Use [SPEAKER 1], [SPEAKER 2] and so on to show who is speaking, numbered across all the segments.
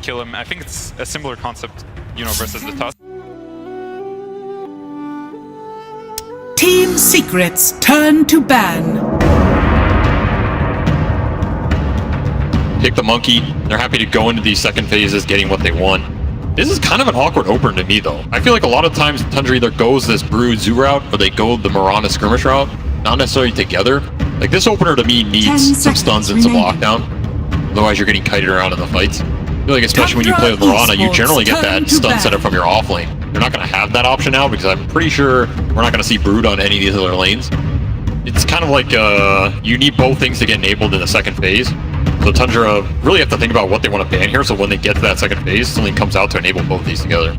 [SPEAKER 1] kill him. I think it's a similar concept, you know, versus the Tusk.
[SPEAKER 2] Team Secret's turn to ban.
[SPEAKER 3] Pick the monkey. They're happy to go into these second phases getting what they want. This is kind of an awkward opener to me, though. I feel like a lot of times Tundra either goes this Brood Zoo route or they go the Mirana skirmish route, not necessarily together. Like, this opener to me needs some stuns and some lockdown. Otherwise, you're getting kited around in the fights. I feel like, especially when you play with Mirana, you generally get that stun setup from your off lane. You're not going to have that option now because I'm pretty sure we're not going to see Brood on any of these other lanes. It's kind of like you need both things to get enabled in the second phase. So Tundra really have to think about what they want to ban here, so when they get to that second phase, something comes out to enable both these together.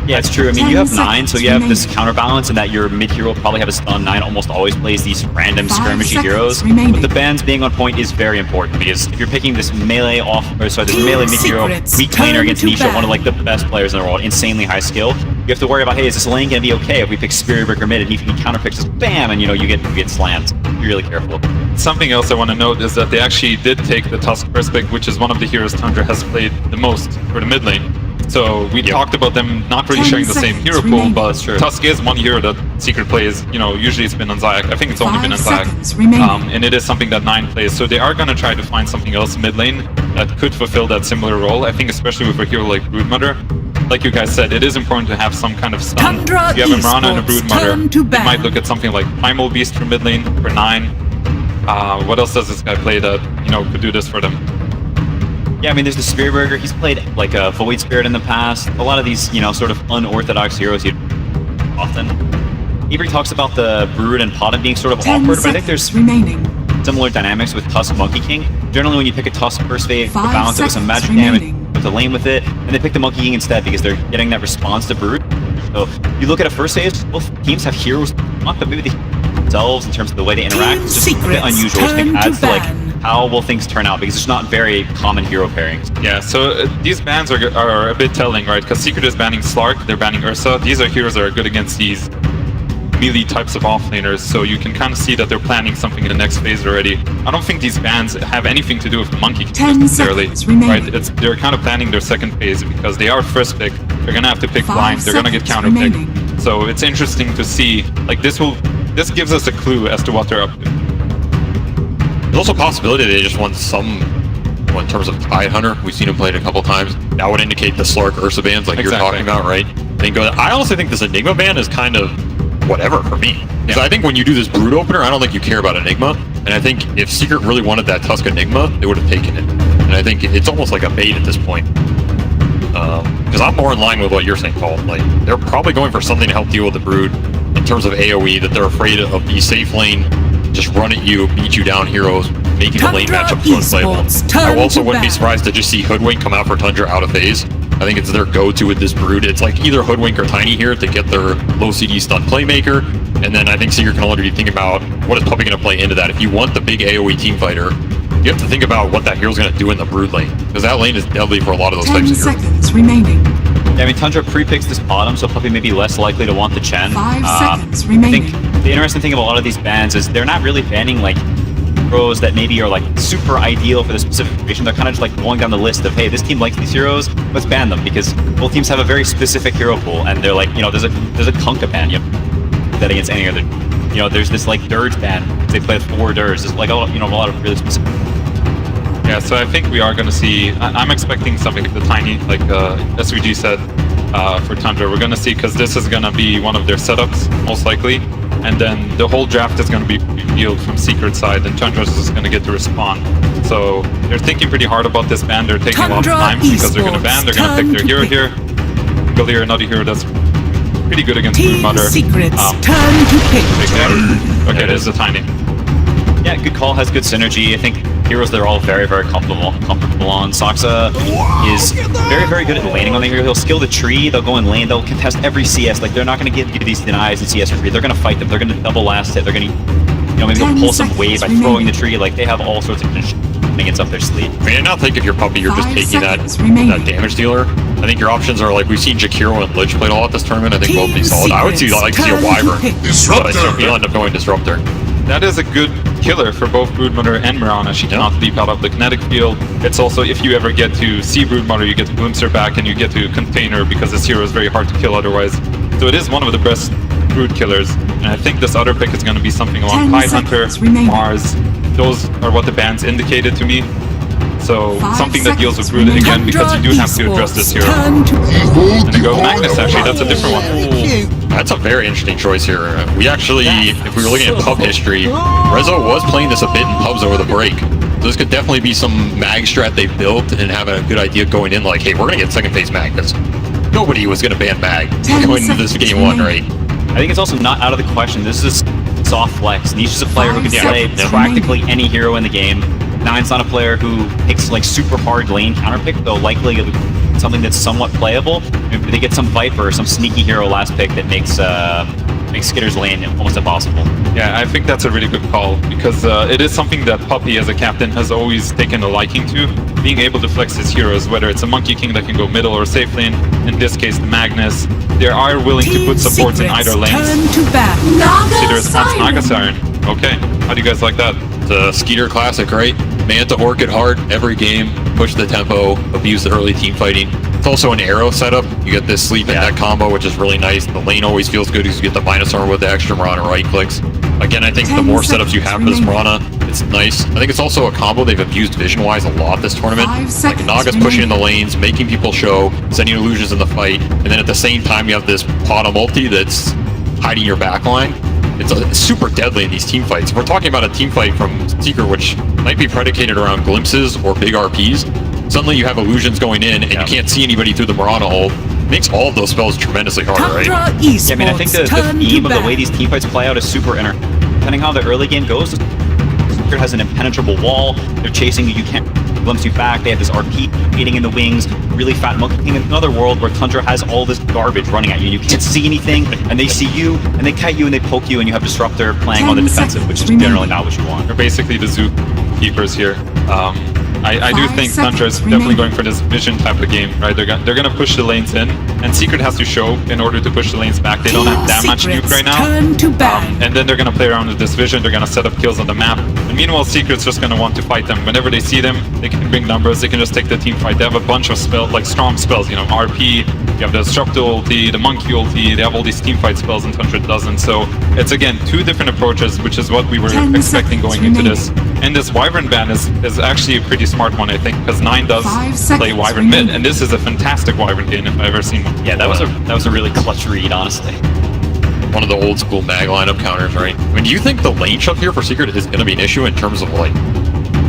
[SPEAKER 4] Yeah, it's true. I mean, you have 9, so you have this counterbalance in that your mid-hero will probably have a stun. 9 almost always plays these random skirmishy heroes. But the bans being on point is very important, because if you're picking this melee this melee mid-hero weak laner against Nisha, one of like the best players in the world, insanely high skill, you have to worry about, hey, is this lane gonna be okay if we pick Spirit Breaker mid and he counterpicks us, bam, and you know, you get slammed. Be really careful.
[SPEAKER 1] Something else I want to note is that they actually did take the Tusk first pick, which is one of the heroes Tundra has played the most for the mid lane. So we talked about them not really sharing the same hero pool, but Tusk is one hero that Secret plays. You know, usually it's been on Zayak. I think it's only been on Zayak. And it is something that 9 plays. So they are going to try to find something else mid lane that could fulfill that similar role. I think especially with a hero like Broodmother. Like you guys said, it is important to have some kind of stun. If you have a Mirana and a Broodmother, they might look at something like Primal Beast for mid lane for 9. What else does this guy play that, you know, could do this for them?
[SPEAKER 4] Yeah, I mean, there's the Spirit Breaker. He's played like a Void Spirit in the past. A lot of these, you know, sort of unorthodox heroes he often. Avery talks about the Brood and Potem being sort of awkward, but I think there's similar dynamics with Tusk Monkey King. Generally, when you pick a Tusk first phase, the balance it with some magic damage, with a lane with it, and they pick the Monkey King instead because they're getting that response to Brood. So you look at a first phase, both teams have heroes, but maybe they themselves in terms of the way they interact. It's just a bit unusual. I think adds to like how will things turn out, because it's not very common hero pairings.
[SPEAKER 1] Yeah, so these bans are a bit telling, right? Because Secret is banning Slark, they're banning Ursa. These are heroes that are good against these melee types of offlaners, so you can kind of see that they're planning something in the next phase already. I don't think these bans have anything to do with the Monkey King necessarily, right? They're kind of planning their second phase because they are first pick. They're gonna have to pick blind. They're gonna get counter picked. So it's interesting to see. Like this gives us a clue as to what they're up to.
[SPEAKER 3] There's also a possibility they just want some, in terms of Tide Hunter. We've seen him play it a couple times. That would indicate the Slark Ursa bans like you're talking about, right? I honestly think this Enigma ban is kind of whatever for me. Because I think when you do this Brood opener, I don't think you care about Enigma. And I think if Secret really wanted that Tusk Enigma, they would have taken it. And I think it's almost like a bait at this point. Because I'm more in line with what you're saying, Paul. Like, they're probably going for something to help deal with the Brood in terms of AoE, that they're afraid of the safe lane, just run at you, beat you down heroes, making the lane matchup so unplayable. I also wouldn't be surprised to just see Hoodwink come out for Tundra out of phase. I think it's their go-to with this Brood. It's like either Hoodwink or Tiny here to get their low CD stun playmaker, and then I think Secret can already think about what is Puppey going to play into that. If you want the big AoE team fighter, you have to think about what that hero's going to do in the Brood lane, because that lane is deadly for a lot of those types of heroes.
[SPEAKER 2] 10 seconds remaining.
[SPEAKER 4] Yeah, I mean, Tundra pre-picks this bottom, so Puppey may be less likely to want the Chen.
[SPEAKER 2] 5 seconds remaining.
[SPEAKER 4] I think the interesting thing about a lot of these bans is they're not really banning like heroes that maybe are like super ideal for the specific situation. They're kind of just like going down the list of, hey, this team likes these heroes, let's ban them, because both teams have a very specific hero pool, and they're like, you know, there's a Kunkka ban, you know, that against any other, you know, there's this like Dirge ban, they play 4 Dirge, there's like a lot of really specific.
[SPEAKER 1] Yeah, so I think we are going to see, I'm expecting something like the Tiny, like SVG said, for Tundra. We're going to see, because this is going to be one of their setups, most likely, and then the whole draft is going to be revealed from Secret side, and Tundra is going to get to respond. So they're thinking pretty hard about this ban. They're taking a lot of time, because they're going to ban, they're going to pick their hero here. Galir, another hero that's pretty good against Broodmother.
[SPEAKER 2] Secret's turn to pick.
[SPEAKER 1] Okay, there's the Tiny.
[SPEAKER 4] Yeah, good call, has good synergy. I think heroes they're all very, very comfortable on. Saksa is very, very good at laning on the hero. He'll skill the tree, they'll go in lane, they'll contest every CS. Like, they're not going to give you these denies in CS for free. They're going to fight them, they're going to double last hit, they're going to, you know, maybe they'll pull some wave by throwing the tree. Like, they have all sorts of shenanigans up their sleeve.
[SPEAKER 3] I mean, I now think if you're Puppey, you're just taking that damage dealer. I think your options are like, we've seen Jakiro and Lich played a lot this tournament. I think both be solid. I would see, like, see a Wyvern, but I think you'll end up going Disruptor.
[SPEAKER 1] That is a good killer for both Broodmother and Mirana. She cannot leap out of the kinetic field. It's also, if you ever get to see Broodmother, you get to glimpse her back and you get to contain her because this hero is very hard to kill otherwise. So it is one of the best Brood killers. And I think this other pick is going to be something along
[SPEAKER 2] 10
[SPEAKER 1] Tidehunter,
[SPEAKER 2] seconds remaining.
[SPEAKER 1] Mars. Those are what the bans indicated to me. So
[SPEAKER 2] 5
[SPEAKER 1] something that deals with
[SPEAKER 2] seconds
[SPEAKER 1] Brood again
[SPEAKER 2] remaining.
[SPEAKER 1] because you do have to address this hero.
[SPEAKER 2] Turn to
[SPEAKER 1] And then go Magnus actually, that's a different one.
[SPEAKER 3] That's a very interesting choice here. We actually, if we were looking at pub history, Rezo was playing this a bit in pubs over the break. So this could definitely be some mag strat they built and having a good idea going in, like, hey, we're going to get second phase Magnus. Nobody was going to ban mag
[SPEAKER 2] 10
[SPEAKER 3] going into this
[SPEAKER 2] seconds
[SPEAKER 3] game one,
[SPEAKER 2] remaining.
[SPEAKER 3] right?
[SPEAKER 4] I think it's also not out of the question. This is a soft flex. Niche is a player who can
[SPEAKER 2] 5
[SPEAKER 4] play
[SPEAKER 2] seconds
[SPEAKER 4] practically any hero in the game. Nine's not a player who picks like super hard lane counterpick, though likely something that's somewhat playable. Maybe they get some Viper or some sneaky hero last pick that makes Skitter's lane almost impossible.
[SPEAKER 1] Yeah, I think that's a really good call because it is something that Puppy as a captain has always taken a liking to, being able to flex his heroes, whether it's a Monkey King that can go middle or safe lane, in this case the Magnus. They are willing to put supports in either lane.
[SPEAKER 2] Turn to bat.
[SPEAKER 1] See the response, Naga Siren. Okay, how do you guys like that?
[SPEAKER 3] The Skeeter classic, right? Manta Orchid hard every game, push the tempo, abuse the early team fighting. It's also an arrow setup. You get this sleep and that combo, which is really nice. The lane always feels good because you get the minus armor with the extra Mirana right clicks. Again, I think the
[SPEAKER 2] 10
[SPEAKER 3] more setups you have for this
[SPEAKER 2] seconds
[SPEAKER 3] Mirana, it's nice. I think it's also a combo they've abused vision-wise a lot this tournament.
[SPEAKER 2] 5
[SPEAKER 3] Like
[SPEAKER 2] seconds
[SPEAKER 3] Naga's pushing in the lanes, making people show, sending illusions in the fight, and then at the same time you have this Pada multi that's hiding your backline. It's super deadly in these team fights. If we're talking about a team fight from Secret, which might be predicated around glimpses or big RPs, suddenly you have illusions going in and you can't see anybody through the Mirana ult. It makes all of those spells tremendously hard, right?
[SPEAKER 2] Tundra Esports.
[SPEAKER 4] Yeah, I mean, I think the
[SPEAKER 2] turn
[SPEAKER 4] theme
[SPEAKER 2] to
[SPEAKER 4] of the way
[SPEAKER 2] bat.
[SPEAKER 4] these team fights play out is super depending how the early game goes. Secret has an impenetrable wall. They're chasing you. You can't glimpse you back. They have this RP eating in the wings. Really fat Monkey King in another world where Tundra has all this garbage running at you. You can't see anything, and they see you, and they kite you, and they poke you, and you have Disruptor playing on the
[SPEAKER 2] 10
[SPEAKER 4] defensive, which is
[SPEAKER 2] seconds
[SPEAKER 4] generally not what you want.
[SPEAKER 1] They're basically the zookeepers here. I do
[SPEAKER 2] 5
[SPEAKER 1] think Tundra is
[SPEAKER 2] seconds
[SPEAKER 1] definitely
[SPEAKER 2] remaining.
[SPEAKER 1] going for this vision type of game, right? They're gonna push the lanes in, and Secret has to show in order to push the lanes back. They don't have that much nuke
[SPEAKER 2] Secrets
[SPEAKER 1] right now.
[SPEAKER 2] Turn to bat.
[SPEAKER 1] And then they're gonna play around with this vision, they're gonna set up kills on the map. And meanwhile, Secret's just gonna want to fight them. Whenever they see them, they can bring numbers, they can just take the team fight. They have a bunch of spells, like strong spells, you know, RP, you have the Disruptor ulti, the Monkey ulti, they have all these team fight spells and Tundra doesn't. So it's again, two different approaches, which is what we were
[SPEAKER 2] 10
[SPEAKER 1] expecting
[SPEAKER 2] seconds
[SPEAKER 1] going into
[SPEAKER 2] remaining.
[SPEAKER 1] this. And this Wyvern ban is actually a pretty smart one, I think, because 9 does
[SPEAKER 2] 5
[SPEAKER 1] play
[SPEAKER 2] seconds
[SPEAKER 1] Wyvern mid,
[SPEAKER 2] remaining.
[SPEAKER 1] and this is a fantastic Wyvern game if I've ever seen one.
[SPEAKER 4] Yeah, that was a really clutch read, honestly.
[SPEAKER 3] One of the old school mag lineup counters, right? I mean, do you think the lane shove here for Secret is going to be an issue in terms of like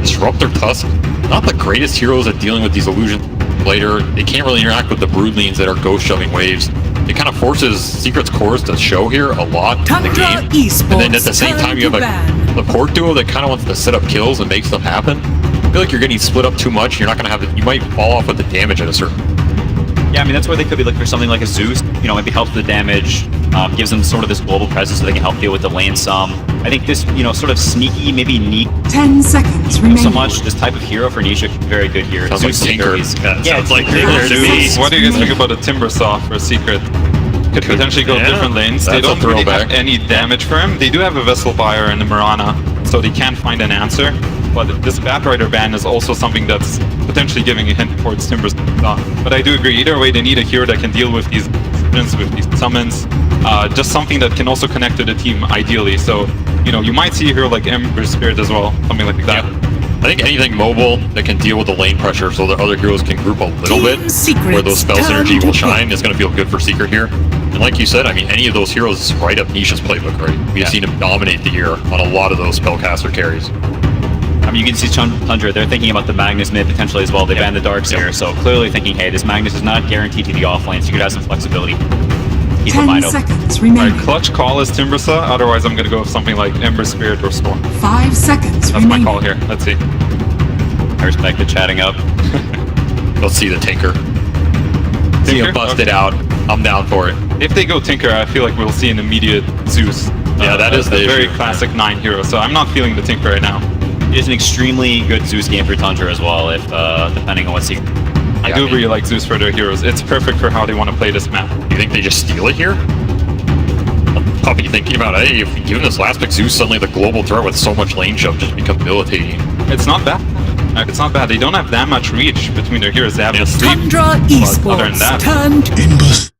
[SPEAKER 3] Disruptor Tusk? Not the greatest heroes at dealing with these illusions later. They can't really interact with the brood lanes that are ghost shoving waves. It kind of forces Secret's cores to show here a lot in the
[SPEAKER 2] Tundra
[SPEAKER 3] game.
[SPEAKER 2] Esports.
[SPEAKER 3] And then at the same
[SPEAKER 2] turn
[SPEAKER 3] time, you
[SPEAKER 2] to
[SPEAKER 3] have
[SPEAKER 2] ban.
[SPEAKER 3] the port duo that kind of wants to set up kills and make stuff happen. I feel like you're getting split up too much. You're not going to have it. You might fall off with the damage at a certain.
[SPEAKER 4] Yeah, I mean, that's where they could be looking for something like a Zeus, you know, maybe helps the damage, gives them sort of this global presence so they can help deal with the lane some. I think this, you know, sort of sneaky, maybe neat
[SPEAKER 2] 10 seconds remaining.
[SPEAKER 4] so much, this type of hero for Nisha, very good here.
[SPEAKER 3] Sounds like
[SPEAKER 4] Zeus
[SPEAKER 3] Tinker.
[SPEAKER 4] is-
[SPEAKER 3] That
[SPEAKER 4] Yeah,
[SPEAKER 3] sounds like
[SPEAKER 4] Tinker.
[SPEAKER 3] Tinker to me.
[SPEAKER 1] What do you guys think about a Timbersaw for Secret? Could potentially go
[SPEAKER 3] Yeah,
[SPEAKER 1] different lanes. They
[SPEAKER 3] that's a
[SPEAKER 1] don't really have
[SPEAKER 3] throwback.
[SPEAKER 1] any damage for him. They do have a Vessel Buyer and a Mirana, so they can find an answer. But this Batrider ban is also something that's potentially giving a hint towards Timbersaw. But I do agree, either way, they need a hero that can deal with these summons. Just something that can also connect to the team, ideally. So, you know, you might see a hero like Ember Spirit as well, something like that.
[SPEAKER 3] I think anything mobile that can deal with the lane pressure so that other heroes can group a little
[SPEAKER 2] Team
[SPEAKER 3] bit
[SPEAKER 2] Secrets
[SPEAKER 3] where those spell
[SPEAKER 2] turn
[SPEAKER 3] synergy
[SPEAKER 2] to
[SPEAKER 3] will
[SPEAKER 2] pick.
[SPEAKER 3] shine is going to feel good for Secret here. And like you said, I mean, any of those heroes is right up Nisha's playbook, right? We've seen him dominate the year on a lot of those spellcaster carries.
[SPEAKER 4] I mean, you can see Tundra, they're thinking about the Magnus mid potentially as well. They banned the Darks here, so clearly thinking, hey, this Magnus is not guaranteed to be off lane, so you could have some flexibility. Keep in
[SPEAKER 2] 10
[SPEAKER 4] mind open.
[SPEAKER 2] seconds
[SPEAKER 1] My
[SPEAKER 2] remaining.
[SPEAKER 1] clutch call is Timbersaw, otherwise I'm gonna go with something like Ember Spirit or Storm.
[SPEAKER 2] 5 seconds
[SPEAKER 1] That's my
[SPEAKER 2] remaining.
[SPEAKER 1] call here. Let's see.
[SPEAKER 4] I respect the chatting up.
[SPEAKER 3] Let's see the Tinker. See
[SPEAKER 1] Tinker?
[SPEAKER 3] him busted
[SPEAKER 1] Okay.
[SPEAKER 3] out. I'm down for it.
[SPEAKER 1] If they go Tinker, I feel like we'll see an immediate Zeus.
[SPEAKER 3] Yeah, that is
[SPEAKER 1] a
[SPEAKER 3] the
[SPEAKER 1] very
[SPEAKER 3] issue.
[SPEAKER 1] classic 9 hero, so I'm not feeling the Tinker right now.
[SPEAKER 4] It is an extremely good Zeus game for Tundra as well, if depending on what secret.
[SPEAKER 1] I do really like Zeus for their heroes. It's perfect for how they want to play this map.
[SPEAKER 3] You think they just steal it here? Puppy thinking about, hey, if we give him this last pick, Zeus suddenly the global threat with so much lane shove just become debilitating.
[SPEAKER 1] It's not bad. It's not bad. They don't have that much reach between their heroes. They have a sleep.
[SPEAKER 2] Tundra
[SPEAKER 1] Other than
[SPEAKER 2] Esports
[SPEAKER 1] that,
[SPEAKER 2] turned.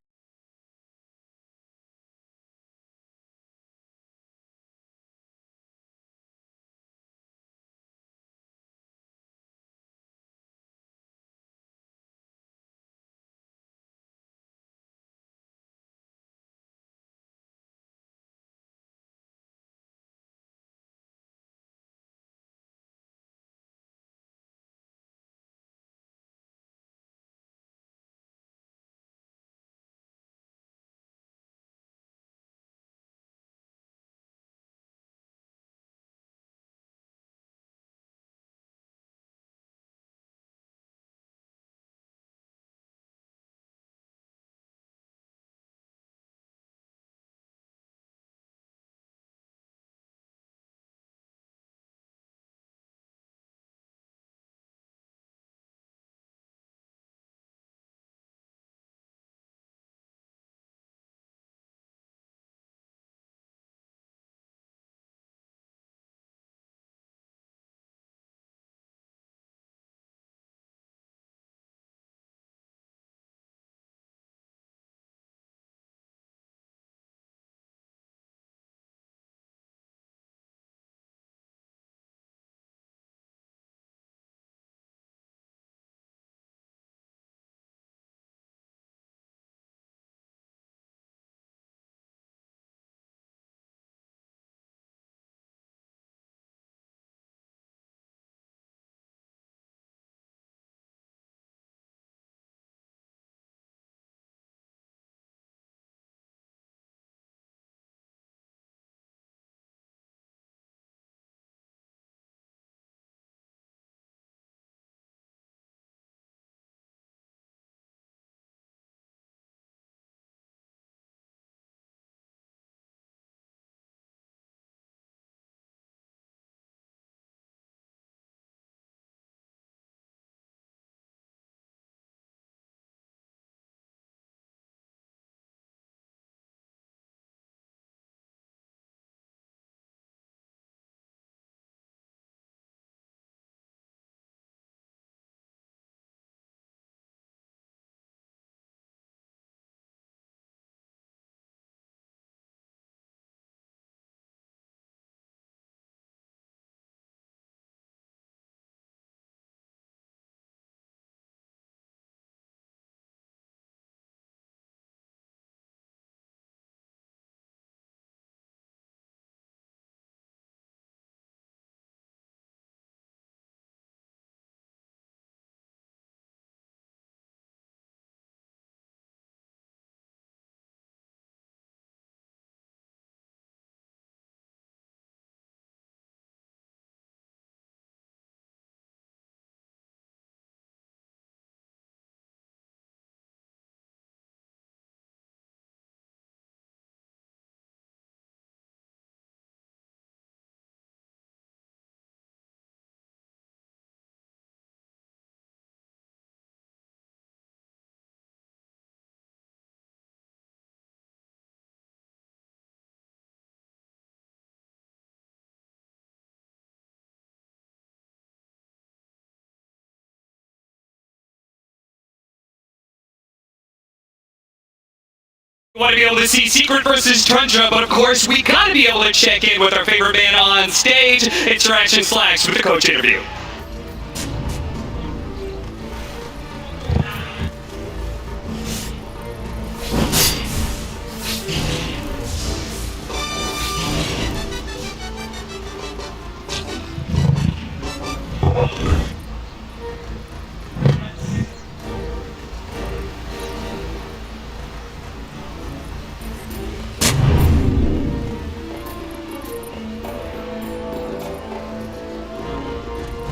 [SPEAKER 5] Want to be able to see Secret versus Tundra, but of course we gotta be able to check in with our favorite man on stage. It's Reaction Slacks with the coach interview.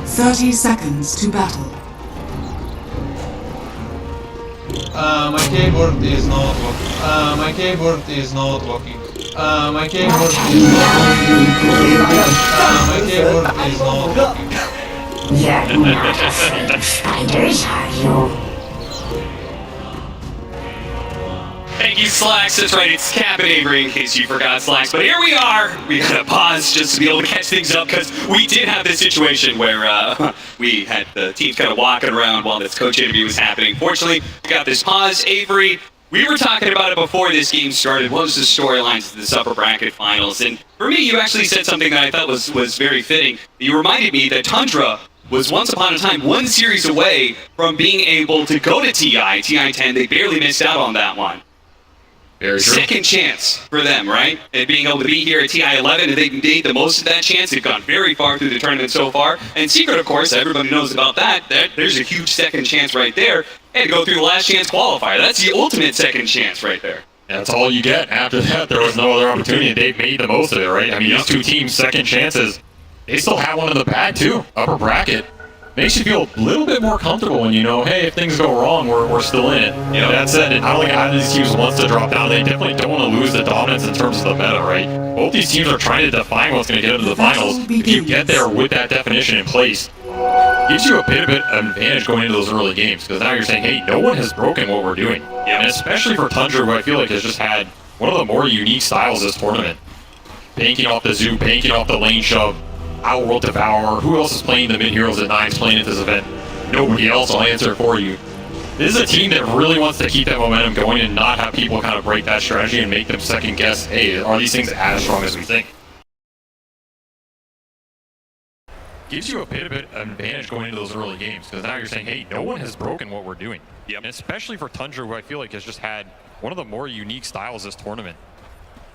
[SPEAKER 2] Thirty seconds to battle.
[SPEAKER 6] My keyboard is not working. My keyboard is not working. My keyboard is not working. My keyboard is not working.
[SPEAKER 7] You're not afraid of spiders, are you?
[SPEAKER 5] Hey, Thank you, Slacks. That's right, it's Cap and Avery in case you forgot Slacks. But here we are. We gotta pause just to be able to catch things up because we did have this situation where we had the teams kind of walking around while this coach interview was happening. Fortunately, we got this pause. Avery, we were talking about it before this game started. What was the storylines of this upper bracket finals? And for me, you actually said something that I thought was very fitting. You reminded me that Tundra was once upon a time one series away from being able to go to TI 10. They barely missed out on that one.
[SPEAKER 3] Very true.
[SPEAKER 5] Second chance for them, right? And being able to be here at TI 11, and they've made the most of that chance. They've gone very far through the tournament so far. And Secret, of course, everybody knows about that. There's a huge second chance right there. And go through the last chance qualifier. That's the ultimate second chance right there.
[SPEAKER 3] That's all you get. After that, there was no other opportunity. They've made the most of it, right? I mean, these two teams, second chances, they still have one in the bag, too. Upper bracket. Makes you feel a little bit more comfortable when you know, hey, if things go wrong, we're still in it. You know, that said, I don't think either of these teams wants to drop down. They definitely don't want to lose the dominance in terms of the meta, right? Both these teams are trying to define what's going to get into the finals. If you get there with that definition in place, gives you a bit of an advantage going into those early games, because now you're saying, hey, no one has broken what we're doing. And especially for Tundra, who I feel like has just had one of the more unique styles this tournament. Banking off the zoo, banking off the lane shove, Outworld Devourer. Who else is playing the mid-heroes at 9s playing at this event? Nobody else. I'll answer it for you. This is a team that really wants to keep that momentum going and not have people kind of break that strategy and make them second guess, hey, are these things as strong as we think? Gives you a bit of an advantage going into those early games, because now you're saying, hey, no one has broken what we're doing. And especially for Tundra, who I feel like has just had one of the more unique styles this tournament.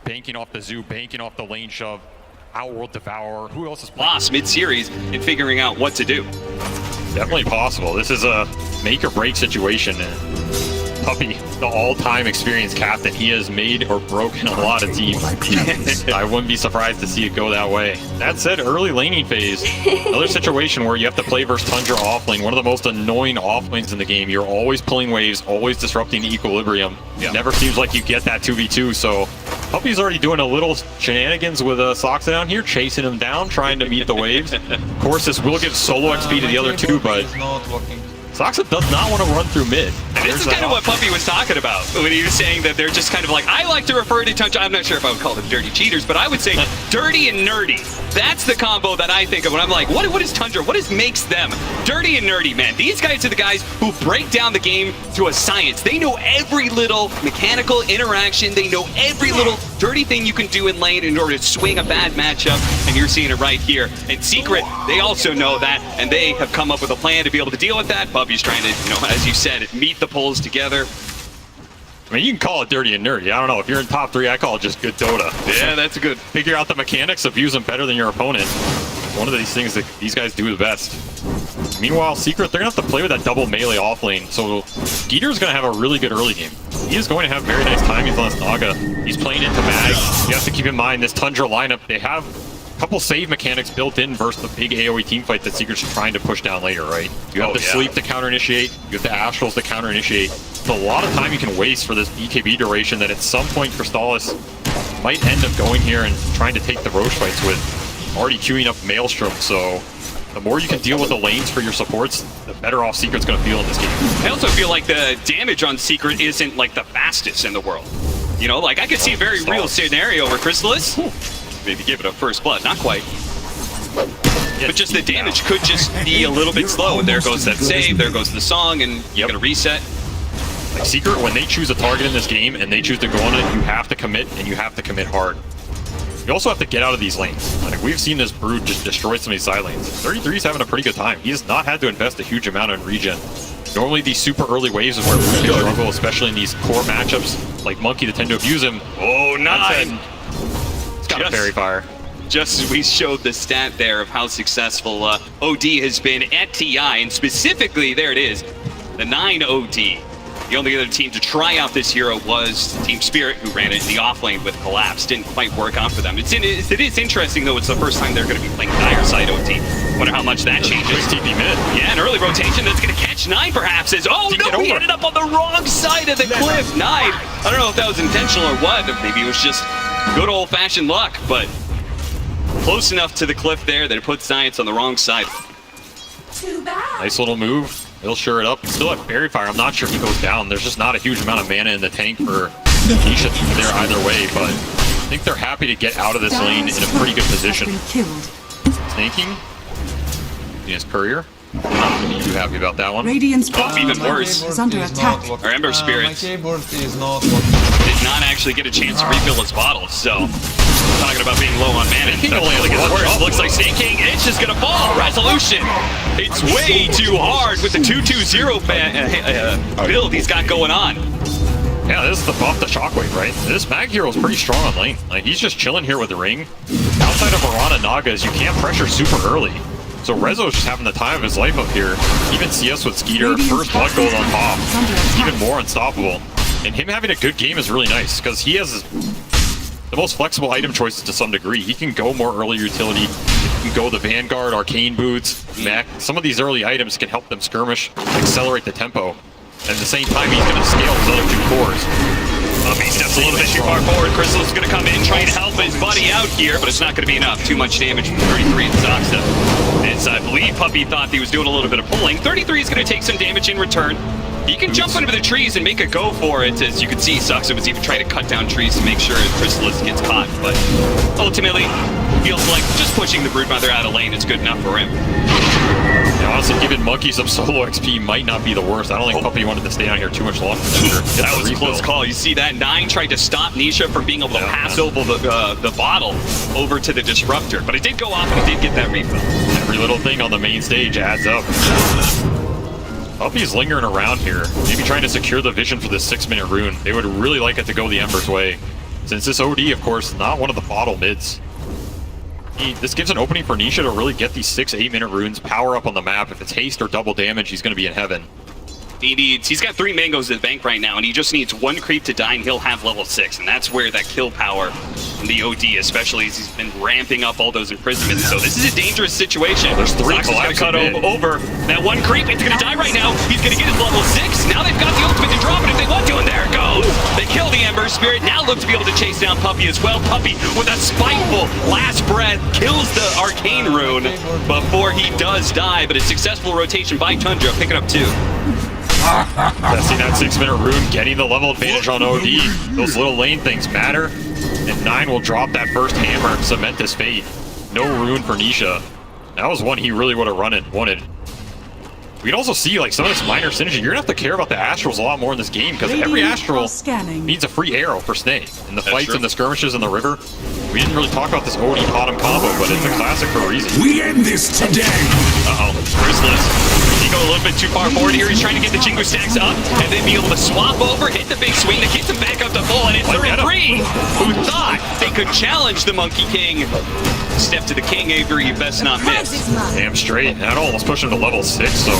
[SPEAKER 3] Banking off the zoo, banking off the lane shove, Outworld Devourer. Who else is playing?
[SPEAKER 5] Lost mid-series in figuring out what to do.
[SPEAKER 3] Definitely possible. This is a make or break situation. And Puppy, the all-time experienced captain, he has made or broken a lot of teams. I wouldn't be surprised to see it go that way. That said, early laning phase, another situation where you have to play versus Tundra offlane, one of the most annoying offlanes in the game. You're always pulling waves, always disrupting the equilibrium. It never seems like you get that 2v2, so Puppy's already doing a little shenanigans with Soxa down here, chasing him down, trying to meet the waves. Of course, this will give solo XP to the other two, but Soxa does not want to run through mid.
[SPEAKER 5] And this is kind of what Puppy was talking about when he was saying that they're just kind of like, I like to refer to Tundra, I'm not sure if I would call them dirty cheaters, but I would say dirty and nerdy. That's the combo that I think of when I'm like, what is Tundra? What makes them dirty and nerdy, man? These guys are the guys who break down the game to a science. They know every little mechanical interaction. They know every little dirty thing you can do in lane in order to swing a bad matchup, and you're seeing it right here. And Secret, they also know that, and they have come up with a plan to be able to deal with that. Puppy's trying to, you know, as you said, meet the poles together.
[SPEAKER 3] I mean, you can call it dirty and nerdy. I don't know. If you're in top 3, I call it just good Dota.
[SPEAKER 5] Yeah, that's a good.
[SPEAKER 3] Figure out the mechanics, abuse them better than your opponent. One of these things that these guys do the best. Meanwhile, Secret, they're going to have to play with that double melee offlane. So Skeeter's going to have a really good early game. He is going to have very nice timings on this Naga. He's playing into mag. You have to keep in mind this Tundra lineup, they have a couple save mechanics built in versus the big AoE teamfight that Secret's trying to push down later, right? You have the sleep to counter-initiate, you have the astrals to counter-initiate. It's a lot of time you can waste for this BKB duration that at some point Crystallis might end up going here and trying to take the Roche fights with. Already queuing up Maelstrom, so the more you can deal with the lanes for your supports, the better off Secret's going to feel in this game.
[SPEAKER 5] I also feel like the damage on Secret isn't like the fastest in the world. You know, like I could see a very real scenario where Crystallis maybe give it a first blood, not quite. But just the damage could just be a little bit slow. There goes that save, there goes the song, and you gotta reset.
[SPEAKER 3] Like Secret, when they choose a target in this game and they choose to go on it, you have to commit, and you have to commit hard. You also have to get out of these lanes. Like, we've seen this Brood just destroy some of these side lanes. 33's having a pretty good time. He has not had to invest a huge amount in regen. Normally these super early waves is where Brood can struggle, especially in these core matchups like Monkey that tend to abuse him.
[SPEAKER 5] Oh, 9!
[SPEAKER 3] It's got a fairy fire.
[SPEAKER 5] Just as we showed the stat there of how successful OD has been at TI, and specifically, there it is, the 9 OD. The only other team to try out this hero was Team Spirit, who ran it in the offlane with Collapse. Didn't quite work out for them. It is interesting, though. It's the first time they're going to be playing Dire Side OT. Wonder how much that changes.
[SPEAKER 3] TP mid.
[SPEAKER 5] Yeah, an early rotation that's going to catch 9, perhaps. Oh, no, he ended up on the wrong side of the cliff. 9. I don't know if that was intentional or what. Maybe it was just good old-fashioned luck, but close enough to the cliff there that it puts Science on the wrong side.
[SPEAKER 7] Too bad.
[SPEAKER 3] Nice little move. He'll sure it up. He's still at Fairy Fire. I'm not sure if he goes down. There's just not a huge amount of mana in the tank for Nisha there either way, but I think they're happy to get out of this lane in a pretty good position. Snaking. His courier. Not going to be too happy about that one.
[SPEAKER 2] Radiant's
[SPEAKER 5] even worse.
[SPEAKER 2] is under attack.
[SPEAKER 5] Our Ember Spirit
[SPEAKER 6] My keyboard is not working.
[SPEAKER 5] did not actually get a chance to refill his bottles, so talking about being low on mana.
[SPEAKER 3] King only
[SPEAKER 5] Only
[SPEAKER 3] has
[SPEAKER 5] gets
[SPEAKER 3] one
[SPEAKER 5] worse.
[SPEAKER 3] jump.
[SPEAKER 5] Looks like Snake King, it's just gonna fall. Resolution. It's way too hard with the 2-2-0 build he's got going on.
[SPEAKER 3] Yeah, this is the buff, the shockwave, right? This Mag Hero is pretty strong on lane. Like, he's just chilling here with the ring. Outside of Mirana Nagas, you can't pressure super early. So Rezo's just having the time of his life up here. Even CS with Skeeter, first blood goes on top. Even more unstoppable. And him having a good game is really nice, because he has the most flexible item choices to some degree. He can go more early utility. He can go the Vanguard, Arcane Boots, Mech. Some of these early items can help them skirmish, accelerate the tempo. And at the same time, he's going to scale his other two cores.
[SPEAKER 5] He steps a little bit too far forward. Crystal's going to come in, trying to help his buddy out here, but it's not going to be enough. Too much damage from 33 and Zoxa. As I believe Puppy thought he was doing a little bit of pulling. 33 is going to take some damage in return. He can jump under the trees and make a go for it. As you can see, Zoxa was even trying to cut down trees to make sure Chrysalis gets caught. But ultimately, feels like just pushing the Broodmother out of lane is good enough for him.
[SPEAKER 3] Yeah, honestly, giving Monkey some solo XP might not be the worst. I don't think Puppy wanted to stay down here too much longer.
[SPEAKER 5] That was a close call. You see that? Nine tried to stop Nisha from being able to pass over the bottle over to the Disruptor. But it did go off and he did get that refill.
[SPEAKER 3] Every little thing on the main stage adds up. Puppy's lingering around here, maybe trying to secure the vision for this 6-minute rune. They would really like it to go the Ember's way. Since this OD, of course, not one of the bottle mids. This gives an opening for Nisha to really get these 6-8-minute runes, power up on the map. If it's haste or double damage, he's going to be in heaven.
[SPEAKER 5] He's got 3 mangoes at the bank right now, and he just needs 1 creep to die, and he'll have level 6. And that's where that kill power in the OD, especially as he's been ramping up all those imprisonments. So this is a dangerous situation.
[SPEAKER 3] There's 3
[SPEAKER 5] Zoxa's gonna cut over that 1 creep. It's going to die right now. He's going to get his level 6. Now they've got the ultimate to drop it if they want to, and there it goes. They kill the Ember Spirit. Now look to be able to chase down Puppy as well. Puppy, with a spiteful last breath, kills the Arcane Rune before he does die. But a successful rotation by Tundra, picking up 2.
[SPEAKER 3] Testing that 6-minute rune, getting the level advantage on OD. Those little lane things matter. And 9 will drop that first hammer and cement his fate. No rune for Nisha. That was one he really would have wanted. We can also see like some of this minor synergy. You're gonna have to care about the Astrals a lot more in this game, because every Astral needs a free arrow for Snake. In the fights and the skirmishes in the river, we didn't really talk about this OD bottom combo, but it's a classic for a reason.
[SPEAKER 2] We end this today.
[SPEAKER 5] Uh-oh, Chrysalis. He go a little bit too far forward here. He's trying to get the Jingu stacks up and then be able to swap over, hit the big swing that gets him back up to full, and it's 33. Who thought they could challenge the Monkey King? Step to the King, Avery, you best not miss.
[SPEAKER 3] Damn straight. That almost pushed him to level 6, so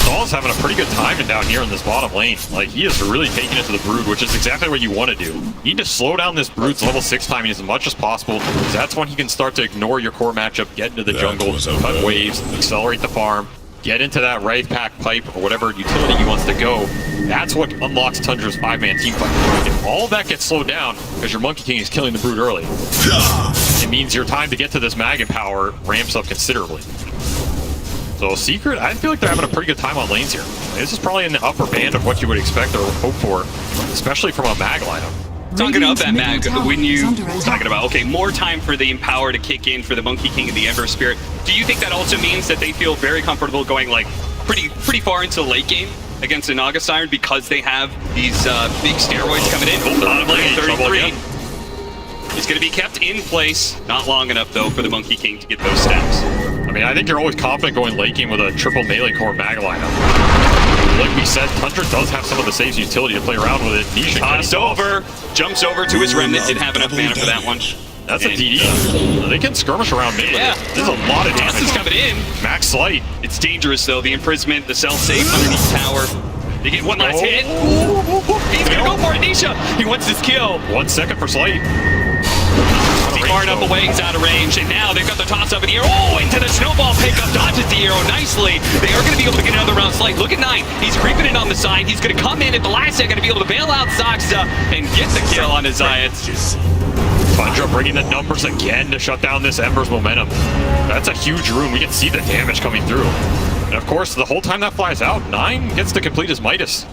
[SPEAKER 3] Saul's having a pretty good time down here in this bottom lane. Like, he is really taking it to the Brood, which is exactly what you want to do. You need to slow down this Brood's level 6 timing as much as possible, because that's when he can start to ignore your core matchup, get into the jungle, cut waves, accelerate the farm, get into that Wraith Pack pipe or whatever utility he wants to go. That's what unlocks Tundra's 5-man team fight. If all of that gets slowed down because your Monkey King is killing the Brood early, it means your time to get to this Mag power ramps up considerably. So Secret, I feel like they're having a pretty good time on lanes here. This is probably in the upper band of what you would expect or hope for, especially from a Mag lineup.
[SPEAKER 5] Talking about that Mag, when you talking about, okay, more time for the Empower to kick in for the Monkey King and the Ember Spirit, do you think that also means that they feel very comfortable going like pretty far into the late game against the Naga Siren because they have these big steroids coming in? Bottom lane 33. He's going to be kept in place. Not long enough, though, for the Monkey King to get those stacks.
[SPEAKER 3] I mean, I think you're always confident going late game with a triple melee core Mag lineup. Like we said, Tundra does have some of the saves utility to play around with it. Nisha
[SPEAKER 5] tossed over, jumps over to his Remnant. Didn't have enough mana for that one.
[SPEAKER 3] That's a DD. They can skirmish around mid.
[SPEAKER 5] Yeah.
[SPEAKER 3] There's a lot of damage.
[SPEAKER 5] Toss is coming in.
[SPEAKER 3] Max Slight.
[SPEAKER 5] It's dangerous, though. The imprisonment, the cell safe underneath tower. They get one last hit. He's going to go for it, Nisha. He wants his kill.
[SPEAKER 3] 1 second for Slight.
[SPEAKER 5] Far enough away, he's out of range, and now they've got the toss up in the air. Oh, into the snowball pickup, dodges the arrow nicely. They are going to be able to get another round Slight. Look at 9. He's creeping in on the side. He's going to come in at the last second to be able to bail out Zoxa and get the kill on his Zayat.
[SPEAKER 3] Tundra bringing the numbers again to shut down this Ember's momentum. That's a huge rune. We can see the damage coming through. And of course, the whole time that flies out, 9 gets to complete his Midas.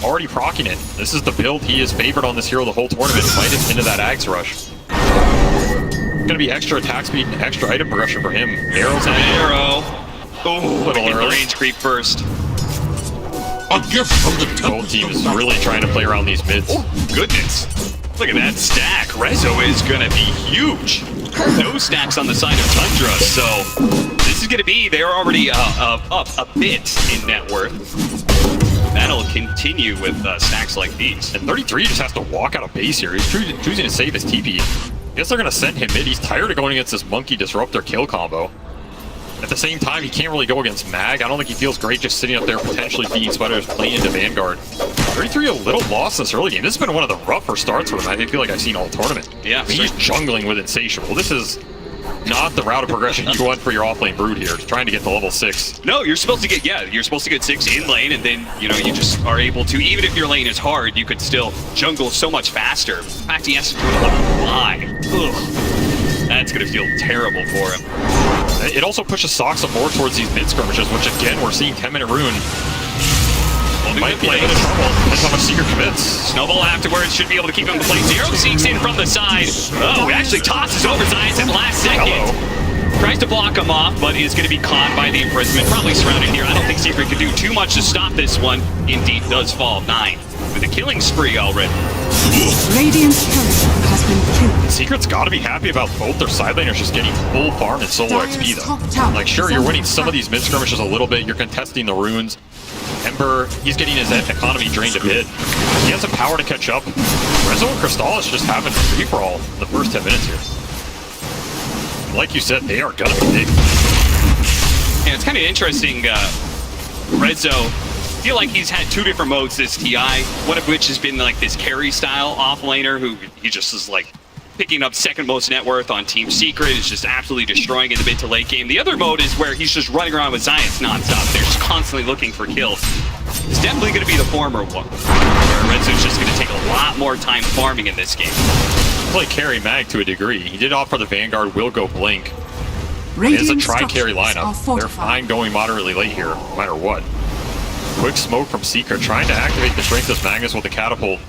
[SPEAKER 3] already proccing it. This is the build he is favored on this hero the whole tournament, minus into that Axe Rush. Gonna be extra attack speed and extra item progression for him. Arrows and
[SPEAKER 5] Arrow. Oh,
[SPEAKER 3] Little
[SPEAKER 5] get the
[SPEAKER 3] early.
[SPEAKER 5] range creep first.
[SPEAKER 2] A gift from the temple.
[SPEAKER 3] both teams really trying to play around these mids.
[SPEAKER 5] Oh, goodness. Look at that stack. Rezo is going to be huge. No stacks on the side of Tundra, so this is going to be, they're already up a bit in net worth. That'll continue with stacks like these.
[SPEAKER 3] And 33 just has to walk out of base here. He's choosing to save his TP. Guess they're going to send him mid. He's tired of going against this Monkey Disruptor kill combo. At the same time, he can't really go against Mag. I don't think he feels great just sitting up there potentially beating Spiders playing into Vanguard. 33 a little lost this early game. This has been one of the rougher starts for him. I feel like I've seen all tournament.
[SPEAKER 5] Yeah,
[SPEAKER 3] I mean, he's jungling with Insatiable. This is not the route of progression you want for your offlane Brood here. Trying to get to level 6.
[SPEAKER 5] No, you're supposed to get, you're supposed to get 6 in lane, and then, you know, you just are able to, even if your lane is hard, you could still jungle so much faster. In fact, he has to do it at level 5. Ugh. That's going to feel terrible for him.
[SPEAKER 3] It also pushes Soxa more towards these mid skirmishes, which again, we're seeing 10-minute rune. Might be a bit of trouble. That's how much Secret commits.
[SPEAKER 5] Snowball afterwards should be able to keep him in place. Zero seeks in from the side. Oh, he actually tosses over Zions at last second.
[SPEAKER 3] Hello.
[SPEAKER 5] Tries to block him off, but is going to be caught by the imprisonment. Probably surrounded here. I don't think Secret could do too much to stop this one. Indeed does fall 9 with a killing spree already.
[SPEAKER 2] Radiant's turret has been killed.
[SPEAKER 3] Secret's got to be happy about both their side laners just getting full farm and solo XP though. Like sure, you're winning some of these mid skirmishes a little bit. You're contesting the runes. Ember, he's getting his economy drained a bit. He has some power to catch up. Rezo and Crystallis just having a free-for-all in the first 10 minutes here. Like you said, they are gonna be big.
[SPEAKER 5] Yeah, it's kind of interesting. Rezo, I feel like he's had 2 different modes this TI, one of which has been like this carry style offlaner who he just is like picking up second most net worth on Team Secret, is just absolutely destroying in the mid to late game. The other mode is where he's just running around with Zions nonstop. They're just constantly looking for kills. It's definitely going to be the former one, where Rezo's just going to take a lot more time farming in this game.
[SPEAKER 3] Play carry Mag to a degree. He did opt for the Vanguard, will go Blink. It's a tri-carry lineup. They're fine going moderately late here, no matter what. Quick smoke from Secret, trying to activate the Strengthless Magnus with the catapult.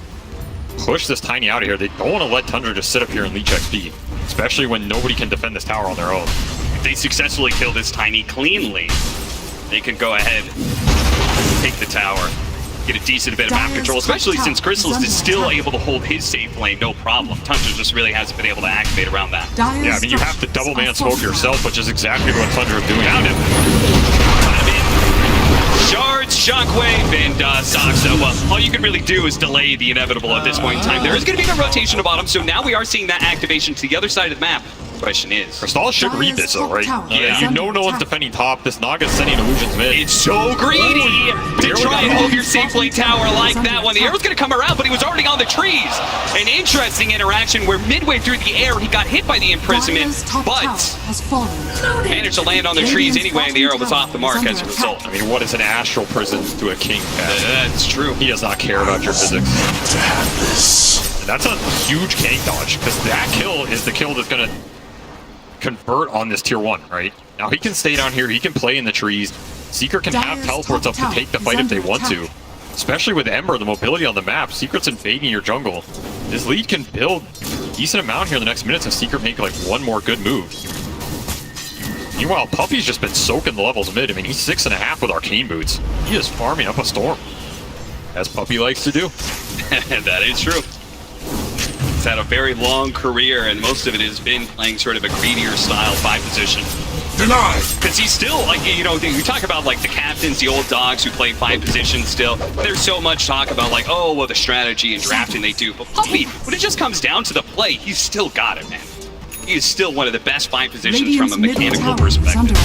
[SPEAKER 3] Push this Tiny out of here. They don't want to let Tundra just sit up here and leech XP, especially when nobody can defend this tower on their own.
[SPEAKER 5] If they successfully kill this Tiny cleanly, they can go ahead, take the tower, get a decent bit of map control, especially since Crystallis is still able to hold his safe lane, no problem. Tundra just really hasn't been able to activate around that.
[SPEAKER 3] Yeah, I mean, you have to double man smoke yourself, which is exactly what Tundra is doing.
[SPEAKER 5] Found him. Shards, Shockwave, and Soxa. Well, all you can really do is delay the inevitable at this point in time. There is going to be a rotation to bottom, so now we are seeing that activation to the other side of the map. Question is,
[SPEAKER 3] Crystallis should read this though, right?
[SPEAKER 5] Yeah.
[SPEAKER 3] You know no one's defending top. This Naga's sending illusions mid.
[SPEAKER 5] it's so greedy to try and hold your safe lane tower like that one. The arrow's going to come around, but he was already on the trees. An interesting interaction where midway through the air, he got hit by the imprisonment, but managed to land on the trees anyway, and the arrow was off the mark as a result.
[SPEAKER 3] I mean, what is an astral prison to a king?
[SPEAKER 5] That's true.
[SPEAKER 3] He does not care about your physics. And that's a huge gank dodge, because that kill is the kill that's going to convert on this tier 1, right? Now he can stay down here, he can play in the trees. Secret can have teleports up to take the fight if they want to. Especially with Ember, the mobility on the map, Secret's invading your jungle. His lead can build a decent amount here in the next minutes if Secret make like one more good move. Meanwhile, Puppy's just been soaking the levels mid. I mean, he's 6.5 with Arcane Boots. He is farming up a storm, as Puppy likes to do.
[SPEAKER 5] That is true. He's had a very long career, and most of it has been playing sort of a greedier style 5 position.
[SPEAKER 2] Denied.
[SPEAKER 5] Because he's still, like, you know, you talk about, like, the captains, the old dogs who play 5 positions still. There's so much talk about, like, oh, well, the strategy and drafting they do. But Puppy, when it just comes down to the play, he's still got it, man. He is still one of the best 5 positions from a mechanical perspective.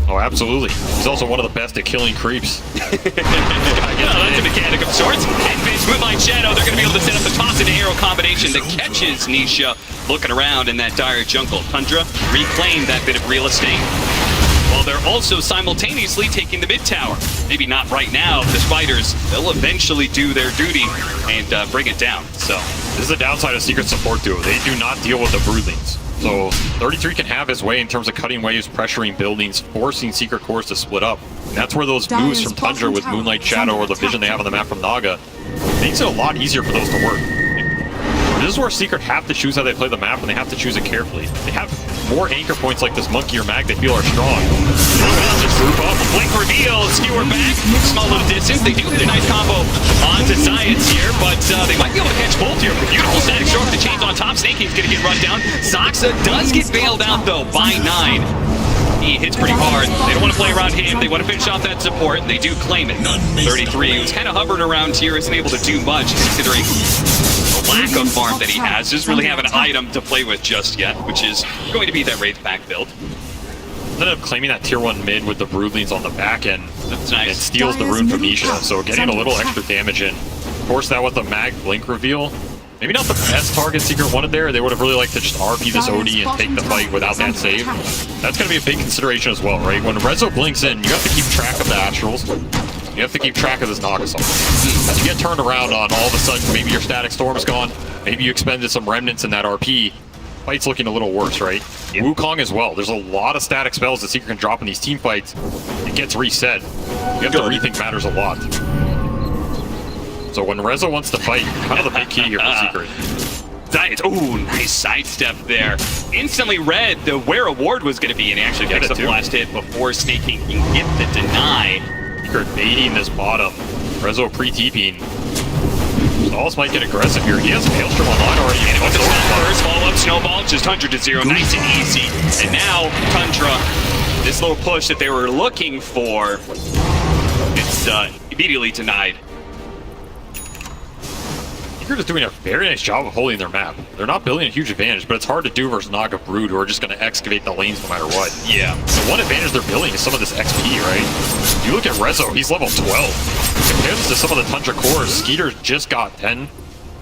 [SPEAKER 3] Oh, absolutely. He's also one of the best at killing creeps.
[SPEAKER 5] Yeah, that's a mechanic of sorts. Fanpage, Moonlight Shadow, they're going to be able to set up the toss and arrow combination that catches Nisha looking around in that dire jungle. Tundra reclaimed that bit of real estate, while they're also simultaneously taking the mid tower. Maybe not right now. The Spiders, they'll eventually do their duty and bring it down. So
[SPEAKER 3] this is the downside of Secret support duo. They do not deal with the Broodlings. So 33 can have his way in terms of cutting waves, pressuring buildings, forcing secret cores to split up. And that's where those moves from Tundra with Moonlight Shadow or the vision they have on the map from Naga makes it a lot easier for those to work. This is where Secret have to choose how they play the map, and they have to choose it carefully. They have more anchor points like this Monkey or Mag they feel are strong.
[SPEAKER 5] Just group up. Blink reveal. Skewer back. Small little distance. They do get a nice combo onto Science here, but they might be able to catch both here. Beautiful static stroke. The chains on top. Snakey's going to get run down. Zoxa does get bailed out, though, by 9. He hits pretty hard. They don't want to play around him. They want to finish off that support, and they do claim it. 33, who's kind of hovering around here, isn't able to do much, considering the lack of farm that he has. Doesn't really have an item to play with just yet, which is going to be that Wraith back build.
[SPEAKER 3] Ended up claiming that tier 1 mid with the Broodlings on the back end.
[SPEAKER 5] That's nice.
[SPEAKER 3] And steals the rune from Nisha, so getting a little extra damage in. Force that with the Mag Blink reveal. Maybe not the best target Secret wanted there. They would have really liked to just RP this OD and take the fight without that save. That's going to be a big consideration as well, right? When Rezo blinks in, you have to keep track of the Astrals. You have to keep track of this Naga song. As you get turned around on, all of a sudden, maybe your Static Storm's gone. Maybe you expended some remnants in that RP. Fight's looking a little worse, right? Yeah. Wukong as well. There's a lot of static spells that Secret can drop in these team fights. It gets reset. You have to rethink matters a lot. So when Rezo wants to fight, kind of the big key here for Secret.
[SPEAKER 5] Oh, nice sidestep there. Instantly read the where award was going to be, and he actually gets the last hit before Snakey can get the deny.
[SPEAKER 3] Secret baiting this bottom. Rezo pre-TPing. Stalls might get aggressive here. He has Maelstrom online already.
[SPEAKER 5] And what's first follow-up snowball, just Tundra to 0, nice and easy. And now Tundra, this little push that they were looking for, it's immediately denied.
[SPEAKER 3] Secret is doing a very nice job of holding their map. They're not building a huge advantage, but it's hard to do versus Naga Brood, who are just going to excavate the lanes no matter what.
[SPEAKER 5] Yeah.
[SPEAKER 3] The one advantage they're building is some of this XP, right? You look at Rezo, he's level 12. Compared to some of the Tundra cores, Skeeter just got 10.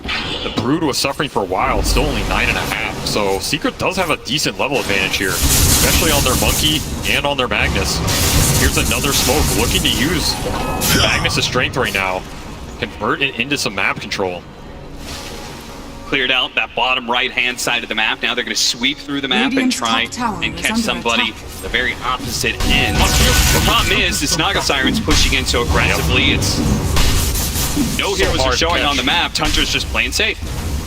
[SPEAKER 3] The Brood was suffering for a while, it's still only 9.5. So Secret does have a decent level advantage here, especially on their Monkey and on their Magnus. Here's another smoke, looking to use Magnus' strength right now. Convert it into some map control.
[SPEAKER 5] Cleared out that bottom right-hand side of the map. Now they're going to sweep through the map and try and catch somebody the very opposite end. The problem is, this Naga Siren's pushing in so aggressively. It's no heroes are showing on the map. Tundra's just playing safe.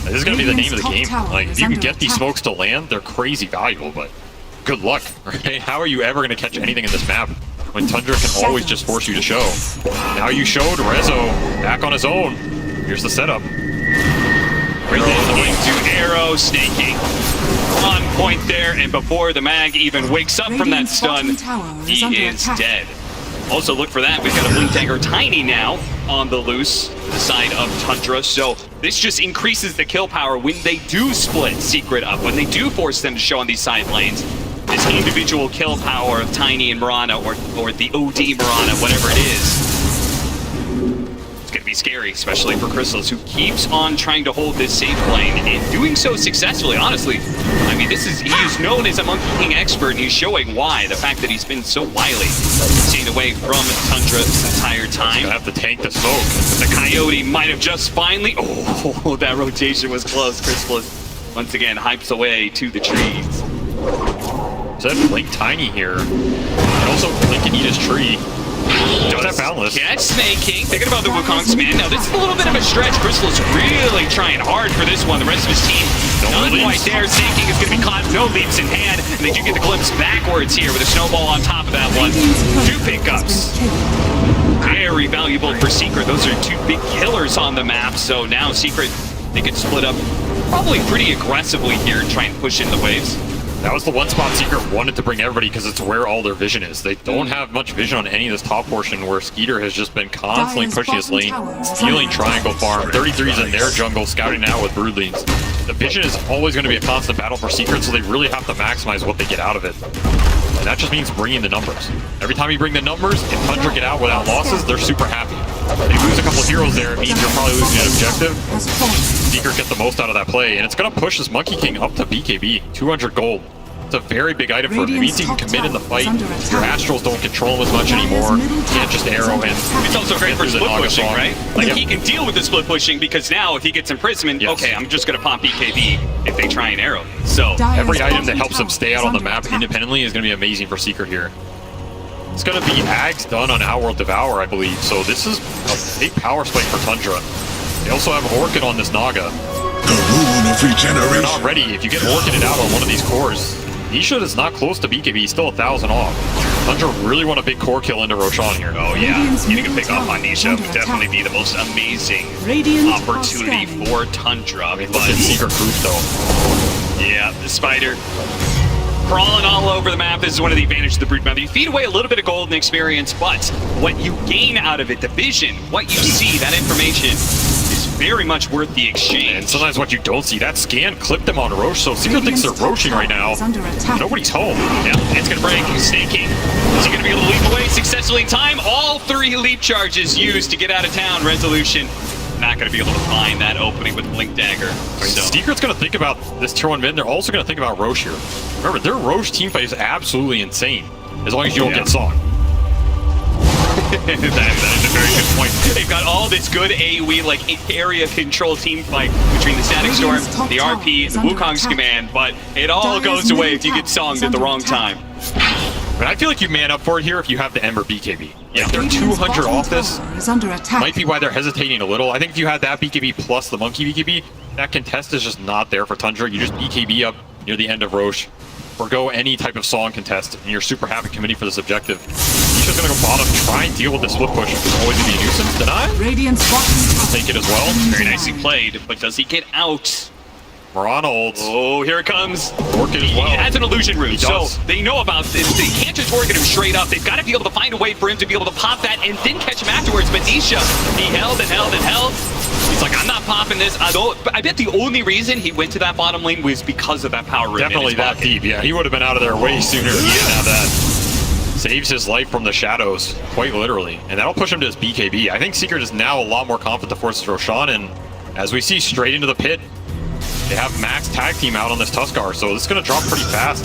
[SPEAKER 3] This is going to be the name of the game. Like, if you can get these smokes to land, they're crazy valuable, but good luck, right? How are you ever going to catch anything in this map when Tundra can always just force you to show? Now you showed Rezo back on his own. Here's the setup.
[SPEAKER 5] Into arrow, Snakey on point there, and before the Mag even wakes up from that stun, he is dead. Also look for that, we've got a Blink Dagger Tiny now on the loose, the side of Tundra, so this just increases the kill power when they do split Secret up, when they do force them to show on these side lanes. This individual kill power of Tiny and Mirana, or the OD Mirana, whatever it is. It's going to be scary, especially for Crystals, who keeps on trying to hold this safe lane and doing so successfully, honestly. I mean, he's known as a Monkey King expert, and he's showing why. The fact that he's been so wily, staying away from Tundra this entire time.
[SPEAKER 3] Gonna have to tank the smoke.
[SPEAKER 5] The Coyote might have just finally... Oh, that rotation was close. Crystals, once again, hypes away to the trees.
[SPEAKER 3] So that Blink Tiny here. And also Blink can eat his tree. Does that boundless?
[SPEAKER 5] Catch Snake King. Thinking about the Wukong's man. Now, this is a little bit of a stretch. Crystal's really trying hard for this one. The rest of his team not quite there. Snake King is going to be caught. No leaps in hand. And they do get the glimpse backwards here with a snowball on top of that one. 2 pickups. Very valuable for Secret. Those are 2 big killers on the map. So now Secret, they can split up probably pretty aggressively here and try and push in the waves.
[SPEAKER 3] That was the one spot Secret wanted to bring everybody because it's where all their vision is. They don't have much vision on any of this top portion where Skeeter has just been constantly pushing his lane, stealing triangle farm. 33's in their jungle, scouting out with Broodlings. The vision is always going to be a constant battle for Secret, so they really have to maximize what they get out of it. And that just means bringing the numbers. Every time you bring the numbers, if Tundra get out without losses, they're super happy. They lose a couple of heroes there, it means you're probably losing an objective. Secret get the most out of that play, and it's going to push this Monkey King up to BKB, 200 gold. It's a very big item for him. It means he can commit in the fight. Your Astrals don't control him as much
[SPEAKER 2] Dire's
[SPEAKER 3] anymore.
[SPEAKER 2] middle
[SPEAKER 3] You can't just
[SPEAKER 2] tower
[SPEAKER 3] arrow
[SPEAKER 2] is
[SPEAKER 3] him.
[SPEAKER 2] under
[SPEAKER 5] It's also great for
[SPEAKER 3] There's a
[SPEAKER 5] split
[SPEAKER 3] Naga
[SPEAKER 5] pushing,
[SPEAKER 3] song.
[SPEAKER 5] right? Like
[SPEAKER 3] Yep.
[SPEAKER 5] he can deal with the split pushing because now if he gets imprisonment,
[SPEAKER 3] Yes.
[SPEAKER 5] okay, I'm just gonna pop BKB if they try and arrow me. So
[SPEAKER 2] Dire's
[SPEAKER 3] Every item that
[SPEAKER 2] bottom
[SPEAKER 3] helps him
[SPEAKER 2] tower
[SPEAKER 3] stay
[SPEAKER 2] is
[SPEAKER 3] out on the
[SPEAKER 2] under
[SPEAKER 3] map
[SPEAKER 2] attack.
[SPEAKER 3] independently is going to be amazing for Secret here. It's going to be Ags done on Outworld Devour, I believe. So this is a big power spike for Tundra. They also have Orchid on this Naga.
[SPEAKER 8] The rune of
[SPEAKER 3] They're
[SPEAKER 8] regeneration.
[SPEAKER 3] not ready. If you get Orchided out on one of these cores, Nisha is not close to BKB. He's still 1,000 off. Tundra really want a big core kill into Roshan here.
[SPEAKER 5] oh yeah,
[SPEAKER 2] Radiant's
[SPEAKER 5] getting a
[SPEAKER 2] middle
[SPEAKER 5] pick off
[SPEAKER 2] tower
[SPEAKER 5] on
[SPEAKER 2] is
[SPEAKER 5] Nisha
[SPEAKER 2] under
[SPEAKER 5] would definitely
[SPEAKER 2] attack.
[SPEAKER 5] be the most amazing
[SPEAKER 2] Radiant are
[SPEAKER 5] opportunity
[SPEAKER 2] scanning.
[SPEAKER 5] for Tundra.
[SPEAKER 3] I mean, look at Secret group though.
[SPEAKER 5] Yeah, the spider crawling all over the map. This is one of the advantages of the Brood map. You feed away a little bit of golden experience, but what you gain out of it, the vision, what you see, that information is very much worth the
[SPEAKER 3] And
[SPEAKER 5] exchange.
[SPEAKER 3] sometimes what you don't see, that scan clipped them on Roche, so Secret thinks they're roaching right now.
[SPEAKER 2] Is under attack.
[SPEAKER 3] Nobody's home.
[SPEAKER 5] Yeah, it's gonna break. Snaking. Is he gonna be able to leap away successfully in time? All 3 leap charges used to get out of town. Resolution not gonna be able to find that opening with Blink Dagger. So
[SPEAKER 3] Secret's going to think about this tier 1 mid. They're also going to think about Roche here. Remember, their Roche teamfight is absolutely insane. As long as you don't get Song.
[SPEAKER 5] that is a very good point. They've got all this good AoE, like area control team fight between the Static Storm,
[SPEAKER 2] Radiant's top
[SPEAKER 5] the
[SPEAKER 2] tower
[SPEAKER 5] RP,
[SPEAKER 2] is
[SPEAKER 5] the
[SPEAKER 2] under
[SPEAKER 5] Wukong's
[SPEAKER 2] attack.
[SPEAKER 5] command, but it all
[SPEAKER 2] Dire's
[SPEAKER 5] goes away
[SPEAKER 2] middle
[SPEAKER 5] if you get
[SPEAKER 2] tower
[SPEAKER 5] songed
[SPEAKER 2] is
[SPEAKER 5] at the
[SPEAKER 2] under
[SPEAKER 5] wrong
[SPEAKER 2] attack.
[SPEAKER 5] time.
[SPEAKER 3] But I feel like you man up for it here if you have the Ember BKB.
[SPEAKER 5] Yeah.
[SPEAKER 3] If they're
[SPEAKER 2] Radiant's
[SPEAKER 3] 200
[SPEAKER 2] bottom
[SPEAKER 3] off this,
[SPEAKER 2] tower is under attack.
[SPEAKER 3] might be why they're hesitating a little. I think if you had that BKB plus the Monkey BKB, that contest is just not there for Tundra. You just BKB up near the end of Roche. Forgo any type of Song contest, and you're super happy committing for this objective. Nisha's gonna go bottom, try and deal with the split push, which is always gonna be a nuisance. Deny?
[SPEAKER 2] Radiant's bottom tower.
[SPEAKER 3] Take it as well.
[SPEAKER 5] Very nicely played, but does he get out?
[SPEAKER 3] Morana ults.
[SPEAKER 5] Oh, here it comes.
[SPEAKER 3] Orchid as well.
[SPEAKER 5] He has an illusion
[SPEAKER 3] He
[SPEAKER 5] route, so
[SPEAKER 3] does.
[SPEAKER 5] they know about this. They can't just Orchid him straight up. They've got to be able to find a way for him to be able to pop that and then catch him afterwards. But Nisha, he held and held and held. He's like, I'm not popping this. I bet the only reason he went to that bottom lane was because of that power rim. in
[SPEAKER 3] Definitely
[SPEAKER 5] his
[SPEAKER 3] that
[SPEAKER 5] pocket.
[SPEAKER 3] deep. Yeah, he would have been out of there way sooner if he didn't have that. Saves his life from the shadows, quite literally. And that'll push him to his BKB. I think Secret is now a lot more confident to force Roshan, and as we see, straight into the pit. They have max tag team out on this Tuskar, so this is going to drop pretty fast.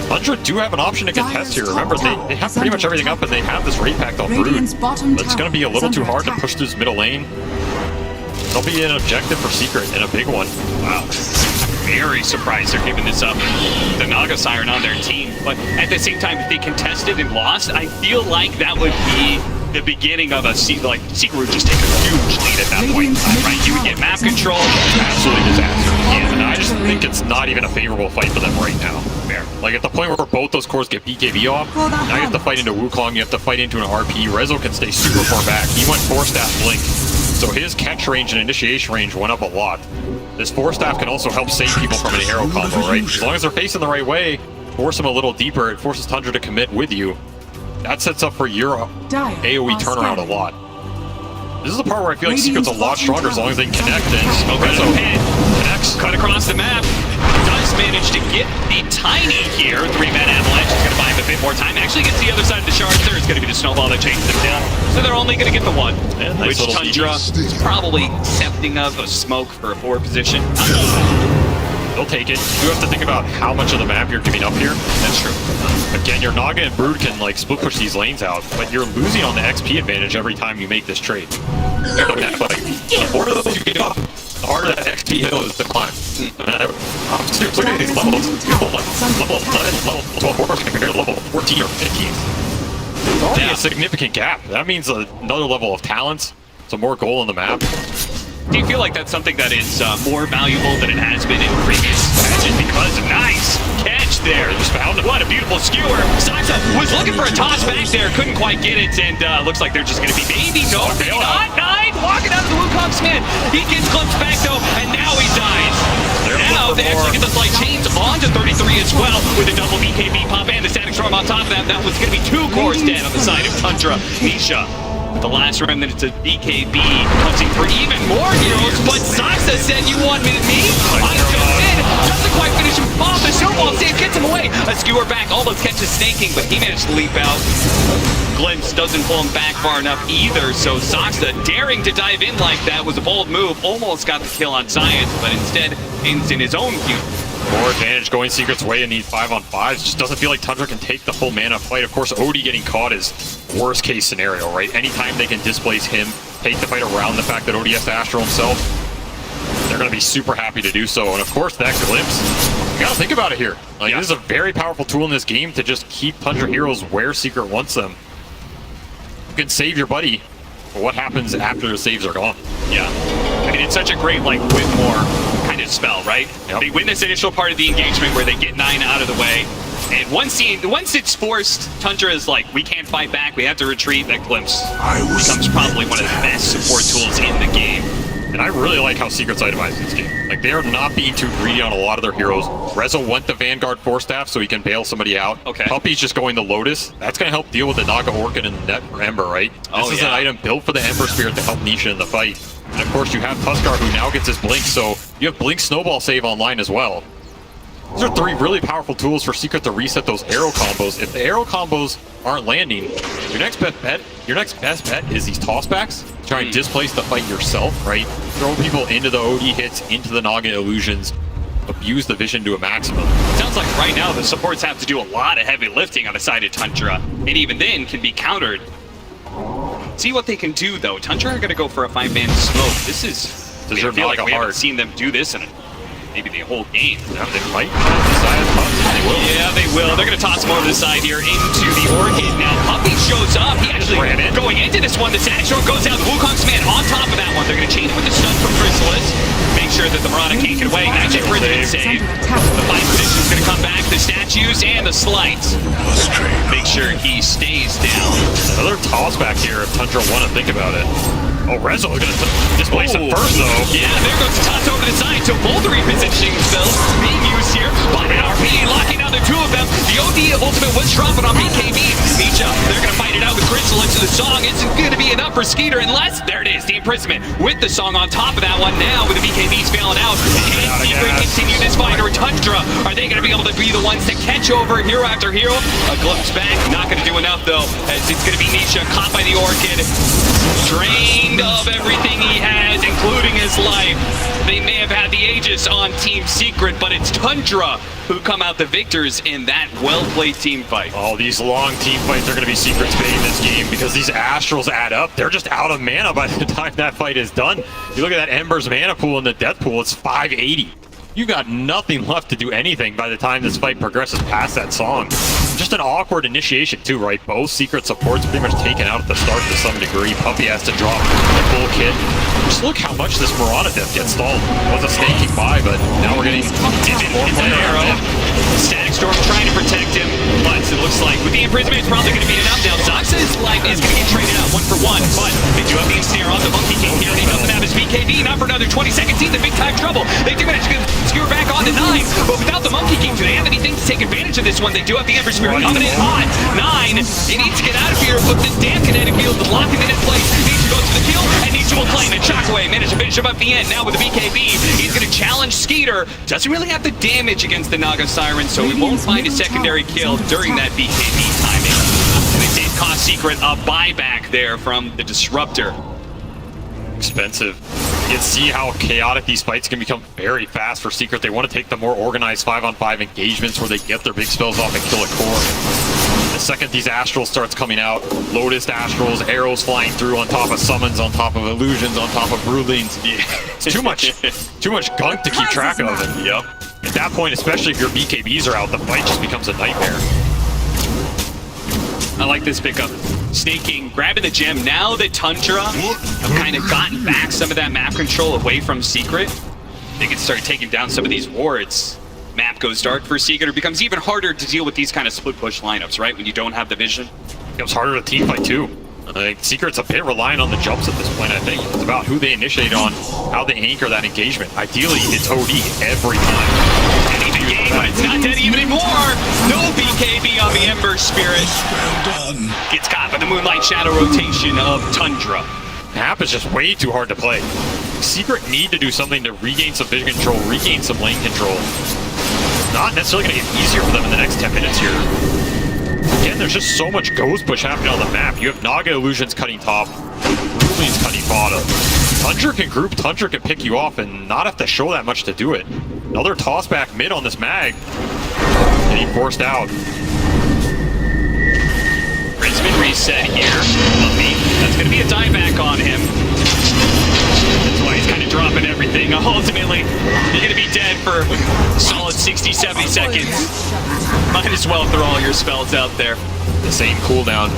[SPEAKER 3] Tundra do have an option to contest here. Remember, they have pretty much everything up, and they have this Raid Pact on Brood.
[SPEAKER 2] Radiant's bottom
[SPEAKER 3] But it's going to be a
[SPEAKER 2] tower
[SPEAKER 3] little
[SPEAKER 2] is
[SPEAKER 3] too
[SPEAKER 2] under
[SPEAKER 3] hard to
[SPEAKER 2] attack.
[SPEAKER 3] push through this middle lane. There'll be an objective for Secret, and a big one.
[SPEAKER 5] Wow. Very surprised they're giving this up. The Naga Siren on their team. But at the same time, if they contested and lost, I feel like that would be the beginning of Secret would just take a huge lead at that point in time, right? You would get map control.
[SPEAKER 3] Absolutely disaster. And I just think it's not even a favorable fight for them right now.
[SPEAKER 5] Fair.
[SPEAKER 3] Like at the point where both those cores get BKB off,
[SPEAKER 2] For the
[SPEAKER 3] now you have to fight into Wukong, you have to fight into an RP. Rezo can stay super far back. He went 4-staff Blink, so his catch range and initiation range went up a lot. This 4-staff can also help save people from an arrow combo, right? As long as they're facing the right way, force them a little deeper, it forces Tundra to commit with you. That sets up for your
[SPEAKER 2] Dire
[SPEAKER 3] AoE
[SPEAKER 2] are
[SPEAKER 3] turnaround a
[SPEAKER 2] scanning.
[SPEAKER 3] lot. This is the part where I feel like Secret's a lot
[SPEAKER 2] Radiant's
[SPEAKER 3] stronger as long as they connect and
[SPEAKER 5] Smoke out of
[SPEAKER 3] Rezo
[SPEAKER 5] the pit.
[SPEAKER 3] connects.
[SPEAKER 5] Cut across the map. Does manage to get the Tiny here. 3-man Avalanche is going to buy him a bit more time. Actually gets the other side of the shards. There is going to be the snowball that chases them down. So they're only going to get the one.
[SPEAKER 3] Yeah, nice
[SPEAKER 5] which
[SPEAKER 3] little
[SPEAKER 5] Tundra
[SPEAKER 3] DD.
[SPEAKER 5] is probably accepting of a smoke for a forward position.
[SPEAKER 3] They'll take it. You have to think about how much of the map you're giving up here.
[SPEAKER 5] That's true.
[SPEAKER 3] Again, your Naga and Brood can like split push these lanes out, but you're losing on the XP advantage every time you make this trade. The more of those you give up, the harder that XP hill is to climb. I'm serious, look at these levels. Level 11, level 12 compared to level 14 or 15. It's already a significant gap. That means another level of talents, so more goal on the map.
[SPEAKER 5] Do you feel like that's something that is more valuable than it has been in previous matches? Because nice catch there.
[SPEAKER 3] Just found it.
[SPEAKER 5] What a beautiful skewer. Saxa was looking for a toss back there, couldn't quite get it, and looks like they're just going to be maybe. No, maybe not. Nine walking out of the Wukong's man. He gets glimpsed back though, and now he dies. Now they actually get the slight chains onto 33 as well with a double BKB pop and the Static Storm on top of that. That was going to be 2 cores dead on the side of Tundra. Nisha. The last remnant to BKB hunting for even more heroes, but Saxa said, you wanted me? I just did! Doesn't quite finish him off, the snowball save gets him away! A skewer back, almost catches Snaking, but he managed to leap out. Glimpse doesn't pull him back far enough either, so Saxa daring to dive in like that was a bold move, almost got the kill on Science, but instead ends in his own
[SPEAKER 3] More advantage going Secret's way in these 5-on-5s. Just doesn't feel like Tundra can take the full mana fight. Of course, Odie getting caught is worst case scenario, right? Anytime they can displace him, take the fight around the fact that Odie has to Astral himself, they're going to be super happy to do so. And of course, that Glimpse, you got to think about it here. Like, this is a very powerful tool in this game to just keep Tundra heroes where Secret wants them. You can save your buddy, but what happens after the saves are gone?
[SPEAKER 5] Yeah. I mean, it's such a great, like, Whitmore kind of spell, right?
[SPEAKER 3] Yep.
[SPEAKER 5] They win this initial part of the engagement where they get 9 out of the way. And once it's forced, Tundra is like, we can't fight back, we have to retreat. That Glimpse becomes probably one of the best support tools in the game.
[SPEAKER 3] And I really like how Secret's itemized this game. Like, they are not being too greedy on a lot of their heroes. Rezo went the Vanguard Force Staff so he can bail somebody out.
[SPEAKER 5] Okay.
[SPEAKER 3] Puppy's just going the Lotus. That's going to help deal with the Naga Orchid and the Net for Ember, right? This is an item built for the Ember Spirit to help Nisha in the fight. And of course, you have Tuskar who now gets his Blink, so you have Blink Snowball save online as well. These are 3 really powerful tools for Secret to reset those arrow combos. If the arrow combos aren't landing, your next best bet is these tossbacks. Try and displace the fight yourself, right? Throw people into the OD hits, into the Naga illusions, abuse the vision to a maximum.
[SPEAKER 5] Sounds like right now the supports have to do a lot of heavy lifting on the side of Tundra, and even then can be countered. See what they can do though. Tundra are going to go for a 5-man smoke. This is... I feel like we haven't seen them do this in maybe the whole game.
[SPEAKER 3] Yeah, they might decide to toss. They will.
[SPEAKER 5] Yeah, they will. They're going to toss more to the side here into the Orchid. Now, Puppy shows up. He actually, going into this one, the Satchel goes down. The Wukong's man on top of that one. They're going to chain it with the stun from Chrysalis. Make sure that the Marauder can't get away. Magic Rhythm save. The Fight Tradition's going to come back. The statues and the slides. Make sure he stays down.
[SPEAKER 3] Another toss back here if Tundra want to think about it. Oh, Rezo is going to displace him first, though.
[SPEAKER 5] Yeah, there goes the toss over to the side. So both are repositioning themselves, being used here by RP, locking down the 2 of them. The OD ultimate was dropping on BKB. Misha, they're going to fight it out with Chrysalis. The song isn't going to be enough for Skeeter unless, there it is, the imprisonment with the song on top of that one. Now with the BKBs failing out, can Secret continue this fight, or Tundra? Are they going to be able to be the ones to catch over hero after hero? A glimpse back, not going to do enough though, as it's going to be Nisha caught by the Orchid, drained of everything he has, including his life. They may have had the Aegis on Team Secret, but it's Tundra who come out the victors in that well-played team fight.
[SPEAKER 3] Oh, these long team fights are going to be Secret's fate in this game because these Astrals add up. They're just out of mana by the time that fight is done. You look at that Ember's mana pool and the death pool, it's 580. You got nothing left to do anything by the time this fight progresses past that song. Just an awkward initiation too, right? Both Secret supports pretty much taken out at the start to some degree. Puppy has to drop the full kit. Just look how much this Mirana death gets stalled. Was a snaking by, but now we're getting more
[SPEAKER 5] an arrow. Static Storm trying to protect him, but it looks like with the imprisonment, it's probably going to be enough now. Zaxa's life is going to get traded out 1 for 1, but they do have the ensnare on the Monkey King here. He doesn't have his BKB, not for another 20 seconds. He's in big time trouble. They do manage to skewer back on to 9, but without the Monkey King, do they have anything to take advantage of this one? They do have the Ember Spirit coming in hot. 9, he needs to get out of here, but the damn kinetic field is locking it in place. Needs to go to the kill, and Nietzsche will claim it. Shockwave managed to finish him up the end. Now with the BKB, he's going to challenge Skeeter. Doesn't really have the damage against the Naga Siren, so we won't find a secondary kill during that BKB timing. And it did cost Secret a buyback there from the Disruptor.
[SPEAKER 3] Expensive. You can see how chaotic these fights can become very fast for Secret. They want to take the more organized 5-on-5 engagements where they get their big spells off and kill a core. The second these Astrals starts coming out, Lotus Astrals, arrows flying through on top of summons, on top of illusions, on top of Broodlings. It's too much gunk to keep track of. And at that point, especially if your BKBs are out, the fight just becomes a nightmare.
[SPEAKER 5] I like this pickup. Snaking, grabbing the gem. Now that Tundra have kind of gotten back some of that map control away from Secret, they can start taking down some of these wards. Map goes dark for Secret. It becomes even harder to deal with these kind of split push lineups, right? When you don't have the vision.
[SPEAKER 3] It becomes harder to team fight too. I think Secret's a bit reliant on the jumps at this point, I think. It's about who they initiate on, how they anchor that engagement. Ideally, it's OD every time.
[SPEAKER 5] Ending the game, but it's not dead even anymore. No BKB on the Ember Spirit. Gets caught by the Moonlight Shadow rotation of Tundra.
[SPEAKER 3] Map is just way too hard to play. Secret need to do something to regain some vision control, regain some lane control. Not necessarily going to get easier for them in the next 10 minutes here. Again, there's just so much ghost push happening on the map. You have Naga Illusions cutting top, Rulings cutting bottom. Tundra can group, Tundra can pick you off and not have to show that much to do it. Another toss back mid on this mag. And he forced out.
[SPEAKER 5] Brisbane reset here. Lumpy. That's going to be a dieback on him. That's why he's kind of dropping everything. Ultimately, you're going to be dead for a solid 60, 70 seconds. Might as well throw all your spells out there.
[SPEAKER 3] The same cooldown.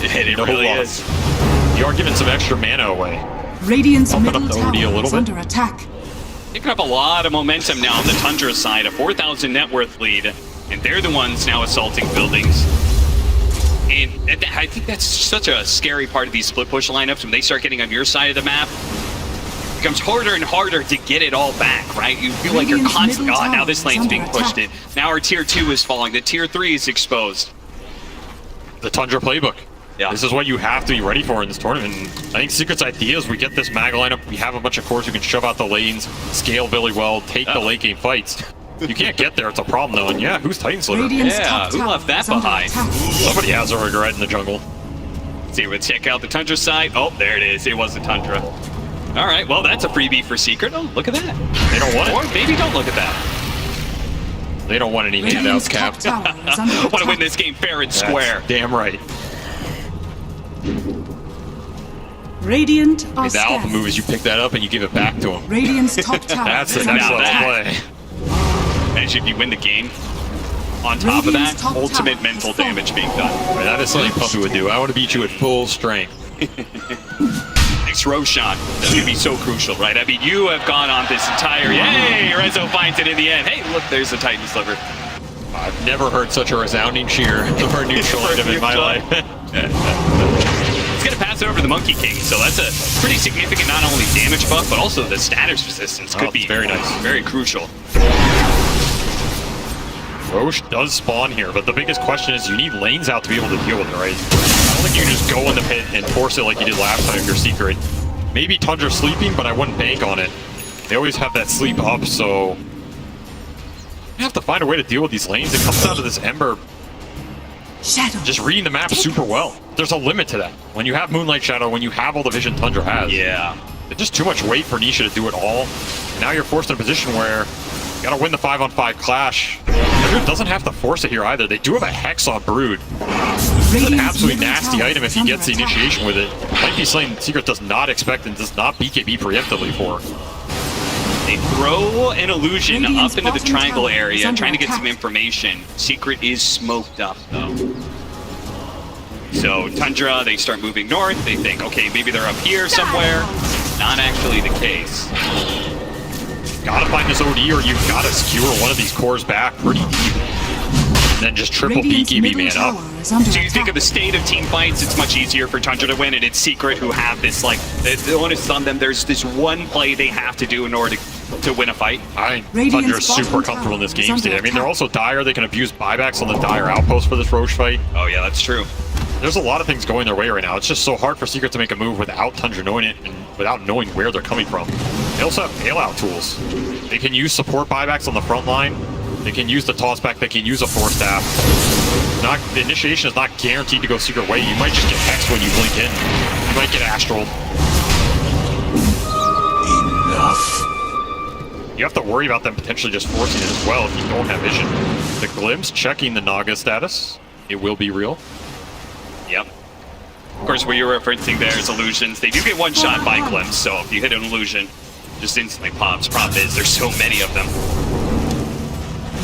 [SPEAKER 5] It really is.
[SPEAKER 3] You are giving some extra mana away.
[SPEAKER 2] Radiant's
[SPEAKER 3] Bumping
[SPEAKER 2] middle
[SPEAKER 3] up the OD a
[SPEAKER 2] tower
[SPEAKER 3] little
[SPEAKER 2] is
[SPEAKER 3] bit.
[SPEAKER 2] under attack.
[SPEAKER 5] Picking up a lot of momentum now on the Tundra side, a 4,000 net worth lead, and they're the ones now assaulting buildings. And I think that's such a scary part of these split push lineups when they start getting on your side of the map. It becomes harder and harder to get it all back, right? You feel like you're
[SPEAKER 2] Radiant's
[SPEAKER 5] constantly,
[SPEAKER 2] middle
[SPEAKER 5] oh, now
[SPEAKER 2] tower
[SPEAKER 5] this
[SPEAKER 2] is
[SPEAKER 5] lane's
[SPEAKER 2] under
[SPEAKER 5] being pushed in.
[SPEAKER 2] attack.
[SPEAKER 5] Now our tier 2 is falling, the tier 3 is exposed.
[SPEAKER 3] The Tundra playbook.
[SPEAKER 5] Yeah.
[SPEAKER 3] This is what you have to be ready for in this tournament. And I think Secret's idea is we get this mag lineup, we have a bunch of cores who can shove out the lanes, scale really well, take the late game fights. You can't get there, it's a problem though. And yeah, who's Titan Sliver?
[SPEAKER 2] Radiant's
[SPEAKER 5] Yeah,
[SPEAKER 2] top
[SPEAKER 5] who
[SPEAKER 2] tower
[SPEAKER 5] left that
[SPEAKER 2] is under
[SPEAKER 5] behind?
[SPEAKER 2] attack.
[SPEAKER 3] Somebody has a regret in the jungle.
[SPEAKER 5] See, we'll check out the Tundra side. Oh, there it is. It was the Tundra. All right, well, that's a freebie for Secret. Oh, look at that.
[SPEAKER 3] They don't want
[SPEAKER 5] Or
[SPEAKER 3] it.
[SPEAKER 5] maybe don't look at that.
[SPEAKER 3] They don't want any handouts,
[SPEAKER 2] Radiant's
[SPEAKER 3] Cap.
[SPEAKER 2] top tower is under
[SPEAKER 5] Want to win
[SPEAKER 2] attack.
[SPEAKER 5] this game fair and
[SPEAKER 3] That's
[SPEAKER 5] square.
[SPEAKER 3] damn right.
[SPEAKER 2] Radiant are
[SPEAKER 3] The alpha
[SPEAKER 2] scattered.
[SPEAKER 3] move is you pick that up and you give it back to him.
[SPEAKER 2] Radiant's top tower
[SPEAKER 3] That's the
[SPEAKER 2] is
[SPEAKER 3] next
[SPEAKER 2] under
[SPEAKER 3] level
[SPEAKER 5] that.
[SPEAKER 2] attack.
[SPEAKER 3] play.
[SPEAKER 5] And should you win the game, on top of that,
[SPEAKER 2] Radiant's top
[SPEAKER 5] ultimate
[SPEAKER 2] tower
[SPEAKER 5] mental
[SPEAKER 2] is falling.
[SPEAKER 5] damage being done.
[SPEAKER 3] That is something Puppy would do. I want to beat you at full strength.
[SPEAKER 5] Next Roshan. That's going to be so crucial, right? I mean, you have gone on this entire... Yay! Rezo finds it in the end. Hey, look, there's the Titan Sliver.
[SPEAKER 3] I've never heard such a resounding cheer for a neutral
[SPEAKER 5] For a
[SPEAKER 3] item in my
[SPEAKER 5] neutral.
[SPEAKER 3] life.
[SPEAKER 5] It's going to pass it over to the Monkey King, so that's a pretty significant not only damage buff, but also the status resistance could
[SPEAKER 3] Oh,
[SPEAKER 5] be
[SPEAKER 3] it's very nice.
[SPEAKER 5] very crucial.
[SPEAKER 3] Roche does spawn here, but the biggest question is you need lanes out to be able to deal with it, right? I don't think you can just go in the pit and force it like you did last time if you're Secret. Maybe Tundra's sleeping, but I wouldn't bank on it. They always have that sleep up, so... You have to find a way to deal with these lanes. It comes down to this Ember
[SPEAKER 2] Shadow.
[SPEAKER 3] just reading the map super well. There's a limit to that. When you have Moonlight Shadow, when you have all the vision Tundra has.
[SPEAKER 5] Yeah.
[SPEAKER 3] It's just too much weight for Nisha to do it all. And now you're forced in a position where you gotta win the 5-on-5 clash. Brood doesn't have to force it here either. They do have a Hex on Brood. It's an absolutely nasty item if he gets the initiation with it. Might be something Secret does not expect and does not BKB preemptively for.
[SPEAKER 5] They throw an illusion
[SPEAKER 2] Radiant's
[SPEAKER 5] up into the
[SPEAKER 2] bottom
[SPEAKER 5] triangle
[SPEAKER 2] tower is
[SPEAKER 5] area,
[SPEAKER 2] under
[SPEAKER 5] trying to get some
[SPEAKER 2] attack.
[SPEAKER 5] information. Secret is smoked up, though. So Tundra, they start moving north. They think, okay, maybe they're up here somewhere. Not actually the case.
[SPEAKER 3] Gotta find this OD or you've gotta skewer one of these cores back pretty deep. And then just triple
[SPEAKER 2] Radiant's
[SPEAKER 3] BKB
[SPEAKER 2] middle
[SPEAKER 3] man up.
[SPEAKER 2] tower is under
[SPEAKER 5] So you think
[SPEAKER 2] attack.
[SPEAKER 5] of the state of team fights, it's much easier for Tundra to win, and it's Secret who have this, like, the onus is on them. There's this one play they have to do in order to win a fight.
[SPEAKER 3] I think
[SPEAKER 2] Radiant's
[SPEAKER 3] Tundra's super
[SPEAKER 2] bottom
[SPEAKER 3] comfortable in this
[SPEAKER 2] tower is
[SPEAKER 3] game
[SPEAKER 2] under
[SPEAKER 3] state. I mean, they're
[SPEAKER 2] attack.
[SPEAKER 3] also dire. They can abuse buybacks on the dire outpost for this Roche fight.
[SPEAKER 5] Oh yeah, that's true.
[SPEAKER 3] There's a lot of things going their way right now. It's just so hard for Secret to make a move without Tundra knowing it and without knowing where they're coming from. They also have bailout tools. They can use support buybacks on the front line. They can use the tossback. They can use a force staff. The initiation is not guaranteed to go Secret way. You might just get hexed when you blink in. You might get astral. You have to worry about them potentially just forcing it as well if you don't have vision. The Glimpse checking the Naga status. It will be real.
[SPEAKER 5] Yep. Of course, what you're referencing there is illusions. They do get one shot by Glimpse, so if you hit an illusion, just instantly pops. Problem is, there's so many of them.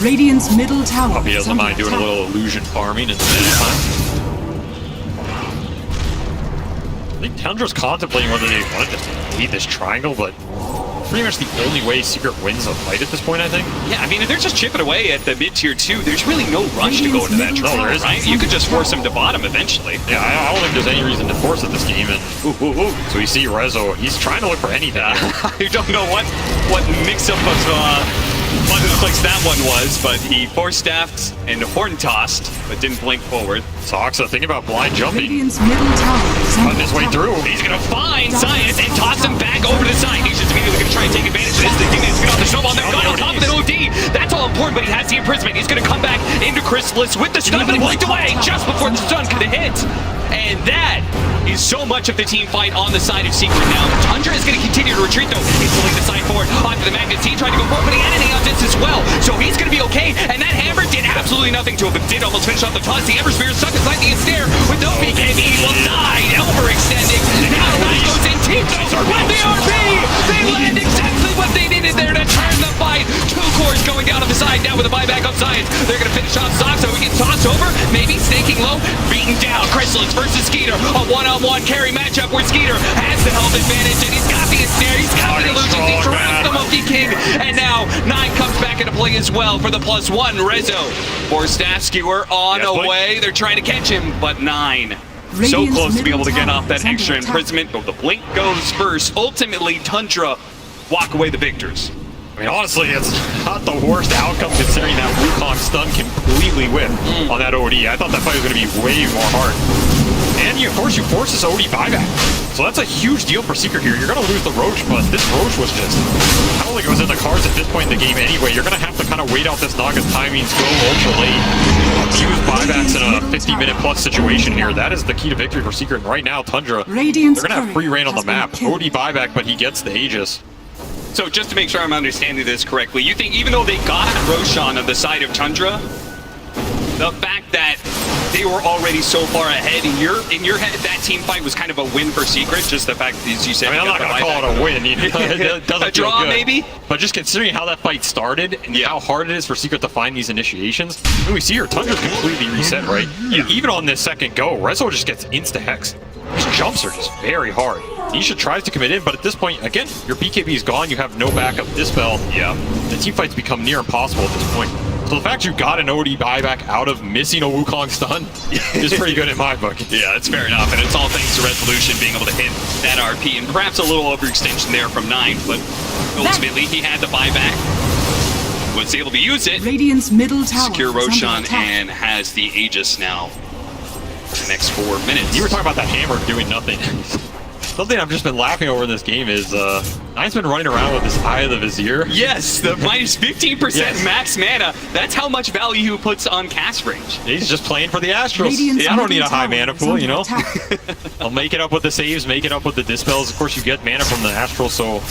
[SPEAKER 2] Radiant's middle tower
[SPEAKER 3] Puppy
[SPEAKER 2] is
[SPEAKER 3] doesn't
[SPEAKER 2] under
[SPEAKER 3] mind doing a
[SPEAKER 2] attack.
[SPEAKER 3] little illusion farming in the time. I think Tundra's contemplating whether they want to just beat this triangle, but pretty much the only way Secret wins a fight at this point, I think.
[SPEAKER 5] Yeah, I mean, if they're just chipping away at the mid-tier 2, there's really no rush to go into that
[SPEAKER 2] Radiant's
[SPEAKER 5] triangle,
[SPEAKER 3] middle tower
[SPEAKER 5] right? You could just force them to bottom eventually.
[SPEAKER 3] Yeah, I don't think there's any reason to force it this game. And so you see Rezo, he's trying to look for anything.
[SPEAKER 5] I don't know what mix-up of button clicks that one was, but he force-staffed and horn-tossed, but didn't blink forward.
[SPEAKER 3] Soxa, think about blind jumping.
[SPEAKER 2] Radiant's middle tower is under
[SPEAKER 3] Cutting his way
[SPEAKER 2] attack.
[SPEAKER 3] through.
[SPEAKER 5] He's going to find Science and toss him back over to the side. He's just immediately going to try and take advantage of this. The thing is, get off the snowball. They're on top of the OD. That's all important, but he has the imprisonment. He's going to come back into Chrysalis with the stun, but he blinked away just before the stun could have hit. And that is so much of the team fight on the side of Secret now. Tundra is going to continue to to retreat though. He's pulling the side forward onto the Magnus. He tried to go forward, but he had an on this as well. So he's going to be okay. And that hammer did absolutely nothing to him, but did almost finish off the toss. The Ember Spear is stuck inside the snare with no BKB. He will die. Overextending. Now that goes in. Tik Tok with the RP. They land exactly what they needed there to turn the fight. Two cores going down on the side now with a buyback of Science. They're going to finish off Zox, so he gets tossed over. Maybe snaking low, beaten down. Chrysalis versus Skeeter. A one-on-one carry matchup where Skeeter has the health advantage, and he's got the ensnare. He's got the illusions. He surrounds the Monkey King, and now 9 comes back into play as well for the +1. Rezo or Staff Skewer on away. They're trying to catch him, but 9. So close to be able to get off that extra imprisonment, but the blink goes first. Ultimately, Tundra walk away the victors.
[SPEAKER 3] I mean, honestly, it's not the worst outcome considering that Wukong stun completely whipped on that OD. I thought that fight was going to be way more hard. And of course, you force this OD buyback. So that's a huge deal for Secret here. You're going to lose the Roche, but this Roche was just... I don't think it was in the cards at this point in the game anyway. You're going to have to kind of wait out this Naga's timings, go ultra late. Use buybacks in a 50-minute plus situation here. That is the key to victory for Secret. And right now, Tundra, they're going to have free reign on the map. OD buyback, but he gets the Aegis.
[SPEAKER 5] So just to make sure I'm understanding this correctly, you think even though they got Roshan on the side of Tundra, the fact that they were already so far ahead in your head, that team fight was kind of a win for Secret? Just the fact that, as you said,
[SPEAKER 3] I mean, I'm not going to call it a win. It doesn't
[SPEAKER 5] a draw,
[SPEAKER 3] feel good.
[SPEAKER 5] maybe?
[SPEAKER 3] But just considering how that fight started and how hard it is for Secret to find these initiations, I mean, we see here, Tundra's completely reset, right? Yeah. Even on this second go, Rezo just gets insta-hex. His jumps are just very hard. Nisha tries to commit in, but at this point, again, your BKB is gone. You have no backup dispel.
[SPEAKER 5] Yeah.
[SPEAKER 3] The team fights become near impossible at this point. So the fact you got an OD buyback out of missing a Wukong stun is pretty good in my book.
[SPEAKER 5] Yeah, it's fair enough. And it's all thanks to Resolution being able to hit that RP. And perhaps a little overextension there from 9, but ultimately he had the buyback. Was able to use it.
[SPEAKER 2] Radiant's middle tower
[SPEAKER 5] secure Roshan and has the Aegis now. The next 4 minutes.
[SPEAKER 3] You were talking about that hammer doing nothing. Something I've just been laughing over in this game is Nine's been running around with this Eye of the Vizier.
[SPEAKER 5] Yes, the minus 15% max mana. That's how much value he puts on cast range.
[SPEAKER 3] He's just playing for the Astros. I don't need a high mana pool, you know? I'll make it up with the saves, make it up with the dispels. Of course, you get mana from the Astral, so...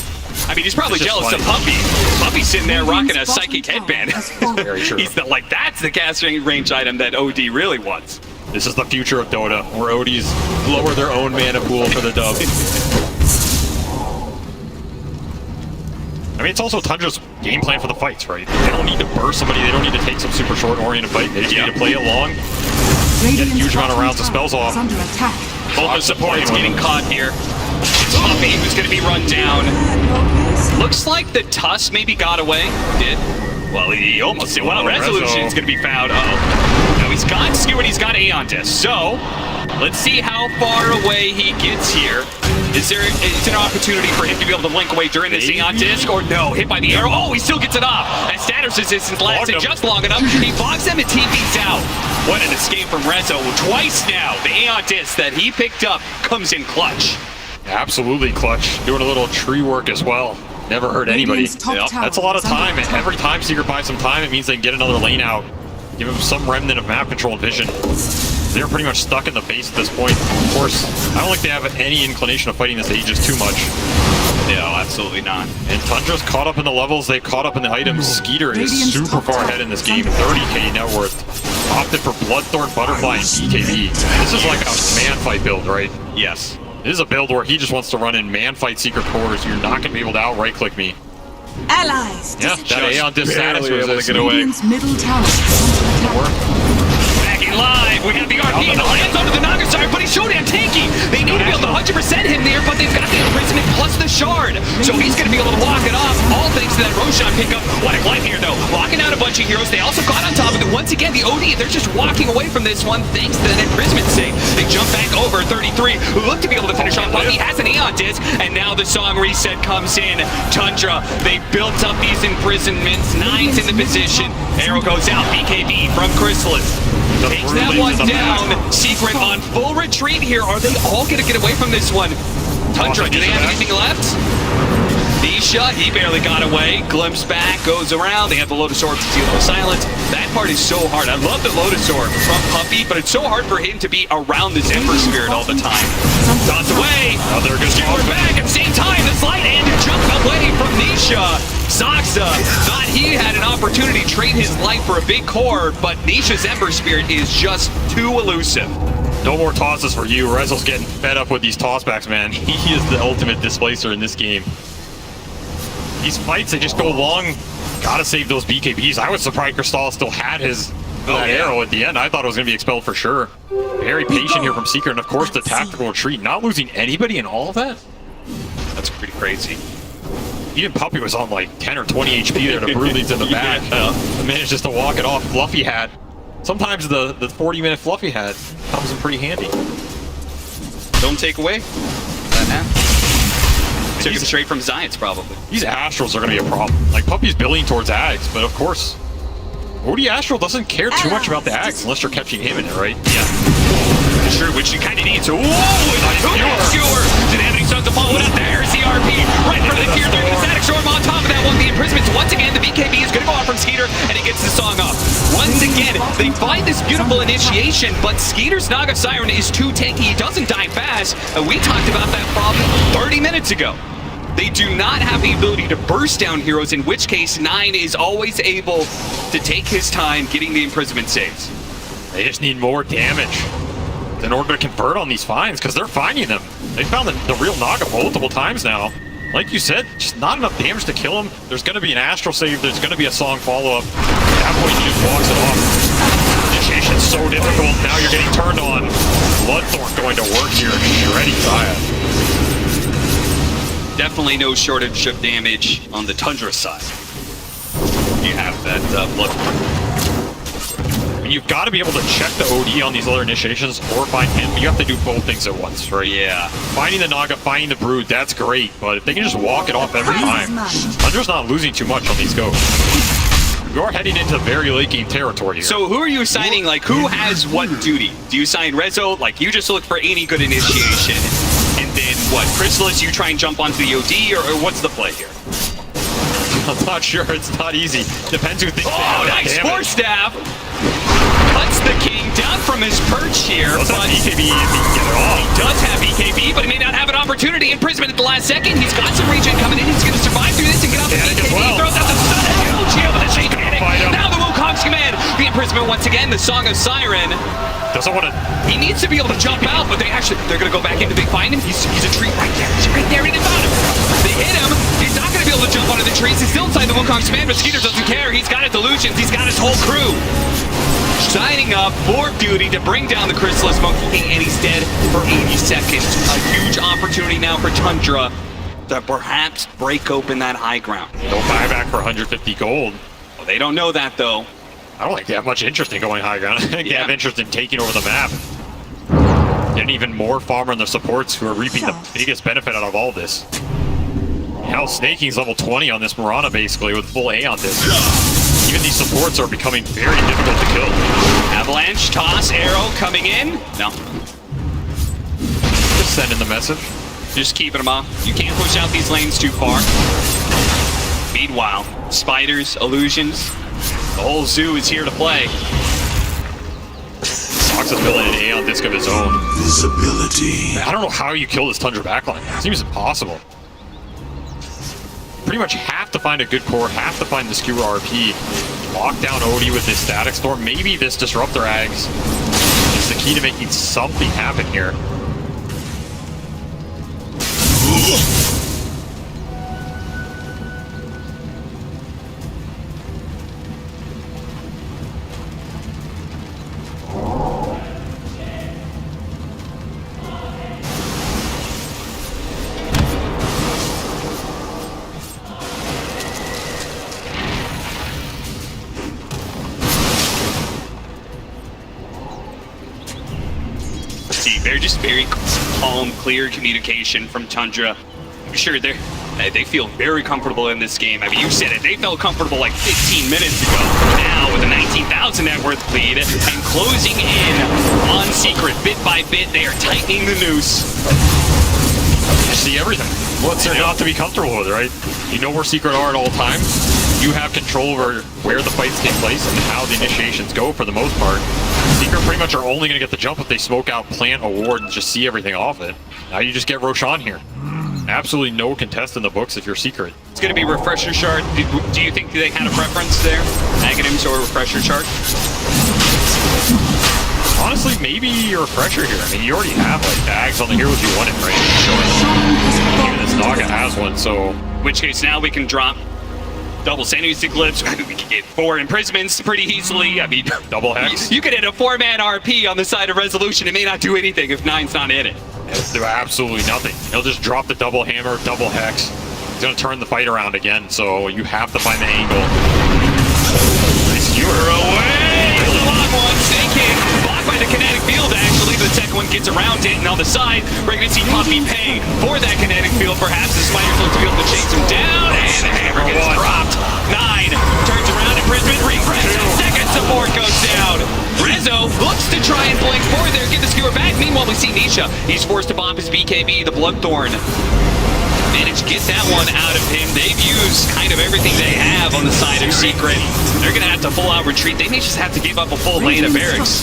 [SPEAKER 5] I mean, he's probably jealous of Puppy. Puppy's sitting there rocking a Psychic headband.
[SPEAKER 3] Very true.
[SPEAKER 5] He's like, that's the cast range item that OD really wants.
[SPEAKER 3] This is the future of Dota, where ODs lower their own mana pool for the dub. I mean, it's also Tundra's game plan for the fights, right? They don't need to burst somebody, they don't need to take some super short-oriented fight, they just need to play it long, get a huge amount of rounds of spells off.
[SPEAKER 5] Both the supports getting caught here. It's Puppy who's going to be run down. Looks like the Tusk maybe got away. Did. Well, he almost did. Well, Resolution's going to be found. Uh-oh. Now he's got Skew and he's got Aeon Disc. So, let's see how far away he gets here. Is there an opportunity for him to be able to link away during this Aeon Disc, or no? Hit by the arrow. Oh, he still gets it off. That status resistance lasted just long enough. He bogs him and TP's out. What an escape from Rezo. Twice now, the Aeon Disc that he picked up comes in clutch.
[SPEAKER 3] Absolutely clutch. Doing a little tree work as well. Never hurt anybody. Yep. That's a lot of time. And every time Secret buys some time, it means they can get another lane out. Give him some remnant of map control and vision. They're pretty much stuck in the base at this point. Of course, I don't think they have any inclination of fighting this Aegis too much.
[SPEAKER 5] No, absolutely not.
[SPEAKER 3] And Tundra's caught up in the levels, they've caught up in the items. Skeeter is super far ahead in this game, 30k net worth. Opted for Bloodthorn, Butterfly, and BKB. This is like a man fight build, right?
[SPEAKER 5] Yes.
[SPEAKER 3] This is a build where he just wants to run in man fight Secret cores. You're not going to be able to out right click me.
[SPEAKER 2] Allies.
[SPEAKER 3] Yeah, that Aeon Disc status was able to get away.
[SPEAKER 2] Middle tower.
[SPEAKER 5] Back in live, we got the RP and it lands onto the Naga side, but he's so damn tanky. They need to be able to 100% him there, but they've got the imprisonment plus the shard. So he's going to be able to walk it off, all thanks to that Roshan pickup. What a glide here, though. Locking out a bunch of heroes. They also got on top of it. Once again, the OD, they're just walking away from this one thanks to that imprisonment save. They jump back over 33, who look to be able to finish off. Puppy has an Aeon Disc, and now the song reset comes in. Tundra, they built up these imprisonments. Nine's in the position. Arrow goes out. BKB from Chrysalis. Takes that one down. Secret on full retreat here. Are they all going to get away from this one? Tundra, do they have anything left? Nisha, he barely got away. Glimpse back, goes around. They have the Lotus Orb to deal with silence. That part is so hard. I love the Lotus Orb from Puppy, but it's so hard for him to be around this Ember Spirit all the time. Toss away.
[SPEAKER 3] Now they're good.
[SPEAKER 5] We're back at the same time. The slide and Saxa thought he had an opportunity to trade his life for a big core, but Nisha's Ember Spirit is just too elusive.
[SPEAKER 3] No more tosses for you. Rezo's getting fed up with these tossbacks, man. He is the ultimate displacer in this game. These fights, they just go long. Gotta save those BKBs. I was surprised Cristal still had his arrow at the end. I thought it was going to be expelled for sure. Very patient here from Seeker, and of course the tactical retreat. Not losing anybody in all of that?
[SPEAKER 5] That's pretty crazy.
[SPEAKER 3] Even Puppy was on like 10 or 20 HP there. The Brood leads in the back. The managed just to walk it off. Fluffy hat. Sometimes the 40-minute Fluffy hat comes in pretty handy.
[SPEAKER 5] Don't take away that hat. Took him straight from Zions, probably.
[SPEAKER 3] These Astrals are going to be a problem. Like, Puppy's billing towards Ags, but of course, Odie Astral doesn't care too much about the Ags unless you're catching him in it, right?
[SPEAKER 5] Yeah. Sure, which you kind of need. So, whoa, nice skewer. Didn't have any stuff to follow it up there. CRP right for the tier 3 static storm on top of that one. The imprisonments once again. The BKB is going to go out from Skeeter, and he gets the song up. Once again, they find this beautiful initiation, but Skeeter's Naga Siren is too tanky. He doesn't die fast. And we talked about that problem 30 minutes ago. They do not have the ability to burst down heroes, in which case 9 is always able to take his time getting the imprisonment saves.
[SPEAKER 3] They just need more damage in order to convert on these finds, because they're finding them. They found the real Naga multiple times now. Like you said, just not enough damage to kill him. There's going to be an Astral save. There's going to be a song follow-up. At that point, he just walks it off. Initiation's so difficult. Now you're getting turned on. Bloodthorn going to work here. Shreddy Zaya.
[SPEAKER 5] Definitely no shortage of damage on the Tundra side. You have that Bloodthorn.
[SPEAKER 3] You've got to be able to check the OD on these other initiations or find him. You have to do both things at once, right?
[SPEAKER 5] Yeah.
[SPEAKER 3] Finding the Naga, finding the Brood, that's great, but if they can just walk it off every time, Tundra's not losing too much on these goes. You're heading into very late game territory here.
[SPEAKER 5] So who are you assigning, like, who has what duty? Do you assign Rezo, like, you just look for any good initiation, and then, what, Chrysalis, you try and jump onto the OD, or what's the play here?
[SPEAKER 3] I'm not sure, it's not easy. Depends who thinks they have
[SPEAKER 5] nice
[SPEAKER 3] damage.
[SPEAKER 5] Force Stab! Cuts the king down from his perch here,
[SPEAKER 3] Does
[SPEAKER 5] but
[SPEAKER 3] have BKB if he can get it off.
[SPEAKER 5] he does have BKB, but he may not have an opportunity. Imprisonment at the last second. He's got some regen coming in. He's going to survive through this and get off the
[SPEAKER 3] Panic as
[SPEAKER 5] BKB.
[SPEAKER 3] well.
[SPEAKER 5] Throws out the stun. Shield with a shake panic.
[SPEAKER 3] Fight him.
[SPEAKER 5] Now the Wukong's command. The imprisonment once again. The Song of Siren.
[SPEAKER 3] Doesn't want to...
[SPEAKER 5] He needs to be able to jump out, but they're going to go back in to big find him. He's a tree right there. He's right there in the bottom. They hit him. He's not going to be able to jump onto the trees. He's still inside the Wukong's command, but Skeeter doesn't care. He's got his illusions. He's got his whole crew signing up for duty to bring down the Chrysalis Monkey King, and he's dead for 80 seconds. A huge opportunity now for Tundra to perhaps break open that high ground.
[SPEAKER 3] No buyback for 150 gold.
[SPEAKER 5] Well, they don't know that, though.
[SPEAKER 3] I don't think they have much interest in going high ground. I think they have interest in taking over the map. Getting even more farmer and their supports who are reaping the biggest benefit out of all this. Now Snaking's level 20 on this Mirana basically with full A on this. Even these supports are becoming very difficult to kill.
[SPEAKER 5] Avalanche, toss, arrow coming in. No.
[SPEAKER 3] Just sending the message.
[SPEAKER 5] Just keeping them off. You can't push out these lanes too far. Meanwhile, spiders, illusions, the whole zoo is here to play.
[SPEAKER 3] Sox is building an A on disc of his own.
[SPEAKER 8] Visibility.
[SPEAKER 3] I don't know how you kill this Tundra backline. It seems impossible. Pretty much have to find a good core, have to find the skewer RP, lock down Odie with this static storm. Maybe this disruptor Ags is the key to making something happen here.
[SPEAKER 5] They're just very calm, clear communication from Tundra. I'm sure they feel very comfortable in this game. I mean, you said it. They felt comfortable like 15 minutes ago. Now, with a 19,000 net worth lead and closing in on Secret bit by bit, they are tightening the noose.
[SPEAKER 3] You see everything. What's there not to be comfortable with, right? You know where Secret are at all times. You have control over where the fights take place and how the initiations go for the most part. Secret pretty much are only going to get the jump if they smoke out, plant a ward, and just see everything off it. Now you just get Roshan here. absolutely no contest in the books if you're Secret.
[SPEAKER 5] It's going to be Refresher Shard. Do you think they had a preference there? Aghanims or Refresher Shard?
[SPEAKER 3] Honestly, maybe your Refresher here. I mean, you already have like tags on the heroes you wanted, right? Sure. Even this Naga has one, so...
[SPEAKER 5] In which case now we can drop double Sanity Glyphs. We can get 4 imprisonments pretty easily. I mean,
[SPEAKER 3] double Hex.
[SPEAKER 5] You could hit a 4-man RP on the side of Resolution. It may not do anything if 9's not in it.
[SPEAKER 3] It'll do absolutely nothing. He'll just drop the double hammer, double Hex. He's gonna turn the fight around again, so you have to find the angle. Nice skewer away!
[SPEAKER 5] There's a long one. Snake in. Blocked by the kinetic field, actually. The second one gets around it, and on the side, we're going to see Puppy pay for that kinetic field. Perhaps the Spiders look to be able to chase him down, and the hammer gets dropped. 9 turns around, imprisonment, refresh, second support goes down. Rezo looks to try and blink forward there, get the skewer back. Meanwhile, we see Nisha. He's forced to bomb his BKB, the Bloodthorn. Managed to get that one out of him. They've used kind of everything they have on the side of Secret. They're going to have to full out retreat. They may just have to give up a full lane of barracks.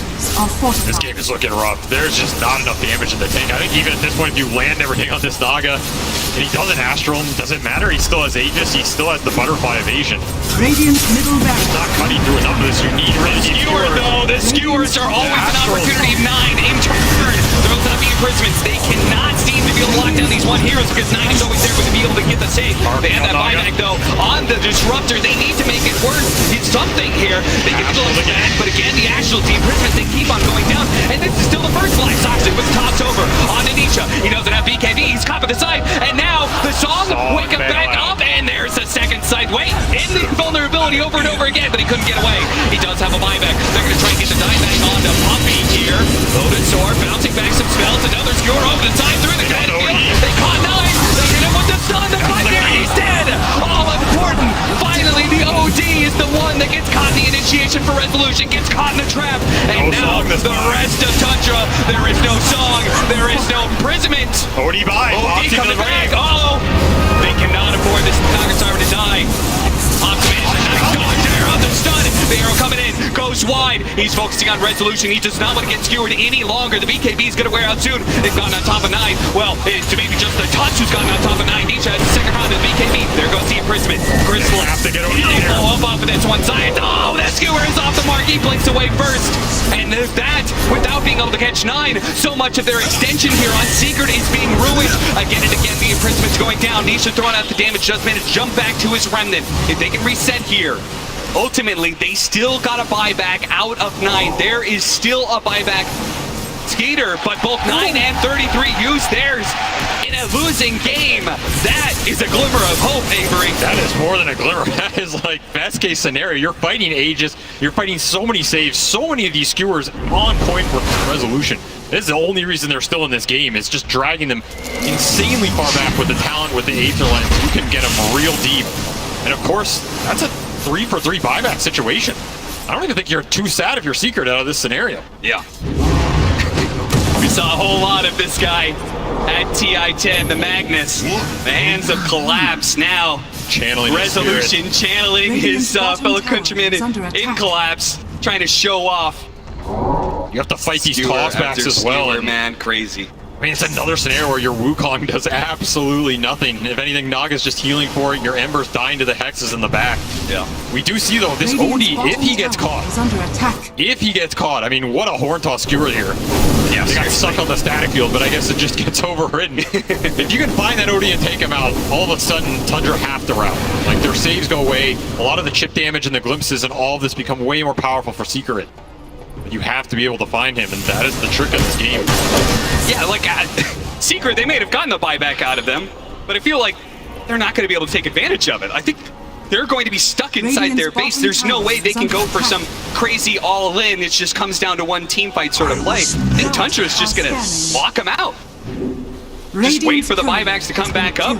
[SPEAKER 3] This game is looking rough. There's just not enough damage in the tank. I think even at this point, if you land everything on this Naga, and he doesn't Astral, it doesn't matter. He still has Aegis. He still has the Butterfly Evasion.
[SPEAKER 2] Radiant's middle barracks.
[SPEAKER 3] Not cutting through enough of this. You need really
[SPEAKER 5] Skewer, though. The skewers are always an opportunity. 9 in turn. Throws up the imprisonments. They cannot seem to be able to lock down these 1 heroes because 9 is always there to be able to get the save. They have that buyback, though, on the Disruptor. They need to make it work. It's something here. They get the look back, but again, the actual team imprisonments, they keep on going down. And this is still the first line. Toxic was topped over on Anisha. He doesn't have BKB. He's caught by the side. And now the song, wake him back up. And there's a second side. Wait, in the vulnerability over and over again, but he couldn't get away. He does have a buyback. They're going to try and get the dieback onto Puppy here. Loaded sword, bouncing back some spells. Another skewer over the side through the kinetic field. They caught 9. They hit him with the stun. The fight here. He's dead. All important. Finally, the OD is the one that gets caught in the initiation for Resolution. Gets caught in the trap. And now the rest of Tundra. There is no song. There is no imprisonment.
[SPEAKER 3] OD by.
[SPEAKER 5] OD coming back. Oh, they cannot afford this Nagasar to die. Optimism. Nice dodge there on the stun. The arrow coming in. Goes wide. He's focusing on Resolution. He does not want to get skewered any longer. The BKB is going to wear out soon. They've gotten on top of 9. Well, it's maybe just the touch who's gotten on top of 9. Nisha has the second round of the BKB. There goes the imprisonment. Crystal
[SPEAKER 3] have to get over
[SPEAKER 5] he'll
[SPEAKER 3] there.
[SPEAKER 5] blow up off of this one side. Oh, that skewer is off the mark. He blinks away first. And there's that, without being able to catch 9, so much of their extension here on Secret is being ruined. Again and again, the imprisoment's going down. Nisha throwing out the damage, just managed to jump back to his remnant. If they can reset here, ultimately, they still got a buyback out of 9. There is still a buyback. Skeeter, but both 9 and 33 use theirs in a losing game. That is a glimmer of hope, Avery.
[SPEAKER 3] That is more than a glimmer. That is like best case scenario. You're fighting Aegis. You're fighting so many saves. So many of these skewers on point for Resolution. This is the only reason they're still in this game. It's just dragging them insanely far back with the talent, with the Aether Lens. You can get them real deep. And of course, that's a 3-for-3 buyback situation. I don't even think you're too sad if you're Secret out of this scenario.
[SPEAKER 5] Yeah. We saw a whole lot of this guy at TI-10, the Magnus. The hands of collapse now.
[SPEAKER 3] Channeling
[SPEAKER 5] Resolution, channeling his fellow countrymen in collapse, trying to show off.
[SPEAKER 3] You have to fight these tossbacks as well.
[SPEAKER 5] Skewer, man, crazy.
[SPEAKER 3] I mean, it's another scenario where your Wukong does absolutely nothing. If anything, Naga's just healing for it. Your Ember's dying to the hexes in the back.
[SPEAKER 5] Yeah.
[SPEAKER 3] We do see, though, this OD, if he gets caught. If he gets caught, I mean, what a horn toss skewer here. Yeah, they got stuck on the static field, but I guess it just gets overridden. If you can find that OD and take him out, all of a sudden, Tundra half the route. Like, their saves go away. A lot of the chip damage and the glimpses and all of this become way more powerful for Secret. But you have to be able to find him, and that is the trick of this game.
[SPEAKER 5] Yeah, like, Secret, they may have gotten the buyback out of them, but I feel like they're not going to be able to take advantage of it. I think they're going to be stuck inside their base. There's no way they can go for some crazy all-in. It just comes down to one team fight sort of play. And Tundra is just going to lock them out. Just wait for the buybacks to come back up.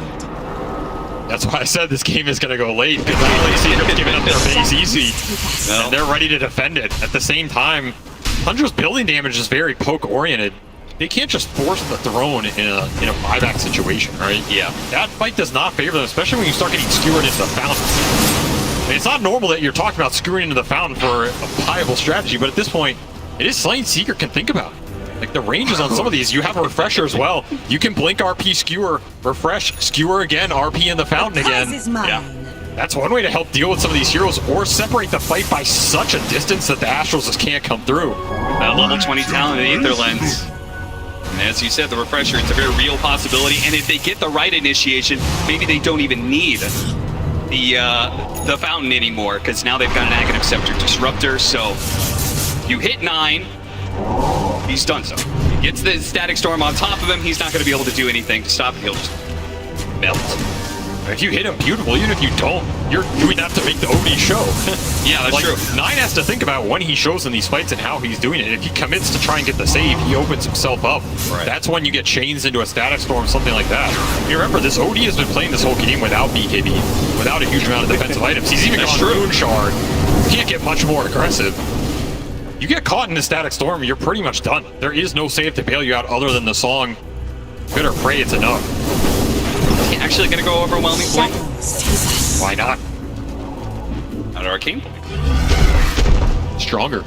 [SPEAKER 3] That's why I said this game is going to go late, because I feel like Secret's giving up their base easy, and they're ready to defend it. At the same time, Tundra's building damage is very poke-oriented. They can't just force the throne in a buyback situation, right? Yeah. That fight does not favor them, especially when you start getting skewered into the fountain. I mean, it's not normal that you're talking about skewering into the fountain for a viable strategy, but at this point, it is something Secret can think about. Like the ranges on some of these, you have a refresher as well. You can blink RP skewer, refresh, skewer again, RP in the fountain again.
[SPEAKER 7] Yeah.
[SPEAKER 3] That's one way to help deal with some of these heroes or separate the fight by such a distance that the Astrals just can't come through.
[SPEAKER 5] That level 20 talent in Aether Lens. And as you said, the refresher, it's a very real possibility. And if they get the right initiation, maybe they don't even need the fountain anymore, because now they've got an Aghanim Scepter Disruptor. So you hit 9, he's done so. He gets the Static Storm on top of him, he's not going to be able to do anything to stop him. He'll just melt.
[SPEAKER 3] If you hit him, beautiful. Even if you don't, you're doing that to make the OD show.
[SPEAKER 5] Yeah, that's
[SPEAKER 3] like,
[SPEAKER 5] true.
[SPEAKER 3] 9 has to think about when he shows in these fights and how he's doing it. If he commits to try and get the save, he opens himself up.
[SPEAKER 5] Right.
[SPEAKER 3] That's when you get chains into a Static Storm, something like that. You remember, this OD has been playing this whole game without BKB, without a huge amount of defensive items. He's even gone Moon Shard. You can't get much more aggressive. You get caught in the Static Storm, you're pretty much done. There is no save to bail you out other than the song Bitter Pray It's Enough.
[SPEAKER 5] Actually going to go overwhelming point.
[SPEAKER 3] Why not?
[SPEAKER 5] Out of Arcane.
[SPEAKER 3] Stronger.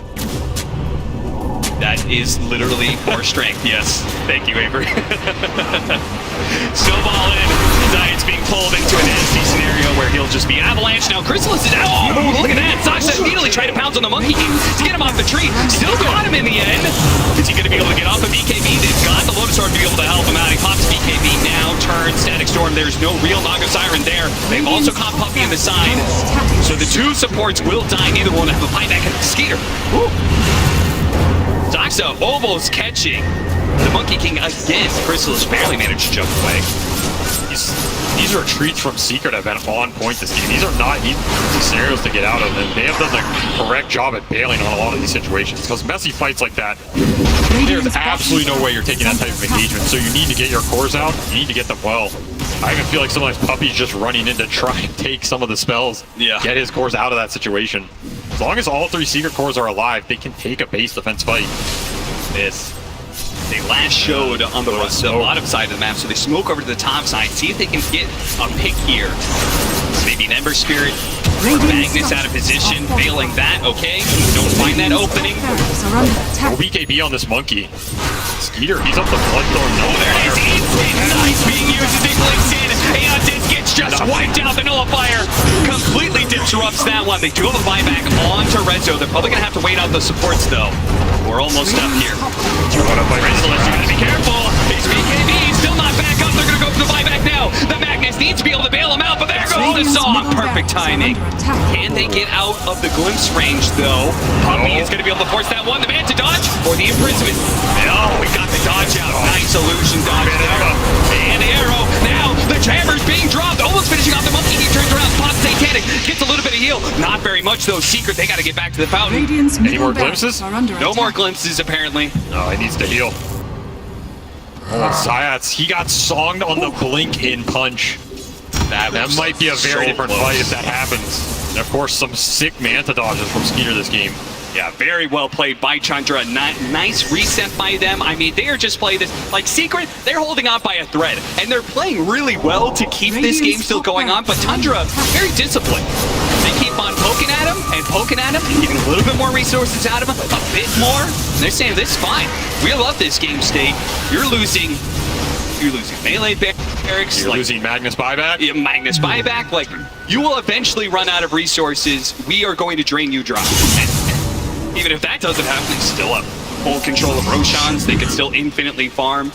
[SPEAKER 5] That is literally more strength, yes. Thank you, Avery. So all in. Zion's being pulled into a nasty scenario where he'll just be avalanche. Now Chrysalis is out. Oh, look at that. Sasha immediately tried to pounce on the Monkey King to get him off the tree. Still got him in the end. Is he going to be able to get off of BKB? They've got the Lotus Sword to be able to help him out. He pops BKB now, turns Static Storm. There's no real Naga Siren there. They've also caught Puppy in the side. So the two supports will die. Neither one have a buyback at the Skeeter. Woo. Doxa almost catching the Monkey King again. Chrysalis barely managed to jump away.
[SPEAKER 3] These retreats from Secret have been on point this game. These are not easy scenarios to get out of, and they have done the correct job at bailing on a lot of these situations. Because messy fights like that, there's absolutely no way you're taking that type of engagement. So you need to get your cores out. You need to get them well. I even feel like sometimes Puppy's just running in to try and take some of the spells, get his cores out of that situation. As long as all 3 Secret cores are alive, they can take a base defense fight.
[SPEAKER 5] They last showed on the bottom side of the map, so they smoke over to the top side, see if they can get a pick here. Maybe an Ember Spirit or Magnus out of position, failing that, okay. Don't find that opening.
[SPEAKER 3] No BKB on this Monkey. Skeeter, he's up the Bloodthorn. No,
[SPEAKER 5] there it is. Instant Knife being used as he blinks in. Aeon Disc gets just wiped out. The Nullifier completely disrupts that one. They do have a buyback onto Rezo. They're probably going to have to wait out the supports, though. We're almost up here. Chrysalis, you gotta be careful. He's BKB, he's still not back up. They're gonna go for the buyback now. The Magnus needs to be able to bail him out, but there goes the song. Perfect timing. Can they get out of the glimpse range, though? Puppy is gonna be able to force that one. The man to dodge or the imprisonment. No, we got the dodge out. Nice illusion dodge there. And the arrow. Now the jammer's being dropped. Almost finishing off the Monkey. He turns around, spots Satanic, gets a little bit of heal. Not very much, though. Secret, they gotta get back to the fountain.
[SPEAKER 3] Any more glimpses?
[SPEAKER 5] No more glimpses, apparently.
[SPEAKER 3] No, he needs to heal. Oh, Sayats, he got songed on the blink in punch. That might be a very different fight if that happens. And of course, some sick Manta dodges from Skeeter this game.
[SPEAKER 5] Yeah, very well played by Chandra. Nice reset by them. I mean, they are just playing this. Like, Secret, they're holding on by a thread. And they're playing really well to keep this game still going on. But Tundra, very disciplined. They keep on poking at him and getting a little bit more resources out of him, a bit more. And they're saying, this is fine. We love this game state. You're losing melee barracks.
[SPEAKER 3] You're losing Magnus buyback?
[SPEAKER 5] Yeah, Magnus buyback. Like, you will eventually run out of resources. We are going to drain you dry. And even if that doesn't happen, they still have full control of Roshans. They can still infinitely farm.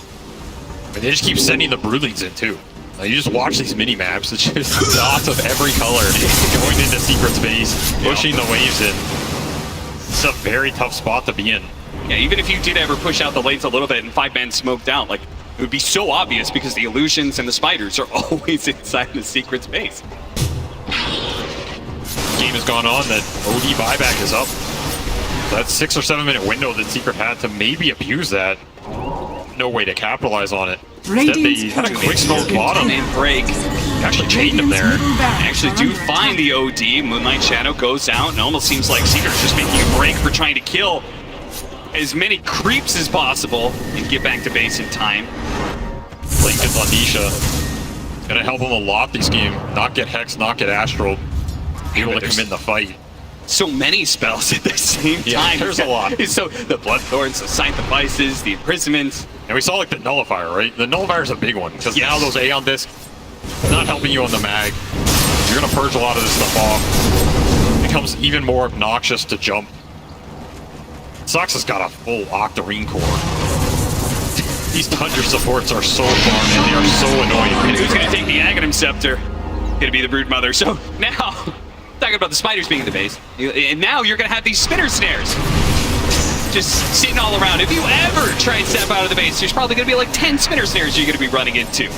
[SPEAKER 3] But they just keep sending the Broodlings in, too. Like, you just watch these mini-maps, it's just dots of every color going into Secret space, pushing the waves in. It's a very tough spot to be in.
[SPEAKER 5] Yeah, even if you did ever push out the lanes a little bit and 5-man smoked out, like, it would be so obvious because the illusions and the spiders are always inside the Secret space.
[SPEAKER 3] Game has gone on, that OD buyback is up. That 6 or 7 minute window that Secret had to maybe abuse that. No way to capitalize on it. Instead, they had a quick smoke bottom
[SPEAKER 5] and break.
[SPEAKER 3] Actually chained him there.
[SPEAKER 5] Actually do find the OD. Moonlight Shadow goes out and almost seems like Secret's just making a break for trying to kill as many creeps as possible and get back to base in time.
[SPEAKER 3] Blink and Lanisha. Gonna help him a lot this game. Not get Hex, not get Astral. Be able to commit in the fight.
[SPEAKER 5] so many spells at the same time.
[SPEAKER 3] There's a lot.
[SPEAKER 5] So the Bloodthorns, the Sanctifices, the Imprisonment.
[SPEAKER 3] And we saw like the Nullifier, right? The Nullifier is a big one because now those Aeon Discs not helping you on the mag. You're gonna purge a lot of this stuff off. It becomes even more obnoxious to jump. Sox has got a full Octarine core. These Tundra supports are so far, man. They are so annoying.
[SPEAKER 5] And who's gonna take the Aghanim Scepter? Gonna be the Broodmother. So now, talking about the spiders being in the base, and now you're gonna have these spinner snares just sitting all around. If you ever try and step out of the base, there's probably gonna be like 10 spinner snares you're gonna be running into.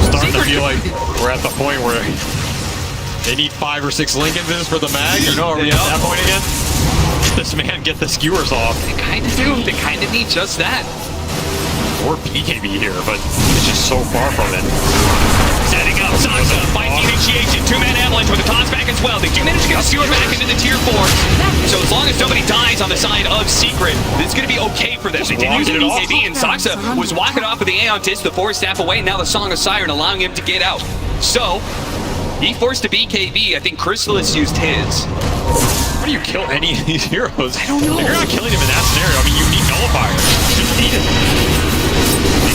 [SPEAKER 3] Starting to feel like we're at the point where they need 5 or 6 Lincolns for the mag. Or no, are we at that point again? This man get the skewers off.
[SPEAKER 5] They kind of do. They kind of need just that.
[SPEAKER 3] Or BKB here, but it's just so far from it.
[SPEAKER 5] Setting up Sansa, fight the initiation, 2-man avalanche with a toss back as well. They do manage to get a skewer back into the tier 4. So as long as nobody dies on the side of Secret, this is going to be okay for them. They did use the BKB, and Sansa was walking off with the Aeon Disc, the Force Staff away, and now the Song of Siren allowing him to get out. So, he forced a BKB. I think Chrysalis used his.
[SPEAKER 3] How do you kill any of these heroes?
[SPEAKER 5] I don't know.
[SPEAKER 3] If you're not killing them in that scenario, I mean, you need Nullifier. You just need it.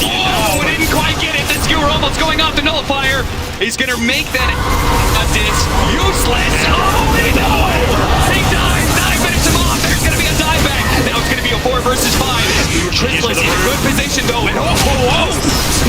[SPEAKER 5] Oh, didn't quite get it. The skewer almost going off the Nullifier. He's going to make that disc useless. Oh, no! He dies. 9 minutes him off. There's going to be a dive back. Now it's going to be a 4 versus 5. Chrysalis in a good position, though. And oh,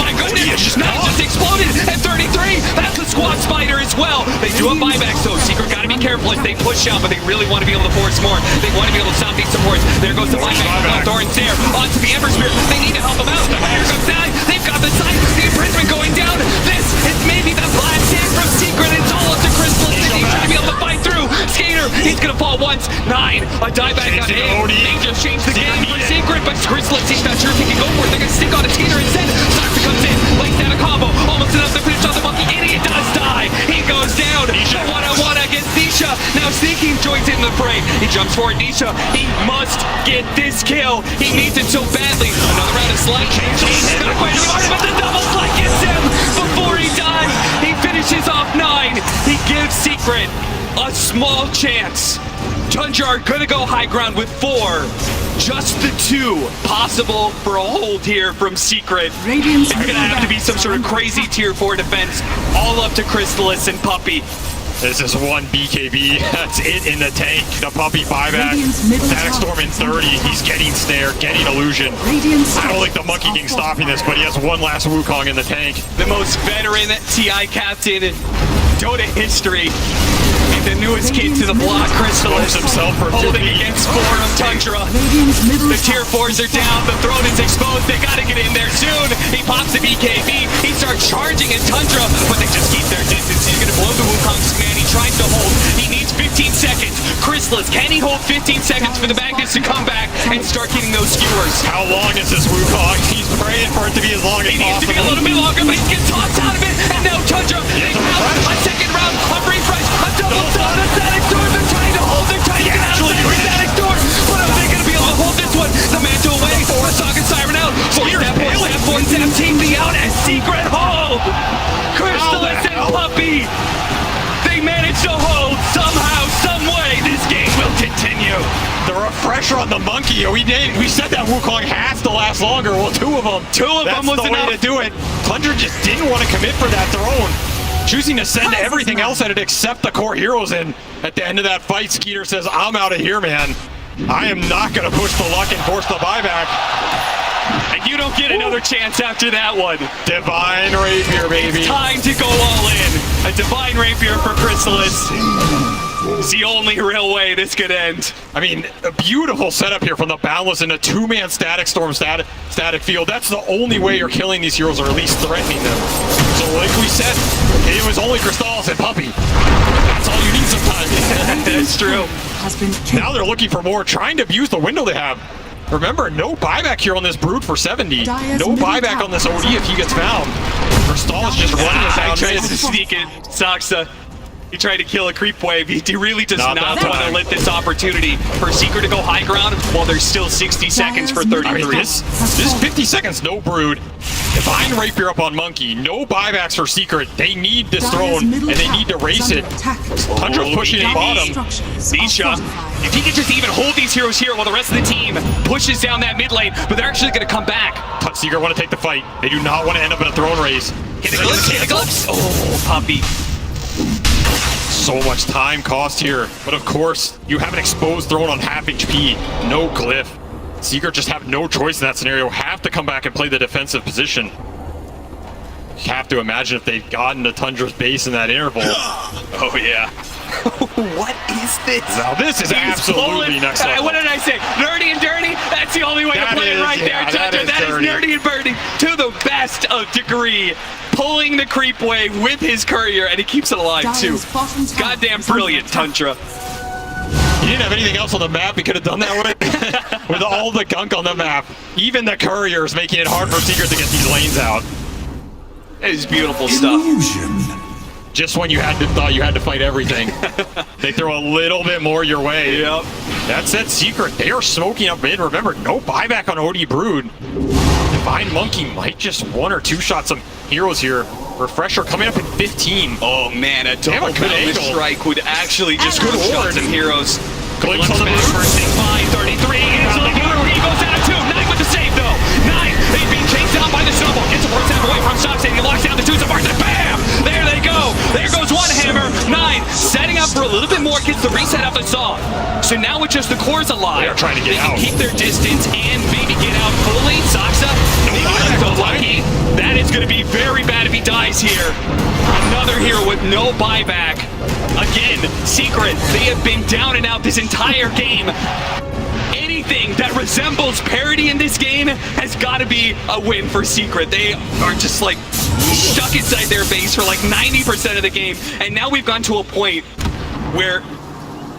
[SPEAKER 5] my goodness. Now just exploded at 33. That's a squad spider as well. They do a buyback, so Secret got to be careful as they push out, but they really want to be able to force more. They want to be able to stop these supports. There goes the buyback. Thorn's there. Onto the Ember Spear. They need to help them out. Here comes that. They've got the side. The imprisonment going down. This is maybe the last stand from Secret. It's all up to Chrysalis. He's trying to be able to fight through. Skater, he's going to fall once. 9. A dive back on him. They just changed the game for Secret, but Chrysalis, he's not sure if he can go for it. They're going to stick on a Skater instead. Sansa comes in, lays down a combo. Almost enough to finish on the monkey, and he does die. He goes down. One-on-one against Nisha. Now Sneaking joins in the fray. He jumps forward. Nisha, he must get this kill. He needs it so badly. Another round of Slug. He's not quite hard, but the double Slug gets him before he dies. He finishes off 9. He gives Secret a small chance. Tundra are gonna go high ground with 4. Just the 2 possible for a hold here from Secret.
[SPEAKER 2] Radiant's
[SPEAKER 5] They're gonna have to be some sort of crazy tier 4 defense, all up to Chrysalis and Puppey.
[SPEAKER 3] This is 1 BKB. That's it in the tank. The Puppey buyback.
[SPEAKER 2] Radiant's middle
[SPEAKER 3] Static
[SPEAKER 2] tower
[SPEAKER 3] Storm in 30. He's getting Snare, getting Illusion.
[SPEAKER 2] Radiant's
[SPEAKER 3] I don't think the Monkey King's stopping this, but he has 1 last Wukong in the tank.
[SPEAKER 5] The most veteran TI captain in Dota history. And the newest kid to the block, Chrysalis
[SPEAKER 3] himself for
[SPEAKER 5] holding
[SPEAKER 3] 2B.
[SPEAKER 5] against 4 of Tundra.
[SPEAKER 2] Radiant's middle
[SPEAKER 5] The tier 4s are down, the throne is exposed, they gotta get in there soon. He pops the BKB, he starts charging in Tundra, but they just keep their distance. He's gonna blow the Wukong's command, he tries to hold. He needs 15 seconds. Chrysalis, can he hold 15 seconds for the Magnus to come back and start getting those skewers?
[SPEAKER 3] How long is this Wukong? He's praying for it to be as long as
[SPEAKER 5] He needs to be a
[SPEAKER 3] possible.
[SPEAKER 5] little bit longer, but he gets tossed out of it, and now Tundra, they have a second round of refresh, a double stun, a static storm, they're trying to hold, they're trying to get out of the static storm, but are they gonna be able to hold this one? The mantle away, the Song and Siren out, Force Staff, team the out as Secret hold! Chrysalis and Puppey, they managed to hold somehow, some way, this game will continue.
[SPEAKER 3] The refresher on the Monkey. We said that Wukong has to last longer. Well, 2 of them.
[SPEAKER 5] That's
[SPEAKER 3] was
[SPEAKER 5] the
[SPEAKER 3] the way to do it. Tundra just didn't want to commit for that throne. Choosing to send everything else at it except the core heroes in. At the end of that fight, Skeeter says, I'm out of here, man. I am not going to push the luck and force the buyback.
[SPEAKER 5] And you don't get another chance after that one.
[SPEAKER 3] Divine Rapier, baby.
[SPEAKER 5] Time to go all in. A Divine Rapier for Chrysalis. It's the only real way this could end.
[SPEAKER 3] I mean, a beautiful setup here from the Boundless in a 2-man Static Storm static field. That's the only way you're killing these heroes, or at least threatening them. So like we said, it was only Crystallis and Puppey. That's all you need sometimes.
[SPEAKER 5] That's true.
[SPEAKER 2] has been killed.
[SPEAKER 3] Now they're looking for more, trying to abuse the window they have. Remember, no buyback here on this Brood for 70. No buyback on this OD if he gets found. Crystallis just running it down.
[SPEAKER 5] Tries to sneak in. Saxa. He tried to kill a creep wave. He really does not want to
[SPEAKER 3] time.
[SPEAKER 5] let this opportunity for Secret to go high ground while there's still 60 seconds for 33.
[SPEAKER 3] I mean, this is 50 seconds, no brood. Divine Rapier up on Monkey, no buybacks for Secret. They need this throne, and they need to race it. Tundra's pushing in bottom.
[SPEAKER 5] Nisha, if he can just even hold these heroes here while the rest of the team pushes down that mid lane, but they're actually going to come back.
[SPEAKER 3] Secret want to take the fight. They do not want to end up in a throne race.
[SPEAKER 5] Hit the glimpse, hit the glimpse. Oh, puppy.
[SPEAKER 3] So much time cost here, but of course, you have an exposed throne on half HP, no glyph. Secret just have no choice in that scenario, have to come back and play the defensive position. You have to imagine if they'd gotten to Tundra's base in that interval.
[SPEAKER 5] Oh, yeah. What is this?
[SPEAKER 3] Now this is absolutely next level.
[SPEAKER 5] What did I say? Nerdy and dirty? That's the only way to play it right there, Tundra. That is nerdy and dirty to the best of degree. Pulling the creep wave with his courier, and he keeps it alive too. Goddamn brilliant, Tundra.
[SPEAKER 3] He didn't have anything else on the map he could have done that with. With all the gunk on the map. Even the courier is making it hard for Secret to get these lanes out.
[SPEAKER 5] It is beautiful stuff.
[SPEAKER 3] Just when you thought you had to fight everything, they throw a little bit more your way.
[SPEAKER 5] Yep.
[SPEAKER 3] That said, Secret, they are smoking up mid. Remember, no buyback on OD Brood. Divine Monkey might just one or two shot some heroes here. Refresher coming up in 15.
[SPEAKER 5] Oh man, a double Counter Strike would actually just
[SPEAKER 3] Good
[SPEAKER 5] shot
[SPEAKER 3] ward.
[SPEAKER 5] some heroes.
[SPEAKER 3] Glimpse on the
[SPEAKER 5] Glimpse
[SPEAKER 3] Brood.
[SPEAKER 5] first thing, fine, 33. Instantly, he goes down to 2. 9 with the save though. 9, he's being chased down by the snowball. Gets a 4 step away from Stock City. He locks down the 2 supports and bam! There they go. There goes one hammer. 9, setting up for a little bit more, gets the reset off the saw. So now with just the cores alive,
[SPEAKER 3] They're trying to get
[SPEAKER 5] they
[SPEAKER 3] out.
[SPEAKER 5] can keep their distance and maybe get out fully. Saksa, maybe not so lucky. That is going to be very bad if he dies here. Another hero with no buyback. Again, Secret, they have been down and out this entire game. Anything that resembles parity in this game has got to be a win for Secret. They are just like stuck inside their base for like 90% of the game. And now we've gone to a point where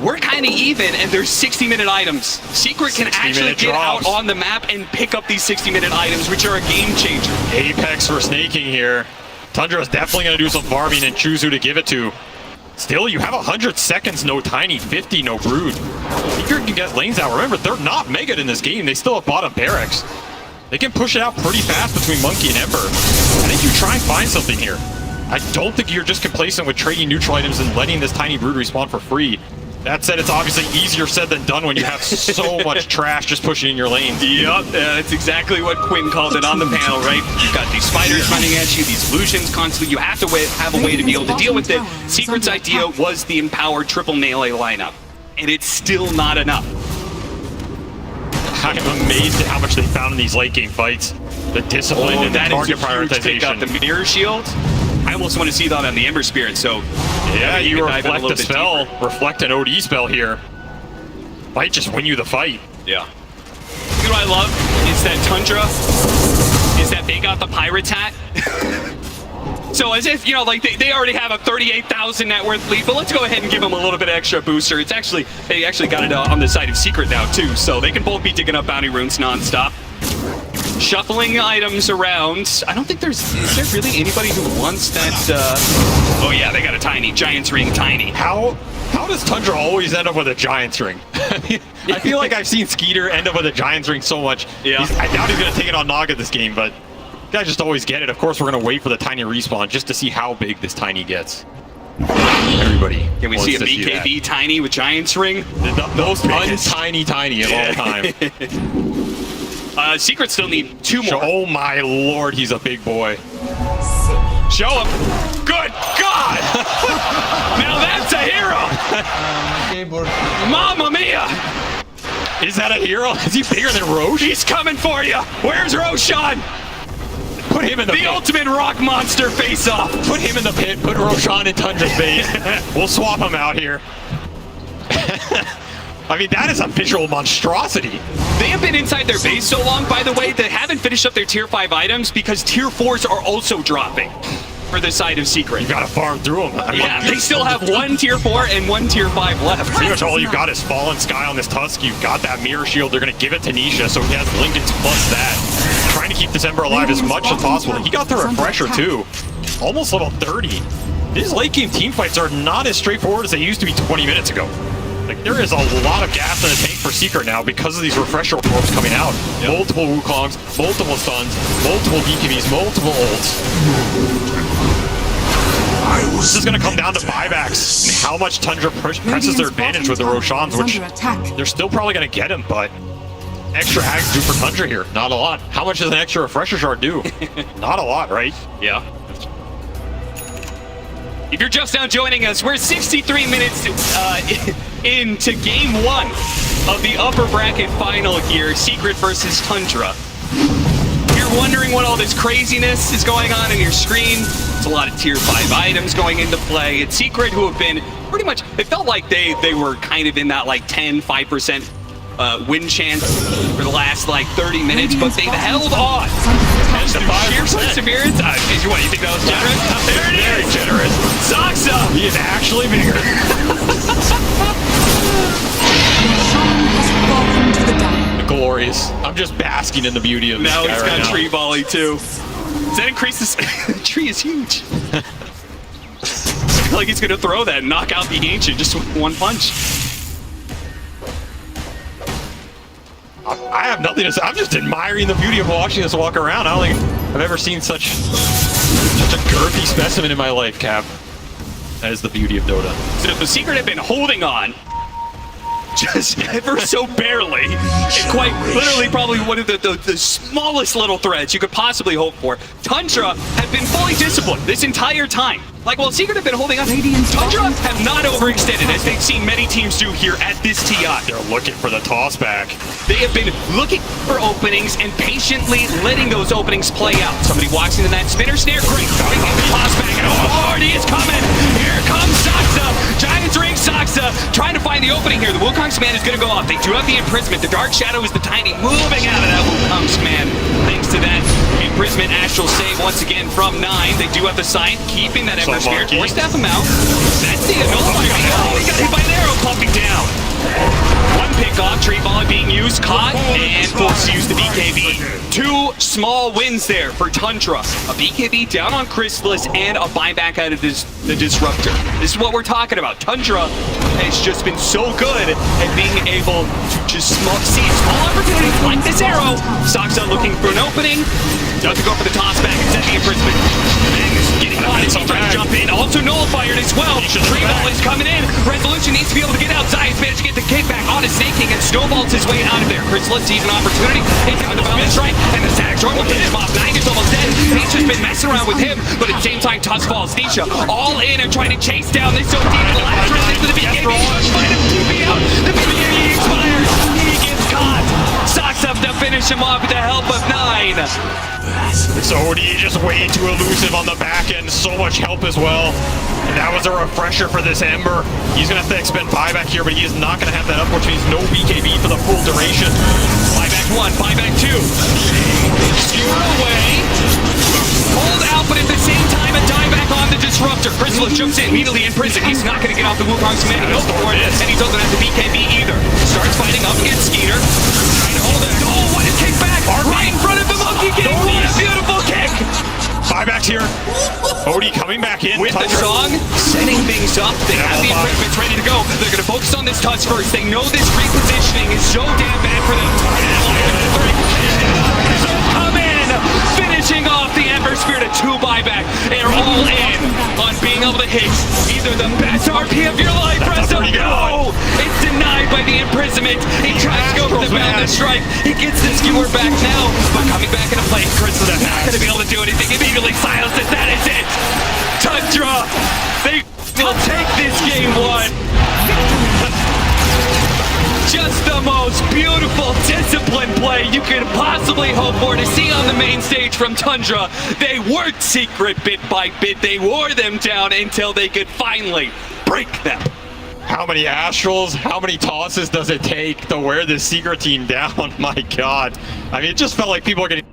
[SPEAKER 5] we're kind of even, and there's 60-minute items. Secret can actually get out on the map and pick up these 60-minute items, which are a game changer.
[SPEAKER 3] Apex for snaking here. Tundra is definitely going to do some farming and choose who to give it to. Still, you have 100 seconds, no Tiny, 50, no Brood. Secret can get lanes out. Remember, they're not mega in this game. They still have bottom barracks. They can push it out pretty fast between Monkey and Ember. I think you try and find something here. I don't think you're just complacent with trading neutral items and letting this Tiny Brood respawn for free. That said, it's obviously easier said than done when you have so much trash just pushing in your lane.
[SPEAKER 5] Yep, that's exactly what Quinn called it on the panel, right? You've got these spiders running at you, these illusions constantly. You have to have a way to be able to deal with it. Secret's idea was the empowered triple melee lineup, and it's still not enough.
[SPEAKER 3] I'm amazed at how much they found in these late game fights. The discipline and the target prioritization.
[SPEAKER 5] The mirror shield. I almost want to see that on the Ember Spirit, so
[SPEAKER 3] yeah, you
[SPEAKER 5] reflect
[SPEAKER 3] a spell, reflect an OD spell here. Might just win you the fight.
[SPEAKER 5] Yeah. You know what I love is that Tundra, is that they got the Pirates hat. So as if, you know, like they already have a 38,000 net worth lead, but let's go ahead and give them a little bit of extra booster. It's actually, they actually got it on the side of Secret now too, so they can both be digging up bounty runes nonstop. Shuffling items around. I don't think is there really anybody who wants that, oh yeah, they got a Tiny, Giant's Ring Tiny.
[SPEAKER 3] How does Tundra always end up with a Giant's Ring? I feel like I've seen Skeeter end up with a Giant's Ring so much.
[SPEAKER 5] Yeah.
[SPEAKER 3] I doubt he's going to take it on Naga this game, but guys just always get it. Of course, we're going to wait for the Tiny respawn just to see how big this Tiny gets. Everybody.
[SPEAKER 5] Can we see a BKB Tiny with Giant's Ring?
[SPEAKER 3] The most tiny of all time.
[SPEAKER 5] Secret still need 2 more.
[SPEAKER 3] Oh my lord, he's a big boy.
[SPEAKER 5] Show him. Good God! Now that's a hero! Mamma mia!
[SPEAKER 3] Is that a hero? Is he bigger than Roche?
[SPEAKER 5] He's coming for you! Where's Roshan?
[SPEAKER 3] Put him in the pit.
[SPEAKER 5] Ultimate rock monster face-off!
[SPEAKER 3] Put him in the pit, put Roshan in Tundra's base. We'll swap him out here. I mean, that is a visual monstrosity.
[SPEAKER 5] They have been inside their base so long, by the way, they haven't finished up their tier 5 items because tier 4s are also dropping for the side of Secret.
[SPEAKER 3] You gotta farm through them. I mean,
[SPEAKER 5] yeah, they still have 1 tier 4 and 1 tier 5 left.
[SPEAKER 3] Pretty much all you've got is Fallen Sky on this Tusk. You've got that Mirror Shield. They're gonna give it to Nisha, so he has Lincoln's plus that. Trying to keep this Ember alive as much as possible. He got the Refresher too. Almost level 30. these late game team fights are not as straightforward as they used to be 20 minutes ago. Like, there is a lot of gas in the tank for Secret now because of these refresher orbs coming out. Yep. Multiple Wukongs, multiple stuns, multiple BKBs, multiple ults. This is going to come down to buybacks and how much Tundra presses their advantage with the Roshans, which they're still probably going to get him, but extra hags do for Tundra here. Not a lot. How much does an extra refresher shard do? Not a lot, right?
[SPEAKER 5] Yeah. If you're just now joining us, we're 63 minutes into game 1 of the upper bracket final here, Secret versus Tundra. You're wondering what all this craziness is going on in your screen. It's a lot of tier 5 items going into play. It's Secret who have been pretty much, it felt like they were kind of in that like 5% win chance for the last like 30 minutes, but they've held on. Sheer perseverance. What, you think that was generous? There it is!
[SPEAKER 3] Very generous.
[SPEAKER 5] Saksa!
[SPEAKER 3] He is actually bigger. Glorious. I'm just basking in the beauty of this
[SPEAKER 5] now
[SPEAKER 3] guy
[SPEAKER 5] he's
[SPEAKER 3] right
[SPEAKER 5] got
[SPEAKER 3] now.
[SPEAKER 5] tree volley too. Does that increase this? The tree is huge. I feel like he's gonna throw that and knock out the ancient just with one punch.
[SPEAKER 3] I have nothing to say. I'm just admiring the beauty of watching this walk around. I don't think I've ever seen such a girthy specimen in my life, Cap. That is the beauty of Dota.
[SPEAKER 5] So the Secret have been holding on just ever so barely, and quite literally probably one of the smallest little threads you could possibly hope for. Tundra have been fully disciplined this entire time. Like, while Secret have been holding on, Tundra have not overextended, as they've seen many teams do here at this TI.
[SPEAKER 3] They're looking for the toss back.
[SPEAKER 5] They have been looking for openings and patiently letting those openings play out. Somebody walks into that spinner snare, great. They get the toss back, and oh Lord, he is coming. Here comes Saksa. Giants ring Saksa, trying to find the opening here. The Wukong's command is going to go off. They do have the imprisonment. The Dark Shadow is the tiny moving out of that Wukong's command. Thanks to that imprisonment, Astral save once again from 9. They do have the sign, keeping that Ember Spirit. Or staff him out. That's the Nullifier. Oh, he got hit by an arrow, pumping down. One pick off, tree volley being used, caught, and forced to use the BKB. 2 small wins there for Tundra. A BKB down on Chrysalis and a buyback out of the Disruptor. This is what we're talking about. Tundra has just been so good at being able to just see small opportunities like this arrow. Saksa looking for an opening. Doesn't go for the toss back instead of the imprisonment. And getting caught as he tries to jump in. Also nullified as well. Tree volley's coming in. Resolution needs to be able to get out. Zayas managed to get the kickback on his Snake King and snowballs his way out of there. Chrysalis sees an opportunity. Hits him with the Velvet Strike, and the Static Storm will hit him off. 9 is almost dead. He's just been messing around with him, but at the same time, Tusk falls. Nisha all in and trying to chase down this OD. The last round into the BKB. Fight him, keeping out. The BKB expires. He gets caught. Socks up to finish him off with the help of 9.
[SPEAKER 3] This OD is just way too elusive on the back end. So much help as well. And that was a refresher for this Ember. He's going to have to expend buyback here, but he is not going to have that up, which means no BKB for the full duration.
[SPEAKER 5] Buyback 1, buyback 2. Skewer away. Hold out, but at the same time, a dieback on the Disruptor. Chrysalis jumps in, immediately in prison. He's not going to get off the Wukong's command. He'll for it, and he doesn't have the BKB either. Starts fighting up against Skeeter. Trying to hold it. Oh, what a kickback! Right in front of the Monkey King. What a beautiful kick!
[SPEAKER 3] Buybacks here. Odie coming back in.
[SPEAKER 5] With the song, setting things up. They have the improvements ready to go. They're going to focus on this touch first. They know this repositioning is so damn bad for them. Come in, finishing off the Ember Spirit, a 2 buyback. They're all in on being able to hit either the best RP of your life. Press up, no! It's denied by the imprisonment. He tries to go for the Boundless Strike. He gets the skewer back now, but coming back into play, Chrysalis is not going to be able to do anything. Immediately silences. That is it. Tundra, they will take this game 1. Just the most beautiful, disciplined play you could possibly hope for to see on the main stage from Tundra. They worked Secret bit by bit. They wore them down until they could finally break them.
[SPEAKER 3] How many Astrals, how many tosses does it take to wear this Secret team down? My God. I mean, it just felt like people are getting...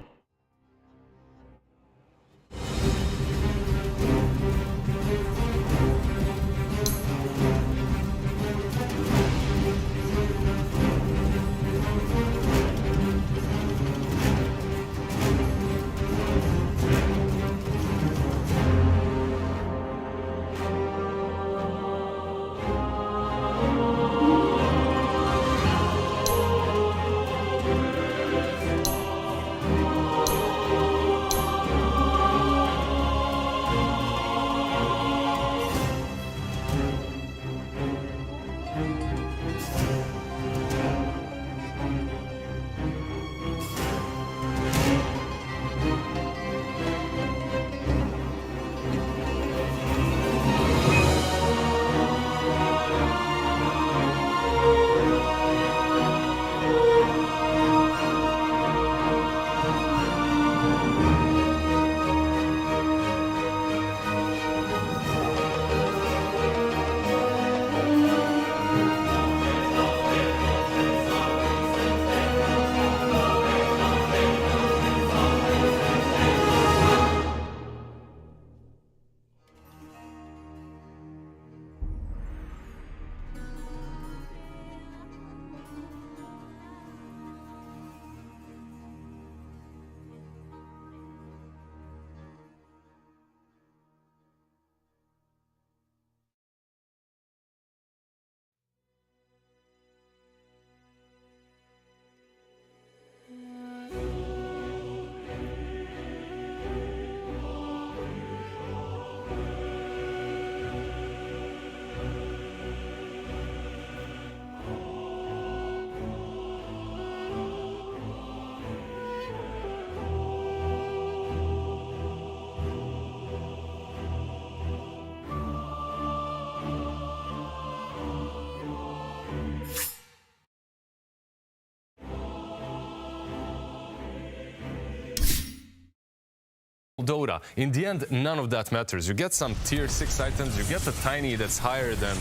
[SPEAKER 8] Dota. In the end, none of that matters. You get some tier 6 items, you get a tiny that's higher than,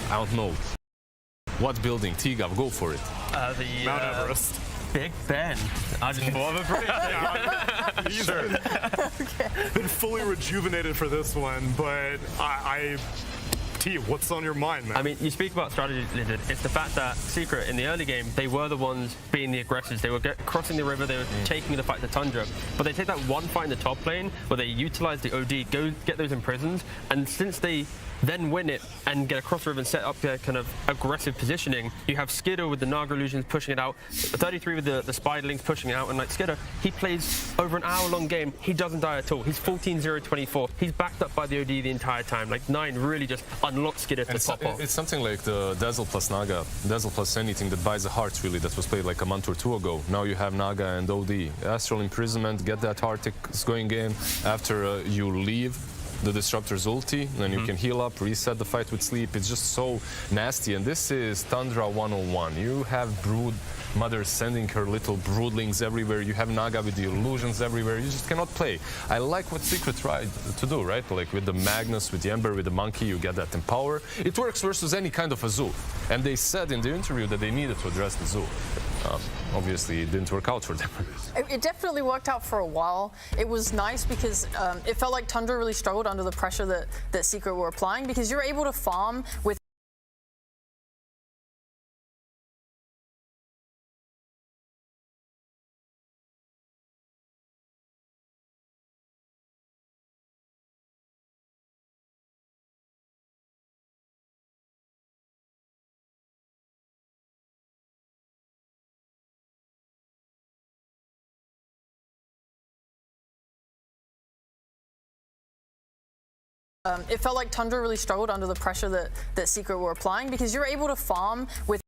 [SPEAKER 8] I don't know, what building? T-Gav, go for it.
[SPEAKER 9] The Mount Everest. Big Ben. I just thought of a bridge.
[SPEAKER 10] He's been fully rejuvenated for this one, but T, what's on your mind, man?
[SPEAKER 9] I mean, you speak about strategy, Lizard. It's the fact that Secret, in the early game, they were the ones being the aggressors. They were crossing the river, they were taking the fight to Tundra. But they take that one fight in the top lane, where they utilize the OD, go get those imprisons, and since they then win it and get across the river and set up their kind of aggressive positioning, you have Skidder with the Naga illusions pushing it out, 33 with the Spiderlings pushing it out, and like Skidder, he plays over an hour-long game, he doesn't die at all. He's 14-0-24. He's backed up by the OD the entire time. Like 9 really just unlocks Skidder to pop off.
[SPEAKER 8] It's something like the Dazzle plus Naga, Dazzle plus anything that buys a heart, really, that was played like a month or two ago. Now you have Naga and OD. Astral Imprisonment, get that heart going in after you leave the Disruptor's ulti, then you can heal up, reset the fight with sleep. It's just so nasty, and this is Tundra 101. You have Brood Mother sending her little broodlings everywhere. You have Naga with the illusions everywhere. You just cannot play. I like what Secret tried to do, right? Like with the Magnus, with the Ember, with the Monkey, you get that Empower. It works versus any kind of a zoo. And they said in the interview that they needed to address the zoo. Obviously, it didn't work out for them.
[SPEAKER 11] It definitely worked out for a while. It was nice because it felt like Tundra really struggled under the pressure that Secret were applying, because you're able to farm with it felt like Tundra really struggled under the pressure that Secret were applying, because you're able to farm with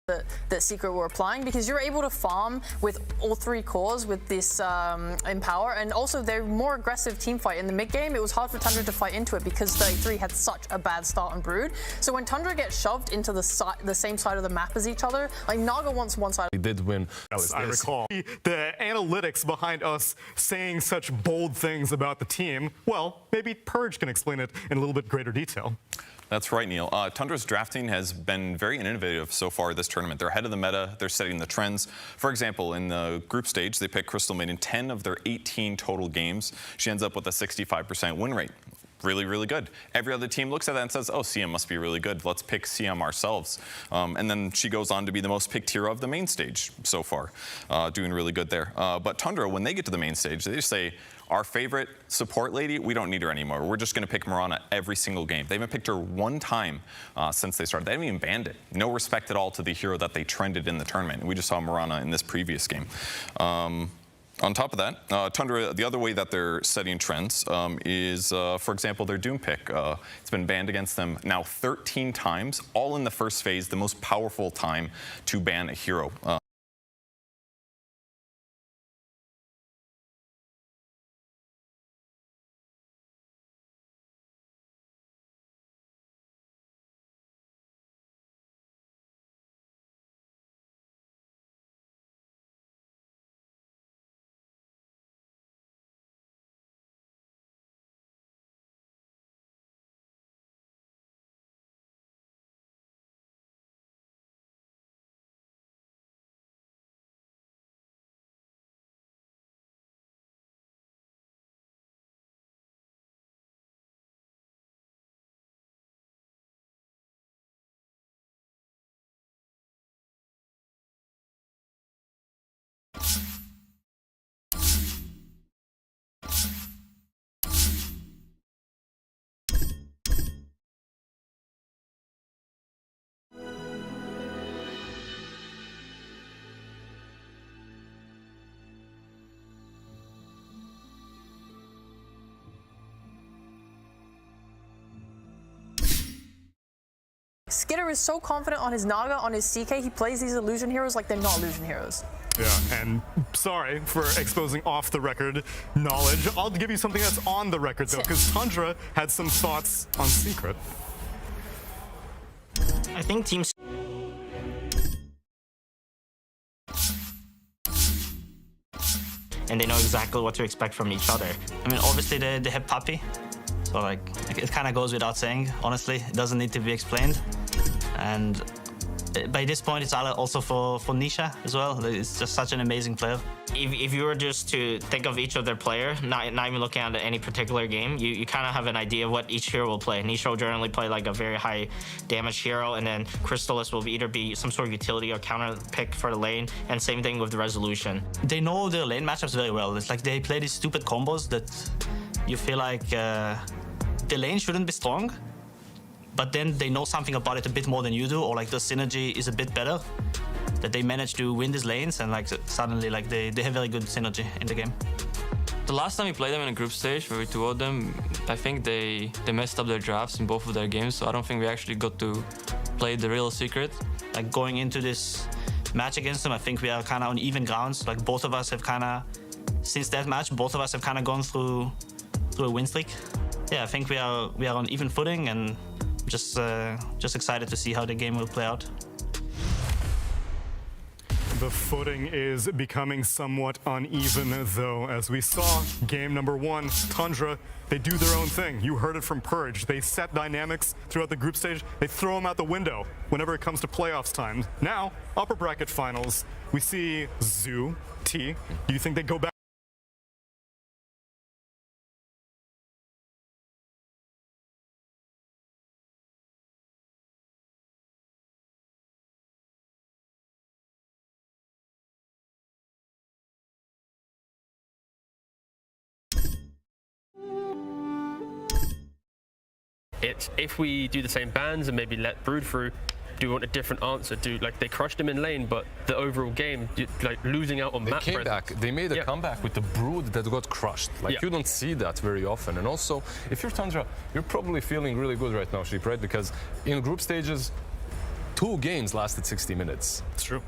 [SPEAKER 11] that Secret were applying, because you're able to farm with all 3 cores with this Empower, and also they're more aggressive team fight in the mid game. It was hard for Tundra to fight into it because 33 had such a bad start on Brood. So when Tundra gets shoved into the same side of the map as each other, like Naga wants one side.
[SPEAKER 8] We did win.
[SPEAKER 10] I recall the analytics behind us saying such bold things about the team. Well, maybe Purge can explain it in a little bit greater detail.
[SPEAKER 12] That's right, Neil. Tundra's drafting has been very innovative so far this tournament. They're ahead of the meta. They're setting the trends. For example, in the group stage, they picked Crystal Maid in 10 of their 18 total games. She ends up with a 65% win rate. Really, really good. Every other team looks at that and says, oh, CM must be really good. Let's pick CM ourselves. And then she goes on to be the most picked hero of the main stage so far, doing really good there. But Tundra, when they get to the main stage, they just say, our favorite support lady, we don't need her anymore. We're just going to pick Mirana every single game. They haven't picked her one time since they started. They haven't even banned it. No respect at all to the hero that they trended in the tournament. We just saw Mirana in this previous game. On top of that, Tundra, the other way that they're setting trends is, for example, their Doom pick. It's been banned against them now 13 times, all in the first phase, the most powerful time to ban a hero.
[SPEAKER 11] Skitter is so confident on his Naga, on his CK, he plays these illusion heroes like they're not illusion heroes.
[SPEAKER 10] Yeah, and sorry for exposing off-the-record knowledge. I'll give you something that's on the record, though, because Tundra had some thoughts on Secret.
[SPEAKER 13] I think teams... and they know exactly what to expect from each other. I mean, obviously they have Puppy, so like it kind of goes without saying, honestly. It doesn't need to be explained. And by this point, it's also for Nisha as well. It's just such an amazing player. If you were just to think of each of their player, not even looking at any particular game, you kind of have an idea of what each hero will play. Nisha will generally play like a very high damage hero, and then Crystallis will either be some sort of utility or counter pick for the lane, and same thing with the Resolution. They know their lane matchups very well. It's like they play these stupid combos that you feel like the lane shouldn't be strong, but then they know something about it a bit more than you do, or like the synergy is a bit better, that they manage to win these lanes, and like suddenly like they have very good synergy in the game.
[SPEAKER 14] The last time we played them in a group stage where we 2-0'd them, I think they messed up their drafts in both of their games, so I don't think we actually got to play the real Secret.
[SPEAKER 13] Like going into this match against them, I think we are kind of on even grounds. Like both of us have kind of, since that match, both of us have kind of gone through a win streak. Yeah, I think we are on even footing, and just excited to see how the game will play out.
[SPEAKER 10] The footing is becoming somewhat uneven, though. As we saw, game number 1, Tundra, they do their own thing. You heard it from Purge. They set dynamics throughout the group stage. They throw them out the window whenever it comes to playoffs time. Now, upper bracket finals, we see Zoo, T. Do you think they go back?
[SPEAKER 9] It's if we do the same bans and maybe let Brood through, do you want a different answer? Like they crushed him in lane, but the overall game, like losing out on map
[SPEAKER 8] They came
[SPEAKER 9] presence.
[SPEAKER 8] back. They made a comeback with the Brood that got crushed. Like you don't see that very often. And also, if you're Tundra, you're probably feeling really good right now, Sheep, right? Because in group stages, 2 games lasted 60 minutes.
[SPEAKER 10] It's true.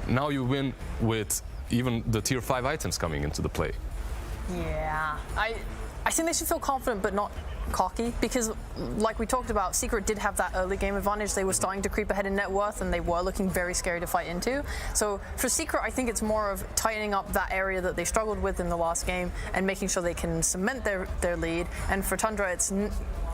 [SPEAKER 8] Now you win with even the tier 5 items coming into the play.
[SPEAKER 11] Yeah, I think they should feel confident but not cocky, because like we talked about, Secret did have that early game advantage. They were starting to creep ahead in net worth and they were looking very scary to fight into. So for Secret, I think it's more of tightening up that area that they struggled with in the last game and making sure they can cement their lead. And for Tundra, it's,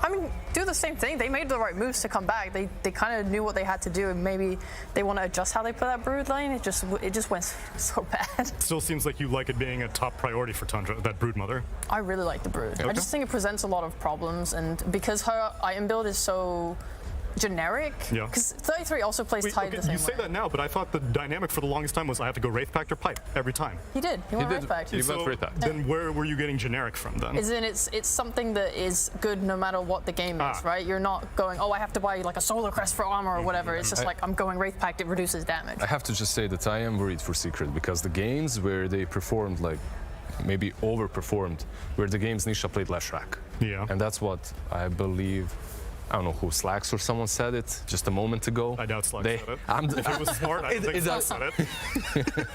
[SPEAKER 11] I mean, do the same thing. They made the right moves to come back. They kind of knew what they had to do, and maybe they want to adjust how they play that Brood lane. It just went so bad.
[SPEAKER 10] Still seems like you like it being a top priority for Tundra, that Brood Mother.
[SPEAKER 11] I really like the Brood. I just think it presents a lot of problems, and because her item build is so generic, because 33 also plays Tide the same
[SPEAKER 10] You say
[SPEAKER 11] way.
[SPEAKER 10] that now, but I thought the dynamic for the longest time was I have to go Wraith Pact or Pipe every time.
[SPEAKER 11] He did. He went Wraith Pact.
[SPEAKER 8] He went Wraith Pact.
[SPEAKER 10] Then where were you getting generic from then?
[SPEAKER 11] Is in it's something that is good no matter what the game is, right? You're not going, oh, I have to buy like a Solar Crest for armor or whatever. It's just like, I'm going Wraith Pact, it reduces damage.
[SPEAKER 8] I have to just say that I am worried for Secret, because the games where they performed, like maybe overperformed, were the games Nisha played Leshrac.
[SPEAKER 10] Yeah.
[SPEAKER 8] And that's what I believe. I don't know who, Slacks or someone said it just a moment ago.
[SPEAKER 10] I doubt Slacks said it. If it was smart, I don't think Slacks said it.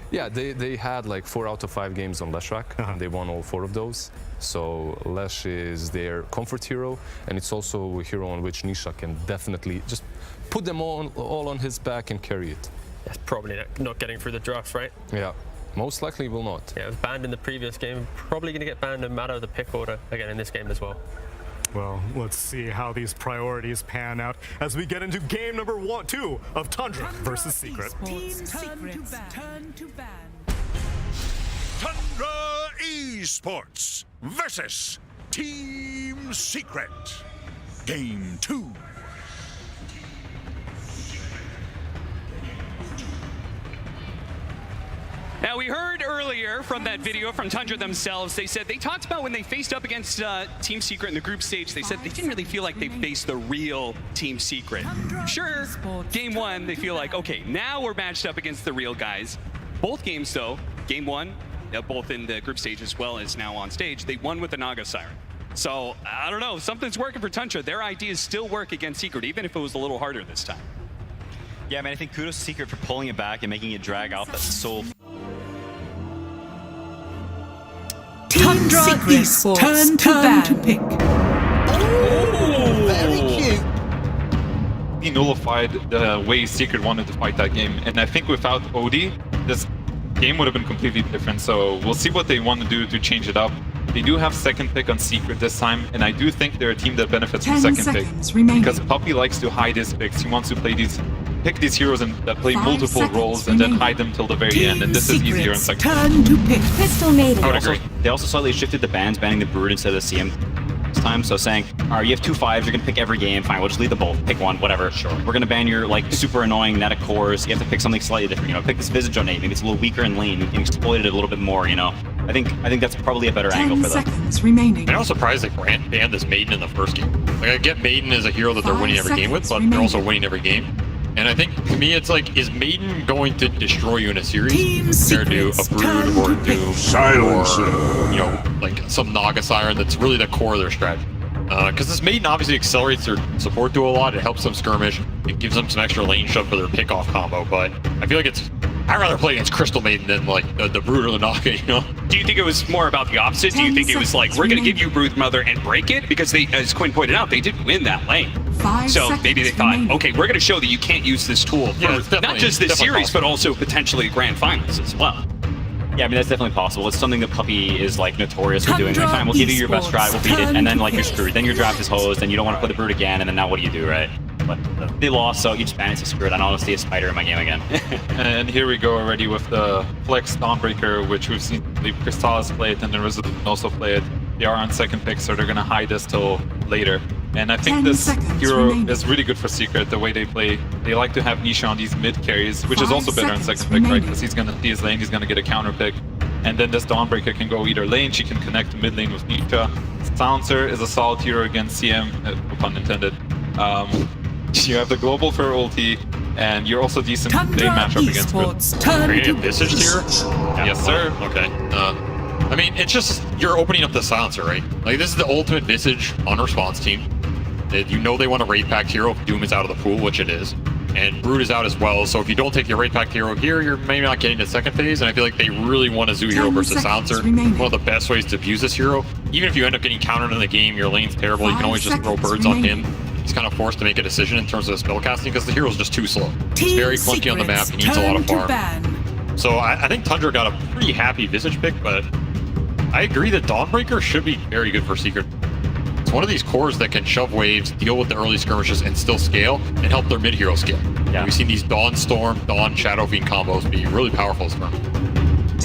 [SPEAKER 8] Yeah, they had like 4 out of 5 games on Leshrac, and they won all 4 of those. So Lesh is their comfort hero, and it's also a hero on which Nisha can definitely just put them all on his back and carry it.
[SPEAKER 9] It's probably not getting through the draft, right?
[SPEAKER 8] Yeah, most likely will not.
[SPEAKER 9] Yeah, it was banned in the previous game. Probably going to get banned no matter the pick order again in this game as well.
[SPEAKER 10] Well, let's see how these priorities pan out as we get into game number 2 of Tundra versus Secret.
[SPEAKER 2] Team Secrets turn to ban.
[SPEAKER 15] Tundra Esports versus Team Secret. Game 2.
[SPEAKER 5] Now, we heard earlier from that video from Tundra themselves, they said they talked about when they faced up against Team Secret in the group stage, they said they didn't really feel like they faced the real Team Secret. Sure, game 1, they feel like, okay, now we're matched up against the real guys. Both games, though, game 1, both in the group stage as well as now on stage, they won with the Naga Siren. So, I don't know, something's working for Tundra. Their ideas still work against Secret, even if it was a little harder this time.
[SPEAKER 4] Yeah, man, I think kudos to Secret for pulling it back and making it drag out that soul.
[SPEAKER 2] Tundra Esports turn to pick.
[SPEAKER 1] Oh, very cute. He nullified the way Secret wanted to fight that game, and I think without OD, this game would have been completely different. So we'll see what they want to do to change it up. They do have second pick on Secret this time, and I do think they're a team that benefits from second pick. Because Puppy likes to hide his picks. He wants to play pick these heroes that play multiple roles and then hide them till the very end, and this is easier in second.
[SPEAKER 2] Turn to pick. Pistol Maiden.
[SPEAKER 4] I would agree. They also slightly shifted the bans, banning the Brood instead of the CM this time. So saying, all right, you have 2 5s, you're gonna pick every game. Fine, we'll just leave the both. Pick one, whatever. Sure. We're gonna ban your like super annoying Neta cores. You have to pick something slightly different. You know, pick this Visage on 8. Maybe it's a little weaker in lane. We can exploit it a little bit more. You know, I think that's probably a better angle for them.
[SPEAKER 2] 10 seconds remaining.
[SPEAKER 3] I was surprised they banned this Maiden in the first game. Like, I get Maiden as a hero that they're winning every game with, but they're also winning every game. And I think, to me, it's like, is Maiden going to destroy you in a series compared to a Brood or a Doom or, you know, like some Naga Siren that's really the core of their strategy? Because this Maiden obviously accelerates their support duo a lot. It helps them skirmish. It gives them some extra lane shove for their pickoff combo. But I feel like I'd rather play against Crystal Maiden than like the Brood or the Naga, you know?
[SPEAKER 5] Do you think it was more about the opposite? Do you think it was like, we're going to give you Brood Mother and break it? Because they, as Quinn pointed out, they did win that lane. So maybe they thought, okay, we're going to show that you can't use this tool for not just this series, but also potentially grand finals as well.
[SPEAKER 4] Yeah, I mean, that's definitely possible. It's something that Puppy is like notorious for doing. Like, fine, we'll give you your best try, we'll beat it, and then like you're screwed. Then your draft is hosed, and you don't want to play the Brood again, and then now what do you do, right? But they lost, so you just ban it to screw it. I don't want to see a spider in my game again.
[SPEAKER 1] And here we go already with the Flex Dawnbreaker, which we've seen Crystallis play it, and the Resident also play it. They are on second pick, so they're going to hide this till later. And I think this hero is really good for Secret, the way they play. They like to have Nisha on these mid carries, which is also better on second pick, right? Because he's going to see his lane, he's going to get a counter pick. And then this Dawnbreaker can go either lane, she can connect to mid lane with Nisha. Silencer is a solid hero against CM, pun intended. You have the global for ulti, and you're also decent lane matchup against Brood.
[SPEAKER 3] Are you getting Visage here?
[SPEAKER 1] Yes, sir.
[SPEAKER 3] Okay. I mean, it's just, you're opening up the Silencer, right? Like, this is the ultimate Visage on response team. You know they want a Wraith Pact hero if Doom is out of the pool, which it is. and Brood is out as well. So if you don't take your Wraith Pact hero here, you're maybe not getting to second phase. And I feel like they really want a Zoo hero versus Silencer. One of the best ways to abuse this hero. Even if you end up getting countered in the game, your lane's terrible, you can always just throw birds on him. He's kind of forced to make a decision in terms of spell casting because the hero's just too slow. He's very clunky on the map, he needs a lot of farm. So I think Tundra got a pretty happy Visage pick, but I agree that Dawnbreaker should be very good for Secret. It's one of these cores that can shove waves, deal with the early skirmishes, and still scale, and help their mid-hero scale. Yeah. We've seen these Dawn Storm, Dawn Shadow Fiend combos be really powerful as well.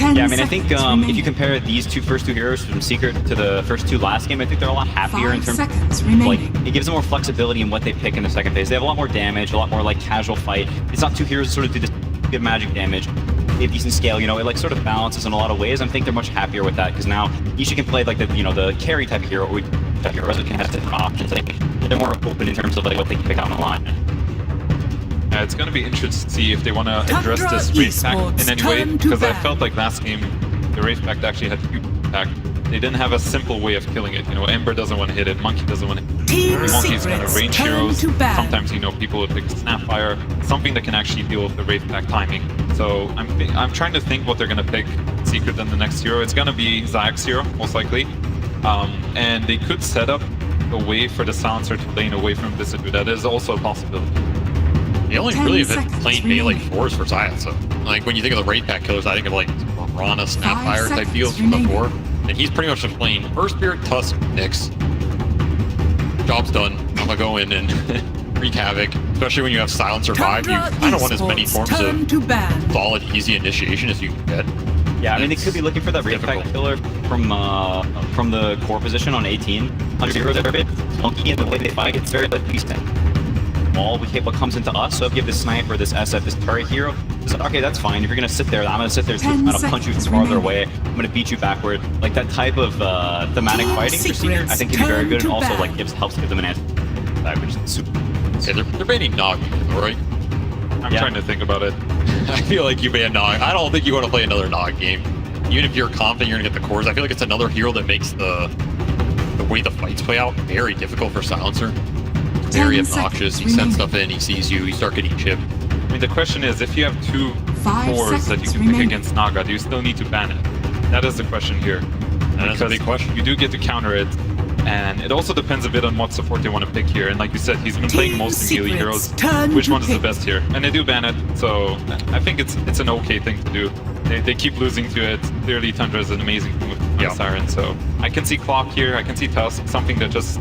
[SPEAKER 4] Yeah, I mean, I think if you compare these first two heroes from Secret to the first two last game, I think they're a lot happier in terms of, like, it gives them more flexibility in what they pick in the second phase. They have a lot more damage, a lot more, like, casual fight. It's not two heroes that sort of do this good magic damage. They have decent scale, you know, it, like, sort of balances in a lot of ways. I think they're much happier with that, because now Isha can play, like, the, you know, the carry type of hero, or type of heroes that can have different options. Like, they're more open in terms of, like, what they can pick out on the line.
[SPEAKER 1] It's going to be interesting to see if they want to address this Wraith Pact in any way, because I felt like last game the Wraith Pact actually had huge impact. They didn't have a simple way of killing it. You know, Ember doesn't want to hit it, Monkey doesn't want to hit it. Monkey's kind of range heroes. Sometimes, you know, people would pick Snapfire, something that can actually deal with the Wraith Pact timing. So I'm trying to think what they're going to pick Secret in the next hero. It's going to be Zayak's hero, most likely. And they could set up a way for the Silencer to lane away from Visage. That is also a possibility.
[SPEAKER 3] They only really have been playing melee 4s for Zayat, so like when you think of the Wraith Pact killers, I think of like Rana, Snapfire type deals from the 4. And he's pretty much just playing First Spirit, Tusk, Nyx. Job's done. I'm gonna go in and wreak havoc. Especially when you have Silencer 5, you kind of want as many forms of solid, easy initiation as you can get.
[SPEAKER 4] Yeah, I mean, they could be looking for that Wraith Pact killer from the core position on 18. 100 heroes are a bit funky in the way they fight. It's very like least all what comes into us. So if you have this sniper, this SF, this turret hero, it's like, okay, that's fine. If you're gonna sit there, I'm gonna sit there too. I'm gonna punch you from farther away. I'm gonna beat you backward. Like that type of thematic fighting for Secret, I think can be very good, and also like helps give them an answer. Which is super.
[SPEAKER 3] Yeah, they're banning Nog, right?
[SPEAKER 1] I'm trying to think about it.
[SPEAKER 3] I feel like you ban Nog. I don't think you want to play another Nog game. Even if you're confident you're gonna get the cores, I feel like it's another hero that makes the way the fights play out very difficult for Silencer. Very obnoxious. He sends stuff in, he sees you, you start getting chipped.
[SPEAKER 1] I mean, the question is, if you have two cores that you can pick against Naga, do you still need to ban it? That is the question here.
[SPEAKER 3] And that's a big question.
[SPEAKER 1] You do get to counter it, and it also depends a bit on what support they want to pick here. And like you said, he's been playing mostly melee heroes. Which one is the best here? And they do ban it, so I think it's an okay thing to do. They keep losing to it. Clearly, Tundra is an amazing thing with Siren, so I can see Clock here, I can see Tusk, something that just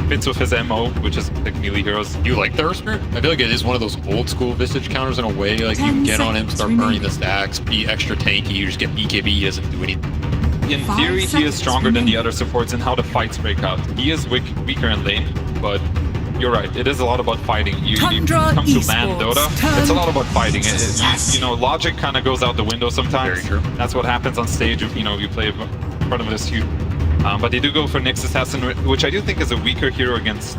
[SPEAKER 1] fits with his MO, which is pick melee heroes.
[SPEAKER 3] You like the Spirit? I feel like it is one of those old school Visage counters in a way. Like you can get on him, start burning the stacks, be extra tanky, you just get BKB, he doesn't do anything.
[SPEAKER 1] In theory, he is stronger than the other supports in how the fights break out. He is weaker in lane, but you're right, it is a lot about fighting. You come to land Dota, it's a lot about fighting. You know, logic kind of goes out the window sometimes.
[SPEAKER 3] Very true.
[SPEAKER 1] That's what happens on stage if, you know, you play in front of this huge. But they do go for Nyx Assassin, which I do think is a weaker hero against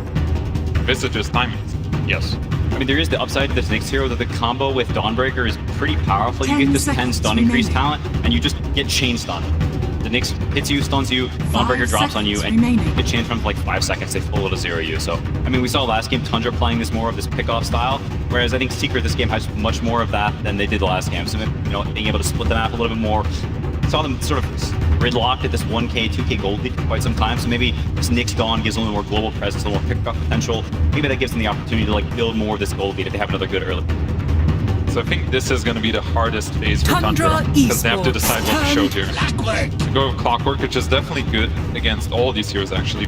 [SPEAKER 1] Visage's timings.
[SPEAKER 3] Yes.
[SPEAKER 4] I mean, there is the upside to this Nyx hero that the combo with Dawnbreaker is pretty powerful. You get this 10 stun increase talent, and you just get chain stun. The Nyx hits you, stuns you, Dawnbreaker drops on you, and you get chain from for like 5 seconds, they full to zero you. So, I mean, we saw last game Tundra playing this more of this pickoff style, whereas I think Secret this game has much more of that than they did the last game. So, you know, being able to split the map a little bit more. Saw them sort of gridlocked at this 1k, 2k gold lead for quite some time, so maybe this Nyx Dawn gives them a little more global presence, a little more pickup potential. Maybe that gives them the opportunity to like build more of this gold lead if they have another good early.
[SPEAKER 1] So I think this is going to be the hardest phase for Tundra, because they have to decide what to show here. To go with Clockwork, which is definitely good against all these heroes actually.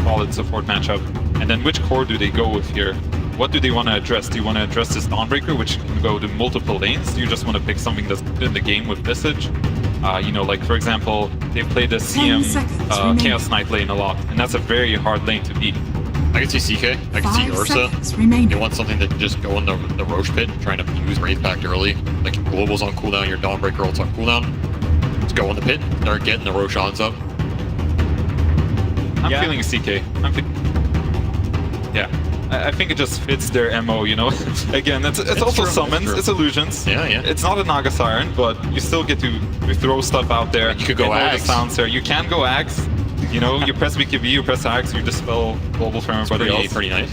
[SPEAKER 1] Solid support matchup. And then which core do they go with here? What do they want to address? Do you want to address this Dawnbreaker, which can go to multiple lanes? Do you just want to pick something that's good in the game with Visage? You know, like for example, they've played the CM Chaos Knight lane a lot, and that's a very hard lane to beat.
[SPEAKER 3] I can see CK, I can see Ursa. They want something that can just go in the Roche pit, trying to use Wraith Pact early. Like Global's on cooldown, your Dawnbreaker ult's on cooldown. Just go in the pit, start getting the Roshan's up.
[SPEAKER 1] I'm feeling CK. I think it just fits their MO, you know? Again, it's also true, summons, it's illusions.
[SPEAKER 3] Yeah.
[SPEAKER 1] It's not a Naga Siren, but you still get to throw stuff out there.
[SPEAKER 3] You could go Axe.
[SPEAKER 1] You can go Axe. You know, you press BKB, you press Axe, you dispel global from everybody else.
[SPEAKER 3] Pretty nice.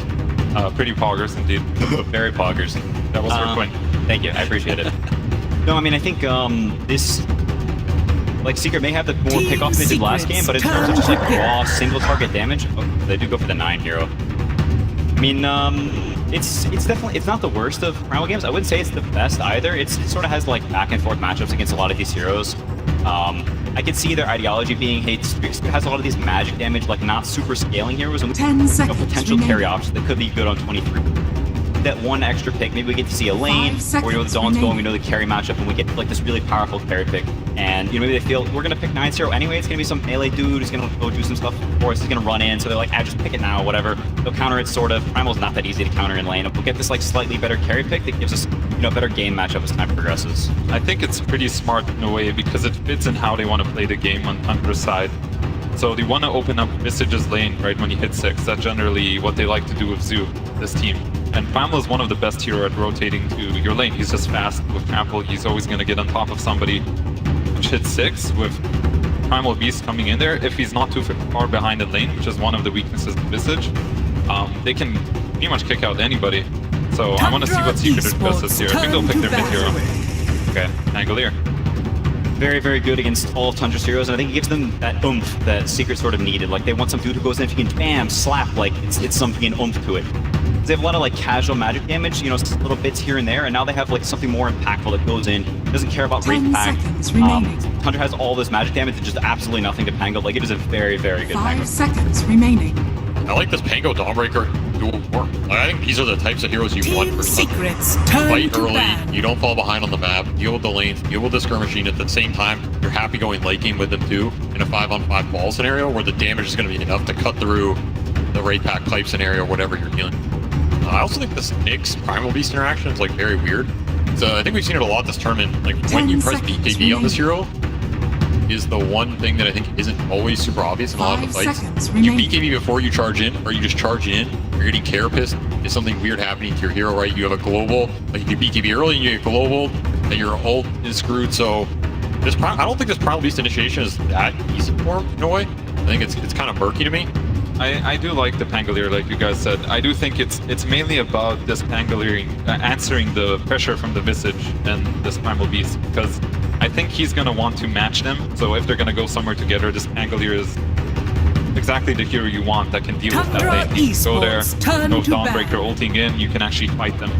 [SPEAKER 1] Pretty poggers indeed.
[SPEAKER 4] Very poggers.
[SPEAKER 1] That was for Quinn.
[SPEAKER 4] Thank you, I appreciate it. No, I mean, I think this, like, Secret may have the more pick-off than they did last game, but in terms of just, like, raw single-target damage, they do go for the 9 hero. I mean, it's definitely, it's not the worst of Primal games. I wouldn't say it's the best either. It sort of has, like, back-and-forth matchups against a lot of these heroes. I could see their ideology being, hey, Secret has a lot of these magic damage, like, not super scaling heroes, and
[SPEAKER 2] 10 seconds
[SPEAKER 4] potential
[SPEAKER 2] remaining.
[SPEAKER 4] carry options that could be good on 23. That one extra pick, maybe we get to see a lane, or we know the Dawn's going, we know the carry matchup, and we get like this really powerful carry pick. And you know, maybe they feel we're gonna pick 9-0 anyway. It's gonna be some melee dude who's gonna go do some stuff for us. He's gonna run in, so they're like, just pick it now, whatever. They'll counter it sort of. Primal's not that easy to counter in lane. We'll get this like slightly better carry pick that gives us, you know, a better game matchup as time progresses.
[SPEAKER 1] I think it's pretty smart in a way because it fits in how they want to play the game on Tundra's side. So they want to open up Visage's lane right when you hit 6. That's generally what they like to do with Zoo, this team. And Primal is one of the best hero at rotating to your lane. He's just fast with Trample. He's always going to get on top of somebody. Which hits 6 with Primal Beast coming in there. If he's not too far behind the lane, which is one of the weaknesses of Visage, they can pretty much kick out anybody. So I want to see what Secret addresses here. I think they'll pick their mid hero. Okay, Angolier.
[SPEAKER 4] Very, very good against all of Tundra's heroes, and I think it gives them that oomph that Secret sort of needed. Like, they want some dude who goes in, if you can bam, slap, like, it's something, an oomph to it. They have a lot of, like, casual magic damage, you know, little bits here and there, and now they have, like, something more impactful that goes in, doesn't care about Wraith Pack. Tundra has all this magic damage and just absolutely nothing to Pango. Like, it is a very, very good
[SPEAKER 2] 5 seconds remaining.
[SPEAKER 3] I like this Pango Dawnbreaker dual work. I think these are the types of heroes you want for
[SPEAKER 2] Secrets.
[SPEAKER 3] Fight early, you don't fall behind on the map, deal with the lanes, deal with the skirmishing. At the same time, you're happy going late game with them too in a 5-on-5 ball scenario where the damage is going to be enough to cut through the Wraith Pack pipe scenario, whatever you're dealing. I also think this Nyx Primal Beast interaction is like very weird. So I think we've seen it a lot this tournament. Like when you press BKB on this hero is the one thing that I think isn't always super obvious in a lot of the fights. You BKB before you charge in, or you just charge in, you're getting Carapace, is something weird happening to your hero, right? You have a global, like you BKB early, you get global, and your ult is screwed. So this I don't think this Primal Beast initiation is that easy for him in a way. I think it's kind of murky to me.
[SPEAKER 1] I do like the Pangolier, like you guys said. I do think it's mainly about this Pangolier answering the pressure from the Visage and this Primal Beast, because I think he's going to want to match them. So if they're going to go somewhere together, this Pangolier is exactly the hero you want that can deal with that lane. You can go there, no Dawnbreaker ulting in, you can actually fight them,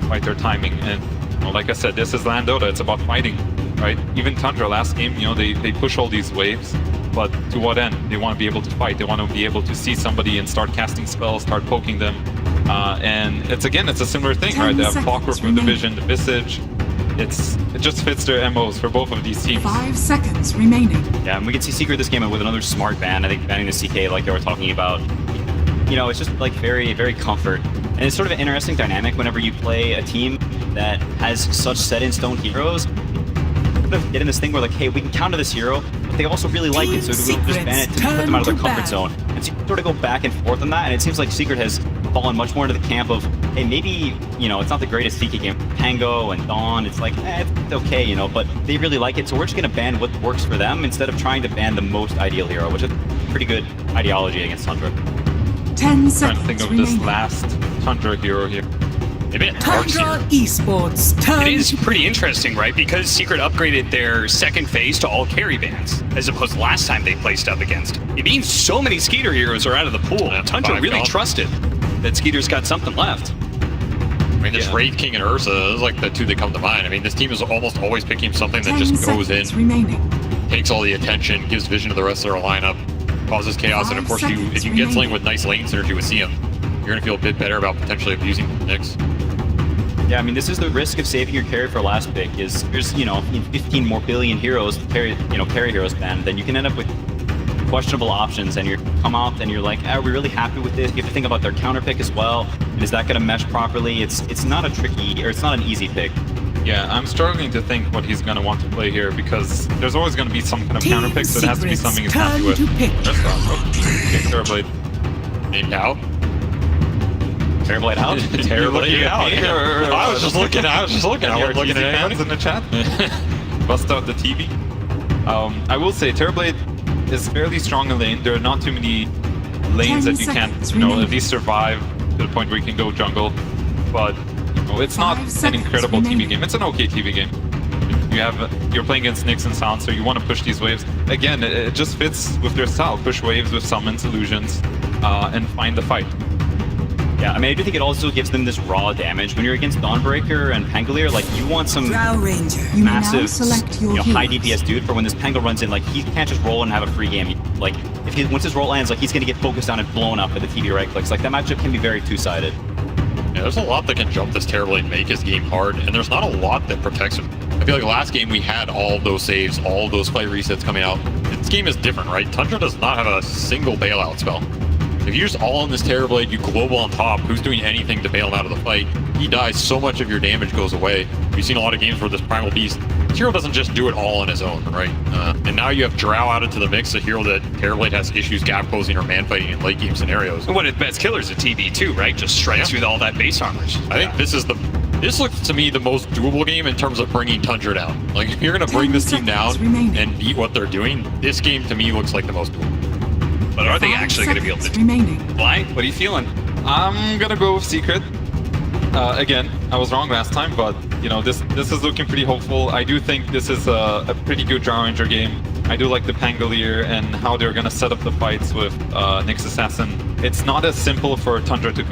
[SPEAKER 1] fight their timing. And you know, like I said, this is Land Dota, it's about fighting, right? Even Tundra last game, you know, they push all these waves. But to what end? They want to be able to fight. They want to be able to see somebody and start casting spells, start poking them. And it's a similar thing, right? They have Clockwork from the Vision, the Visage. It just fits their MOs for both of these teams.
[SPEAKER 2] 5 seconds remaining.
[SPEAKER 4] Yeah, and we can see Secret this game with another smart ban. I think banning the CK like they were talking about. You know, it's just like very, very comfort. And it's sort of an interesting dynamic whenever you play a team that has such set-in-stone heroes. Get in this thing where like, hey, we can counter this hero, but they also really like it, so we'll just ban it to put them out of their comfort zone. And so you sort of go back and forth on that, and it seems like Secret has fallen much more into the camp of, hey, maybe, you know, it's not the greatest CK game. Pango and Dawn, it's like, it's okay, you know, but they really like it, so we're just going to ban what works for them instead of trying to ban the most ideal hero, which is pretty good ideology against Tundra.
[SPEAKER 2] 10 seconds
[SPEAKER 1] I'm trying to think of this last Tundra hero here.
[SPEAKER 2] Tundra Esports, turn.
[SPEAKER 5] It is pretty interesting, right? Because Secret upgraded their second phase to all carry bans, as opposed to last time they placed up against. It means so many Skeeter heroes are out of the pool. Tundra really trusted that Skeeter's got something left.
[SPEAKER 3] I mean, this Wraith King and Ursa, those are like the two that come to mind. I mean, this team is almost always picking something that just goes in, takes all the attention, gives vision to the rest of their lineup, causes chaos, and of course, if you get something with nice lane synergy with CM, you're going to feel a bit better about potentially abusing Nyx.
[SPEAKER 4] Yeah, I mean, this is the risk of saving your carry for last pick. Is there's 15 more billion heroes carry heroes banned, then you can end up with questionable options, and you come out and you're like, are we really happy with this? You have to think about their counter pick as well, and is that going to mesh properly? It's not a tricky, or it's not an easy pick.
[SPEAKER 1] Yeah, I'm struggling to think what he's going to want to play here, because there's always going to be some kind of counter pick, so it has to be something he's happy with. Terrorblade.
[SPEAKER 3] Named out.
[SPEAKER 4] Terrorblade out?
[SPEAKER 3] Terrorblade out. I was just looking. I was looking at
[SPEAKER 1] fans in the chat. Bust out the TV. I will say Terrorblade is fairly strong in lane. There are not too many lanes that you can't, at least survive to the point where you can go jungle. But you know, it's not an incredible TV game. It's an okay TV game. You're playing against Nyx and Sound, so you want to push these waves. Again, it just fits with their style. Push waves with summons, illusions, and find the fight.
[SPEAKER 4] Yeah, I mean, I do think it also gives them this raw damage. When you're against Dawnbreaker and Pangolier, like, you want some massive, high DPS dude for when this Pango runs in. Like, he can't just roll and have a free game. Like, once his roll lands, like, he's going to get focused on and blown up with the TV right clicks. Like, that matchup can be very two-sided.
[SPEAKER 3] Yeah, there's a lot that can jump this Terrorblade and make his game hard, and there's not a lot that protects him. I feel like last game we had all those saves, all those play resets coming out. This game is different, right? Tundra does not have a single bailout spell. If you're just all in this Terrorblade, you global on top, who's doing anything to bail him out of the fight? He dies, so much of your damage goes away. We've seen a lot of games where this Primal Beast, this hero doesn't just do it all on his own, right? And now you have Drow added to the mix, a hero that Terrorblade has issues gap closing or man fighting in late game scenarios.
[SPEAKER 5] And one of the best killers at TV too, right? Just strikes through all that base armor.
[SPEAKER 3] I think this looks to me the most doable game in terms of bringing Tundra down. Like, if you're going to bring this team down and beat what they're doing, this game to me looks like the most doable.
[SPEAKER 5] But are they actually going to be able to? Why? What are you feeling?
[SPEAKER 1] I'm gonna go with Secret. Again, I was wrong last time, but you know, this is looking pretty hopeful. I do think this is a pretty good Drow Ranger game. I do like the Pangolier and how they're gonna set up the fights with Nyx Assassin. It's not as simple for Tundra to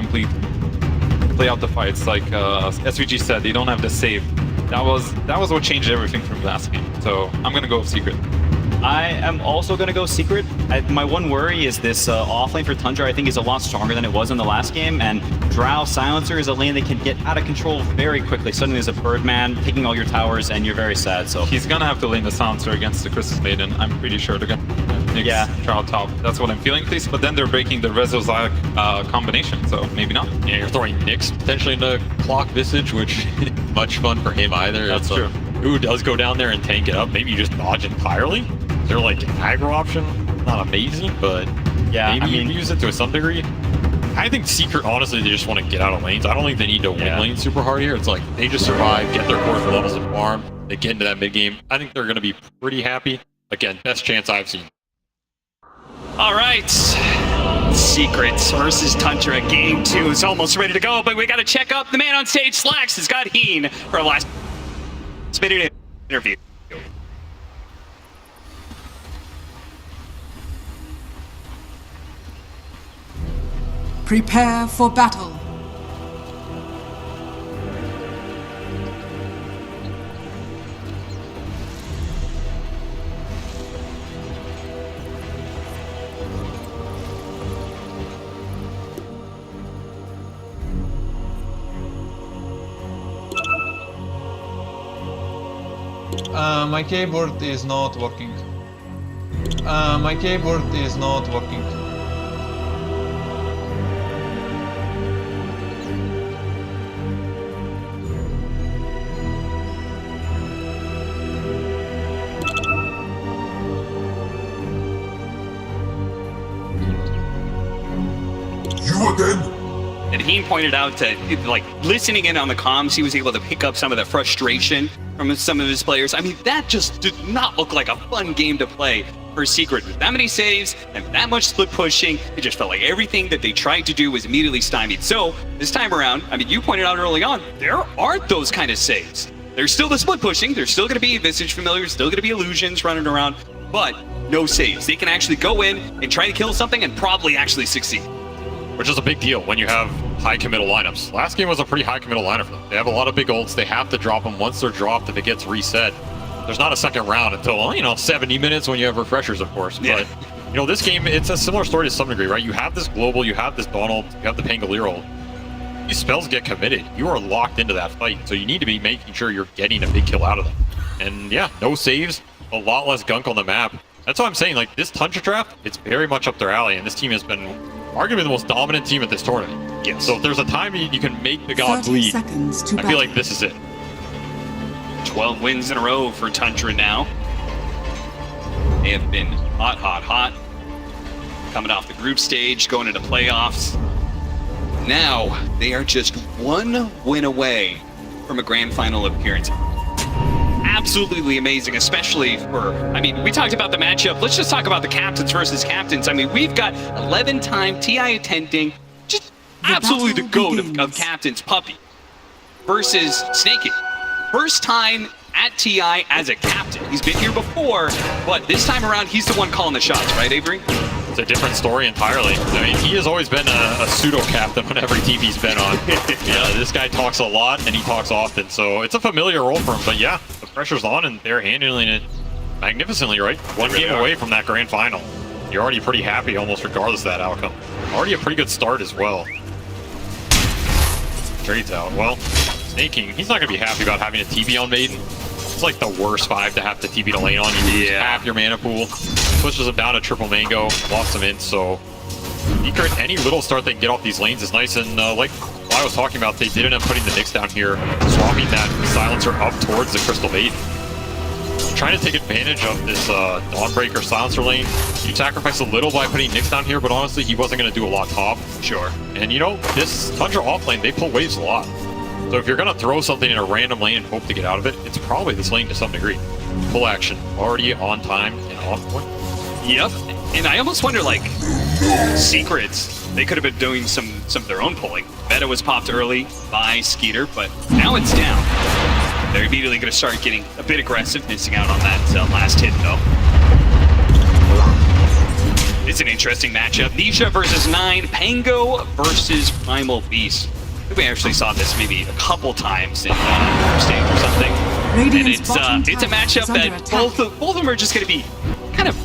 [SPEAKER 1] play out the fights. Like SVG said, they don't have the save. That was what changed everything from last game. So I'm gonna go with Secret.
[SPEAKER 4] I am also going to go Secret. My one worry is this offlane for Tundra, I think, is a lot stronger than it was in the last game, and Drow Silencer is a lane that can get out of control very quickly. Suddenly there's a Birdman taking all your towers, and you're very sad. So
[SPEAKER 1] he's going to have to lane the Silencer against the Crystal Maiden. I'm pretty sure they're going to Drow top. That's what I'm feeling, at least. But then they're breaking the Rezo-Zayak combination, so maybe not.
[SPEAKER 3] Yeah, you're throwing Nyx potentially into Clock Visage, which isn't much fun for him either.
[SPEAKER 1] That's true.
[SPEAKER 3] Who does go down there and tank it up? Maybe you just dodge entirely? They're like an aggro option, not amazing, but
[SPEAKER 4] yeah,
[SPEAKER 3] maybe you use it to some degree. I think Secret, honestly, they just want to get out of lanes. I don't think they need to win lanes super hard here. It's like they just survive, get their core levels of farm, they get into that mid game. I think they're going to be pretty happy. Again, best chance I've seen.
[SPEAKER 5] All right, Secrets versus Tundra. Game 2 is almost ready to go, but we got to check up. The man on stage, Slacks, has got Heen for our last minute interview.
[SPEAKER 2] Prepare for battle.
[SPEAKER 6] My keyboard is not working. My keyboard is not working.
[SPEAKER 15] You again?
[SPEAKER 5] And he pointed out that, like, listening in on the comms, he was able to pick up some of the frustration from some of his players. I mean, that just did not look like a fun game to play for Secret. With that many saves and that much split pushing, it just felt like everything that they tried to do was immediately stymied. So, this time around, I mean, you pointed out early on, there aren't those kind of saves. There's still the split pushing, there's still going to be Visage Familiars, still going to be illusions running around, but no saves. They can actually go in and try to kill something and probably actually succeed.
[SPEAKER 3] Which is a big deal when you have high committal lineups. Last game was a pretty high committal lineup for them. They have a lot of big ults. They have to drop them. Once they're dropped, if it gets reset, there's not a second round until, 70 minutes when you have refreshers, of course.
[SPEAKER 5] Yeah.
[SPEAKER 3] But, this game, it's a similar story to some degree, right? You have this global, you have this Dawn ult, you have the Pangolier ult. These spells get committed. You are locked into that fight. So you need to be making sure you're getting a big kill out of them. And yeah, no saves, a lot less gunk on the map. That's what I'm saying. Like, this Tundra draft, it's very much up their alley. And this team has been arguably the most dominant team at this tournament.
[SPEAKER 5] Yes.
[SPEAKER 3] So if there's a time you can make the god bleed, I feel like this is it.
[SPEAKER 5] 12 wins in a row for Tundra now. They have been hot, hot, hot. Coming off the group stage, going into playoffs. Now, they are just one win away from a grand final appearance. Absolutely amazing, especially for, we talked about the matchup. Let's just talk about the captains versus captains. We've got 11-time TI attending, just absolutely the GOAT of captains, Puppy, versus Snakey. First time at TI as a captain. He's been here before, but this time around, he's the one calling the shots, right, Avery?
[SPEAKER 3] It's a different story entirely. I mean, he has always been a pseudo-captain on every team he's been on. Yeah, this guy talks a lot, and he talks often, so it's a familiar role for him. But yeah, the pressure's on, and they're handling it magnificently, right? One game away from that grand final. You're already pretty happy, almost regardless of that outcome. Already a pretty good start as well. Trades out. Well, Snaking, he's not going to be happy about having a TB on Maiden. It's like the worst 5 to have to TB to lane on. You lose half your mana pool. Pushes him down to triple mango. Lost him in, so Secret, any little start they can get off these lanes is nice. And like I was talking about, they did end up putting the Nyx down here, swapping that silencer up towards the Crystal Maiden. Trying to take advantage of this Dawnbreaker silencer lane. You sacrifice a little by putting Nyx down here, but honestly, he wasn't going to do a lot top.
[SPEAKER 5] Sure.
[SPEAKER 3] And you know, this Tundra off lane, they pull waves a lot. So if you're going to throw something in a random lane and hope to get out of it, it's probably this lane to some degree. Full action, already on time and on point.
[SPEAKER 5] Yep, and I almost wonder, like, Secrets, they could have been doing some of their own pulling. Meta was popped early by Skeeter, but now it's down. They're immediately going to start getting a bit aggressive, missing out on that last hit, though. It's an interesting matchup. Nisha versus 9, Pango versus Primal Beast. I think we actually saw this maybe a couple times in stage or something.
[SPEAKER 2] Radiant's
[SPEAKER 5] And it's a matchup that both of them are just going to be kind of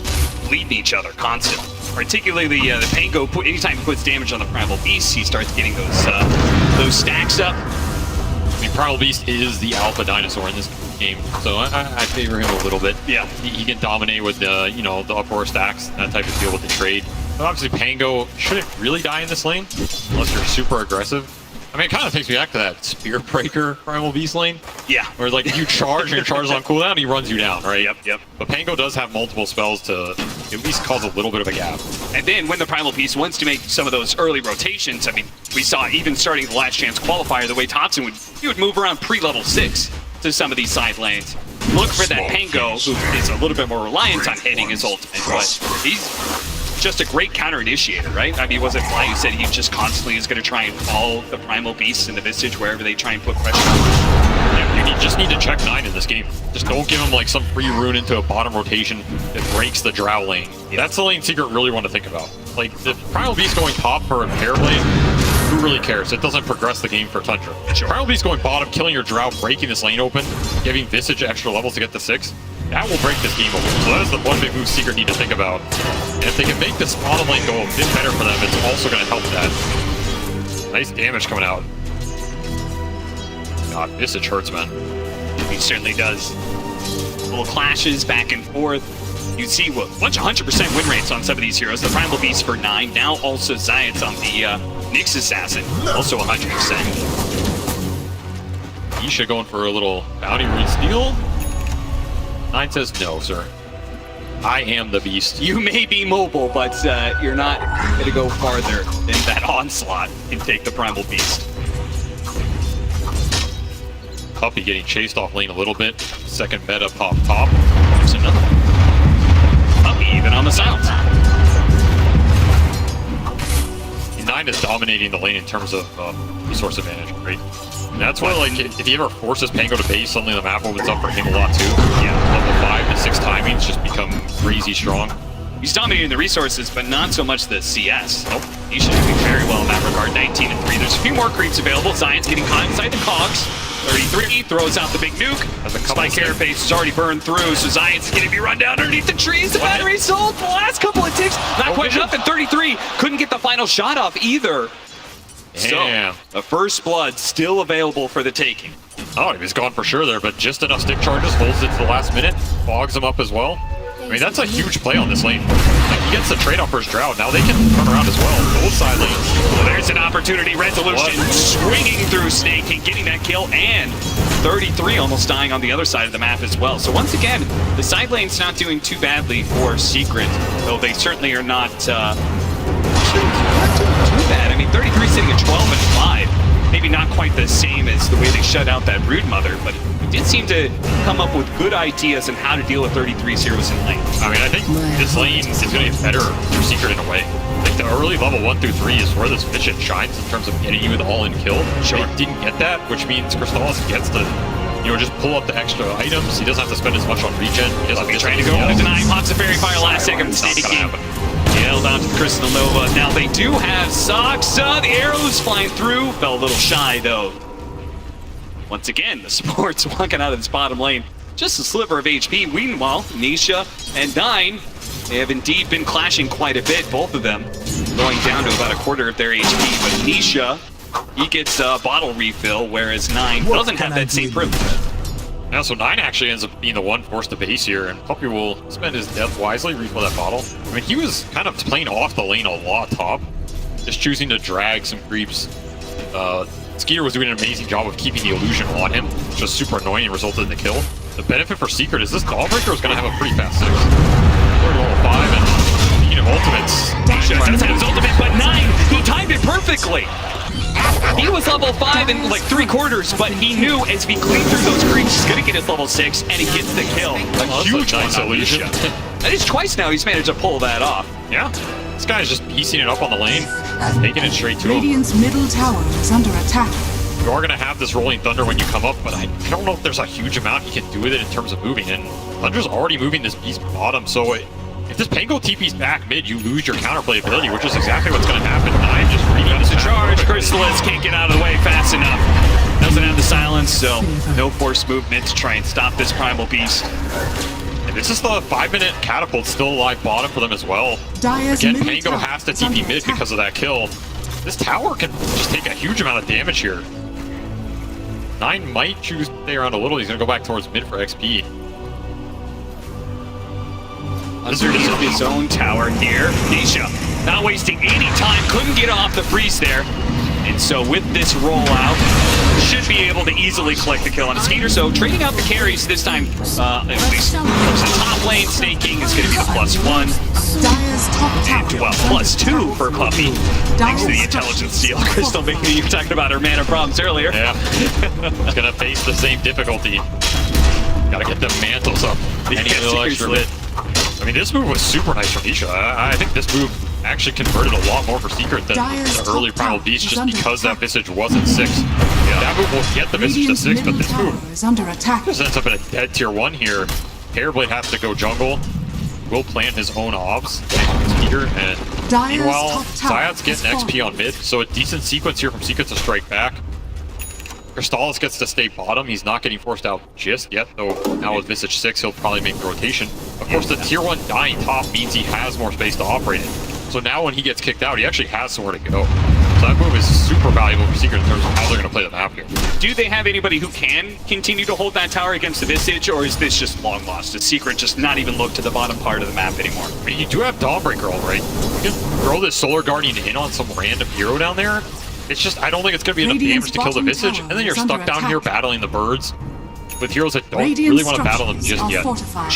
[SPEAKER 5] bleeding each other constantly. Particularly the Pango, anytime he puts damage on the Primal Beast, he starts getting those stacks up.
[SPEAKER 3] I mean, Primal Beast is the alpha dinosaur in this game, so I favor him a little bit.
[SPEAKER 5] Yeah.
[SPEAKER 3] He can dominate with the, you know, the uproar stacks, that type of deal with the trade. But obviously, Pango shouldn't really die in this lane, unless you're super aggressive. I mean, it kind of takes me back to that Spear Breaker Primal Beast lane.
[SPEAKER 5] Yeah.
[SPEAKER 3] Where, like, if you charge and your charge is on cooldown, he runs you down, right?
[SPEAKER 5] Yep.
[SPEAKER 3] But Pango does have multiple spells to at least cause a little bit of a gap.
[SPEAKER 5] And then when the Primal Beast wants to make some of those early rotations, I mean, we saw even starting the Last Chance qualifier, the way Thompson would move around pre-level 6 to some of these side lanes. Look for that Pango, who is a little bit more reliant on hitting his ultimate, but he's just a great counter initiator, right? I mean, was it Fly who said he just constantly is going to try and follow the Primal Beast in the Visage wherever they try and put pressure on?
[SPEAKER 3] Yeah, you just need to check 9 in this game. Just don't give him like some free rune into a bottom rotation that breaks the Drow lane. Yeah. That's the lane Secret really want to think about. Like, the Primal Beast going top for a pair play, who really cares? It doesn't progress the game for Tundra.
[SPEAKER 5] Sure.
[SPEAKER 3] Primal Beast going bottom, killing your Drow, breaking this lane open, giving Visage extra levels to get to 6. That will break this game open. So that is the one big move Secret need to think about. And if they can make this bottom lane go a bit better for them, it's also going to help that. Nice damage coming out. God, Visage hurts, man.
[SPEAKER 5] He certainly does. Little clashes back and forth. You see a bunch of 100% win rates on some of these heroes. The Primal Beast for 9. Now also Zayat's on the Nyx Assassin. Also 100%.
[SPEAKER 3] Isha going for a little bounty rune steal. 9 says no, sir. I am the beast.
[SPEAKER 5] You may be mobile, but you're not going to go farther than that onslaught and take the Primal Beast.
[SPEAKER 3] Puppy getting chased off lane a little bit. Second meta pop top.
[SPEAKER 5] There's another. Puppy even on the silence.
[SPEAKER 3] 9 is dominating the lane in terms of resource advantage, right? And that's why, like, if he ever forces Pango to base, suddenly the map opens up for him a lot too. Yeah, level 5 to 6 timings just become crazy strong.
[SPEAKER 5] He's dominating the resources, but not so much the CS. Nope. He should do very well in that regard, 19 and 3. There's a few more creeps available. Zion's getting caught inside the cogs. 33 throws out the big nuke. Spike Carapace is already burned through, so Zion's going to be run down underneath the trees. The battery sold the last couple of ticks. Not quite enough, and 33 couldn't get the final shot off either.
[SPEAKER 3] Damn.
[SPEAKER 5] So, the first blood still available for the taking.
[SPEAKER 3] Oh, he was gone for sure there, but just enough stick charges, holds it to the last minute, fogs him up as well. I mean, that's a huge play on this lane. Like, he gets the trade-off for his Drought. Now they can turn around as well, both side lanes.
[SPEAKER 5] Well, there's an opportunity. Resolution swinging through Snake and getting that kill, and 33 almost dying on the other side of the map as well. So once again, the side lane's not doing too badly for Secret, though they certainly are not doing too bad. I mean, 33 sitting at 12 and 5. Maybe not quite the same as the way they shut out that Brood Mother, but it did seem to come up with good ideas on how to deal with 33's heroes in lane.
[SPEAKER 3] I mean, I think this lane is going to get better through Secret in a way. Like, like the early level 1 through 3 is where this mission shines in terms of getting you the all-in kill. Sure. They didn't get that, which means Crystallis gets to, just pull up the extra items. He doesn't have to spend as much on regen. He doesn't
[SPEAKER 5] trying to go into deny, pops a fairy fire last second mistake. Held onto the Crystal Nova. Now they do have Saksa. The arrows flying through. Fell a little shy though. Once again, the support's walking out of this bottom lane. Just a sliver of HP. Meanwhile, Nisha and Nine, they have indeed been clashing quite a bit, both of them. Going down to about a quarter of their HP. But Nisha, he gets a bottle refill, whereas Nine doesn't have that same privilege.
[SPEAKER 3] Yeah, so 9 actually ends up being the one forced to base here, and Puppy will spend his death wisely, refill that bottle. I mean, he was kind of playing off the lane a lot top, just choosing to drag some creeps. Skeeter was doing an amazing job of keeping the illusion on him, which was super annoying and resulted in the kill. The benefit for Secret is this Dawnbreaker is going to have a pretty fast 6. We're level 5, and speaking of ultimates,
[SPEAKER 5] Nisha does have his ultimate, but 9, he timed it perfectly! He was level 5 in like 3/4, but he knew as he cleaned through those creeps, he's gonna get his level 6, and he gets the kill. A huge
[SPEAKER 3] nice illusion.
[SPEAKER 5] That is twice now he's managed to pull that off.
[SPEAKER 3] Yeah, this guy is just piecing it up on the lane, taking it straight to him.
[SPEAKER 2] Radiant's middle tower is under attack.
[SPEAKER 3] You are going to have this rolling thunder when you come up, but I don't know if there's a huge amount you can do with it in terms of moving. And Thunder's already moving this beast bottom, so if this Pango TP's back mid, you lose your counterplay ability, which is exactly what's going to happen. I'm just reading this
[SPEAKER 5] to charge. Crystallis can't get out of the way fast enough. Doesn't have the silence, so no forced movement to try and stop this primal beast.
[SPEAKER 3] And this is the 5-minute catapult still alive bottom for them as well. Again, Pango has to TP mid because of that kill. This tower can just take a huge amount of damage here. 9 might choose to stay around a little. He's going to go back towards mid for XP.
[SPEAKER 5] Underneath his own tower here, Nisha not wasting any time, couldn't get off the freeze there. And so with this rollout, should be able to easily collect the kill on a Skeeter. So trading out the carries this time, at least the top lane, Snaking is going to be the +1. And well, +2 for Puppy, thanks to the intelligence steal. Crystal making you were talking about her mana problems earlier.
[SPEAKER 3] Yeah, it's going to face the same difficulty. Got to get the mantles up. Any little extra bit. I mean, this move was super nice from Nisha. I think this move actually converted a lot more for Secret than the early Primal Beast, just because that Visage wasn't 6. Yeah, that move will get the Visage to 6, but this move
[SPEAKER 2] is under attack.
[SPEAKER 3] Just ends up in a dead tier 1 here. Hairblade has to go jungle. Will plant his own obs. Skeeter, and meanwhile, Zayat's getting XP on mid, so a decent sequence here from Secret to strike back. Crystallis gets to stay bottom. He's not getting forced out just yet, though now with Visage 6, he'll probably make the rotation. Of course, the tier 1 dying top means he has more space to operate in. So now when he gets kicked out, he actually has somewhere to go. So that move is super valuable for Secret in terms of how they're going to play the map here.
[SPEAKER 5] Do they have anybody who can continue to hold that tower against the Visage, or is this just long lost? Does Secret just not even look to the bottom part of the map anymore?
[SPEAKER 3] I mean, you do have Dawnbreaker, all right? You can throw this Solar Guardian in on some random hero down there. It's just, I don't think it's going to be enough damage to kill the Visage, and then you're stuck down here battling the birds with heroes that don't really want to battle them just yet.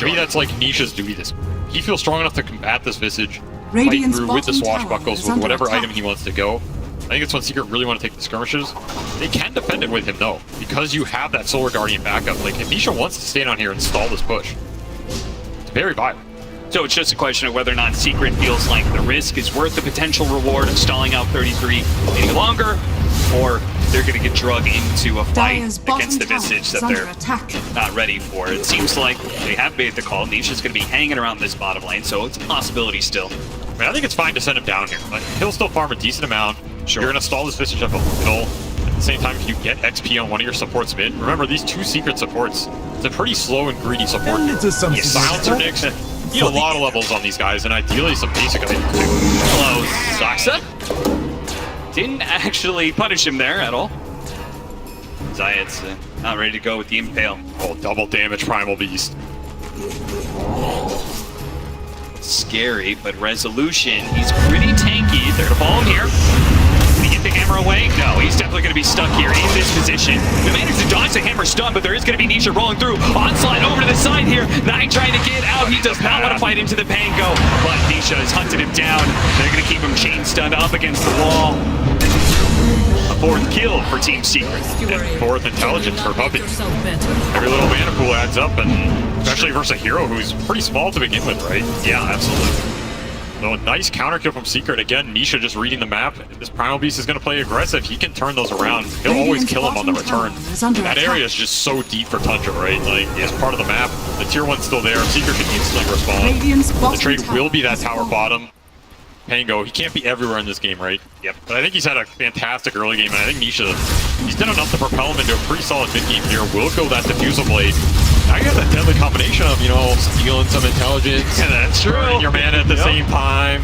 [SPEAKER 3] Maybe that's like Nisha's duty this. He feels strong enough to combat this Visage, fight through with the swashbuckles, with whatever item he wants to go. I think it's when Secret really want to take the skirmishes. They can defend it with him, though, because you have that Solar Guardian backup. Like, if Nisha wants to stay down here and stall this push, it's very viable.
[SPEAKER 5] So it's just a question of whether or not Secret feels like the risk is worth the potential reward of stalling out 33 any longer, or they're going to get drugged into a fight against the Visage that they're not ready for. It seems like they have made the call. Nisha's going to be hanging around this bottom lane, so it's a possibility still.
[SPEAKER 3] I mean, I think it's fine to send him down here. Like, he'll still farm a decent amount. Sure. You're going to stall this Visage up a little. At the same time, if you get XP on one of your supports mid, remember these 2 Secret supports, it's a pretty slow and greedy support. Silencer Nyx, you need a lot of levels on these guys, and ideally some basic items too.
[SPEAKER 5] Hello, Saksa. Didn't actually punish him there at all. Zayat's not ready to go with the Impale.
[SPEAKER 3] Oh, double damage Primal Beast.
[SPEAKER 5] Scary, but Resolution, he's pretty tanky. They're gonna ball him here. Can he get the hammer away? No, he's definitely gonna be stuck here in this position. They managed to dodge the hammer stun, but there is gonna be Nisha rolling through. Onslaught over to the side here. Nine trying to get out. He does not want to fight into the Pango, but Nisha has hunted him down. They're gonna keep him chain stunned up against the wall. A 4th kill for Team Secret.
[SPEAKER 3] And 4th intelligence for Puppy. Every little mana pool adds up, and especially versus a hero who's pretty small to begin with, right?
[SPEAKER 5] Yeah, absolutely.
[SPEAKER 3] So a nice counter kill from Secret. Again, Nisha just reading the map. If this Primal Beast is going to play aggressive, he can turn those around. He'll always kill him on the return. That area is just so deep for Tundra, right? Like, it's part of the map. The tier 1's still there. Secret can instantly respond. The trade will be that tower bottom. Pango, he can't be everywhere in this game, right? Yep. But I think he's had a fantastic early game, and I think Nisha, he's done enough to propel him into a pretty solid mid-game here. Will go that Diffusal Blade. Now you got that deadly combination of, you know, stealing some intelligence.
[SPEAKER 5] Yeah, that's true.
[SPEAKER 3] And your mana at the same time.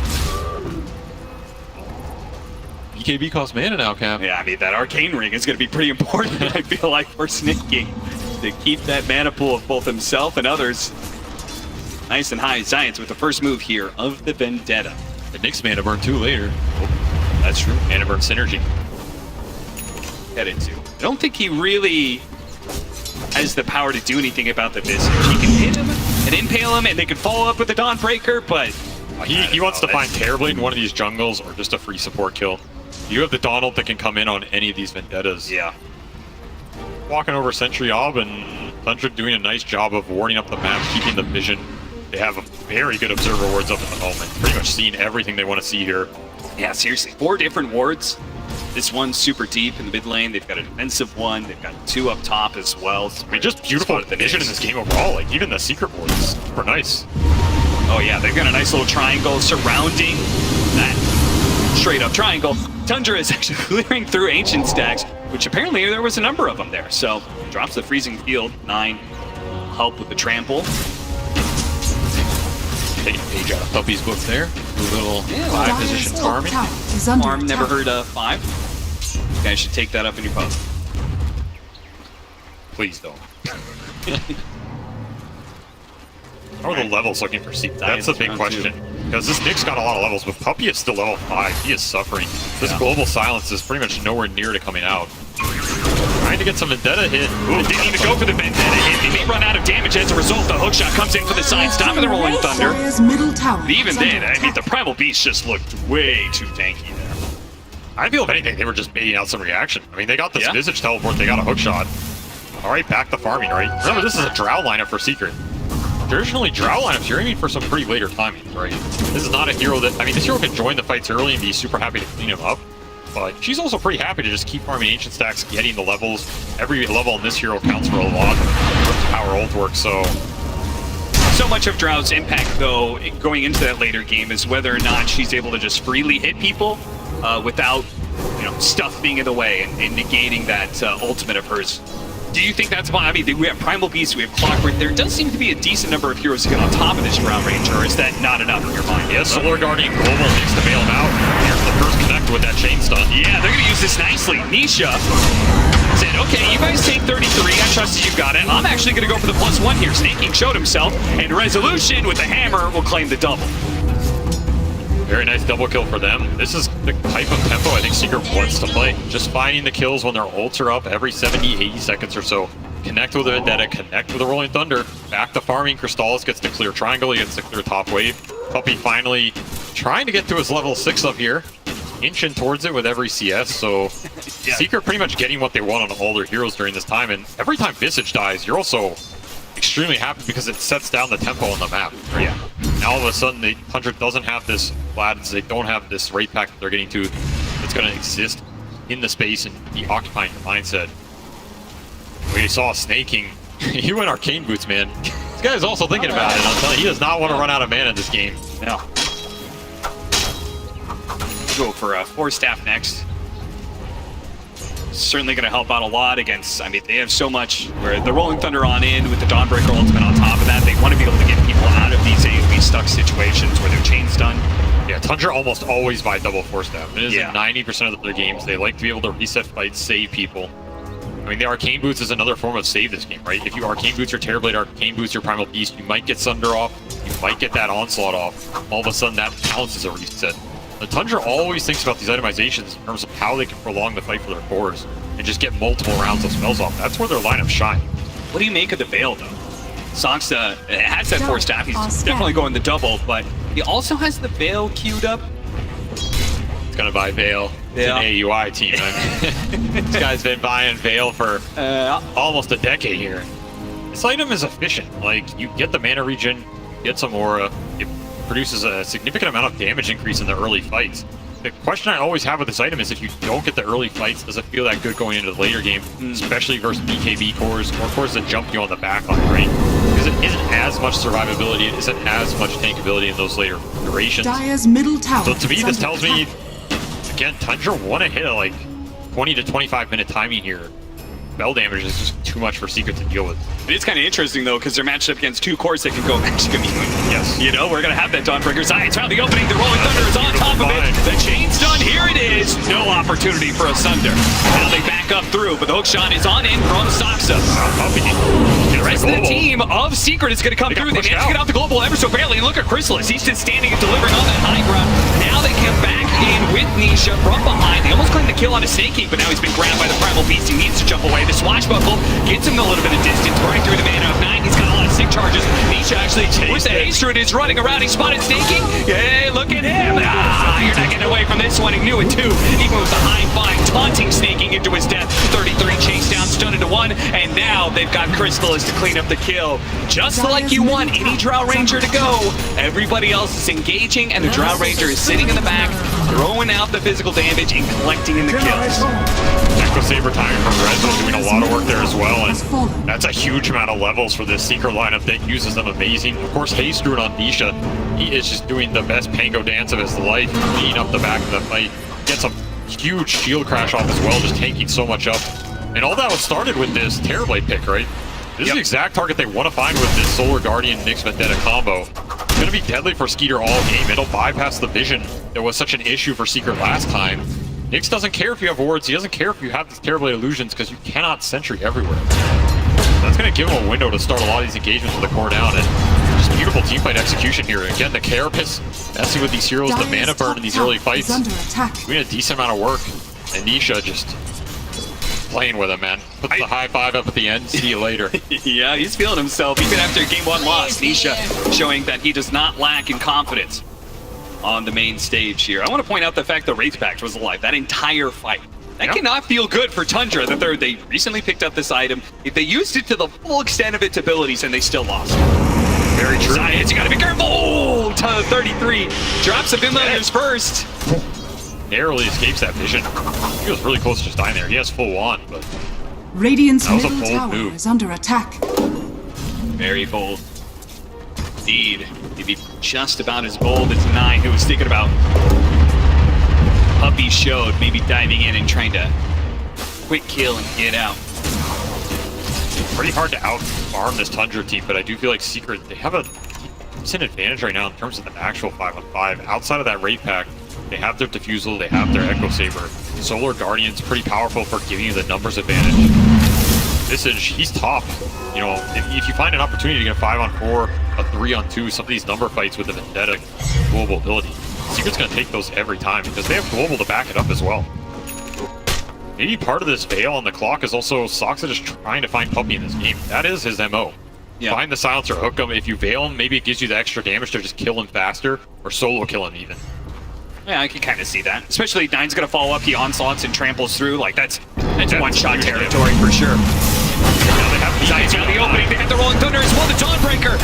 [SPEAKER 3] BKB costs mana now, Cam.
[SPEAKER 5] Yeah, I mean, that Arcane Ring is going to be pretty important, I feel like, for Snaking to keep that mana pool of both himself and others nice and high. Giants with the first move here of the Vendetta.
[SPEAKER 3] The Nyx mana burn too later. Oh, that's true. Mana burn synergy.
[SPEAKER 5] Head into. I don't think he really has the power to do anything about the Visage. He can hit him and impale him, and they can follow up with the Dawnbreaker, but
[SPEAKER 3] he wants to find Terrorblade in one of these jungles or just a free support kill. You have the Donald that can come in on any of these Vendettas.
[SPEAKER 5] Yeah.
[SPEAKER 3] Walking over Sentry Ob, and Tundra doing a nice job of warding up the map, keeping the vision. They have a very good observer wards up at the moment. Pretty much seeing everything they want to see here.
[SPEAKER 5] Yeah, seriously, 4 different wards. This one's super deep in the mid lane. They've got a defensive one. They've got 2 up top as well.
[SPEAKER 3] I mean, just beautiful vision in this game overall. Like, even the secret ward is super nice.
[SPEAKER 5] Oh yeah, they've got a nice little triangle surrounding that straight up triangle. Tundra is actually clearing through ancient stacks, which apparently there was a number of them there. So drops the freezing field. 9 help with the trample.
[SPEAKER 3] Taking a page out of Puppy's book there. A little 5-position farming.
[SPEAKER 5] Farm, never heard of 5. You guys should take that up in your post.
[SPEAKER 3] Please don't. How are the levels looking for Seek? That's the big question. Because this Nyx got a lot of levels, but Puppy is still level 5. He is suffering. This global silence is pretty much nowhere near to coming out. Trying to get some Vendetta hit.
[SPEAKER 5] Ooh, they need to go for the Vendetta hit. They may run out of damage as a result. The hookshot comes in for the side stop of the Rolling Thunder. But even then, I mean, the Primal Beast just looked way too tanky there.
[SPEAKER 3] I feel if anything, they were just baiting out some reaction. I mean, they got this Visage teleport, they got a hookshot. Alright, back to farming, right? Remember, this is a Drow lineup for Secret. Traditionally, Drow lineups, you're aiming for some pretty later timings, right? This is not a hero that... I mean, this hero can join the fights early and be super happy to clean him up. But she's also pretty happy to just keep farming ancient stacks, getting the levels. Every level in this hero counts for a lot. Power ult work, so
[SPEAKER 5] much of Drow's impact, though, going into that later game is whether or not she's able to just freely hit people without, you know, stuff being in the way and negating that ultimate of hers. Do you think that's why? I mean, we have Primal Beast, we have Clockwork. There does seem to be a decent number of heroes to get on top of this Drow Ranger, or is that not enough in your mind?
[SPEAKER 3] Yeah, Solar Guardian Global needs to bail him out. Here's the first connect with that chain stun.
[SPEAKER 5] Yeah, they're going to use this nicely. Nisha said, okay, you guys take 33. I trust that you've got it. I'm actually going to go for the +1 here. Snaking showed himself, and Resolution with the hammer will claim the double.
[SPEAKER 3] Very nice double kill for them. This is the type of tempo I think Secret wants to play. Just finding the kills when their ults are up every 70, 80 seconds or so. Connect with the Vendetta, connect with the Rolling Thunder. Back to farming. Crystallis gets the clear triangle, he gets the clear top wave. Puppy finally trying to get to his level 6 up here. Inching towards it with every CS, so Secret pretty much getting what they want on all their heroes during this time. And every time Visage dies, you're also extremely happy because it sets down the tempo on the map. Right? Yeah. Now all of a sudden, the 100 doesn't have this Vlad's, they don't have this rate pack that they're getting to that's going to exist in the space and be occupying the mindset. We saw Snaking. He went Arcane Boots, man. This guy's also thinking about it. I'm telling you, he does not want to run out of mana in this game.
[SPEAKER 5] No. Go for a 4-staff next. Certainly going to help out a lot against, I mean, they have so much where the Rolling Thunder on in with the Dawnbreaker ultimate on top of that. They want to be able to get people out of these AoE stuck situations where their chain's done.
[SPEAKER 3] Yeah, Tundra almost always buy double 4-staff. It is in 90% of their games. They like to be able to reset fights, save people. I mean, the Arcane Boots is another form of save this game, right? If you Arcane Boots your Terrorblade, Arcane Boots your Primal Beast, you might get Sunder off, you might get that Onslaught off. All of a sudden, that counts as a reset. The Tundra always thinks about these itemizations in terms of how they can prolong the fight for their cores and just get multiple rounds of spells off. That's where their lineup shine.
[SPEAKER 5] What do you make of the Veil, though? Songsta has that 4-staff. He's definitely going the double, but he also has the Veil queued up.
[SPEAKER 3] He's gonna buy Veil. It's an AUI team. I mean, this guy's been buying Veil for almost a decade here. This item is efficient. Like, you get the mana regen, get some aura, you produces a significant amount of damage increase in the early fights. The question I always have with this item is if you don't get the early fights, does it feel that good going into the later game, especially versus BKB cores or cores that jump you on the backline, right? Because it isn't as much survivability, it isn't as much tankability in those later durations.
[SPEAKER 2] Dire's middle tower.
[SPEAKER 3] So to me, this tells me, again, Tundra want to hit a like 20 to 25 minute timing here. Spell damage is just too much for Secret to deal with.
[SPEAKER 5] It is kind of interesting, though, because they're matched up against two cores that can go Magic Immune.
[SPEAKER 3] Yes.
[SPEAKER 5] You know, we're going to have that Dawnbreaker. Science found the opening. The Rolling Thunder is on top of it. The chain's done. Here it is. No opportunity for a Sunder. Now they back up through, but the hook shot is on in from Soxa. The rest of the team of Secret is going to come through. They managed to get out the global ever so barely. And look at Chrysalis. He's just standing and delivering on that high ground. Now they come back in with Nisha from behind. They almost claimed the kill on a Snake King, but now he's been grabbed by the Primal Beast. He needs to jump away. The Swashbuckle gets him a little bit of distance right through the mana of 9. He's got a lot of sick charges. Nisha actually with the haste druid is running around. He spotted Snake King. Hey, look at him. You're not getting away from this one. He knew it too. Even with the high five, taunting Snake King into his death. 33 chase down, stunned into 1, and now they've got Chrysalis to clean up the kill. Just like you want any Drow Ranger to go. Everybody else is engaging, and the Drow Ranger is sitting in the back, throwing out the physical damage and collecting in the kills.
[SPEAKER 3] Echo Saber timing from Rezo doing a lot of work there as well, and that's a huge amount of levels for this Secret lineup that uses them amazing. Of course, Haste Druid on Nisha, he is just doing the best Pango dance of his life, cleaning up the back of the fight. Gets a huge shield crash off as well, just tanking so much up. And all that was started with this Terrorblade pick, right? This is the exact target they want to find with this Solar Guardian Nyx Vendetta combo. It's going to be deadly for Skeeter all game. It'll bypass the vision that was such an issue for Secret last time. Nyx doesn't care if you have wards, he doesn't care if you have these Terrorblade illusions because you cannot sentry everywhere. That's going to give him a window to start a lot of these engagements with the core down, and just beautiful teamfight execution here. Again, the Carapace messing with these heroes, the mana burn in these early fights, doing a decent amount of work, and Nisha just playing with him, man. Puts the high five up at the end, see you later.
[SPEAKER 5] Yeah, he's feeling himself, even after game 1 loss. Nisha showing that he does not lack in confidence on the main stage here. I want to point out the fact that Wraith Pact was alive that entire fight. That cannot feel good for Tundra that they recently picked up this item. If they used it to the full extent of its abilities and they still lost.
[SPEAKER 3] Very true.
[SPEAKER 5] Science, you gotta be careful! Oh, 33. Drops a Vinlanders first.
[SPEAKER 3] Narrowly escapes that vision. He was really close to just dying there. He has full wand, but
[SPEAKER 2] Radiant's
[SPEAKER 3] that was a
[SPEAKER 2] middle
[SPEAKER 3] bold
[SPEAKER 2] tower
[SPEAKER 3] move.
[SPEAKER 2] is under attack.
[SPEAKER 5] Very bold. Indeed. He'd be just about as bold as 9, who was thinking about Puppy showed, maybe diving in and trying to quick kill and get out.
[SPEAKER 3] Pretty hard to out-farm this Tundra team, but I do feel like Secret, they have a decent advantage right now in terms of the actual 5-on-5. Outside of that Wraith Pact, they have their Diffusal, they have their Echo Saber. Solar Guardian's pretty powerful for giving you the numbers advantage. Visage, he's top. You know, if you find an opportunity to get a 5-on-4, a 3-on-2, some of these number fights with the Vendetta global ability, Secret's gonna take those every time because they have global to back it up as well. Maybe part of this veil on the clock is also Soxa just trying to find Puppy in this game. That is his MO. Yeah. Find the silencer, hook him. If you veil him, maybe it gives you the extra damage to just kill him faster or solo kill him even.
[SPEAKER 5] Yeah, I can kind of see that. Especially 9's gonna follow up, he onslaughts and tramples through. Like that's one-shot territory for sure. Science found the opening, they hit the Rolling Thunder as well, the Dawnbreaker.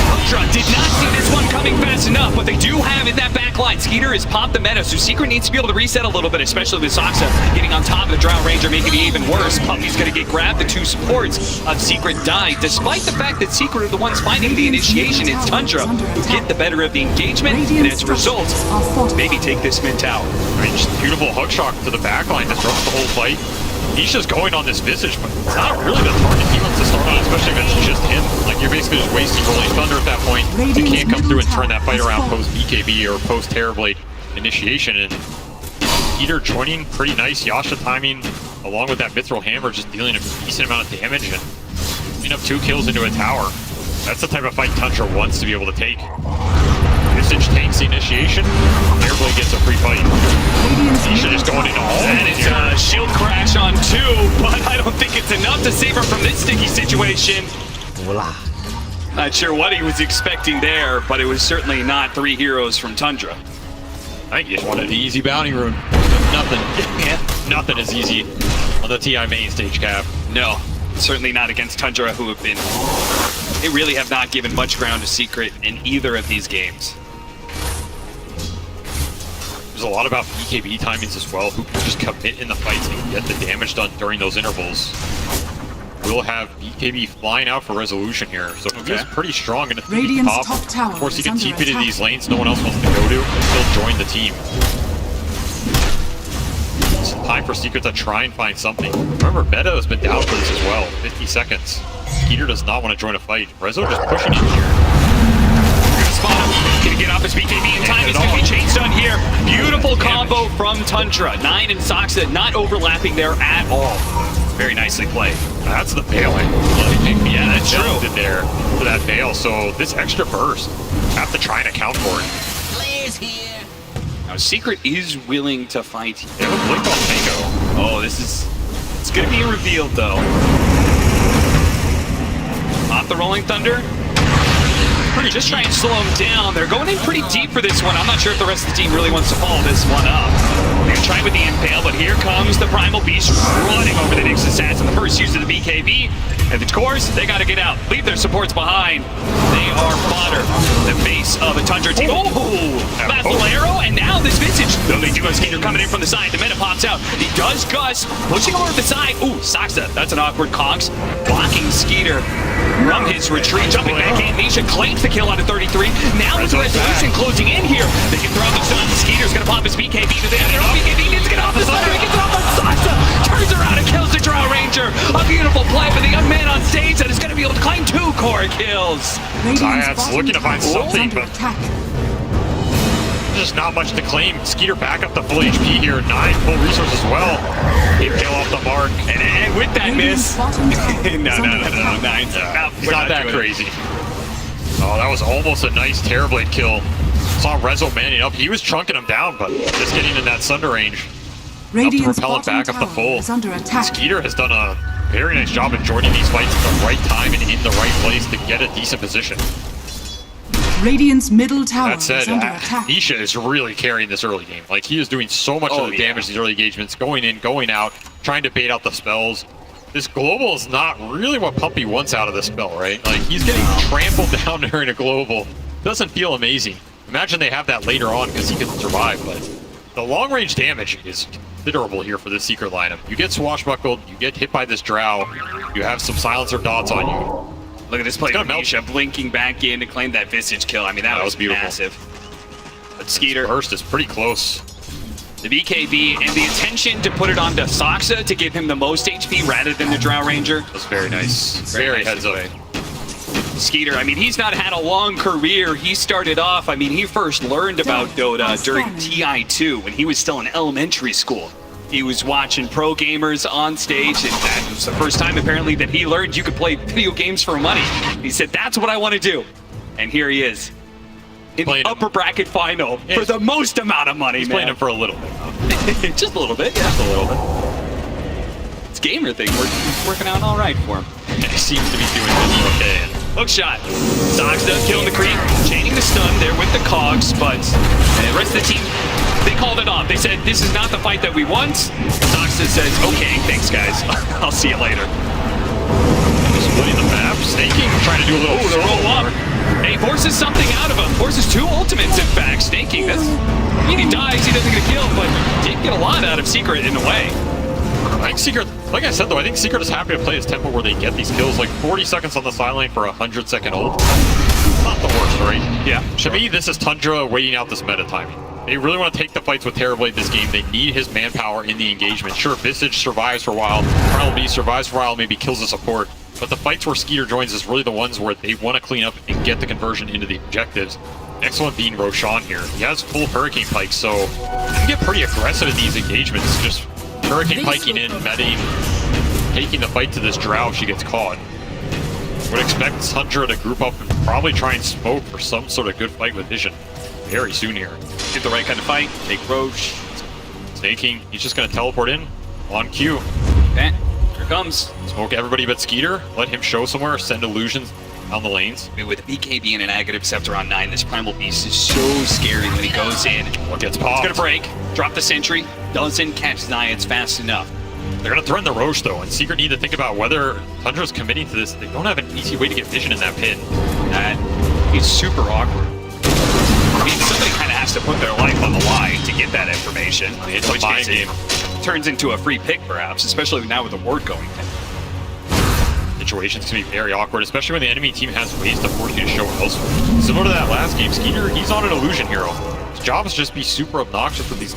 [SPEAKER 5] Ultra did not see this one coming fast enough, but they do have in that back line. Skeeter has popped the meta, so Secret needs to be able to reset a little bit, especially with Soxa getting on top of the Drow Ranger, making it even worse. Puppy's gonna get grabbed, the 2 supports of Secret die, despite the fact that Secret are the ones finding the initiation. It's Tundra who get the better of the engagement, and as a result, maybe take this mid-tower.
[SPEAKER 3] I mean, just beautiful hook shot to the back line, disrupts the whole fight. He's just going on this Visage, but it's not really the target he wants to start on, especially if it's just him. Like, you're basically just wasting Rolling Thunder at that point. You can't come through and turn that fight around post-BKB or post-Terrorblade initiation. And Peter joining, pretty nice Yasha timing, along with that Mithril Hammer, just dealing a decent amount of damage and clean up 2 kills into a tower. That's the type of fight Tundra wants to be able to take. Visage tanks the initiation, Terrorblade gets a free fight. Nisha just going into all
[SPEAKER 5] that is a shield crash on 2, but I don't think it's enough to save her from this sticky situation. Not sure what he was expecting there, but it was certainly not 3 heroes from Tundra.
[SPEAKER 3] I think you just wanted the easy bounty rune. Nothing. Nothing is easy on the TI main stage, Cap.
[SPEAKER 5] No, certainly not against Tundra, who have been... They really have not given much ground to Secret in either of these games.
[SPEAKER 3] There's a lot about BKB timings as well, who can just commit in the fights and get the damage done during those intervals. We'll have BKB flying out for resolution here, so he's pretty strong in the top. Of course, he can TP to these lanes no one else wants to go to, and still join the team. It's time for Secret to try and find something. Remember, Meta has been down for this as well. 50 seconds. Skeeter does not want to join a fight. Rezo just pushing in here.
[SPEAKER 5] Spot him. Gonna get off his BKB in time. It's gonna be chain stun here. Beautiful combo from Tundra. 9 and Soxa not overlapping there at all. Very nicely played.
[SPEAKER 3] That's the bailing. Yeah, that's true. There for that bail. So this extra burst, have to try and account for it.
[SPEAKER 5] Players here. Now Secret is willing to fight.
[SPEAKER 3] They have a blink on Tango.
[SPEAKER 5] Oh, it's gonna be revealed though. Not the Rolling Thunder. Just try and slow him down. They're going in pretty deep for this one. I'm not sure if the rest of the team really wants to follow this one up. They're trying with the Impale, but here comes the Primal Beast running over the Nyx Assassin. The first use of the BKB. And of course, they got to get out. Leave their supports behind. They are fodder. The base of a Tundra team. Oh! Last little arrow, and now this Visage. Though they do have Skeeter coming in from the side. The Meta pops out. He does Gus. Pushing over to the side. Ooh, Soxa. That's an awkward conks. Blocking Skeeter from his retreat. Jumping back in. Nisha claims the kill out of 33. Now with resolution closing in here. They can throw the stun. Skeeter's going to pop his BKB to the other. BKB needs to get off the center. He gets it off on Soxa. Turns around and kills the Drow Ranger. A beautiful play for the young man on stage that is going to be able to claim 2 core kills.
[SPEAKER 3] Zayat's looking to find something, but just not much to claim. Skeeter back up to full HP here. 9 full resources as well. He kill off the mark.
[SPEAKER 5] And with that miss. no. 9.
[SPEAKER 3] He's not that crazy. Oh, that was almost a nice Terrorblade kill. Saw Rezo manning up. He was chunking him down, but just getting in that Sunder range. Helped to repel him back up the full. Skeeter has done a very nice job of joining these fights at the right time and in the right place to get a decent position.
[SPEAKER 2] Radiant's middle tower
[SPEAKER 3] That said,
[SPEAKER 2] is under attack.
[SPEAKER 3] Nisha is really carrying this early game. Like, he is doing so much of the damage these early engagements, going in, going out, trying to bait out the spells. This global is not really what Pumpy wants out of this spell, right? Like, he's getting trampled down during a global. Doesn't feel amazing. Imagine they have that later on because he can survive, but the long-range damage is considerable here for this Secret lineup. You get swashbuckled, you get hit by this Drow, you have some silencer dots on you.
[SPEAKER 5] Look at this play from Nisha blinking back in to claim that Visage kill. I mean, that was beautiful. Massive. But Skeeter
[SPEAKER 3] burst is pretty close.
[SPEAKER 5] The BKB and the intention to put it onto Soxa to give him the most HP rather than the Drow Ranger.
[SPEAKER 3] That's very nice. Very heads up.
[SPEAKER 5] Skeeter, I mean, he's not had a long career. He started off, I mean, he first learned about Dota during TI2 when he was still in elementary school. He was watching pro gamers on stage, and that was the first time apparently that he learned you could play video games for money. He said, that's what I want to do. And here he is. In the upper bracket final for the most amount of money,
[SPEAKER 3] He's playing him for a little bit.
[SPEAKER 5] Just a little bit, yeah.
[SPEAKER 3] Just a little bit.
[SPEAKER 5] This gamer thing working out all right for him.
[SPEAKER 3] And he seems to be doing this okay.
[SPEAKER 5] Hook shot. Soxa killing the creep, chaining the stun there with the cogs, but the rest of the team, they called it off. They said, this is not the fight that we want. Soxa says, okay, thanks guys. I'll see you later.
[SPEAKER 3] Splitting the map, snaking, trying to do a little
[SPEAKER 5] roll up. Hey, forces something out of him. Forces 2 ultimates, in fact. Snaking, that's... I mean, he dies, he doesn't get a kill, but did get a lot out of Secret in a way.
[SPEAKER 3] I think Secret, like I said though, I think Secret is happy to play his tempo where they get these kills, like 40 seconds on the sideline for a 100-second ult. Not the worst, right?
[SPEAKER 5] Yeah.
[SPEAKER 3] To me, this is Tundra waiting out this meta timing. They really want to take the fights with Terrorblade this game. They need his manpower in the engagement. Sure, Visage survives for a while, Primal Beast survives for a while, maybe kills the support, but the fights where Skeeter joins is really the ones where they want to clean up and get the conversion into the objectives. Next one being Roshan here. He has full Hurricane Pike, so he can get pretty aggressive in these engagements. Just Hurricane Piking in, medding, taking the fight to this Drow if she gets caught. Would expect Tundra to group up and probably try and smoke for some sort of good fight with Vision very soon here.
[SPEAKER 5] Get the right kind of fight, take Roche.
[SPEAKER 3] Snaking, he's just going to teleport in on cue.
[SPEAKER 5] Okay, here comes.
[SPEAKER 3] Smoke everybody but Skeeter, let him show somewhere, send illusions on the lanes.
[SPEAKER 5] I mean, with BKB and a negative scepter on 9, this Primal Beast is so scary when he goes in.
[SPEAKER 3] What gets popped?
[SPEAKER 5] It's gonna break, drop the sentry, doesn't catch Zayats fast enough.
[SPEAKER 3] They're gonna threaten the Roche though, and Secret need to think about whether Tundra's committing to this. They don't have an easy way to get Vision in that pit.
[SPEAKER 5] That is super awkward. I mean, somebody kind of has has to put their life on the line to get that information.
[SPEAKER 3] It's a mind game.
[SPEAKER 5] Turns into a free pick, perhaps, especially now with the ward going.
[SPEAKER 3] Situations can be very awkward, especially when the enemy team has ways to force you to show elsewhere. Similar to that last game, Skeeter, he's on an illusion hero. His job is just be super obnoxious with these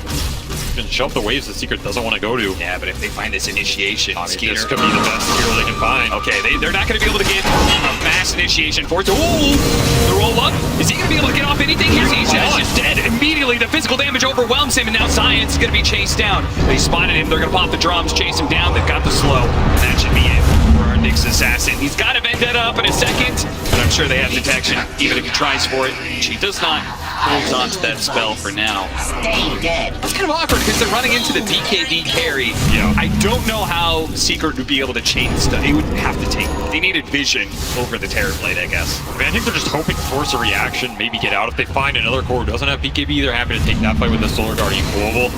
[SPEAKER 3] and shove the waves the Secret doesn't want to go to.
[SPEAKER 5] Yeah, but if they find this initiation,
[SPEAKER 3] I mean,
[SPEAKER 5] Skeeter
[SPEAKER 3] this could be the best hero they can find.
[SPEAKER 5] Okay, they're not going to be able to get a mass initiation for it. Ooh, the roll up. Is he going to be able to get off anything here? He's just dead. Immediately, the physical damage overwhelms him, and now Science is going to be chased down. They spotted him. They're going to pop the drums, chase him down. They've got the slow. That should be it for our Nyx assassin. He's got a Vendetta up in a second, but I'm sure they have detection, even if he tries for it. She does not hold on to that spell for now.
[SPEAKER 7] Stay dead.
[SPEAKER 5] That's kind of awkward because they're running into the BKB carry.
[SPEAKER 3] Yeah.
[SPEAKER 5] I don't know how Secret would be able to chain stuff. They would have to take. They needed vision over the Terrorblade, I guess.
[SPEAKER 3] I mean, I think they're just hoping to force a reaction, maybe get out. If they find another core who doesn't have BKB, they're happy to take that fight with the Solar Guardian Global.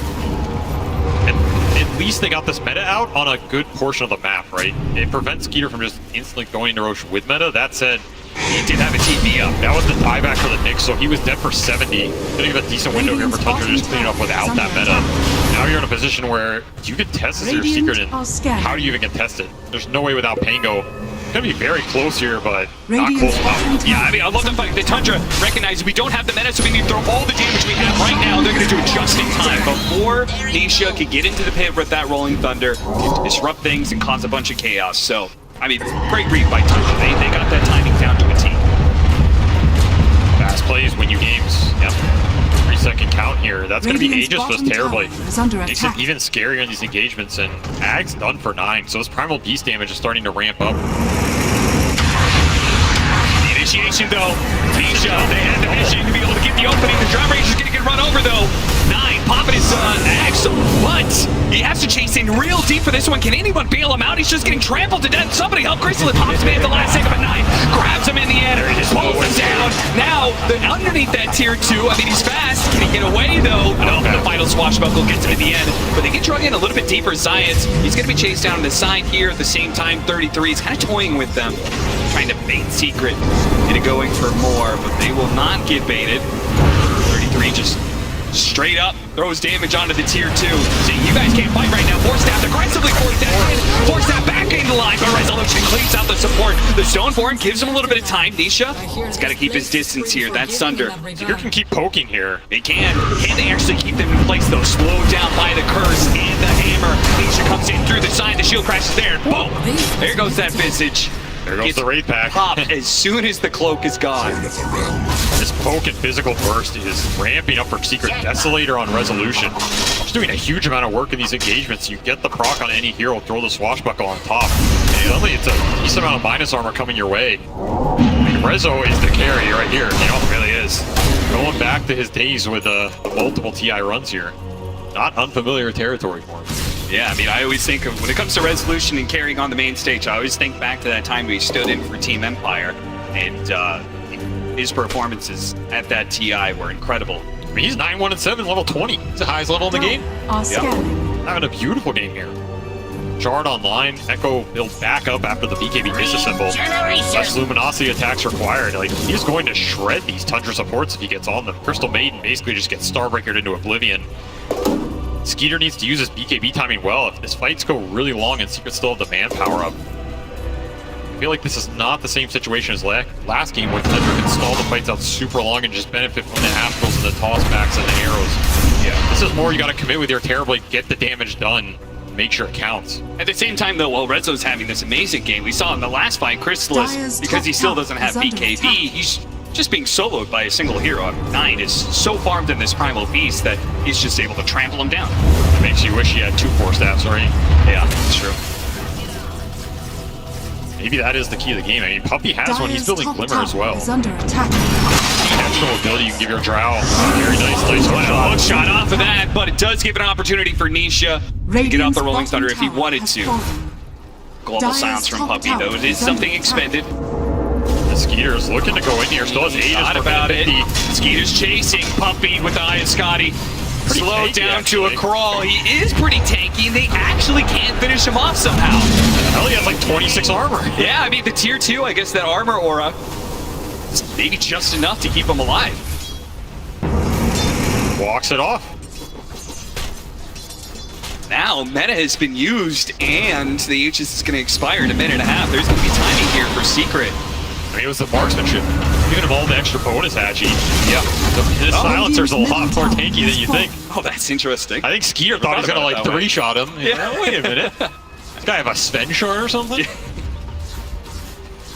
[SPEAKER 3] And at least they got this meta out on a good portion of the map, right? It prevents Skeeter from just instantly going to Roche with meta. That said,
[SPEAKER 5] he did have a TP up.
[SPEAKER 3] That was the dieback for the Nyx, so he was dead for 70. Gonna give a decent window here for Tundra to just clean it up without that meta. Now you're in a position where you can test as your Secret, and how do you even get tested? There's no way without Pango. It's gonna be very close here, but not close enough.
[SPEAKER 5] Yeah, I mean, I love the fact that Tundra recognizes we don't have the meta, so we need to throw all the damage we have right now. They're gonna do it just in time before Nisha can get into the pit with that Rolling Thunder, disrupt things, and cause a bunch of chaos. So, I mean, great read by Tundra. They got that timing down to a T.
[SPEAKER 3] Fast plays win you games. Yep. 3-second count here. That's going to be Aegis plus Terrorblade. Makes it even scarier in these engagements, and Ag's done for 9, so his Primal Beast damage is starting to ramp up.
[SPEAKER 5] The initiation, though. Nisha, they had the vision to be able to get the opening. The Drum Rage is going to get run over, though. 9, popping his Axe, but he has to chase in real deep for this one. Can anyone bail him out? He's just getting trampled to death. Somebody help Crystal. It pops him at the last second, but 9 grabs him in the end, pulls him down. Now, underneath that tier 2, I mean, he's fast. Can he get away, though? No, the final swashbuckle gets him in the end. But they get drug in a little bit deeper. Science, he's going to be chased down on the side here at the same time. 33 is kind of toying with them, trying to bait Secret into going for more, but they will not get baited. 33 just straight up throws damage onto the tier 2. See, you guys can't fight right now. Force Staff aggressively force that in. Force Staff back into line, but Resolution cleans out the support. The Stoneborn gives him a little bit of time. Nisha, he's got to keep his distance here. That's Thunder.
[SPEAKER 3] Secret can keep poking here.
[SPEAKER 5] They can. Can they actually keep them in place, though? Slowed down by the curse and the hammer. Nisha comes in through the side. The shield crashes there. Boom! There goes that Visage.
[SPEAKER 3] There goes the Wraith Pack.
[SPEAKER 5] Pop as soon as the cloak is gone.
[SPEAKER 3] This poke and physical burst is ramping up for Secret. Desolator on Resolution. Just doing a huge amount of work in these engagements. You get the proc on any hero, throw the swashbuckle on top. And suddenly it's a decent amount of minus armor coming your way. Rezo is the carry right here. You know, it really is. Going back to his days with the multiple TI runs here. Not unfamiliar territory for him.
[SPEAKER 5] Yeah, I mean, I always think of, when it comes to Resolution and carrying on the main stage, I always think back to that time we stood in for Team Empire, and his performances at that TI were incredible.
[SPEAKER 3] I mean, he's 9-1-7, level 20. He's the highest level in the game. Having a beautiful game here. Shard online, Echo builds back up after the BKB disassemble. Less Luminosity attacks required. Like, he's going to shred these Tundra supports if he gets on them. Crystal Maiden basically just gets Starbreakered into oblivion. Skeeter needs to use his BKB timing well. If this fights go really long and Secret still have the manpower up. I feel like this is not the same situation as last game where Tundra can stall the fights out super long and just benefit from the astrals and the tossbacks and the arrows. Yeah, this is more you gotta commit with your Terrorblade, get the damage done, make sure it counts.
[SPEAKER 5] At the same time, though, while Rezo's having this amazing game, we saw in the last fight, Chrysalis, because he still doesn't have BKB, he's just being soloed by a single hero. 9 is so farmed in this Primal Beast that he's just able to trample him down.
[SPEAKER 3] It makes you wish he had 2 Force Staffs, right?
[SPEAKER 5] Yeah, that's true.
[SPEAKER 3] Maybe that is the key of the game. I mean, Puppy has one. He's building Glimmer as well.
[SPEAKER 2] Under attack.
[SPEAKER 3] Extra ability, you can give your Drow. Very nice
[SPEAKER 5] Hook shot off of that, but it does give an opportunity for Nisha to get off the Rolling Thunder if he wanted to. Global Silence from Puppy, though. It is something expended.
[SPEAKER 3] The Skeeter's looking to go in here. Still has Aegis.
[SPEAKER 5] Not about it. Skeeter's chasing Puppy with the Eye of Scotty. Slowed down to a crawl. He is pretty tanky, and they actually can't finish him off somehow.
[SPEAKER 3] Hell, he has like 26 armor.
[SPEAKER 5] Yeah, I mean, the tier 2, I guess that armor aura is maybe just enough to keep him alive.
[SPEAKER 3] walks it off.
[SPEAKER 5] Now, meta has been used, and the Aegis is going to expire in a minute and a half. There's going to be timing here for Secret.
[SPEAKER 3] I mean, it was the marksmanship. Giving him all the extra bonus hatchy. Yeah. This silencer's a lot more tanky than you think.
[SPEAKER 5] Oh, that's interesting.
[SPEAKER 3] I think Skeeter thought he was going to, like, three-shot him.
[SPEAKER 5] Yeah.
[SPEAKER 3] Wait a minute. This guy have a Sven shard or something? Yeah.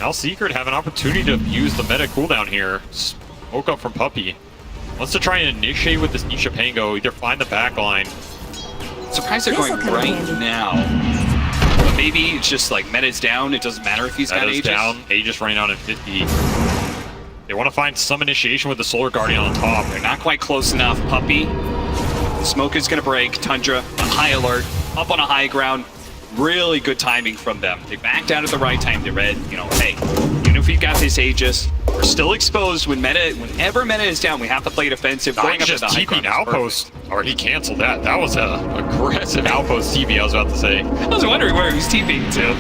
[SPEAKER 3] Now Secret have an opportunity to use the meta cooldown here. Smoke up from Puppey. Wants to try and initiate with this Nisha Pango, either find the back line.
[SPEAKER 5] Surprised they're going right now. But maybe it's just like meta's down, it doesn't matter if he's got Aegis.
[SPEAKER 3] Down, Aegis running out at 50. They want to find some initiation with the Solar Guardian on top.
[SPEAKER 5] They're not quite close enough. Puppey. The smoke is going to break. Tundra, on high alert, up on a high ground. Really good timing from them. They backed out at the right time. They read, you know, hey, even if we've got this Aegis, we're still exposed whenever meta is down, we have to play defensive.
[SPEAKER 3] Going up to the high ground. Outpost, or he canceled that. That was a aggressive outpost TP, I was about to say.
[SPEAKER 5] I was wondering where he was TPing to.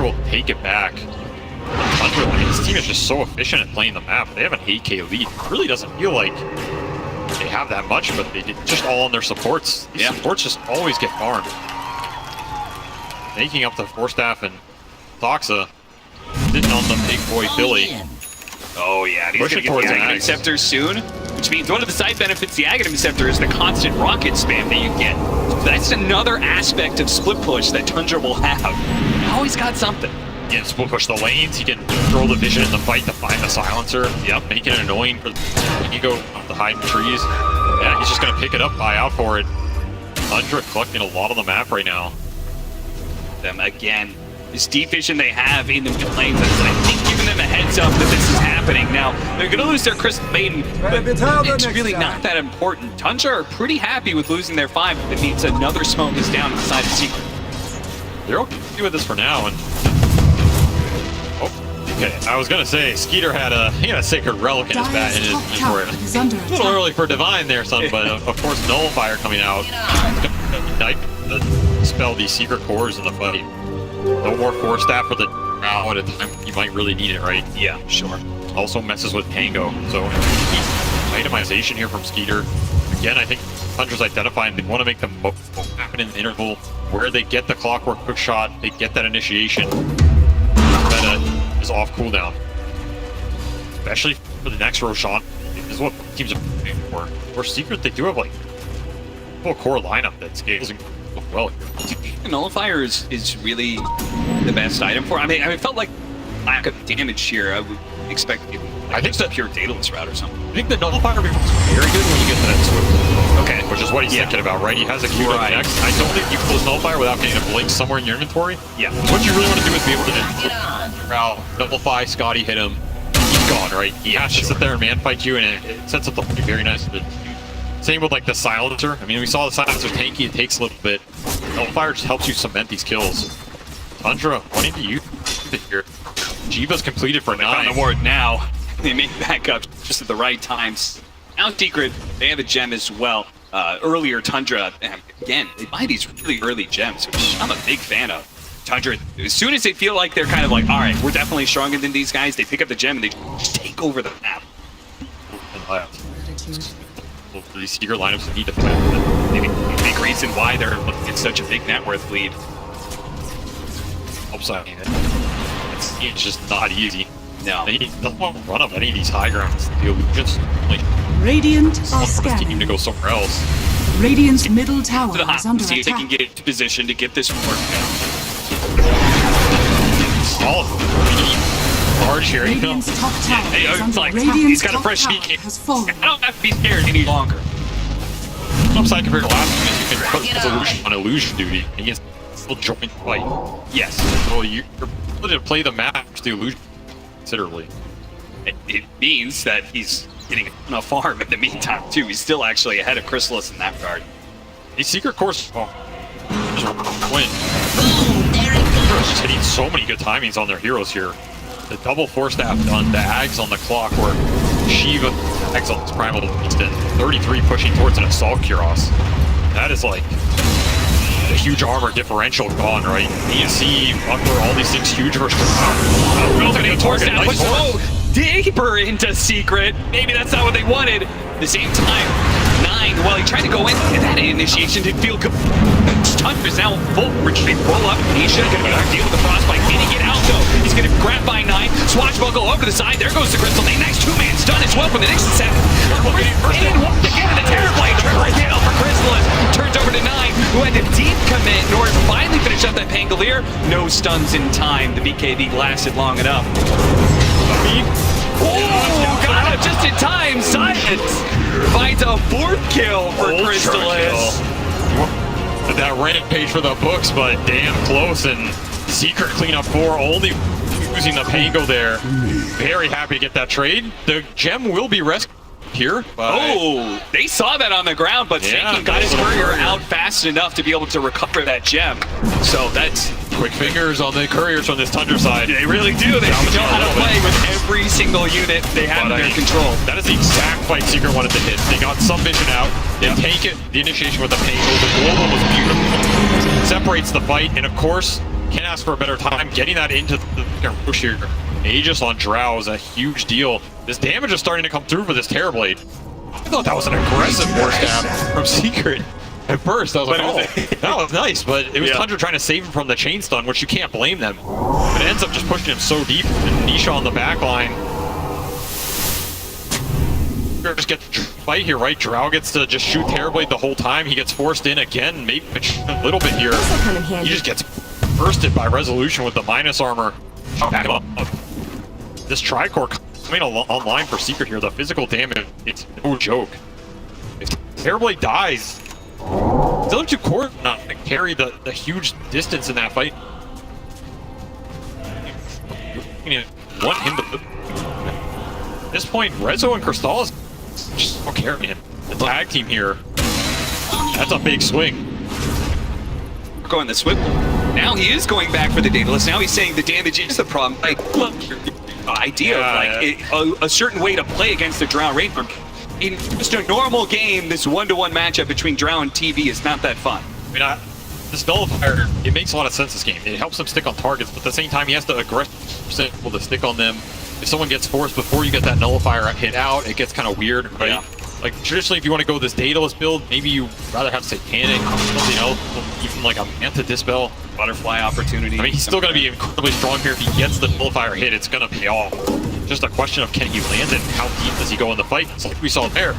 [SPEAKER 3] We'll take it back. Tundra, I mean, this team is just so efficient at playing the map. They have an 8k lead. It really doesn't feel like they have that much, but they did just all on their supports. These supports just always get farmed. Making up the Forstaff and Thoxa, sitting on the big boy Billy.
[SPEAKER 5] Oh yeah, he's going to get the Aghanim Scepter soon, which means one of the side benefits the Aghanim Scepter is the constant rocket spam that you get. That's another aspect of split push that Tundra will have. Always got something.
[SPEAKER 3] He can split push the lanes, he can throw the vision in the fight to find the silencer. Yep, making it annoying for the ego of the hiding trees. Yeah, he's just going to pick it up, buy out for it. Tundra collecting a lot on the map right now.
[SPEAKER 5] Them again. This deep vision they have in the mid lanes, I think giving them a heads up that this is happening. Now, they're going to lose their Crystal Maiden, but it's really not that important. Tundra are pretty happy with losing their 5, but it means another smoke is down inside the Secret.
[SPEAKER 3] They're okay with this for now, and... Oh, okay. I was going to say, Skeeter had a Sacred Relic in his bat in his inventory. A little early for Divine there, son, but of course, Nullifier coming out. Knife to spell these secret cores in the fight. No more Force Staff for the at a time you might really need it, right?
[SPEAKER 5] Yeah, sure.
[SPEAKER 3] Also messes with Tango, so itemization here from Skeeter. Again, I think Tundra's identifying they want to make the most happen in the interval where they get the clockwork quick shot, they get that initiation. Meta is off cooldown. Especially for the next Roshan. This is what teams are playing for. For Secret, they do have like a full core lineup that scales well.
[SPEAKER 5] Nullifier is really the best item for. I mean, it felt like lack of damage here. I would expect it. I think it's a pure dataless route or something.
[SPEAKER 3] I think the Nullifier becomes very good when you get to that switch. Okay, which is what he's thinking about, right? He has a Q next. I don't think you close Nullifier without getting a blink somewhere in your inventory.
[SPEAKER 5] Yeah.
[SPEAKER 3] What you really want to do is be able to Nullify, Scotty hit him. He's gone, right? He has to sit there and man fight you, and it sets up the very nice. Same with like the silencer. I mean, we saw the silencer tanky, it takes a little bit. Nullifier just helps you cement these kills. Tundra wanting to use it here. Jiva's completed for 9.
[SPEAKER 5] On the ward now. They make back up just at the right times. Now Secret, they have a gem as well. Earlier Tundra, again, they buy these really early gems, which I'm a big fan of. Tundra, as soon as they feel like they're kind of like, all right, we're definitely stronger than these guys, they pick up the gem and they just take over the map.
[SPEAKER 3] These Secret lineups need to play with it.
[SPEAKER 5] Maybe a big reason why they're looking at such a big net worth lead.
[SPEAKER 3] Upside it. It's just not easy.
[SPEAKER 5] No.
[SPEAKER 3] They don't want to run up any of these high grounds. The illusions like
[SPEAKER 2] Radiant are
[SPEAKER 3] for this team
[SPEAKER 2] scanning.
[SPEAKER 3] to go somewhere else.
[SPEAKER 2] Radiant's middle tower is under
[SPEAKER 5] see if they
[SPEAKER 2] attack.
[SPEAKER 5] can get into position to get this work
[SPEAKER 3] Solid. Large here.
[SPEAKER 2] Radiant's top tower
[SPEAKER 5] Hey,
[SPEAKER 2] is under
[SPEAKER 5] like,
[SPEAKER 2] Radiant's
[SPEAKER 5] he's got a
[SPEAKER 2] top
[SPEAKER 5] fresh
[SPEAKER 2] tower
[SPEAKER 5] sneak.
[SPEAKER 2] has fallen.
[SPEAKER 5] I don't have to be scared any longer.
[SPEAKER 3] Upside compared to last time is you can put Resolution on illusion duty and you can still join the fight.
[SPEAKER 5] Yes.
[SPEAKER 3] So you're able to play the map to the illusion considerably.
[SPEAKER 5] It means that he's getting a farm in the meantime too. He's still actually ahead of Chrysalis in that regard.
[SPEAKER 3] These secret cores just win. Just hitting so many good timings on their heroes here. The double Force Staff done, the Ags on the clock where Shiva Ags on his primal instant, 33 pushing towards an assault Kuros. That is like a huge armor differential gone, right? ENC, Buckler, all these things huge versus
[SPEAKER 5] deeper into Secret. Maybe that's not what they wanted. At the same time, 9, well, he tried to go in, and that initiation didn't feel good. Tundra's now full retreat, roll up. Nisha gonna deal with the frostbite. Can he get out though? He's gonna grab by 9. Swashbuckle over to the side. There goes the Crystal. A nice 2-man stun as well from the Nixon set. And once again, the Terrorblade triple kill for Chrysalis. Turns over to 9, who had a deep commit. Nor finally finished up that Pangolier. No stuns in time. The BKB lasted long enough. Oh, got him just in time. Silence finds a 4th kill for Chrysalis.
[SPEAKER 3] That rampage for the books, but damn close. And Secret cleanup 4, only using the Pango there. Very happy to get that trade. The gem will be rescued here.
[SPEAKER 5] Oh, they saw that on the ground, but Shaking got his courier out fast enough to be able to recover that gem. So that's
[SPEAKER 3] quick fingers on the couriers from this Tundra side.
[SPEAKER 5] They really do. They know how to play with every single unit they have in their control.
[SPEAKER 3] That is the exact fight Secret wanted to hit. They got some vision out. They take it. The initiation with the Pango. The global was beautiful. Separates the fight, and of course, can't ask for a better time. Getting that into the push here. Aegis on Drow is a huge deal. This damage is starting to come through for this Terrorblade. I thought that was an aggressive force stab from Secret. At first, I was like, oh, that was nice, but it was Tundra trying to save him from the chain stun, which you can't blame them. But it ends up just pushing him so deep. And Nisha on the back line. Just get the fight here, right? Drow gets to just shoot Terrorblade the whole time. He gets forced in again, maybe a little bit here. He just gets bursted by Resolution with the minus armor. Back him up. This Tricore coming online for Secret here. The physical damage, it's no joke. If Terrorblade dies, the other 2 core not gonna carry the huge distance in that fight. You want him to. At this point, Rezo and Crystallis just don't carry him. The tag team here. That's a big swing.
[SPEAKER 5] Going the Swift. Now he is going back for the Daedalus. Now he's saying the damage is the problem. Like, look, idea of like a certain way to play against the Drow Ranger. In just a normal game, this 1-to-1 matchup between Drow and TV is not that fun.
[SPEAKER 3] I mean, this Nullifier, it makes a lot of sense this game. It helps him stick on targets, but at the same time, he has to aggressively able to stick on them. If someone gets forced before you get that Nullifier hit out, it gets kind of weird, right? Yeah. Like, traditionally, if you want to go this Daedalus build, maybe you rather have Satanic, something else, even like a Manta Dispel.
[SPEAKER 5] Butterfly opportunity.
[SPEAKER 3] I mean, he's still going to be incredibly strong here. If he gets the Nullifier hit, it's going to pay off. Just a question of can he land it? How deep does he go in the fight? It's like we saw there.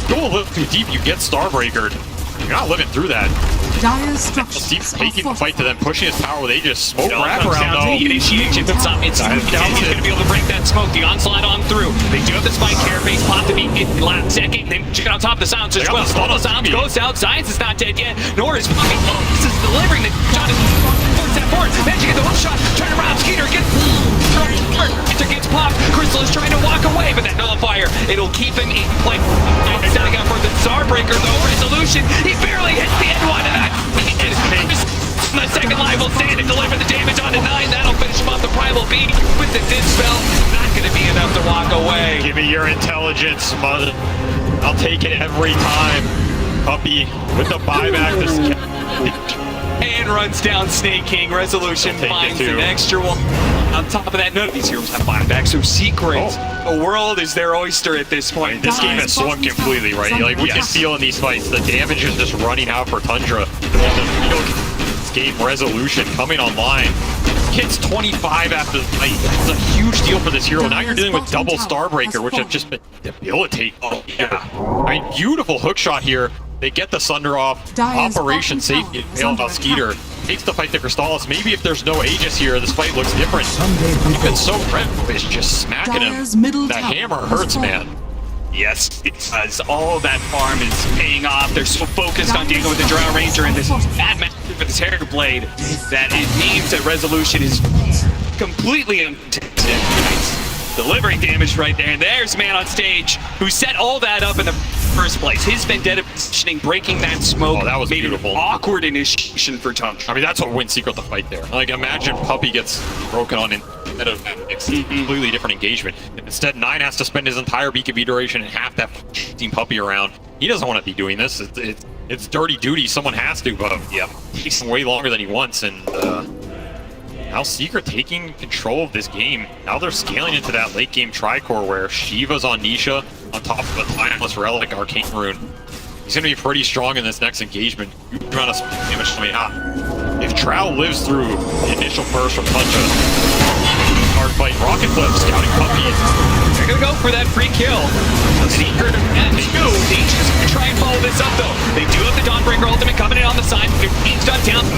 [SPEAKER 3] Go a little too deep, you get Starbreakered. You're not living through that. Steve's taking the fight to them, pushing his power with Aegis. Smoke wrap around though.
[SPEAKER 5] Initiation, it's down. He's going to be able to break that smoke. The onslaught on through. They do have the spike here. Face pop to be in last second. They check on top of the Silence as well. The Silence goes out. Science is not dead yet. Nor is fucking this is delivering the shot. Step forward. Then you get the one shot. Turn around. Skeeter gets popped. Crystal is trying to walk away, but that Nullifier, it'll keep him in play. Setting up for the Starbreaker though. Resolution. He barely hits the end one, and that the second line will stand and deliver the damage on the 9. That'll finish him off the Primal Beat with the Dispel. Not going to be enough to walk away.
[SPEAKER 3] Give me your intelligence, mother. I'll take it every time. Puppy with the buyback.
[SPEAKER 5] And runs down Snake King. Resolution finds an extra one. On top of that, none of these heroes have buyback, so Secret, the world is their oyster at this point.
[SPEAKER 3] This game has swung completely, right? Like, we can feel in these fights, the damage is just running out for Tundra. This game Resolution coming online. Hits 25 after the fight. It's a huge deal for this hero. Now you're dealing with double Starbreaker, which have just been debilitating. Oh, yeah. I mean, beautiful hook shot here. They get the Sunder off. Operation Safety. Skeeter takes the fight to Crystallis. Maybe if there's no Aegis here, this fight looks different. Even so, Red is just smacking him. That hammer hurts, man.
[SPEAKER 5] Yes, it does. All of that farm is paying off. They're so focused on dealing with the Drow Ranger and this bad match with this Terrorblade that it means that Resolution is completely untested. Delivering damage right there. And there's man on stage who set all that up in the first place. His vendetta positioning, breaking that smoke.
[SPEAKER 3] Oh, that was
[SPEAKER 5] made
[SPEAKER 3] beautiful.
[SPEAKER 5] An awkward initiation for Tundra.
[SPEAKER 3] I mean, that's what wins Secret the fight there. Like, imagine Puppy gets broken on instead of a completely different engagement. Instead, 9 has to spend his entire BKB duration and half that team Puppy around. He doesn't want to be doing this. It's dirty duty. Someone has to, but yeah, he's way longer than he wants, and Now Secret taking control of this game. Now they're scaling into that late game tricore where Shiva's on Nisha on top of a Timeless Relic Arcane Rune. He's going to be pretty strong in this next engagement. Huge amount of damage coming out. If Trow lives through the initial burst from Tundra, hard fight, Rocket Flip, scouting puppies.
[SPEAKER 5] They're going to go for that free kill. Secret and two. They just try and follow this up though. They do have the Dawnbreaker ultimate coming in on the side. He's done down.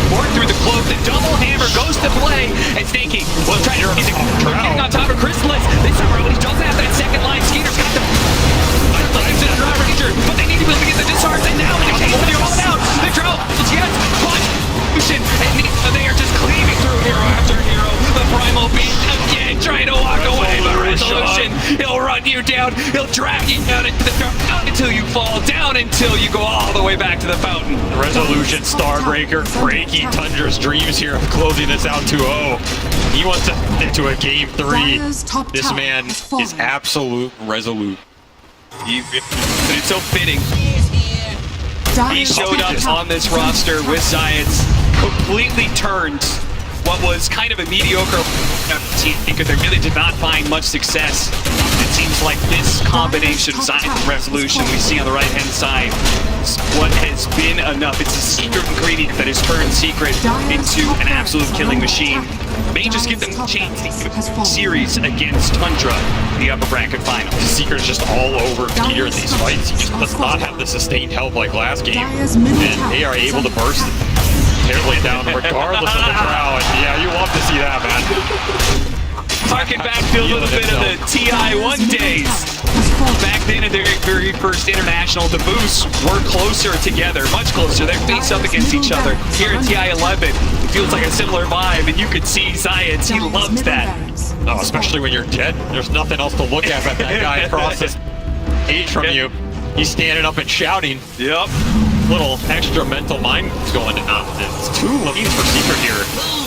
[SPEAKER 5] Work through the cloak. The double hammer goes to play. And Stinky will try to getting on top of Chrysalis. This time he doesn't have that second line. Skeeter's got the flames in the Drow Ranger, but they need to be able to get the disarms. And now in the case they're all out. The Drow, yes, punch. And they are just cleaving through hero after hero. The Primal Beast again trying to walk away, but Resolution, he'll run you down, he'll drag you down into the down until you fall, down until you go all the way back to the fountain.
[SPEAKER 3] Resolution Starbreaker breaking Tundra's dreams here of closing this out 2-0. He wants to into a game 3. This man is absolute resolute.
[SPEAKER 5] But it's so fitting. He showed up on this roster with Science, completely turned what was kind of a mediocre team because they really did not find much success. It seems like this combination, Science and Resolution, we see on the right-hand side, is what has been enough. It's a secret ingredient that has turned Secret into an absolute killing machine. May just give them a chance to series against Tundra in the upper bracket finals.
[SPEAKER 3] Secret's just all over Peter in these fights. He just does not have the sustained help like last game, and they are able to burst terribly down regardless of the crowd. Yeah, you love to see that, man.
[SPEAKER 5] Harking back to a little bit of the TI1 days. Back then in their very first international, the Boosts were closer together, much closer. They're face up against each other. Here at TI11, it feels like a similar vibe, and you could see Science, he loves that.
[SPEAKER 3] Oh, especially when you're dead. There's nothing else to look at but that guy across this age from you. He's standing up and shouting.
[SPEAKER 5] Yep.
[SPEAKER 3] Little extra mental mind going on. It's 2 lanes for Secret here.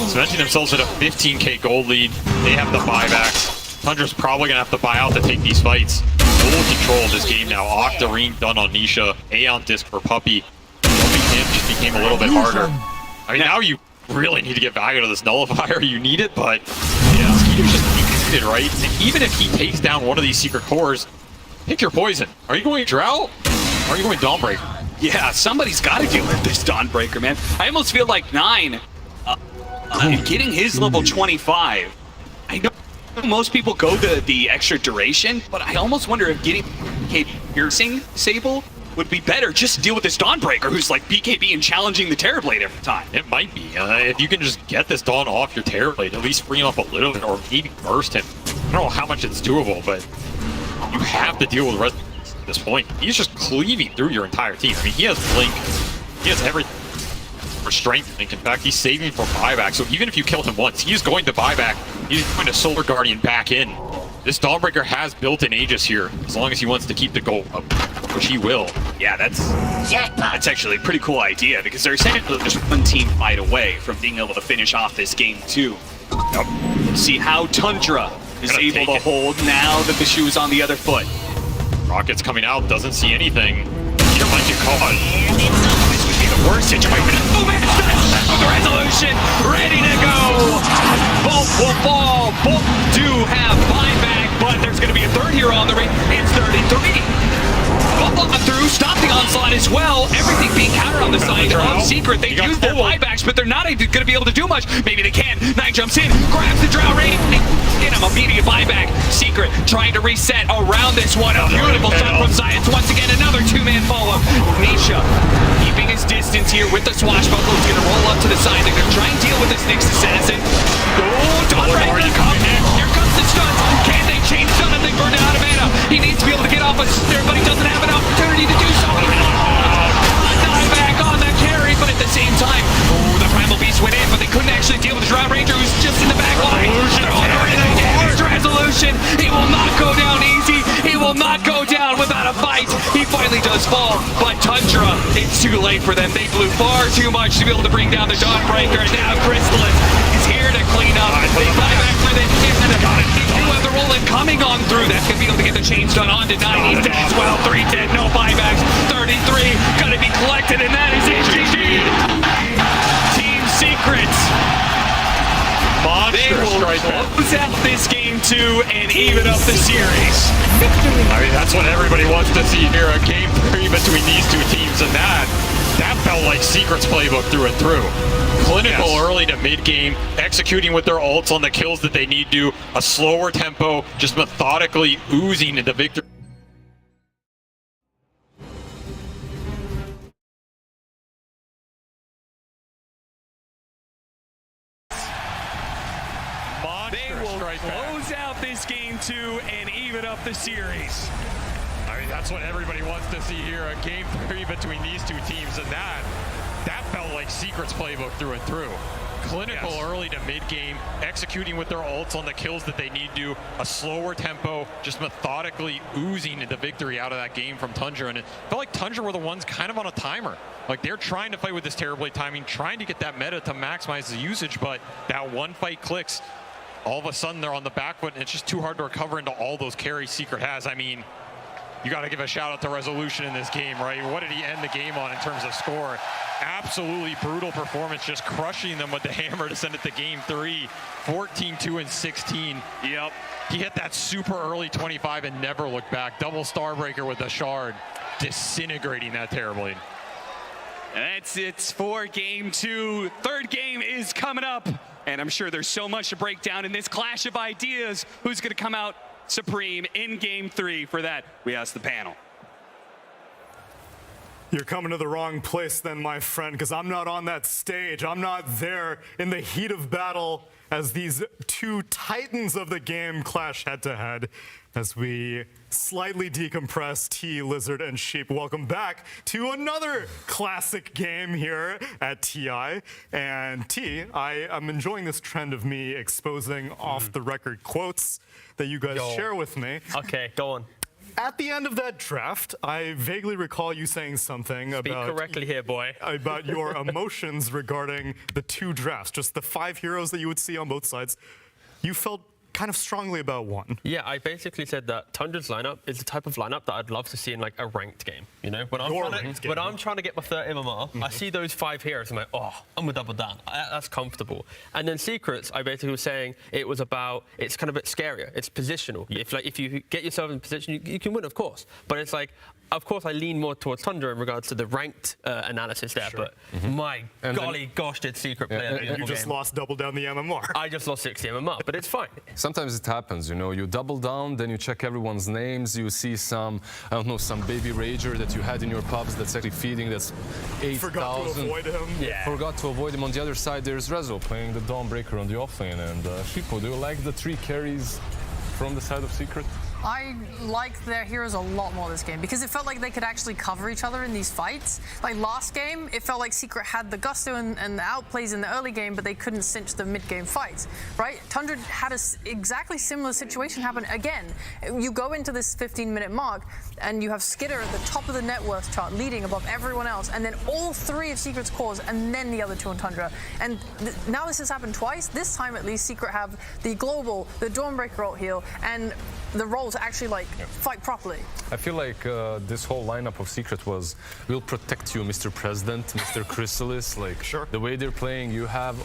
[SPEAKER 3] Cementing themselves at a 15k gold lead. They have the buybacks. Tundra's probably going to have to buy out to take these fights. Full control of this game now. Octarine done on Nisha. Aeon Disc for Puppy. Helping him just became a little bit harder. I mean, now you really need to get value to this Nullifier. You need it, but yeah, Skeeter's just needed, right? And even if he takes down one of these Secret cores, pick your poison. Are you going Drought? Or are you going Dawnbreaker?
[SPEAKER 5] Yeah, somebody's got to deal with this Dawnbreaker, man. I almost feel like 9 getting his level 25. I know most people go the extra duration, but I almost wonder if getting Piercing Sable would be better just to deal with this Dawnbreaker who's like BKB and challenging the Terrorblade every time.
[SPEAKER 3] It might be. If you can just get this Dawn off your Terrorblade, at least free him up a little bit, or maybe burst him. I don't know how much it's doable, but you have to deal with the rest at this point. He's just cleaving through your entire team. I mean, he has Blink, he has everything for strength. In fact, he's saving for buyback, so even if you kill him once, he's going to buyback. He's going to Solar Guardian back in. This Dawnbreaker has built-in Aegis here, as long as he wants to keep the goal up, which he will.
[SPEAKER 5] Yeah, that's actually a pretty cool idea, because they're essentially just one team fight away from being able to finish off this game too. See how Tundra is able to hold now that the shoe is on the other foot.
[SPEAKER 3] Rocket's coming out, doesn't see anything. Peter might get caught.
[SPEAKER 5] This would be the worst situation. Oh man, with the Resolution, ready to go. Both will fall. Both do have buyback, but there's going to be a third hero on the ring. It's 33. Both through, stop the onslaught as well. Everything being countered on the side of Secret. They use their buybacks, but they're not going to be able to do much. Maybe they can. 9 jumps in, grabs the Drow Raid. Get him immediate buyback. Secret trying to reset around this one. A beautiful shot from Science. Once again, another 2-man follow. Nisha keeping his distance here with the swashbuckle. He's going to roll up to the side. They're going to try and deal with this next assassin. Oh, Dawnbreaker. Here comes the stun. Can they change stun? And they burn out of mana. He needs to be able to get off a snare, but he doesn't have an opportunity to do so. Dive back on the carry, but at the same time, the Primal Beast went in, but they couldn't actually deal with the Drow Ranger who's just in the back line. Resolution. He will not go down easy. He will not go down without a fight. He finally does fall, but Tundra, it's too late for them. They blew far too much to be able to bring down the Dawnbreaker. Now Chrysalis is here to clean up. They buy back for the the Roland coming on through. That's going to be able to get the chains done on to 9. He's dead as well. 3 dead, no buybacks. 33 going to be collected, and that is HGG. Team Secrets
[SPEAKER 3] right there.
[SPEAKER 5] Close out this game 2 and even up the series.
[SPEAKER 3] I mean, that's what everybody wants to see here, a game 3 between these two teams, and that felt like Secret's playbook through and through. Clinical early to mid-game, executing with their ults on the kills that they need to, a slower tempo, just methodically oozing into victory.
[SPEAKER 5] They will close out this game 2 and even up the series.
[SPEAKER 3] I mean, that's what everybody wants to see here, a game 3 between these two teams, and that felt like Secret's playbook through and through. Clinical early to mid-game, executing with their ults on the kills that they need to, a slower tempo, just methodically oozing into victory out of that game from Tundra, and it felt like Tundra were the ones kind of on a timer. Like, they're trying to fight with this Terrorblade timing, trying to get that meta to maximize the usage, but that one fight clicks. All of a sudden, they're on the back foot, and it's just too hard to recover into all those carries Secret has. I mean, you got to give a shout out to Resolution in this game, right? What did he end the game on in terms of score? Absolutely brutal performance, just crushing them with the hammer to send it to game 3, 14-2 and 16.
[SPEAKER 5] Yep.
[SPEAKER 3] He hit that super early 25 and never looked back. Double Starbreaker with the shard, disintegrating that Terrorblade.
[SPEAKER 5] That's it for game 2. Third game is coming up, and I'm sure there's so much to break down in this clash of ideas. Who's going to come out supreme in game 3? For that, we ask the panel.
[SPEAKER 10] You're coming to the wrong place then, my friend, because I'm not on that stage. I'm not there in the heat of battle as these two titans of the game clash head-to-head. As we slightly decompress, T, Lizard, and Sheep, welcome back to another classic game here at TI. And T, I am enjoying this trend of me exposing off-the-record quotes that you guys share with me.
[SPEAKER 9] Okay, go on.
[SPEAKER 10] At the end of that draft, I vaguely recall you saying something
[SPEAKER 9] Speak correctly here, boy.
[SPEAKER 10] about your emotions regarding the two drafts, just the 5 heroes that you would see on both sides. You felt kind of strongly about one.
[SPEAKER 9] Yeah, I basically said that Tundra's lineup is the type of lineup that I'd love to see in like a ranked game. You know, when I'm trying to get my 30 MMR, I see those 5 heroes, I'm like, oh, I'm gonna double down. That's comfortable. And then Secrets, I basically was saying it was about, it's kind of a bit scarier. It's positional. If you get yourself in position, you can win, of course. But it's like, of course, I lean more towards Tundra in regards to the ranked analysis there, but my golly gosh, did Secret play a beautiful
[SPEAKER 10] You just lost double down the MMR.
[SPEAKER 9] I just lost 60 MMR, but it's fine.
[SPEAKER 8] Sometimes it happens, you know, you double down, then you check everyone's names, you see some, I don't know, some baby rager that you had in your pubs that's actually feeding, that's 8,000.
[SPEAKER 10] Forgot to avoid him.
[SPEAKER 8] Yeah. Forgot to avoid him. On the other side, there's Rezo playing the Dawnbreaker on the offlane. And Shippo, do you like the 3 carries from the side of Secret?
[SPEAKER 11] I like their heroes a lot more this game because it felt like they could actually cover each other in these fights. Like last game, it felt like Secret had the gusto and the outplays in the early game, but they couldn't cinch the mid-game fights, right? Tundra had a exactly similar situation happen again. You go into this 15-minute mark, and you have Skitter at the top of the net worth chart, leading above everyone else, and then all 3 of Secret's cores, and then the other 2 on Tundra. And now this has happened twice. This time, at least, Secret have the global, the Dawnbreaker ult heal, and the role to actually fight properly.
[SPEAKER 8] I feel like this whole lineup of Secret was, we'll protect you, Mr. President, Mr. Chrysalis. Like the way they're playing, you have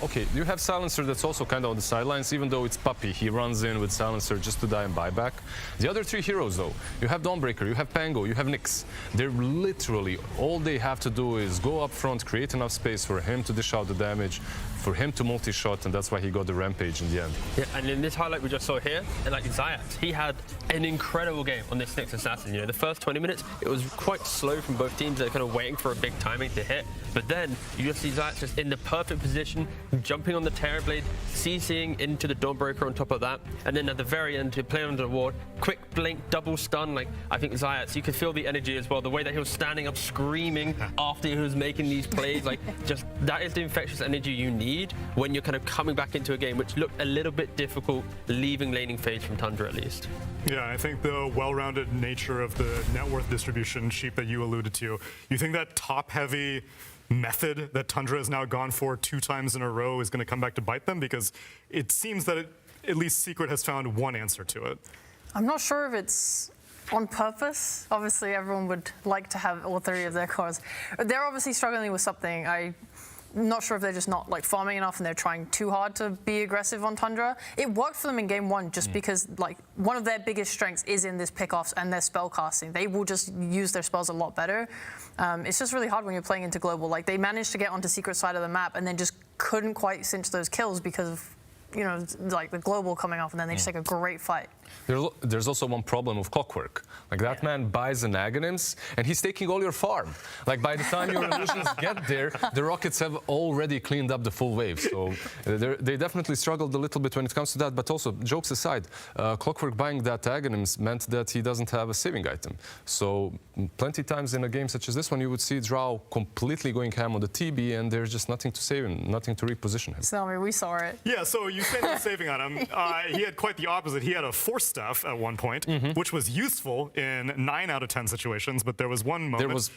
[SPEAKER 8] Silencer that's also kind of on the sidelines, even though it's Puppy. He runs in with Silencer just to die and buy back. The other 3 heroes though, you have Dawnbreaker, you have Pango, you have Nyx. They're literally, all they have to do is go up front, create enough space for him to dish out the damage, for him to multi-shot, and that's why he got the Rampage in the end.
[SPEAKER 9] Yeah, and in this highlight we just saw here, and like Zayat, he had an incredible game on this Nyx Assassin. You know, the first 20 minutes, it was quite slow from both teams. They're kind of waiting for a big timing to hit. But then you just see Zayat just in the perfect position, jumping on the Terrorblade, CCing into the Dawnbreaker on top of that. And then at the very end, to play under the ward, quick blink, double stun. Like, I think Zayat, you could feel the energy as well. The way that he was standing up, screaming after he was making these plays. Like, just, that is the infectious energy you need when you're kind of coming back into a game, which looked a little bit difficult, leaving laning phase from Tundra at least.
[SPEAKER 10] Yeah, I think the well-rounded nature of the net worth distribution, Sheep, that you alluded to, you think that top-heavy method that Tundra has now gone for 2 times in a row is going to come back to bite them? Because it seems that at least Secret has found one answer to it.
[SPEAKER 11] I'm not sure if it's on purpose. Obviously, everyone would like to have all 3 of their cores. They're obviously struggling with something. not sure if they're just not like farming enough and they're trying too hard to be aggressive on Tundra. It worked for them in game 1 just because like one of their biggest strengths is in this pickoffs and their spell casting. They will just use their spells a lot better. It's just really hard when you're playing into global. Like they managed to get onto secret side of the map and then just couldn't quite cinch those kills because of, you know, like the global coming off and then they just take a great fight.
[SPEAKER 8] There's also one problem with Clockwork. Like that man buys an Aghanims and he's taking all your farm. Like by the time your illusions get there, the Rockets have already cleaned up the full wave. So they definitely struggled a little bit when it comes to that. But also, jokes aside, Clockwork buying that Aghanims meant that he doesn't have a saving item. So plenty times in a game such as this one, you would see Drow completely going ham on the TB and there's just nothing to save him, nothing to reposition him.
[SPEAKER 11] So, I mean, we saw it.
[SPEAKER 10] Yeah, so you say the saving item. He had quite the opposite. He had a Force Staff at one point, which was useful in 9 out of 10 situations, but there was one moment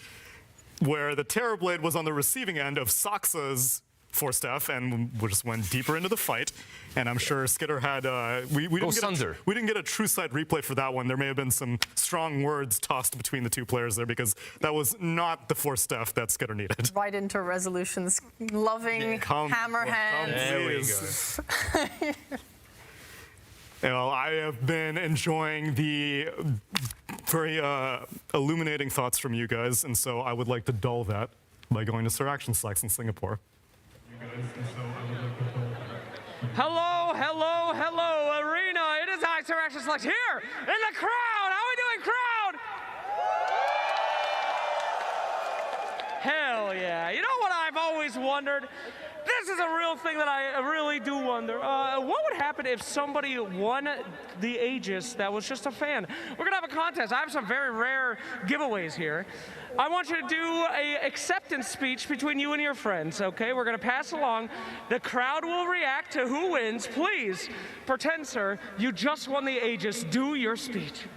[SPEAKER 10] where the Terrorblade was on the receiving end of Saksa's Force Staff and just went deeper into the fight. And I'm sure Skitter had we didn't get a true sight replay for that one. There may have been some strong words tossed between the two players there because that was not the Force Staff that Skitter needed.
[SPEAKER 11] Right into Resolution's loving hammer hand.
[SPEAKER 10] There we go. Well, I have been enjoying the very illuminating thoughts from you guys, and so I would like to dull that by going to Sir Action Slacks in Singapore.
[SPEAKER 16] Hello, hello, hello, Arena. It is I, Sir Action Slacks, here in the crowd. How are we doing, crowd? Hell yeah. You know what I've always wondered? This is a real thing that I really do wonder. What would happen if somebody won the Aegis that was just a fan? We're gonna have a contest. I have some very rare giveaways here. I want you to do an acceptance speech between you and your friends, okay? We're gonna pass along. The crowd will react to who wins. Please, pretend, sir, you just won the Aegis. Do your speech.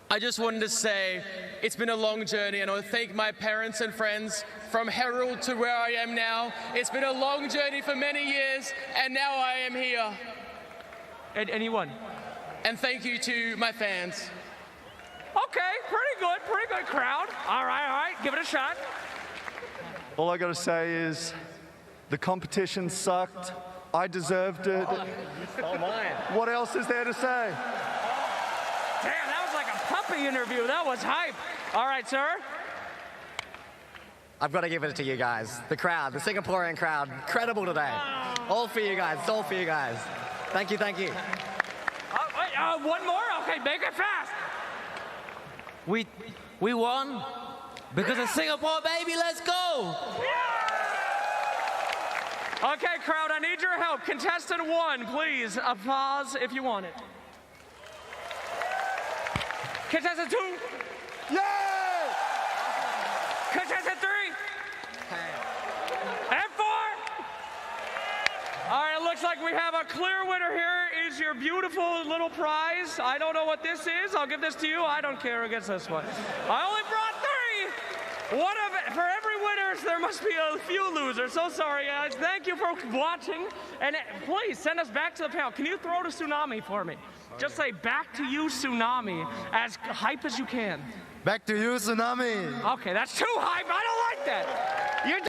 [SPEAKER 17] I just wanted to say it's been a long journey, and I want to thank my parents and friends from Herald to where I am now. It's been a long journey for many years, and now I am here.
[SPEAKER 16] And you won.
[SPEAKER 17] And thank you to my fans.
[SPEAKER 16] Okay, pretty good crowd. All right, give it a shot.
[SPEAKER 18] All I gotta say is the competition sucked. I deserved it.
[SPEAKER 16] Oh my.
[SPEAKER 18] What else is there to say?
[SPEAKER 16] Damn, that was like a puppy interview. That was hype. All right, sir.
[SPEAKER 19] I've got to give it to you guys. The crowd, the Singaporean crowd, incredible today. All for you guys, it's all for you guys. Thank you, thank you.
[SPEAKER 16] One more? Okay, make it fast.
[SPEAKER 20] We won because of Singapore, baby, let's go.
[SPEAKER 16] Okay, crowd, I need your help. Contestant 1, please, applause if you want it. Contestant 2.
[SPEAKER 18] Yay!
[SPEAKER 16] Contestant 3. And 4. All right, it looks like we have a clear winner here. Is your beautiful little prize. I don't know what this is. I'll give this to you. I don't care who gets this one. I only brought 3. For every winner, there must be a few losers. So sorry, guys. Thank you for watching. And please send us back to the panel. Can you throw to Tsunami for me? Just say back to you, Tsunami, as hype as you can.
[SPEAKER 18] Back to you, Tsunami.
[SPEAKER 16] Okay, that's too hype. I don't like that. You're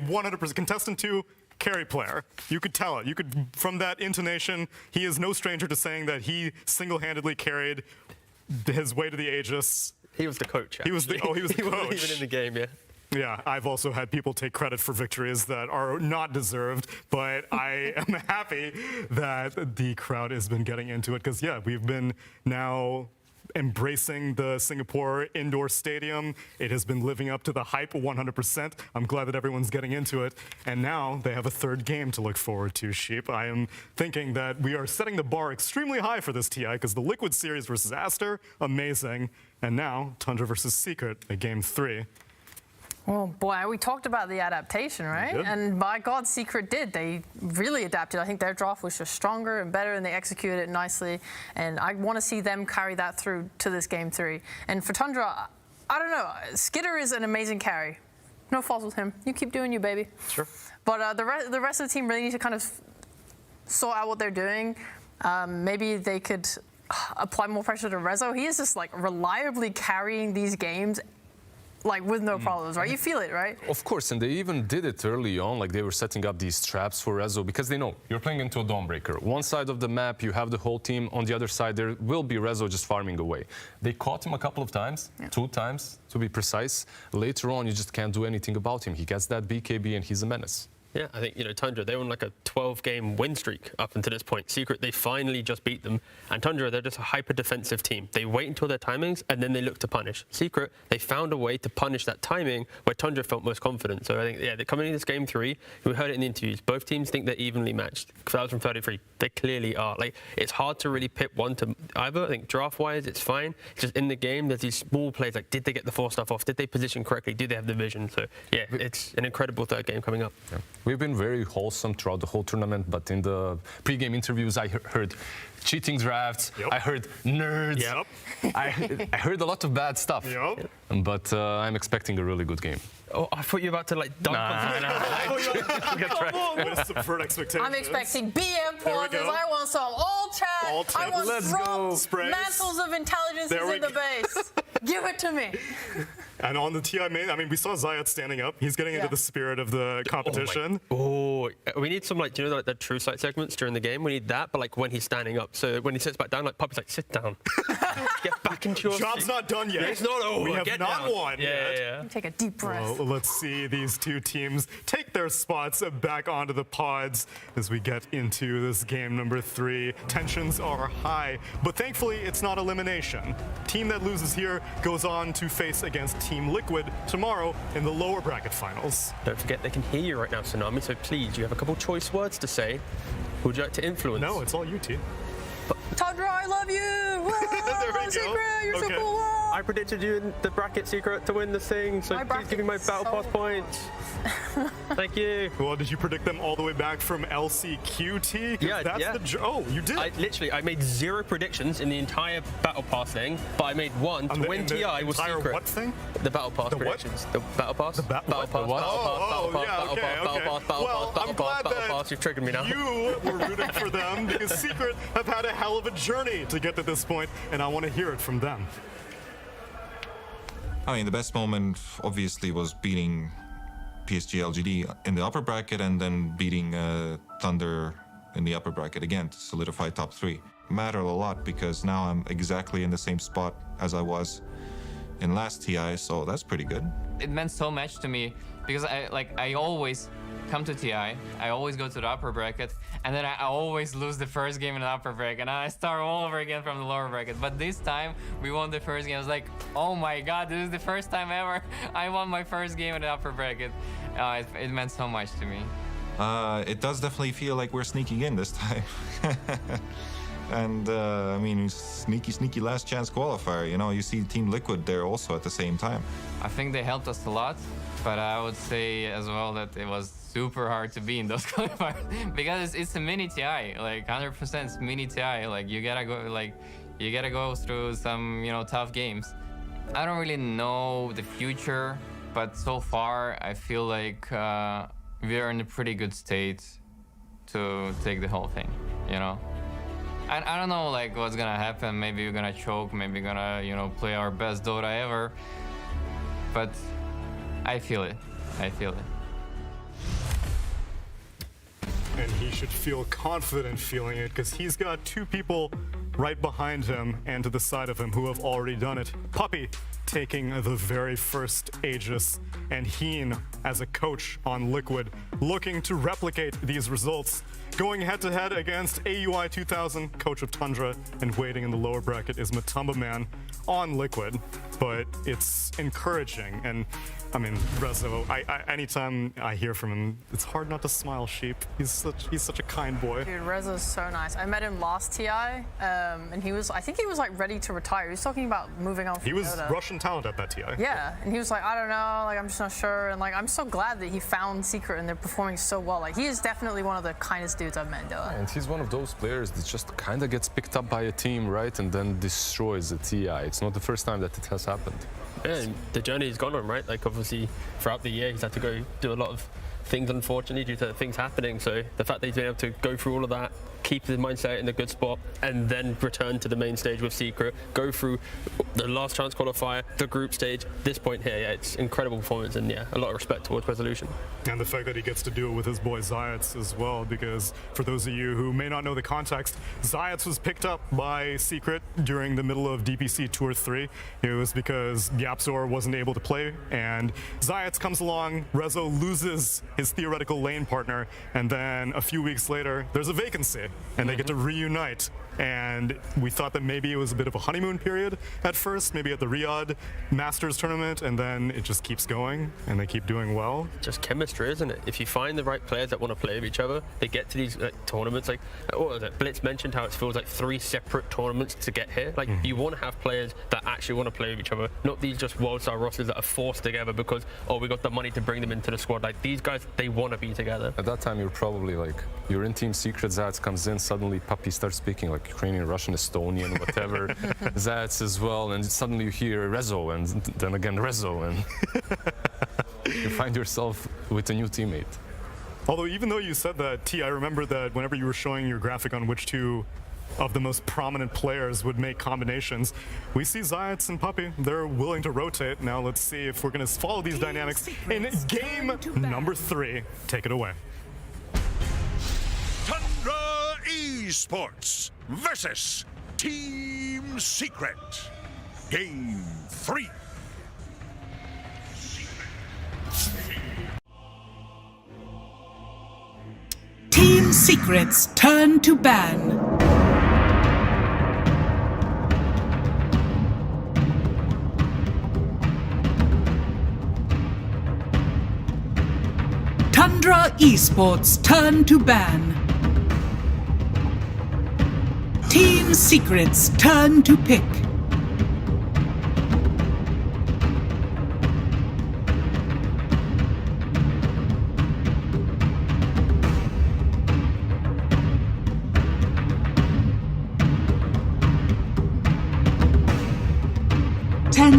[SPEAKER 10] 100%. Contestant 2, carry player. You could tell it. You could, from that intonation, he is no stranger to saying that he single-handedly carried his way to the Aegis.
[SPEAKER 21] He was the coach.
[SPEAKER 10] He was the coach.
[SPEAKER 21] He wasn't even in the game, yeah.
[SPEAKER 10] Yeah, I've also had people take credit for victories that are not deserved, but I am happy that the crowd has been getting into it because, yeah, we've been now embracing the Singapore indoor stadium. It has been living up to the hype 100%. I'm glad that everyone's getting into it. And now they have a third game to look forward to, Sheep. I am thinking that we are setting the bar extremely high for this TI because the Liquid series versus Aster, amazing. And now Tundra versus Secret, a game 3.
[SPEAKER 11] Oh boy, we talked about the adaptation, right? And by God, Secret did. They really adapted. I think their draft was just stronger and better, and they executed it nicely. And I want to see them carry that through to this game 3. And for Tundra, I don't know. Skitter is an amazing carry. No faults with him. You keep doing you, baby.
[SPEAKER 21] Sure.
[SPEAKER 11] But the rest of the team really need to kind of sort out what they're doing. Maybe they could apply more pressure to Rezo. He is just like reliably carrying these games like with no problems, right? You feel it, right?
[SPEAKER 8] Of course, and they even did it early on, like they were setting up these traps for Rezo because they know you're playing into a Dawnbreaker. One side of the map, you have the whole team. On the other side, there will be Rezo just farming away. They caught him a couple of times, 2 times to be precise. Later on, you just can't do anything about him. He gets that BKB and he's a menace.
[SPEAKER 9] Yeah, I think, Tundra, they were on like a 12-game win streak up until this point. Secret, they finally just beat them. And Tundra, they're just a hyper-defensive team. They wait until their timings, and then they look to punish. Secret, they found a way to punish that timing where Tundra felt most confident. So I think, they're coming into this game 3. We heard it in the interviews. Both teams think they're evenly matched. 12 from 33, they clearly are. Like, it's hard to really pit one to either. I think draft-wise, it's fine. It's just in the game, there's these small plays, like, did they get the 4 stuff off? Did they position correctly? Did they have the vision? So, yeah, it's an incredible third game coming up.
[SPEAKER 8] Yeah. We've been very wholesome throughout the whole tournament, but in the pre-game interviews, I heard cheating drafts, I heard nerds, I heard a lot of bad stuff, but I'm expecting a really good game.
[SPEAKER 9] Oh, I thought you were about to, like, dunk on
[SPEAKER 10] subvert expectations.
[SPEAKER 11] I'm expecting BM pauses. I want some all-chat. I want mantles of intelligence in the base. Give it to me.
[SPEAKER 10] And on the TI main, I mean, we saw Zayat standing up. He's getting into the spirit of the competition.
[SPEAKER 9] We need some, like, like the true sight segments during the game? We need that, but, like, when he's standing up. So when he sits back down, like, Puppy's like, sit down. Get back into your
[SPEAKER 10] Job's not done yet.
[SPEAKER 9] It's not over.
[SPEAKER 10] We have
[SPEAKER 9] Get
[SPEAKER 10] not
[SPEAKER 9] down.
[SPEAKER 10] won yet.
[SPEAKER 11] Take a deep breath.
[SPEAKER 10] Well, let's see these 2 teams take their spots back onto the pods as we get into this game number 3. Tensions are high, but thankfully it's not elimination. Team that loses here goes on to face against Team Liquid tomorrow in the lower bracket finals.
[SPEAKER 9] Don't forget they can hear you right now, Tsunami, so please, you have a couple choice words to say. Who would you like to influence?
[SPEAKER 10] No, it's all you, T.
[SPEAKER 11] Tundra, I love you!
[SPEAKER 10] There we go.
[SPEAKER 11] Secret, you're so cool!
[SPEAKER 9] I predicted you in the bracket, Secret, to win this thing, so please give me my battle pass points. Thank you.
[SPEAKER 10] Well, did you predict them all the way back from LCQT?
[SPEAKER 9] Yeah,
[SPEAKER 10] that's oh, you did?
[SPEAKER 9] I made 0 predictions in the entire battle pass thing, but I made 1 to win TI with Secret.
[SPEAKER 10] What thing?
[SPEAKER 9] The battle pass predictions. The battle pass?
[SPEAKER 10] Battle pass.
[SPEAKER 9] You've triggered me now.
[SPEAKER 10] You were rooting for them because Secret have had a hell of a journey to get to this point, and I want to hear it from them.
[SPEAKER 12] I mean, the best moment obviously was beating PSG LGD in the upper bracket and then beating Thunder in the upper bracket again to solidify top 3. Mattered a lot because now I'm exactly in the same spot as I was in last TI, so that's pretty good.
[SPEAKER 14] It meant so much to me because I always come to TI, I always go to the upper bracket, and then I always lose the first game in the upper bracket, and I start all over again from the lower bracket. But this time, we won the first game. I was like, oh my god, this is the first time ever I won my first game in the upper bracket. It meant so much to me.
[SPEAKER 12] It does definitely feel like we're sneaking in this time. And I mean, sneaky last chance qualifier. You know, you see Team Liquid there also at the same time.
[SPEAKER 14] I think they helped us a lot, but I would say as well that it was super hard to be in those qualifiers because it's a mini TI, like 100% mini TI. Like you gotta go through some tough games. I don't really know the future, but so far I feel like we're in a pretty good state to take the whole thing. I don't know like what's gonna happen. Maybe we're gonna choke. Maybe we're gonna play our best Dota ever. But I feel it. I feel it.
[SPEAKER 10] And he should feel confident feeling it because he's got 2 people right behind him and to the side of him who have already done it. Puppy taking the very first Aegis, and Heen as a coach on Liquid, looking to replicate these results. Going head-to-head against AUI 2000, coach of Tundra, and waiting in the lower bracket is Matumba Man on Liquid. But it's encouraging, and I mean, Rezo, anytime I hear from him, it's hard not to smile, Sheep. He's such a kind boy.
[SPEAKER 11] Dude, Rezo's so nice. I met him last TI, and I think he was like ready to retire. He was talking about moving on from
[SPEAKER 10] He was
[SPEAKER 11] Dota.
[SPEAKER 10] Russian talent at that TI.
[SPEAKER 11] Yeah, and he was like, I don't know, like I'm just not sure, and like I'm so glad that he found Secret and they're performing so well. Like he is definitely one of the kindest dudes I've met in Dota.
[SPEAKER 8] And he's one of those players that just kind of gets picked up by a team, right, and then destroys a TI. It's not the first time that it has happened.
[SPEAKER 9] Yeah, and the journey he's gone on, right? Like obviously throughout the year he's had to go do a lot of things, unfortunately, due to things happening. So the fact that he's been able to go through all of that keep the mindset in a good spot, and then return to the main stage with Secret, go through the last chance qualifier, the group stage, this point here. Yeah, it's incredible performance, and yeah, a lot of respect towards Resolution.
[SPEAKER 10] And the fact that he gets to do it with his boy Zayats as well, because for those of you who may not know the context, Zayats was picked up by Secret during the middle of DPC Tour 3. It was because Yapzor wasn't able to play, and Zayats comes along, Rezo loses his theoretical lane partner, and then a few weeks later, there's a vacancy, and they get to reunite. And we thought that maybe it was a bit of a honeymoon period at first, maybe at the Riyadh Masters tournament, and then it just keeps going, and they keep doing well.
[SPEAKER 9] Just chemistry, isn't it? If you find the right players that want to play with each other, they get to these tournaments. Like, what was it? Blitz mentioned how it feels like 3 separate tournaments to get here. Like, you want to have players that actually want to play with each other, not these just world-star rosters that are forced together because, oh, we got the money to bring them into the squad. Like, these guys, they want to be together.
[SPEAKER 8] At that time, you're probably like, you're in Team Secret, Zayats comes in, suddenly Puppy starts speaking like Ukrainian, Russian, Estonian, whatever. Zayats as well, and suddenly you hear Rezo, and then again Rezo, and you find yourself with a new teammate.
[SPEAKER 10] Although even though you said that, T, I remember that whenever you were showing your graphic on which two of the most prominent players would make combinations, we see Zayats and Puppy. They're willing to rotate. Now let's see if we're going to follow these dynamics in game number 3. Take it away.
[SPEAKER 15] Tundra Esports versus Team Secret. Game 3.
[SPEAKER 2] Team Secret's turn to ban. Tundra Esports turn to ban. Team Secret's turn to pick.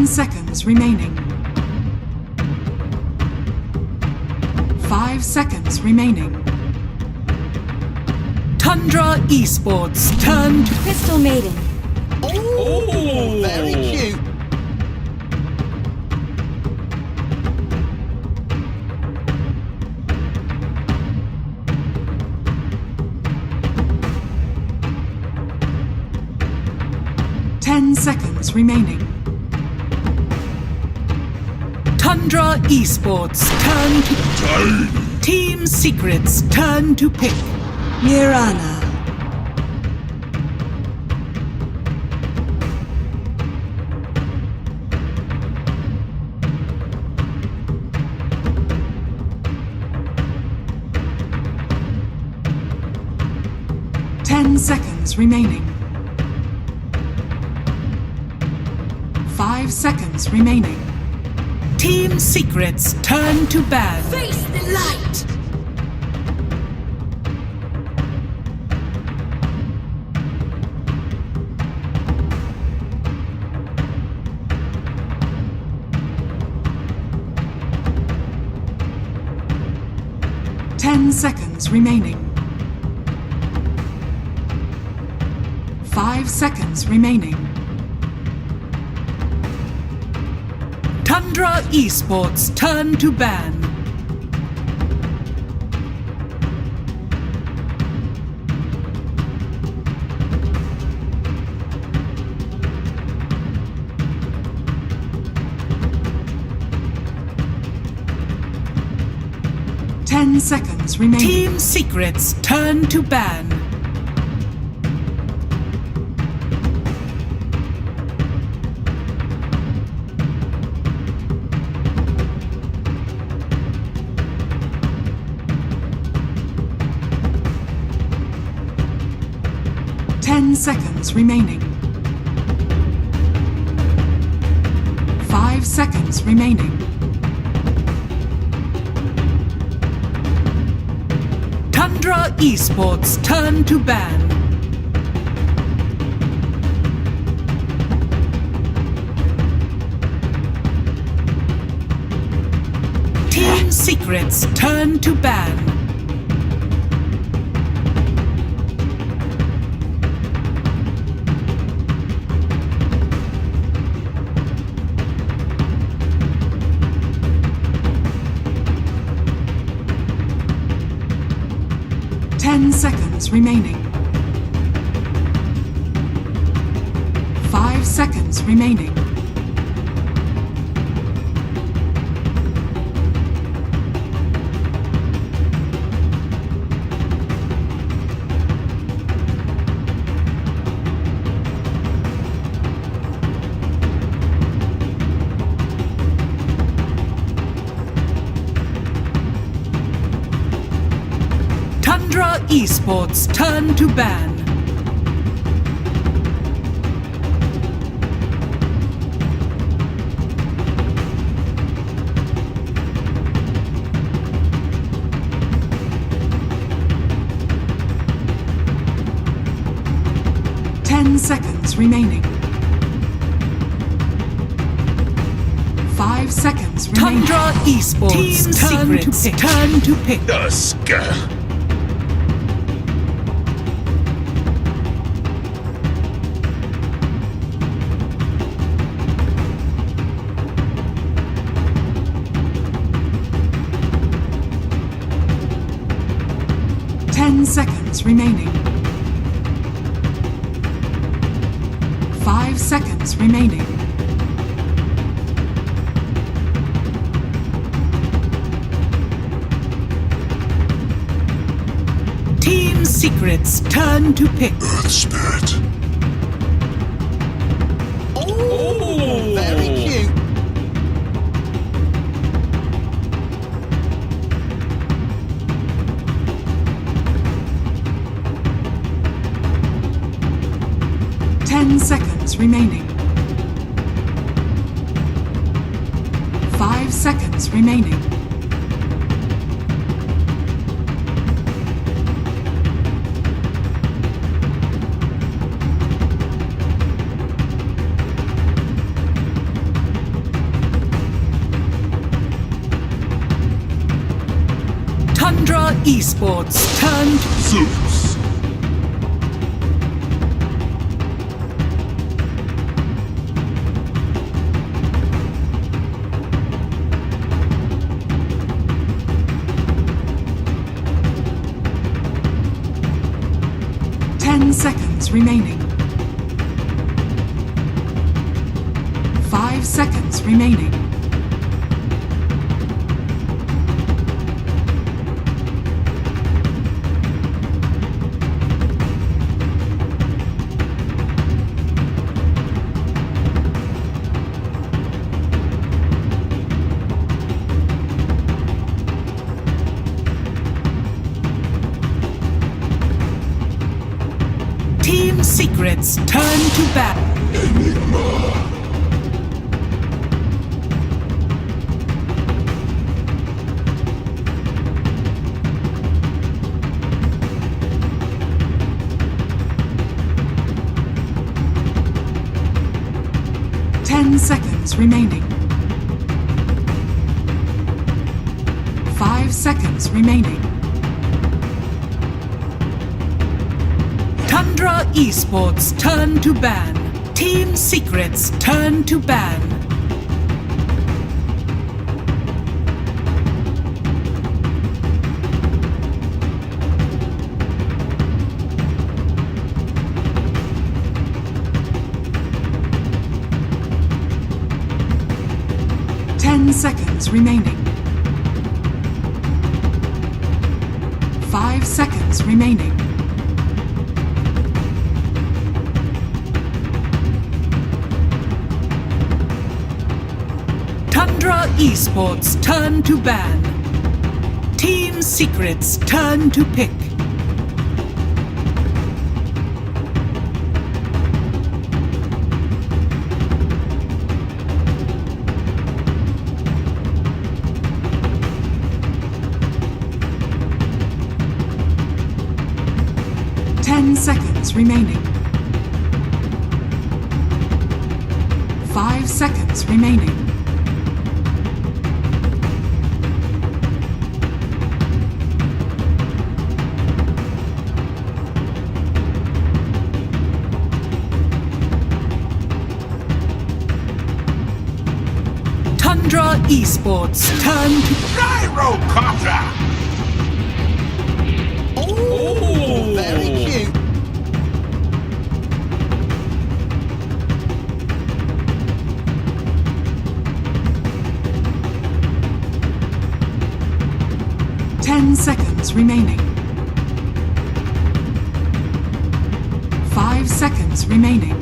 [SPEAKER 2] Seconds remaining. 5 seconds remaining. Tundra Esports turn to
[SPEAKER 7] Pistol Maiden.
[SPEAKER 13] Oh, very cute.
[SPEAKER 2] Seconds remaining. Tundra Esports turn to Team Secret's turn to pick. Mirana. Seconds remaining. 5 seconds remaining. Team Secret's turn to ban.
[SPEAKER 7] Face the light!
[SPEAKER 2] Seconds remaining. 5 seconds remaining. Tundra Esports turn to ban. Seconds remaining. Team Secret's turn to ban. Seconds remaining. 5 seconds remaining. Tundra Esports turn to ban. Team Secret's turn to ban. 10 seconds remaining. 5 seconds remaining. Tundra Esports turn to ban. Seconds remaining. 5 seconds remaining. Tundra Esports Team Secrets turn to pick.
[SPEAKER 15] Dusk.
[SPEAKER 2] 10 seconds remaining. 5 seconds remaining. Team Secrets turn to pick.
[SPEAKER 15] Earth Spirit.
[SPEAKER 13] Oh, very cute.
[SPEAKER 2] Seconds remaining. 5 seconds remaining. Tundra Esports turned Zeus. 10 seconds remaining. 5 seconds remaining. Team Secrets turn to battle. Enigma. 10 seconds remaining. 5 seconds remaining. Tundra Esports turn to ban. Team Secrets turn to ban. Seconds remaining. 5 seconds remaining. Tundra Esports turn to ban. Team Secrets turn to pick. Seconds remaining. 5 seconds remaining. Tundra Esports turn to Gyrocopter.
[SPEAKER 15] Oh!
[SPEAKER 13] Oh, very cute.
[SPEAKER 2] Seconds remaining. 5 seconds remaining.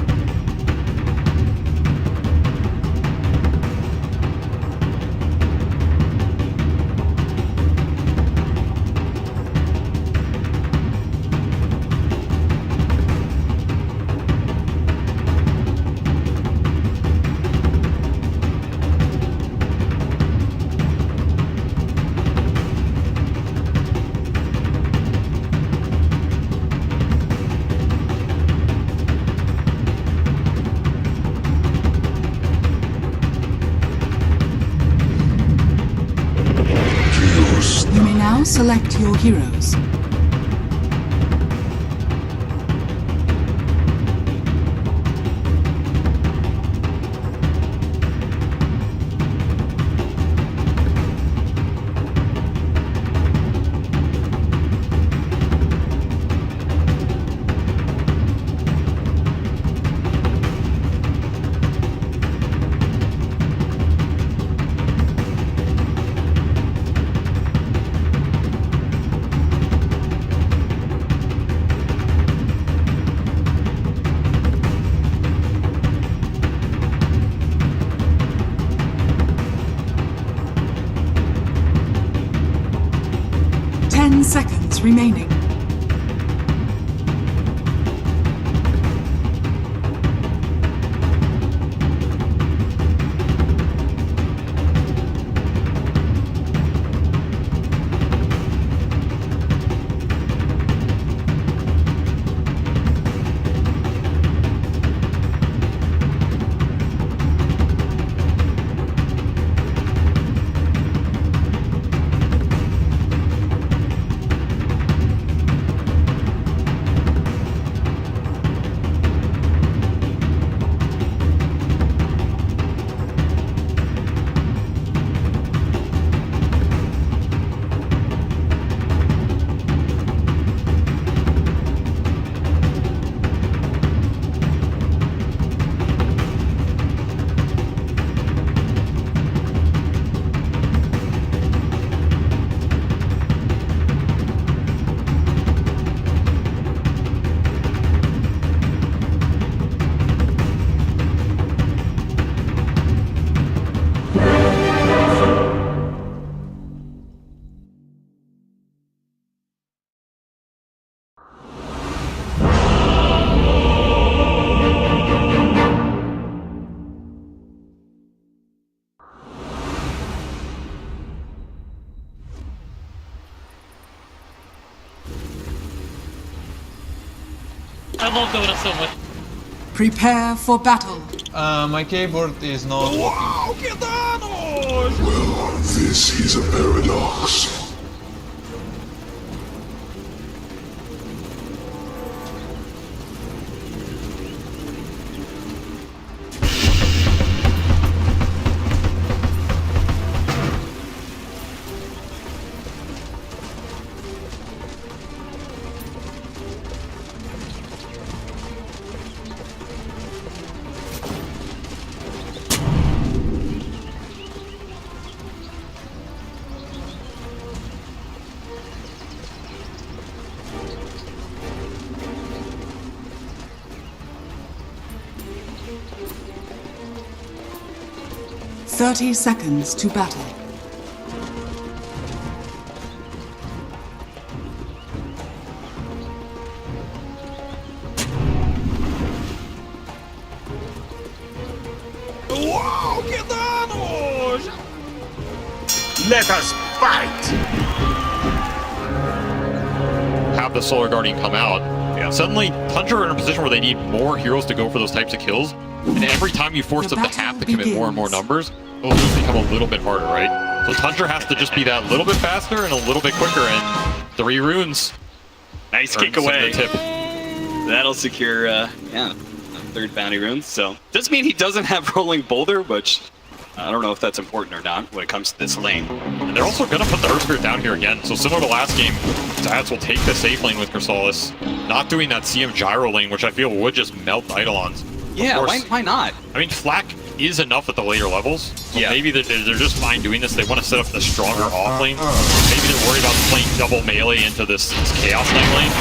[SPEAKER 2] Select your heroes. Seconds remaining.
[SPEAKER 1] I love Dota so much.
[SPEAKER 2] Prepare for battle.
[SPEAKER 6] My keyboard is not working.
[SPEAKER 15] Well, this is a paradox.
[SPEAKER 2] Thirty seconds to battle.
[SPEAKER 15] Let us fight!
[SPEAKER 3] Have the Solar Guardian come out. Yeah. Suddenly, Tundra are in a position where they need more heroes to go for those types of kills. And every time you force them to have to commit more and more numbers, those moves become a little bit harder, right? So Tundra has to just be that little bit faster and a little bit quicker, and 3 runes.
[SPEAKER 5] Nice kick away. That'll secure, yeah, a 3rd bounty rune. So doesn't mean he doesn't have Rolling Boulder, which I don't know if that's important or not when it comes to this lane.
[SPEAKER 3] And they're also going to put the Earth Spirit down here again. So similar to last game, Zayats will take the safe lane with Chrysalis, not doing that CM gyro lane, which I feel would just melt Eidolons.
[SPEAKER 5] Yeah, why not?
[SPEAKER 3] I mean, Flak is enough at the later levels. So maybe they're just fine doing this. They want to set up the stronger off lane. Maybe they're worried about playing double melee into this Chaos lane.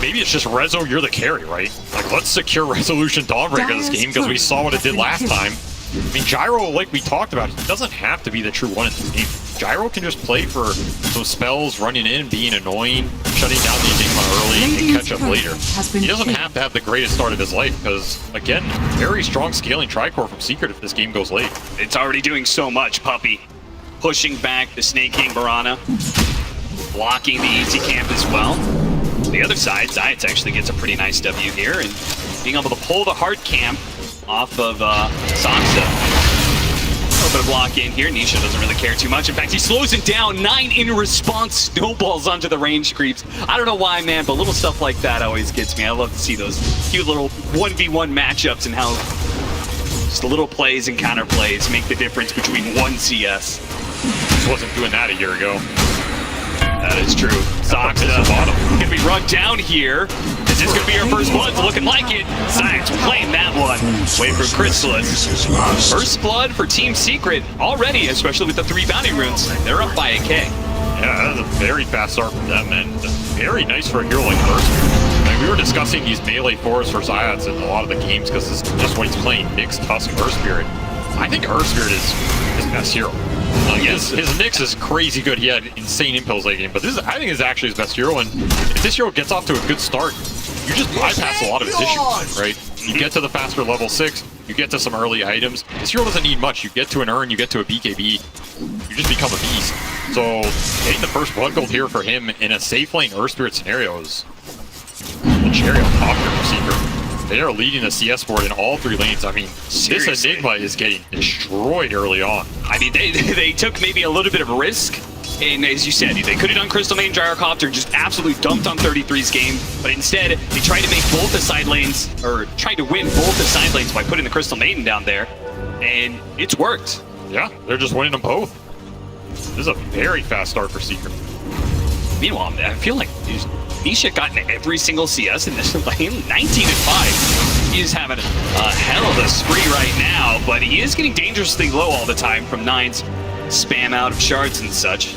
[SPEAKER 3] Maybe it's just Rezo, you're the carry, right? Like, let's secure Resolution Dawnbreaker this game because we saw what it did last time. I mean, Gyro, like we talked about, he doesn't have to be the true one in this game. Gyro can just play for some spells, running in, being annoying, shutting down the Enigma early, and catch up later. He doesn't have to have the greatest start of his life because, again, very strong scaling Tricore from Secret if this game goes late.
[SPEAKER 5] It's already doing so much, Puppy. Pushing back the Snake King Barana, blocking the easy camp as well. The other side, Zayats actually gets a pretty nice W here, and being able to pull the hard camp off of Saksa. A little bit of block in here. Nisha doesn't really care too much. In fact, he slows it down. 9 in response, snowballs onto the range creeps. I don't know why, man, but little stuff like that always gets me. I love to see those cute little 1v1 matchups and how just little plays and counter plays make the difference between one CS.
[SPEAKER 3] Just wasn't doing that a year ago.
[SPEAKER 5] That is true. Saksa gonna be run down here. Is this gonna be our first blood? It's looking like it. Zayats playing that one. Wait for Chrysalis. First blood for Team Secret already, especially with the 3 bounty runes. They're up by a K.
[SPEAKER 3] Yeah, that's a very fast start for them, and very nice for a hero like Earth Spirit. Like, we were discussing these melee forests for Zayats in a lot of the games because it's just what he's playing, Nyx, Tusk, Earth Spirit. I think Earth Spirit is his best hero. Like, his Nyx is crazy good. He had insane impulse late game, but this is, I think, is actually his best hero. And if this hero gets off to a good start, you just bypass a lot of his issues, right? You get to the faster level 6, you get to some early items. This hero doesn't need much. You get to an urn, you get to a BKB, you just become a beast. So getting the first blood gold here for him in a safe lane Earth Spirit scenario is the cherry on top here for Secret. They are leading the CS board in all 3 lanes. I mean,
[SPEAKER 5] Seriously.
[SPEAKER 3] This Enigma is getting destroyed early on.
[SPEAKER 5] I mean, they took maybe a little bit of a risk. And as you said, they could have done Crystal Main Gyrocopter, just absolutely dumped on 33's game. But instead, they tried to make both the side lanes, or tried to win both the side lanes by putting the Crystal Maiden down there. And it's worked.
[SPEAKER 3] Yeah, they're just winning them both. This is a very fast start for Secret.
[SPEAKER 5] Meanwhile, I feel like Nisha gotten every single CS in this lane, 19-5. He is having a hell of a spree right now, but he is getting dangerously low all the time from 9's spam out of shards and such.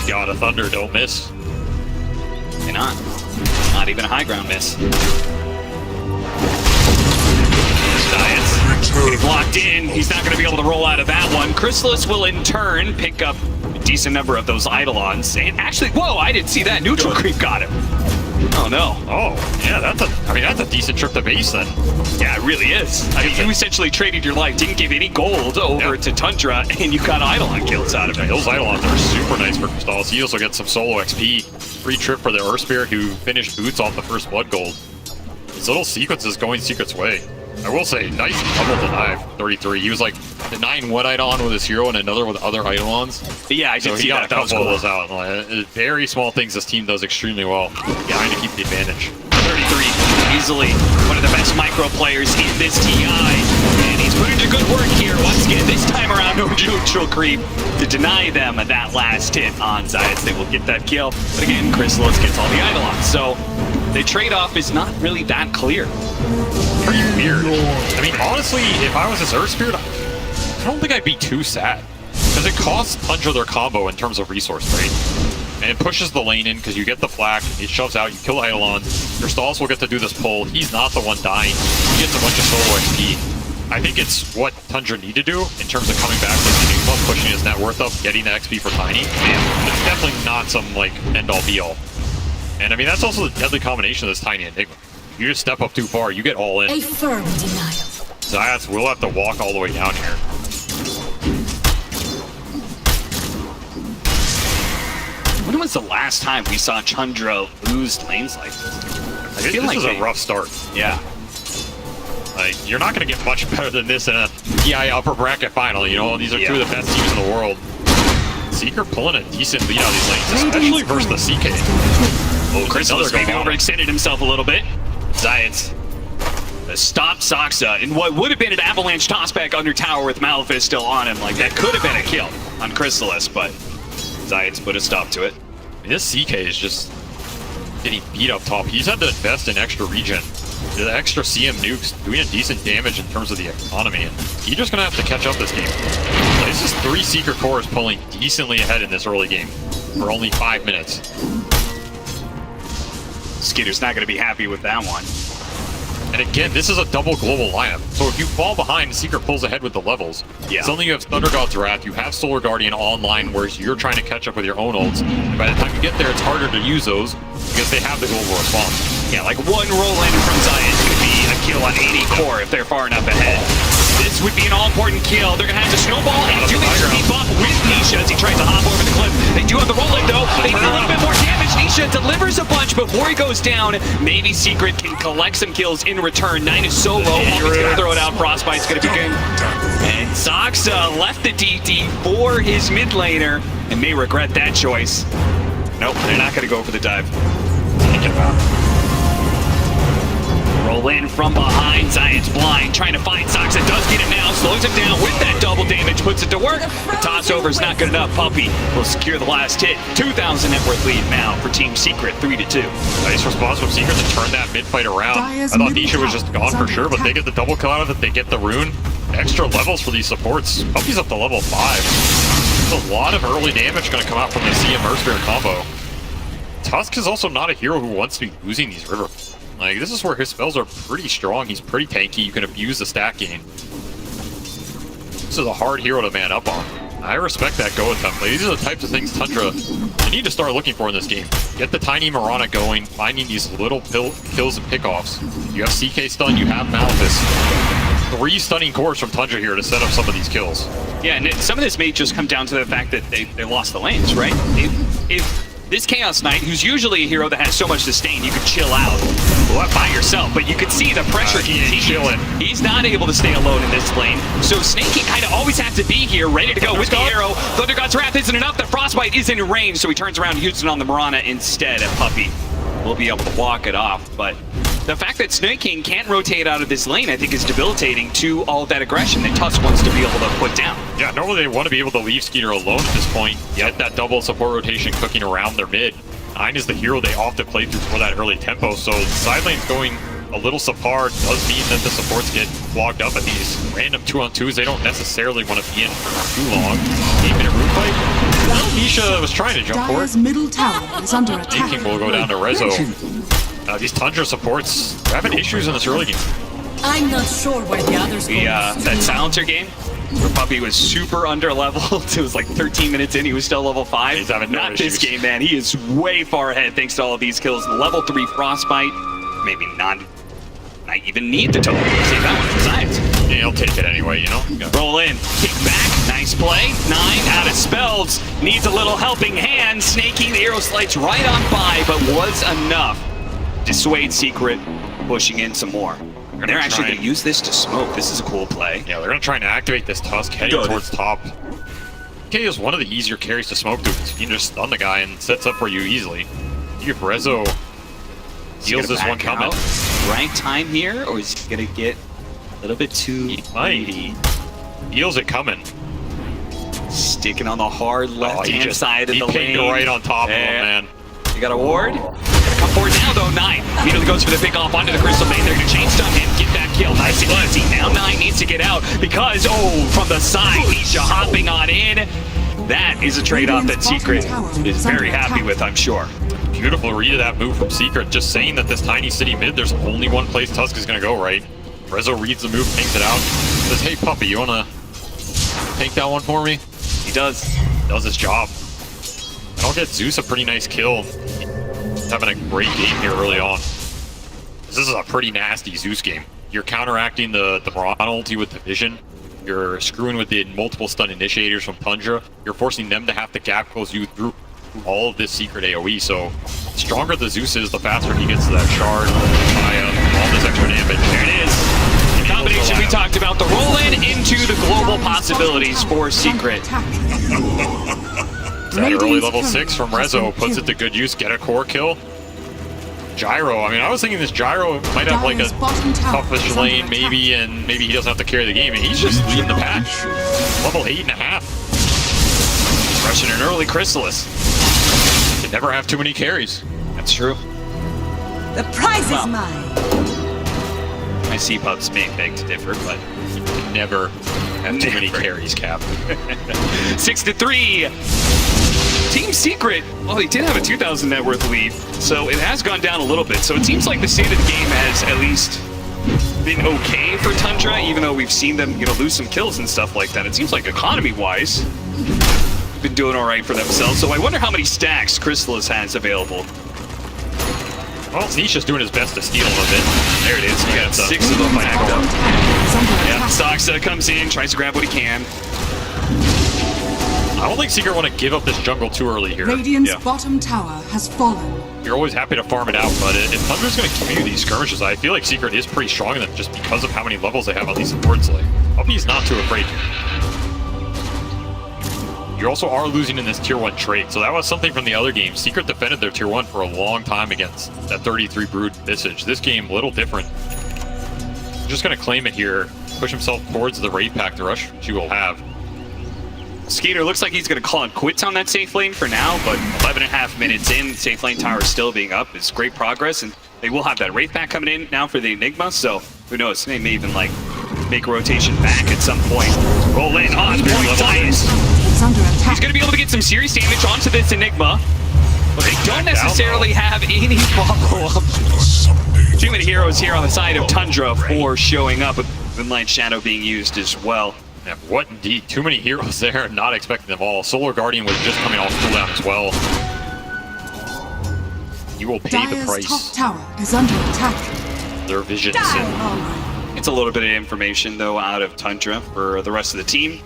[SPEAKER 3] God of Thunder, don't miss.
[SPEAKER 5] Why not? Not even a high ground miss. Zayats getting blocked in. He's not going to be able to roll out of that one. Chrysalis will in turn pick up a decent number of those Eidolons. And actually, whoa, I didn't see that. Neutral creep got him. Oh no.
[SPEAKER 3] Oh, yeah, that's a decent trip to base then.
[SPEAKER 5] Yeah, it really is. I mean, you essentially traded your life, didn't give any gold over to Tundra, and you got Eidolon kills out of it.
[SPEAKER 3] Those Eidolons are super nice for Crystallis. He also gets some solo XP. Free trip for the Earth Spirit who finished boots off the first blood gold. This little sequence is going Secret's way. I will say, nice double deny for 33. He was like denying one Eidolon with his hero and another with other Eidolons.
[SPEAKER 5] Yeah, I did see that.
[SPEAKER 3] He got a couple of those out. Very small things this team does extremely well. Trying to keep the advantage.
[SPEAKER 5] 33, easily one of the best micro players in this TI. And he's putting in good work here. Once again, this time around, no neutral creep to deny them that last hit on Zayats. They will get that kill. But again, Chrysalis gets all the Eidolons. So the trade-off is not really that clear.
[SPEAKER 3] Pretty weird. I mean, honestly, if I was this Earth Spirit, I don't think I'd be too sad. Because it costs Tundra their combo in terms of resource rate. And it pushes the lane in because you get the flak, it shoves out, you kill Eidolon. Your stalls will get to do this pull. He's not the one dying. He gets a bunch of solo XP. I think it's what Tundra need to do in terms of coming back with Enigma, pushing his net worth up, getting the XP for Tiny. And it's definitely not some, like, end-all be-all. And I mean, that's also the deadly combination of this Tiny Enigma. You just step up too far, you get all in.
[SPEAKER 7] A firm denial.
[SPEAKER 3] Zayats will have to walk all the way down here.
[SPEAKER 5] When was the last time we saw Tundra lose lanes like this? I feel
[SPEAKER 3] this
[SPEAKER 5] like
[SPEAKER 3] is a rough start.
[SPEAKER 5] Yeah.
[SPEAKER 3] Like, you're not going to get much better than this in a TI upper bracket final, you know? These are two of the best teams in the world. Secret pulling a decent lead out of these lanes, especially versus the CK.
[SPEAKER 5] Oh, Chrysalis maybe overextended himself a little bit. Zayats, to stop Saksa in what would have been an avalanche tossback under tower with Malefice still on him. Like, that could have been a kill on Chrysalis, but Zayac put a stop to it.
[SPEAKER 3] I mean, this CK is just getting beat up top. He's had to invest in extra regen. The extra CM nukes doing a decent damage in terms of the economy. And he's just going to have to catch up this game. This is 3 Secret Cores pulling decently ahead in this early game for only 5 minutes.
[SPEAKER 5] Skitter's not going to be happy with that one.
[SPEAKER 3] And again, this is a double global lineup. So if you fall behind, Secret pulls ahead with the levels.
[SPEAKER 5] Yeah.
[SPEAKER 3] Suddenly you have Thunder God's Wrath, you have Solar Guardian online, whereas you're trying to catch up with your own ults. And by the time you get there, it's harder to use those because they have the global response.
[SPEAKER 5] Yeah, like one roll-in from Zayac could be a kill on 80 core if they're far enough ahead. This would be an all-important kill. They're going to have to snowball and do HP buff with Nisha as he tries to hop over the cliff. They do have the roll-in, though. They need a little bit more damage. Nisha delivers a bunch before he goes down. Maybe Secret can collect some kills in return. 9 is so low. He's going to throw it out. Frostbite's going to be good. And Saksa left the DD for his mid laner and may regret that choice. Nope, they're not going to go for the dive. Take it out. Roll in from behind, Zayac's blind, trying to find Saksa, does get him now, slows him down with that double damage, puts it to work. The toss over is not good enough. Puppey will secure the last hit. 2,000 net worth lead now for Team Secret, 3-2.
[SPEAKER 3] Nice response from Secret to turn that mid fight around. I thought Nisha was just gone for sure, but they get the double kill out of it, they get the rune. Extra levels for these supports. Puppey's up to level 5. There's a lot of early damage going to come out from the CM Mercenary combo. Tusk is also not a hero who wants to be losing these river. Like, this is where his spells are pretty strong. He's pretty tanky. You can abuse the stat gain. This is a hard hero to man up on. I respect that go attempt. Like, these are the types of things Tundra you need to start looking for in this game. Get the tiny Mirana going, finding these little kills and pickoffs. You have CK stun, you have Malefice. 3 stunning cores from Tundra here to set up some of these kills.
[SPEAKER 5] Yeah, and some of this may just come down to the fact that they lost the lanes, right? If this Chaos Knight, who's usually a hero that has so much sustain, you could chill out by yourself, but you could see the pressure continuing. He's not able to stay alone in this lane, so Snakey kind of always has to be here, ready to go with the arrow. Thunder God's Wrath isn't enough, the Frostbite is in range, so he turns around and uses it on the Mirana instead, and Puppey will be able to walk it off, but the fact that Snake King can't rotate out of this lane, I think, is debilitating to all of that aggression that Tusk wants to be able to put down.
[SPEAKER 3] Yeah, normally they want to be able to leave Skeeter alone at this point, yet that double support rotation cooking around their mid. 9 is the hero they often play through for that early tempo, so side lane's going a little subpar does mean that the supports get clogged up at these random 2-on-2s. They don't necessarily want to be in for too long. 8-minute root fight. Well, Nisha was trying to jump for it.
[SPEAKER 2] Middle tower is under attack.
[SPEAKER 3] King will go down to Rezo. These Tundra supports are having issues in this early game.
[SPEAKER 2] I'm not sure where the others go.
[SPEAKER 5] That silencer game where Puppey was super under leveled. It was like 13 minutes in, he was still level 5.
[SPEAKER 3] He's having
[SPEAKER 5] not this game, man. He is way far ahead thanks to all of these kills. Level 3 Frostbite. Maybe not even need the total. Save that one for Zayac.
[SPEAKER 3] Yeah, he'll take it anyway, you know?
[SPEAKER 5] Roll in, kick back, nice play. 9 out of spells, needs a little helping hand. Snaking the arrow slides right on by, but was enough. Dissuade Secret, pushing in some more. They're actually going to use this to smoke. This is a cool play.
[SPEAKER 3] Yeah, they're going to try and activate this Tusk heading towards top. K is one of the easier carries to smoke through because you can just stun the guy and sets up for you easily. You if Rezo deals this one coming.
[SPEAKER 5] Right time here, or is he going to get a little bit too mighty?
[SPEAKER 3] Feels it coming.
[SPEAKER 5] Sticking on the hard left-hand side of the lane.
[SPEAKER 3] He right on top of him, man.
[SPEAKER 5] You got a ward? Come forward now, though. 9 immediately goes for the pick off onto the Crystal Main. They're going to chain stun him, get that kill. Nice and easy. Now 9 needs to get out because, from the side, Nisha hopping on in. That is a trade-off that Secret is very happy with, I'm sure.
[SPEAKER 3] Beautiful read of that move from Secret. Just saying that this tiny city mid, there's only one place Tusk is going to go, right? Rezo reads the move, pings it out. Says, hey, Puppey, you want to take that one for me?
[SPEAKER 5] He does.
[SPEAKER 3] Does his job. And I'll get Zeus a pretty nice kill. He's having a great game here early on. This is a pretty nasty Zeus game. You're counteracting the Mirana ulti with the vision. You're screwing with the multiple stun initiators from Tundra. You're forcing them to have to gap close you through all of this secret AoE. So, the stronger the Zeus is, the faster he gets to that shard, all this extra damage.
[SPEAKER 5] There it is. The combination we talked about, the roll-in into the global possibilities for Secret.
[SPEAKER 3] That early level 6 from Rezo puts it to good use, get a core kill. Gyro. I mean, I was thinking this Gyro might have like a toughish lane, maybe, and maybe he doesn't have to carry the game. And he's just leading the pack. Level 8.5.
[SPEAKER 5] Rushing an early Chrysalis.
[SPEAKER 3] Can never have too many carries.
[SPEAKER 5] That's true.
[SPEAKER 7] The prize is mine.
[SPEAKER 5] My C-Pubs may beg to differ, but
[SPEAKER 3] you can never have too many carries, Cap.
[SPEAKER 5] 6-3. Team Secret, well, they did have a 2,000 net worth lead, so it has gone down a little bit. So it seems like the state of the game has at least been okay for Tundra, even though we've seen them, lose some kills and stuff like that. It seems like economy-wise, been doing all right for themselves. So I wonder how many stacks Chrysalis has available.
[SPEAKER 3] Well, Nisha's doing his best to steal a bit.
[SPEAKER 5] There it is. He got 6 of them by now. Yeah, Soxa comes in, tries to grab what he can.
[SPEAKER 3] I don't think Secret want to give up this jungle too early here.
[SPEAKER 2] Radiant's bottom tower has fallen.
[SPEAKER 3] You're always happy to farm it out, but if Tundra's going to give you these skirmishes, I feel like Secret is pretty strong in them just because of how many levels they have on these supports. Like, Uppy's not too afraid here. You also are losing in this tier 1 trait, so that was something from the other game. Secret defended their tier 1 for a long time against that 33 Brood Visage. This game, a little different. Just going to claim it here, push himself towards the Wraith Pack, the rush which you will have.
[SPEAKER 5] Skater looks like he's going to call it quits on that safe lane for now, but 11.5 minutes in, safe lane tower is still being up. It's great progress, and they will have that Wraith Pack coming in now for the Enigma, so who knows, they may even like make a rotation back at some point. Roll in, on point, Dias. He's going to be able to get some serious damage onto this Enigma, but they don't necessarily have any follow-up. Too many heroes here on the side of Tundra for showing up, with Moonlight Shadow being used as well.
[SPEAKER 3] Yeah, what indeed? Too many heroes there, not expecting them all. Solar Guardian was just coming off cooldown as well. You will pay the price.
[SPEAKER 2] Top tower is under attack.
[SPEAKER 3] Their vision.
[SPEAKER 5] It's a little bit of information, though, out of Tundra for the rest of the team.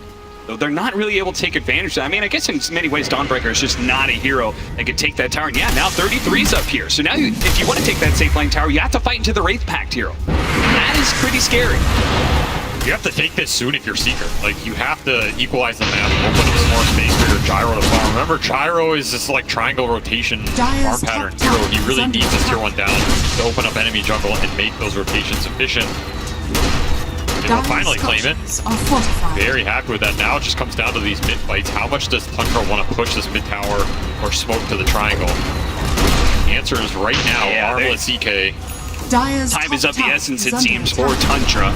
[SPEAKER 5] Though they're not really able to take advantage of that. I mean, I guess in many ways, Dawnbreaker is just not a hero that can take that tower. And yeah, now 33's up here. So now if you want to take that safe lane tower, you have to fight into the Wraith Pact hero. That is pretty scary.
[SPEAKER 3] You have to take this soon if you're Seeker. Like, you have to equalize the map, open up some more space for your Gyro to farm. Remember, Gyro is this like triangle rotation farm pattern hero. He really needs this tier 1 down to open up enemy jungle and make those rotations efficient. They will finally claim it. Very happy with that. Now it just comes down to these mid fights. How much does Tundra want to push this mid tower or smoke to the triangle? The answer is right now, Armless EK.
[SPEAKER 5] Time is of the essence, it seems, for Tundra.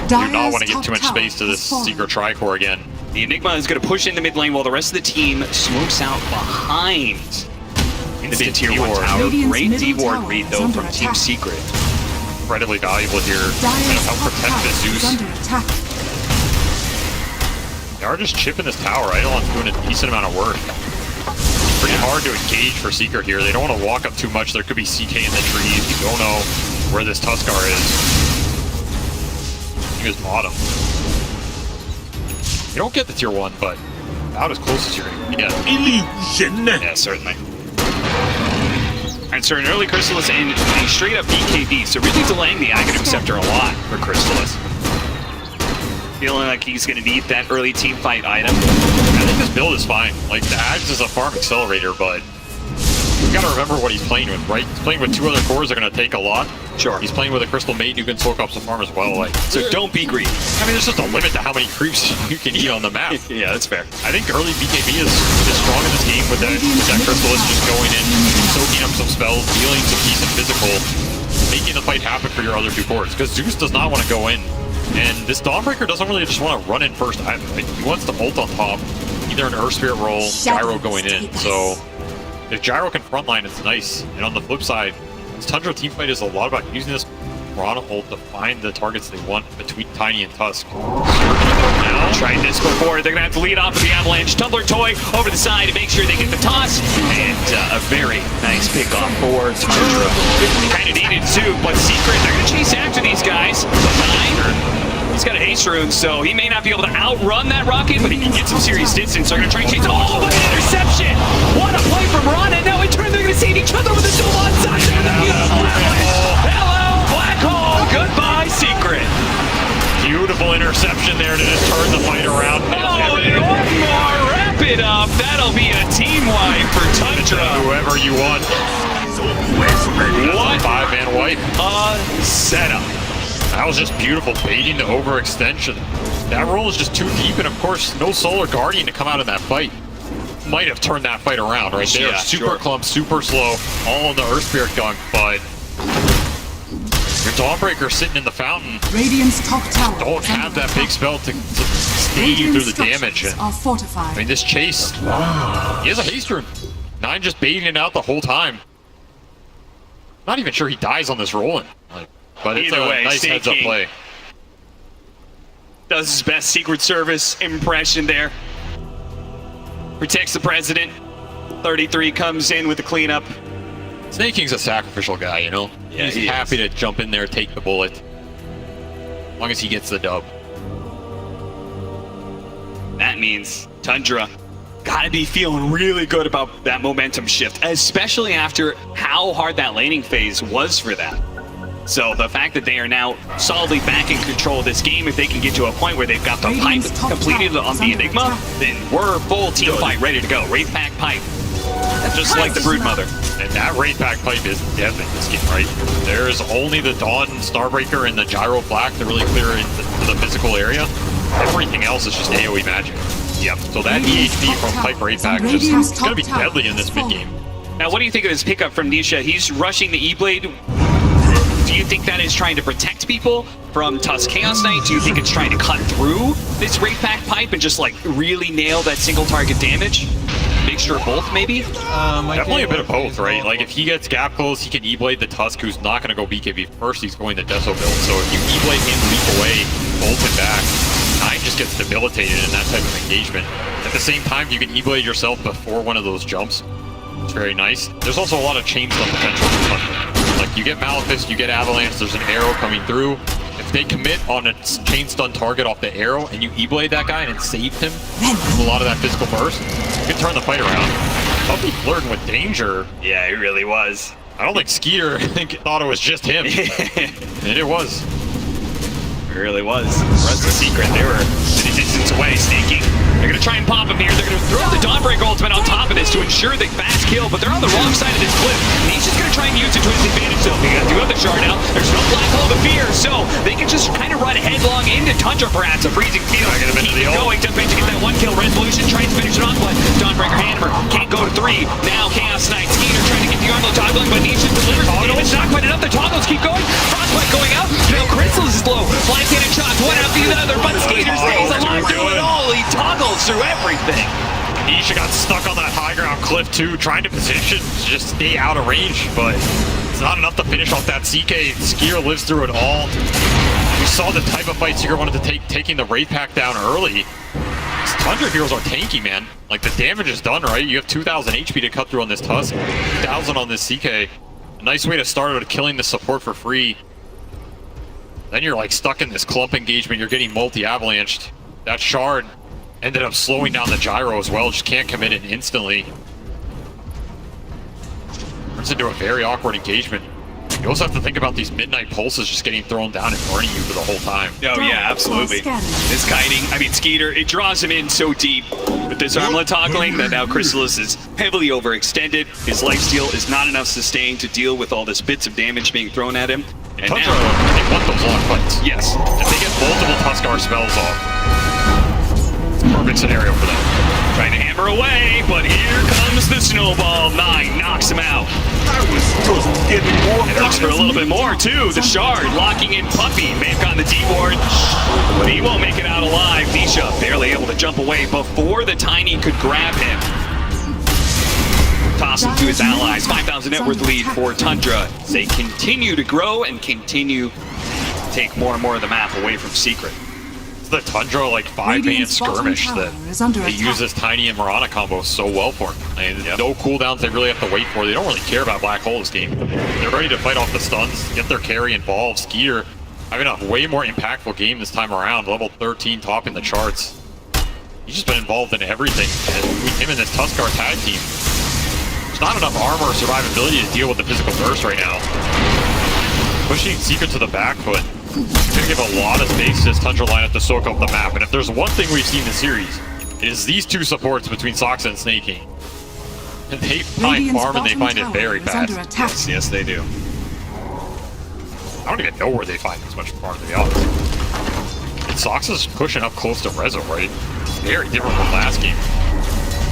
[SPEAKER 3] Do not want to give too much space to this Seeker Tricore again.
[SPEAKER 5] The Enigma is going to push into mid lane while the rest of the team smokes out behind the mid tier 1 tower. Great D-Ward read, though, from Team Secret.
[SPEAKER 3] Incredibly valuable here. Going to help protect the Zeus. They are just chipping this tower. Eidolon's doing a decent amount of work. Pretty hard to engage for Seeker here. They don't want to walk up too much. There could be CK in the trees. You don't know where this Tuskar is. He was bottom. You don't get the tier 1, but about as close as you're going to get.
[SPEAKER 5] Illusion! Yeah, certainly. And so an early Chrysalis and a straight up BKB, so really delaying the Aghanim Scepter a lot for Chrysalis. Feeling like he's going to need that early team fight item.
[SPEAKER 3] I think this build is fine. Like, the Ags is a farm accelerator, but you got to remember what he's playing with, right? He's playing with 2 other cores that are going to take a lot.
[SPEAKER 5] Sure.
[SPEAKER 3] He's playing with a Crystal Maiden who can soak up some farm as well. Like,
[SPEAKER 5] so don't be greedy.
[SPEAKER 3] I mean, there's just a limit to how many creeps you can eat on the map.
[SPEAKER 5] Yeah, that's fair.
[SPEAKER 3] I think early BKB is strong in this game with that Chrysalis just going in, soaking up some spells, dealing some decent physical, making the fight happen for your other 2 cores. Because Zeus does not want to go in. And this Dawnbreaker doesn't really just want to run in first either. He wants to ult on top, either an Earth Spirit roll, Gyro going in. So if Gyro can frontline, it's nice. And on the flip side, this Tundra teamfight is a lot about using this Piranha ult to find the targets they want between Tiny and Tusk.
[SPEAKER 5] Now, tried this before. They're going to have to lead off with the Avalanche. Tumbler Toy over the side to make sure they get the toss. And a very nice pickoff for Tundra. Kind of needed too, but Secret, they're going to chase after these guys. He's got a haste rune, so he may not be able to outrun that rocket, but he can get some serious distance. They're going to try and chase. Oh, what an interception! What a play from Ron, and now in turn they're going to save each other with a duel onside. Hello, Black Hole! Goodbye, Secret!
[SPEAKER 3] Beautiful interception there to just turn the fight around.
[SPEAKER 5] Oh, and one more! Wrap it up! That'll be a team wipe for Tundra.
[SPEAKER 3] Whoever you want.
[SPEAKER 5] What?
[SPEAKER 3] 5-man wipe.
[SPEAKER 5] Setup.
[SPEAKER 3] That was just beautiful, baiting the overextension. That roll is just too deep, and of course, no Solar Guardian to come out in that fight. Might have turned that fight around right there.
[SPEAKER 5] Yeah,
[SPEAKER 3] super clump, super slow, all in the Earth Spirit gunk, but your Dawnbreaker sitting in the fountain.
[SPEAKER 2] Radiant's top tower
[SPEAKER 3] Don't have that big spell to stay you through the damage.
[SPEAKER 2] Are fortified.
[SPEAKER 3] I mean, this chase, he has a haste rune. Nine just baiting it out the whole time. Not even sure he dies on this rolling. But it's
[SPEAKER 5] Either
[SPEAKER 3] a
[SPEAKER 5] way,
[SPEAKER 3] nice heads-up
[SPEAKER 5] Snake
[SPEAKER 3] play.
[SPEAKER 5] Does his best Secret Service impression there. Protects the president. 33 comes in with the cleanup.
[SPEAKER 3] Snake King's a sacrificial guy, you know?
[SPEAKER 5] Yeah,
[SPEAKER 3] he's happy to jump in there, take the bullet. As long as he gets the dub.
[SPEAKER 5] That means Tundra gotta be feeling really good about that momentum shift, especially after how hard that laning phase was for them. So the fact that they are now solidly back in control of this game, if they can get to a point where they've got the pipe completed on the Enigma, then we're full team fight ready to go. Wraith Pack pipe. Just like the Broodmother.
[SPEAKER 3] And that Wraith Pack pipe is deadly in this game, right? There's only the Dawn Starbreaker and the Gyro Flak to really clear into the physical area. Everything else is just AoE magic. Yep. So that EHP from Pipe Wraith Pack just gonna be deadly in this mid game.
[SPEAKER 5] Now, what do you think of his pickup from Nisha? He's rushing the E-Blade. Do you think that is trying to protect people from Tusk Chaos Knight? Do you think it's trying to cut through this Wraith Pack pipe and just like really nail that single target damage? Mixture of both, maybe?
[SPEAKER 3] Definitely a bit of both, right? Like if he gets gap close, he can E-Blade the Tusk, who's not going to go BKB first. He's going to Deso build. So if you E-Blade him, leap away, bolt him back, Nine just gets debilitated in that type of engagement. At the same time, you can E-Blade yourself before one of those jumps. It's very nice. There's also a lot of chain stun potential for Thunder. Like you get Malefice, you get Avalanche, there's an arrow coming through. If they commit on a chain stun target off the arrow and you E-Blade that guy and it saved him from a lot of that physical burst, you can turn the fight around. Puppy flirting with danger.
[SPEAKER 5] Yeah, he really was.
[SPEAKER 3] I don't think Skeeter thought it was just him. And it was.
[SPEAKER 5] It really was. The rest of the Secret, they were at a distance away, Snaking. They're going to try and pop him here. They're going to throw the Dawnbreaker ultimate on top of this to ensure they fast kill, but they're on the wrong side of this cliff. And he's just going to try and use it to his advantage, though. They got to do the shard now. There's no black hole to fear, so they can just kind of run headlong into Tundra, perhaps. A freezing field. Keep it going. Dumping to get that one kill. Resolution tries to finish it off, but Dawnbreaker Hammer can't go to 3. Now Chaos Knight Skeeter trying to get the Arnold toggling, but Nisha delivers. It's not quite enough. The toggles keep going. Frostbite going out. Now Crystal is low. Fly cannon shots one after the other, but Skeeter stays alive through it all. He toggles through everything.
[SPEAKER 3] Nisha got stuck on that high ground cliff too, trying to position to just stay out of range, but it's not enough to finish off that CK. Skeeter lives through it all. We saw the type of fight Skeeter wanted to take, taking the Wraith Pack down early. These Tundra heroes are tanky, man. Like the damage is done, right? You have 2,000 HP to cut through on this Tusk, 2,000 on this CK. A nice way to start with killing the support for free. Then you're like stuck in this clump engagement. You're getting multi-avalanched. That shard ended up slowing down the gyro as well. Just can't commit it instantly. Turns into a very awkward engagement. You also have to think about these midnight pulses just getting thrown down and burning you for the whole time.
[SPEAKER 5] Oh yeah, absolutely. This kiting, I mean Skeeter, it draws him in so deep with this armlet toggling that now Chrysalis is heavily overextended. His lifesteal is not enough sustain to deal with all this bits of damage being thrown at him. And
[SPEAKER 3] Tundra,
[SPEAKER 5] now,
[SPEAKER 3] they want those long fights.
[SPEAKER 5] Yes.
[SPEAKER 3] If they get multiple Tuskar spells off, it's a perfect scenario for them.
[SPEAKER 5] Trying to hammer away, but here comes the snowball. Nine knocks him out.
[SPEAKER 15] I was just getting more.
[SPEAKER 5] It looks for a little bit more too. The shard locking in Puppy. May have gotten the D-ward, but he won't make it out alive. Nisha barely able to jump away before the Tiny could grab him. Toss him to his allies. 5,000 net worth lead for Tundra. They continue to grow and continue to take more and more of the map away from Secret.
[SPEAKER 3] It's the Tundra like 5-man skirmish that they use this Tiny and Mirana combo so well for. I mean, no cooldowns they really have to wait for. They don't really care about Black Hole this game. They're ready to fight off the stuns, get their carry involved. Skeeter having a way more impactful game this time around. Level 13 topping the charts. He's just been involved in everything. And him and this Tuskar tag team. Not enough armor or survivability to deal with the physical burst right now. Pushing Secret to the back foot. Gonna give a lot of space to this Tundra lineup to soak up the map. And if there's one thing we've seen in the series, it is these two supports between Soxa and Snake King. They find farm and they find it very fast.
[SPEAKER 5] Yes, yes, they do.
[SPEAKER 3] I don't even know where they find this much farm, to be honest. And Sox is pushing up close to Rezo, right? Very different from last game.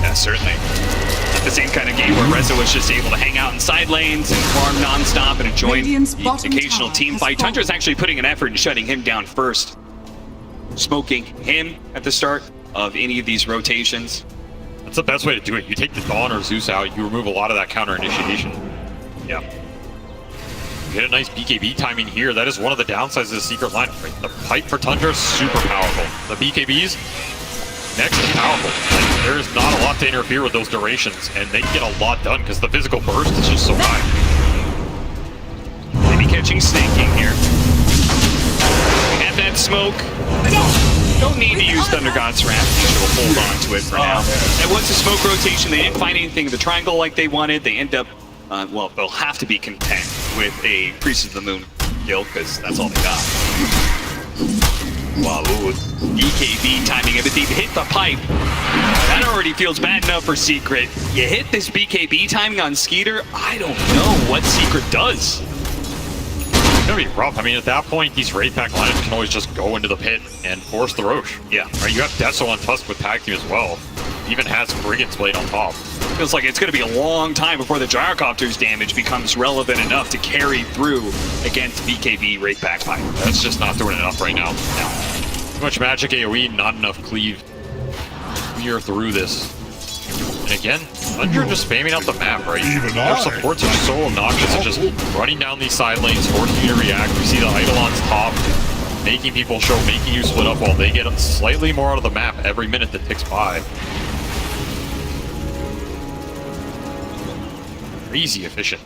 [SPEAKER 5] Yeah, certainly. Not the same kind of game where Rezo was just able to hang out in side lanes and farm non-stop and enjoy the occasional team fight. Tundra is actually putting an effort in shutting him down first. Smoking him at the start of any of these rotations.
[SPEAKER 3] That's the best way to do it. You take the Dawn or Zeus out, you remove a lot of that counter initiation.
[SPEAKER 5] Yeah.
[SPEAKER 3] You get a nice BKB timing here. That is one of the downsides of the secret line. Right? The pipe for Tundra is super powerful. The BKBs, next is powerful. Like, there is not a lot to interfere with those durations, and they get a lot done because the physical burst is just so high.
[SPEAKER 5] Maybe catching snaking here. We have that smoke. Don't need to use Thunder God's Wrath. They will hold on to it for now. That was a smoke rotation. They didn't find anything in the triangle like they wanted. They end up, well, they'll have to be content with a Priest of the Moon kill, because that's all they got. Wow, ooh, BKB timing it, but they hit the pipe. That already feels bad enough for Secret. You hit this BKB timing on Skeeter, I don't know what Secret does.
[SPEAKER 3] It's gonna be rough. I mean, at that point, these Wraith Pack lineups can always just go into the pit and force the Roche.
[SPEAKER 5] Yeah.
[SPEAKER 3] Right, you have Deso on Tusk with Tag Team as well. Even has Brigand's Blade on top.
[SPEAKER 5] Feels like it's going to be a long time before the Gyrocopter's damage becomes relevant enough to carry through against BKB Wraith Pack fight.
[SPEAKER 3] That's just not doing enough right now. No. Too much magic AoE, not enough cleave. Clear through this. And again, Thunder just spamming out the map, right? Their supports are so obnoxious and just running down these side lanes, forcing you to react. We see the Eidolon's top, making people show, making you split up while they get slightly more out of the map every minute that ticks by. Crazy efficient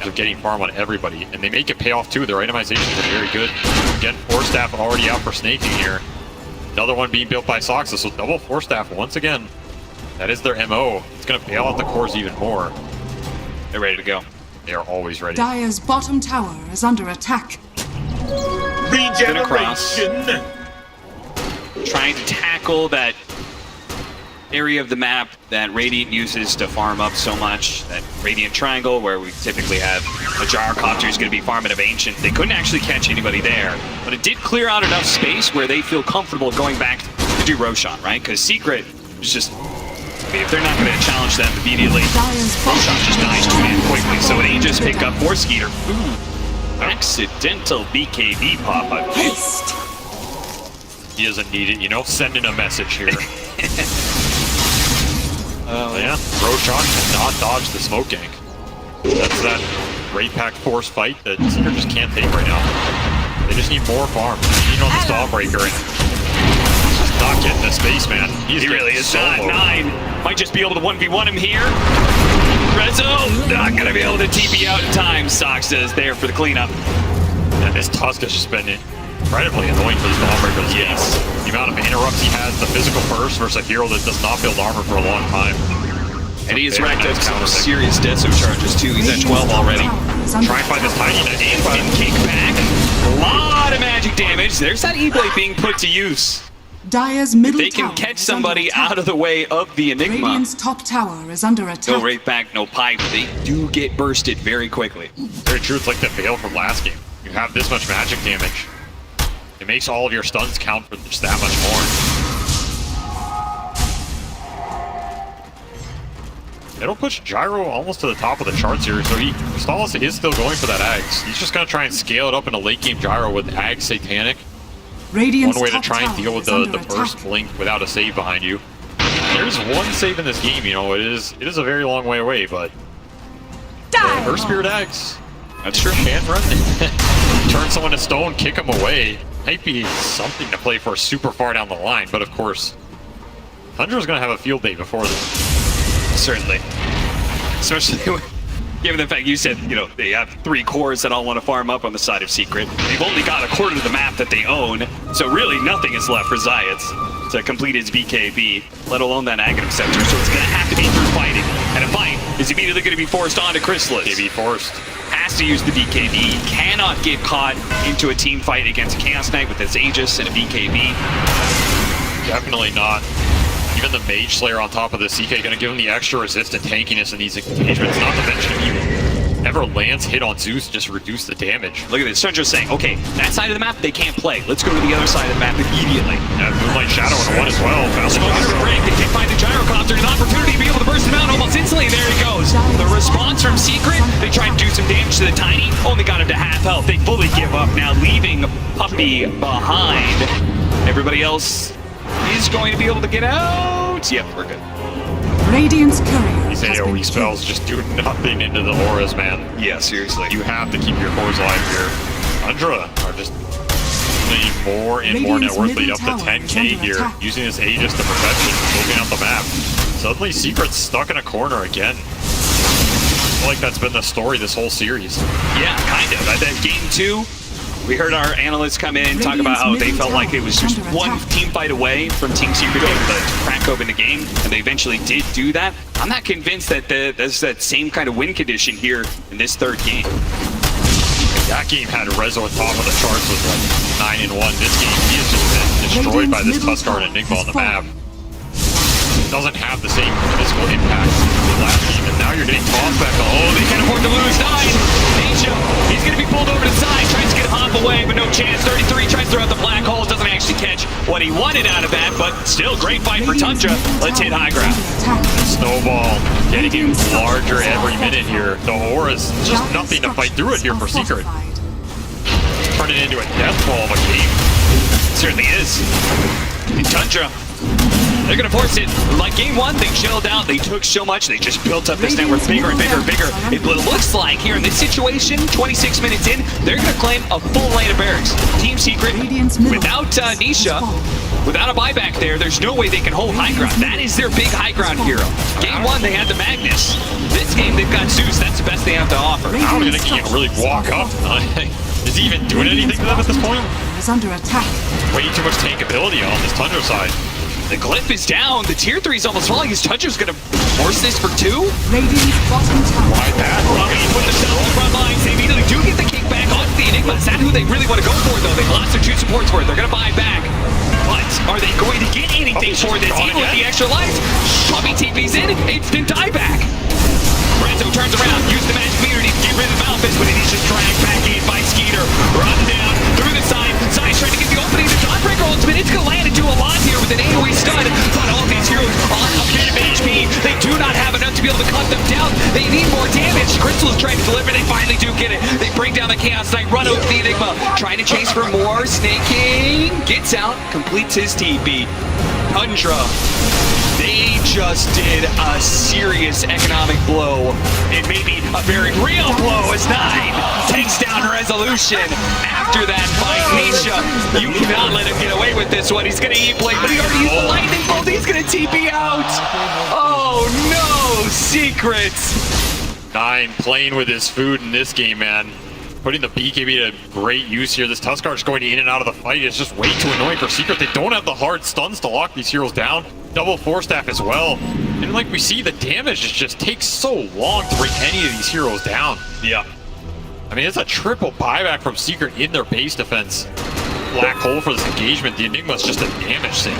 [SPEAKER 3] of getting farm on everybody, and they make it pay off too. Their itemizations are very good. Again, Force Staff already out for snaking here. Another one being built by Soxa, so double Force Staff once again. That is their MO. It's going to bail out the cores even more.
[SPEAKER 5] They're ready to go.
[SPEAKER 3] They are always ready.
[SPEAKER 2] Dire's bottom tower is under attack.
[SPEAKER 5] Regeneration. Trying to tackle that area of the map that Radiant uses to farm up so much. That Radiant Triangle, where we typically have a Gyrocopter who's going to be farming of Ancient. They couldn't actually catch anybody there, but it did clear out enough space where they feel comfortable going back to do Roshan, right? Because Secret is just, I mean, if they're not going to challenge them immediately, Roshan just dies too damn quickly. So an Aegis pick up for Skeeter. Ooh, accidental BKB pop, I believe.
[SPEAKER 3] He doesn't need it, you know, sending a message here. Yeah, Roshan cannot dodge the smoke gank. That's that Wraith Pack force fight that Secret just can't take right now. They just need more farm. They need on the Stallbreaker, and he's just not getting the space, man.
[SPEAKER 5] He really is not. 9 might just be able to 1v1 him here. Rezo not gonna be able to TP out in time. Sox is there for the cleanup.
[SPEAKER 3] And this Tusk has just been incredibly annoying for the Stallbreaker.
[SPEAKER 5] Yes.
[SPEAKER 3] The amount of interrupts he has, the physical burst versus a hero that does not build armor for a long time.
[SPEAKER 5] And he has racked up some serious Deso charges too. He's at 12 already.
[SPEAKER 3] Try and find this tiny
[SPEAKER 5] instant kick back. A lot of magic damage. There's that E-Blade being put to use.
[SPEAKER 2] Dire's middle
[SPEAKER 5] they can catch somebody out of the way of the Enigma.
[SPEAKER 2] Radiant's top tower is under attack.
[SPEAKER 5] No Wraith Pack, no pipe. They do get bursted very quickly.
[SPEAKER 3] Very true. It's like the fail from last game. You have this much magic damage. It makes all of your stuns count for just that much more. It'll push Gyro almost to the top of the charts here, so Stalos is still going for that Ags. He's just going to try and scale it up into late game Gyro with Ags Satanic.
[SPEAKER 2] Radiant's
[SPEAKER 3] one way to try and deal with the burst blink without a save behind you. There's one save in this game, you know, it is a very long way away, but Burst Spirit Ags.
[SPEAKER 5] That's true.
[SPEAKER 3] Can run. Turn someone to stone, kick them away. Might be something to play for super far down the line, but of course, Tundra's going to have a field day before this.
[SPEAKER 5] Certainly. Especially given the fact you said, you know, they have 3 cores that all want to farm up on the side of Secret. They've only got a quarter of the map that they own, so really nothing is left for Zayats to complete his BKB, let alone that Aghanim Scepter, so it's going to have to be through fighting. And a fight is immediately going to be forced onto Chrysalis.
[SPEAKER 3] BKB forced.
[SPEAKER 5] Has to use the BKB, cannot get caught into a team fight against Chaos Knight with his Aegis and a BKB.
[SPEAKER 3] Definitely not. Even the Mage Slayer on top of the CK gonna give him the extra resist and tankiness in these engagements. Not to mention if you ever lands hit on Zeus, just reduce the damage.
[SPEAKER 5] Look at this. Tundra's saying, okay, that side of the map, they can't play. Let's go to the other side of the map immediately.
[SPEAKER 3] Yeah, Moonlight Shadow in one as well.
[SPEAKER 5] Smoke is break. They can't find the gyrocopter. An opportunity to be able to burst him out almost instantly. There he goes. The response from Secret, they try to do some damage to the Tiny. Only got him to half health. They fully give up now, leaving Puppey behind. Everybody else is going to be able to get out. Yep, we're good.
[SPEAKER 2] Radiant's courier.
[SPEAKER 3] These AoE spells just do nothing into the auras, man.
[SPEAKER 5] Yeah, seriously.
[SPEAKER 3] You have to keep your cores alive here. Tundra are just getting more and more net worth, lead up to 10k here, using this Aegis to perfection, moving out the map. Suddenly, Secret's stuck in a corner again. I feel like that's been the story this whole series.
[SPEAKER 5] Yeah, kind of. At that game 2, we heard our analysts come in and talk about how they felt like it was just one team fight away from Team Secret being able to crack open the game, and they eventually did do that. I'm not convinced that there's that same kind of win condition here in this third game.
[SPEAKER 3] That game had Rezo on top of the charts with like 9-1. This game, he has just been destroyed by this Tuskar and Enigma on the map. Doesn't have the same physical impact as the last game, and now you're getting tossed back.
[SPEAKER 5] Oh, they can't afford to lose 9. Nisha, he's going to be pulled over to the side, tries to get Hop away, but no chance. 33 tries to throw out the black hole, doesn't actually catch what he wanted out of that, but still great fight for Tundra. Let's hit high ground.
[SPEAKER 3] Snowball getting even larger every minute here. The aura's just nothing to fight through it here for Secret. Turn it into a death ball of a game.
[SPEAKER 5] It certainly is. And Tundra, they're going to force it. Like game 1, they chilled out. They took so much. They just built up this network bigger and bigger and bigger. It looks like here in this situation, 26 minutes in, they're going to claim a full lane of barracks. Team Secret, without Nisha, without a buyback there, there's no way they can hold high ground. That is their big high ground hero. Game 1, they had the Magnus. This game, they've got Zeus. That's the best they have to offer.
[SPEAKER 3] I don't even think he can really walk up. Is he even doing anything to them at this point?
[SPEAKER 2] Is under attack.
[SPEAKER 3] Way too much tankability on this Tundra side.
[SPEAKER 5] The Glyph is down. The tier 3 is almost falling. His Tundra's going to force this for 2.
[SPEAKER 2] Radiant's bottom tower.
[SPEAKER 3] Why that?
[SPEAKER 5] Robbie put themselves on the front lines. They immediately do get the kickback onto the Enigma. Is that who they really want to go for, though? They've lost their 2 supports for it. They're going to buy back. But are they going to get anything for this? Even with the extra life, Shovey TP's in. Instant dieback. Renzo turns around, uses the magic meter to get rid of the Malphus, but he's just dragged back in by Skeeter. Run down through the side. Side's trying to get the opening. The Dawnbreaker ultimate. It's going to land into a lot here with an AoE stun. But all these heroes on a bit of HP. They do not have enough to be able to cut them down. They need more damage. Crystal is trying to deliver. They finally do get it. They bring down the Chaos Knight, run over the Enigma. Trying to chase for more. Snaking. Gets out. Completes his TP. Tundra. They just did a serious economic blow. It may be a very real blow as 9 takes down Resolution. After that fight, Nisha, you cannot let him get away with this one. He's going to eat blade, but he already used the lightning bolt. He's going to TP out. Oh no, Secrets.
[SPEAKER 3] 9 playing with his food in this game, man. Putting the BKB to great use here. This Tuskar is going in and out of the fight. It's just way too annoying for Secret. They don't have the hard stuns to lock these heroes down. Double Force Staff as well. And like we see, the damage just takes so long to bring any of these heroes down.
[SPEAKER 5] Yeah.
[SPEAKER 3] I mean, it's a triple buyback from Secret in their base defense. Black hole for this engagement. The Enigma's just a damage sink.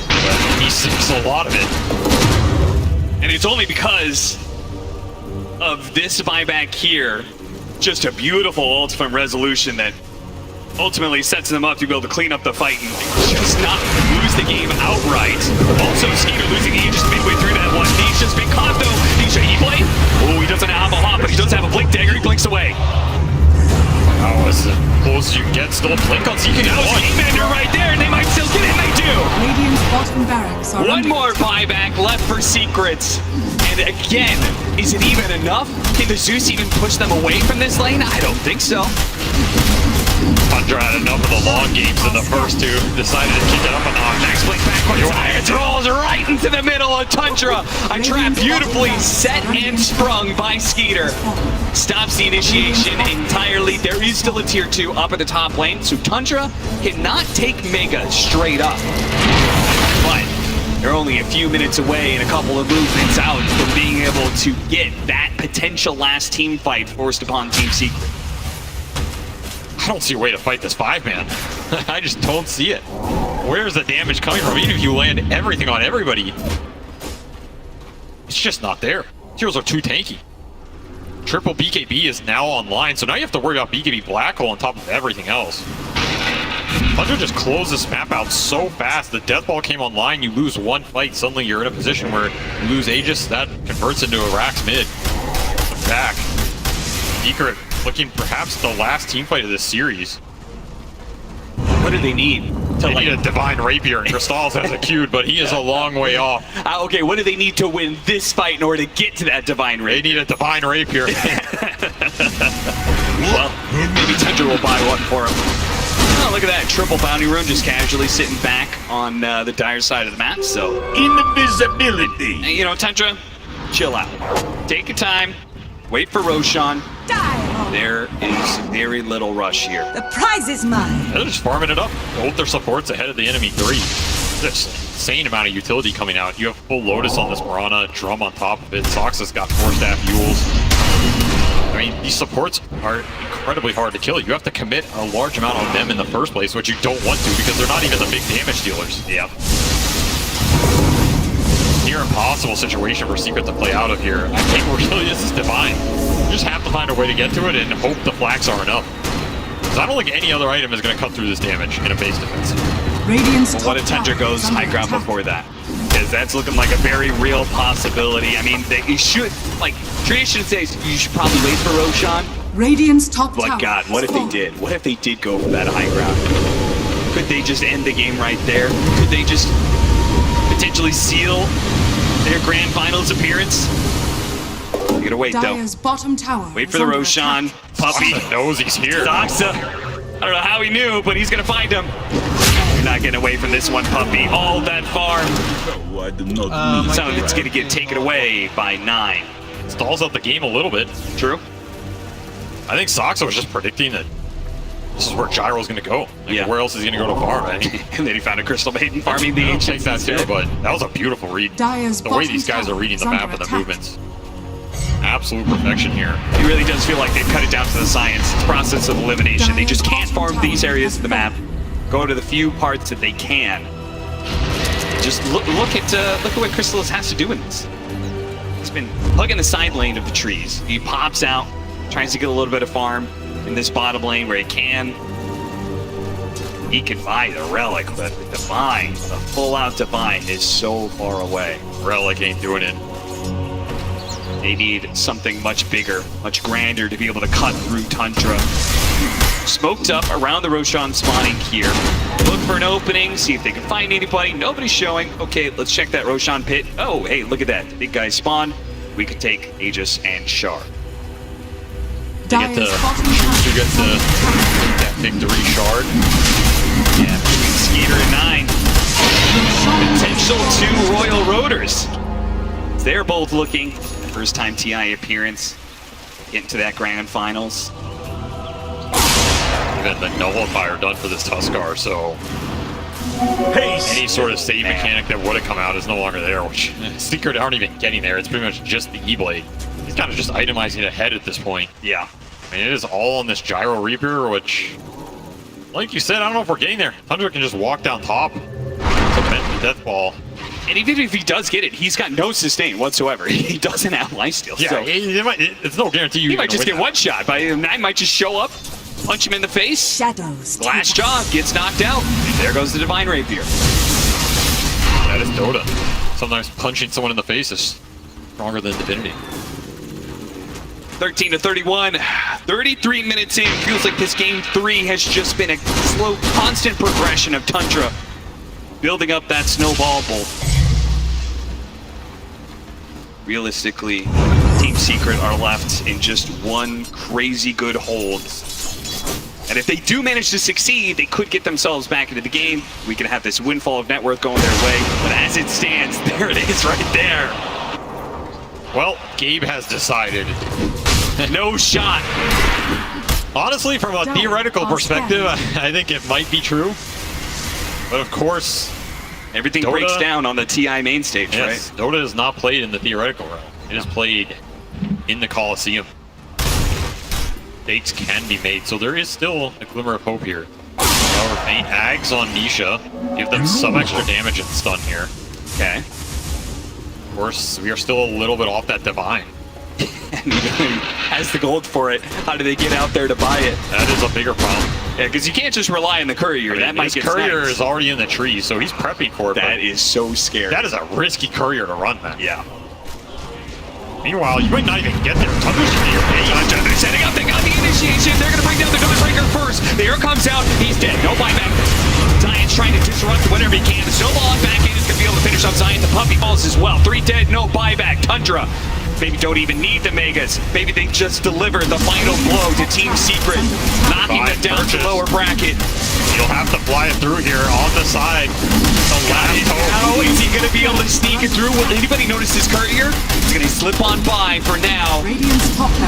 [SPEAKER 3] But he sinks a lot of it.
[SPEAKER 5] And it's only because of this buyback here. Just a beautiful ult from Resolution that ultimately sets them up to be able to clean up the fight and just not lose the game outright. Also, Skeeter losing the Aegis midway through that one. Nisha's been caught though. Nisha E-Blade. Oh, he doesn't have a hop, but he does have a Blink Dagger. He blinks away.
[SPEAKER 3] That was as close as you can get. Still a blink on CK.
[SPEAKER 5] That was Kingmander right there, and they might still get it, and they do.
[SPEAKER 2] Radiant's bottom barracks are
[SPEAKER 5] One more buyback left for Secrets. And again, is it even enough? Can the Zeus even push them away from this lane? I don't think so.
[SPEAKER 3] Tundra had enough of the long games in the first 2. Decided to kick it up a notch.
[SPEAKER 5] Next blink backwards. It rolls right into the middle of Tundra. A trap beautifully set and sprung by Skeeter. Stops the initiation entirely. There is still a tier 2 up at the top lane, so Tundra cannot take Mega straight up. But they're only a few minutes away and a couple of movements out from being able to get that potential last team fight forced upon Team Secret.
[SPEAKER 3] I don't see a way to fight this 5-man. I just don't see it. Where's the damage coming from? Even if you land everything on everybody, it's just not there. Heroes are too tanky. Triple BKB is now online, so now you have to worry about BKB Black Hole on top of everything else. Tundra just closed this map out so fast. The Death Ball came online, you lose one fight, suddenly you're in a position where you lose Aegis, that converts into a Rax mid. Back. Secret looking perhaps the last team fight of this series.
[SPEAKER 5] What do they need?
[SPEAKER 3] They need a Divine Rapier, and Crystals has a queued, but he is a long way off.
[SPEAKER 5] Okay, what do they need to win this fight in order to get to that Divine Rapier?
[SPEAKER 3] They need a Divine Rapier.
[SPEAKER 5] Well, maybe Tundra will buy one for him. Oh, look at that. Triple bounty rune just casually sitting back on the dire side of the map, so...
[SPEAKER 15] Invisibility!
[SPEAKER 5] And, you know, Tundra, chill out. Take your time. Wait for Roshan. There is very little rush here.
[SPEAKER 7] The prize is mine.
[SPEAKER 3] They're just farming it up. Both their supports ahead of the enemy 3. This insane amount of utility coming out. You have full Lotus on this Mirana, Drum on top of it. Sox has got 4-staff Yules. I mean, these supports are incredibly hard to kill. You have to commit a large amount on them in the first place, which you don't want to because they're not even the big damage dealers.
[SPEAKER 5] Yeah.
[SPEAKER 3] Near impossible situation for Secret to play out of here. I think really this is divine. You just have to find a way to get to it and hope the flags are enough. Because I don't think any other item is going to cut through this damage in a base defense.
[SPEAKER 5] Well, what if Tundra goes high ground before that? Because that's looking like a very real possibility. I mean, you should, like, tradition says you should probably wait for Roshan.
[SPEAKER 2] Radiant's top tower.
[SPEAKER 5] But God, what if they did? What if they did go for that high ground? Could they just end the game right there? Could they just potentially seal their grand finals appearance? You gotta wait,
[SPEAKER 2] Dire's
[SPEAKER 5] though.
[SPEAKER 2] bottom tower.
[SPEAKER 5] Wait for the Roshan. Puppy.
[SPEAKER 3] knows he's here.
[SPEAKER 5] Doxa. I don't know how he knew, but he's gonna find him. You're not getting away from this one, Puppy. All that farm.
[SPEAKER 15] No, I do not mean
[SPEAKER 5] Some of it's gonna get taken away by 9.
[SPEAKER 3] Stalls out the game a little bit.
[SPEAKER 5] True.
[SPEAKER 3] I think Soxa was just predicting that this is where Gyro's going to go. Like, where else is he going to go to farm? I mean,
[SPEAKER 5] and then he found a Crystal Maiden farming the ancients.
[SPEAKER 3] That too, but that was a beautiful read.
[SPEAKER 2] Dire's
[SPEAKER 3] the way these guys are reading the map and the movements. Absolute perfection here.
[SPEAKER 5] It really does feel like they've cut it down to the science. It's process of elimination. They just can't farm these areas of the map. Go to the few parts that they can. Just look at what Crystallis has to do in this. He's been hugging the side lane of the trees. He pops out, tries to get a little bit of farm in this bottom lane where he can. He can buy the Relic, but the Divine, the full-out Divine is so far away.
[SPEAKER 3] Relic ain't doing it.
[SPEAKER 5] They need something much bigger, much grander to be able to cut through Tundra. Smoked up around the Roshan spawning here. Look for an opening, see if they can find anybody. Nobody's showing. Okay, let's check that Roshan pit. Oh, hey, look at that. The big guy spawned. We could take Aegis and Shard.
[SPEAKER 3] To get the that victory Shard.
[SPEAKER 5] Yeah, between Skeeter and 9. Potential 2 Royal Roaders. They're both looking. First time TI appearance. Get into that grand finals.
[SPEAKER 3] Even the nullifier done for this Tuskar, so any sort of save mechanic that would have come out is no longer there, which Secret aren't even getting there. It's pretty much just the E-Blade. He's kind of just itemizing ahead at this point.
[SPEAKER 5] Yeah.
[SPEAKER 3] I mean, it is all on this Gyro Reaper, which, like you said, I don't know if we're getting there. Tundra can just walk down top, cement the Death Ball.
[SPEAKER 5] And even if he does get it, he's got no sustain whatsoever. He doesn't have lifesteal.
[SPEAKER 3] Yeah,
[SPEAKER 5] so
[SPEAKER 3] it's no guarantee
[SPEAKER 5] he might just get one shot. I might just show up, punch him in the face.
[SPEAKER 7] Shadows.
[SPEAKER 5] Last jaw gets knocked out. There goes the Divine Rapier.
[SPEAKER 3] That is Dota. Sometimes punching someone in the face is stronger than Divinity.
[SPEAKER 5] 13-31, 33 minutes in. Feels like this game 3 has just been a slow, constant progression of Tundra building up that snowball both. Realistically, Team Secret are left in just one crazy good hold. And if they do manage to succeed, they could get themselves back into the game. We can have this windfall of net worth going their way. But as it stands, there it is right there.
[SPEAKER 3] Well, Gabe has decided.
[SPEAKER 5] No shot.
[SPEAKER 3] Honestly, from a theoretical perspective, I think it might be true. But of course,
[SPEAKER 5] everything
[SPEAKER 3] Dota
[SPEAKER 5] breaks down on the TI main stage,
[SPEAKER 3] yes, right? Dota is not played in the theoretical realm. It is played in the Coliseum. Stakes can be made, so there is still a glimmer of hope here. However, faint Ags on Nisha. Give them some extra damage and stun here.
[SPEAKER 5] Okay.
[SPEAKER 3] Of course, we are still a little bit off that divine.
[SPEAKER 5] And even has the gold for it. How do they get out there to buy it?
[SPEAKER 3] That is a bigger problem.
[SPEAKER 5] Yeah, because you can't just rely on the courier. That might get
[SPEAKER 3] courier
[SPEAKER 5] sniped.
[SPEAKER 3] is already in the tree, so he's prepping for it.
[SPEAKER 5] That is so scary.
[SPEAKER 3] That is a risky courier to run, man.
[SPEAKER 5] Yeah.
[SPEAKER 3] Meanwhile, you might not even get there. Tundra's gonna be your base.
[SPEAKER 5] They're setting up. They got the initiation. They're going to bring down the Dawnbreaker first. The air comes out. He's dead. No buyback. Zion's trying to disrupt whatever he can. The snowball on back end is going to be able to finish off Zion. The puppy falls as well. 3 dead. No buyback. Tundra. Maybe don't even need the Megas. Maybe they just deliver the final blow to Team Secret, knocking them down to lower bracket.
[SPEAKER 3] You'll have to fly it through here on the side.
[SPEAKER 5] How is he going to be able to sneak it through? Will anybody notice his courier? He's going to slip on by for now.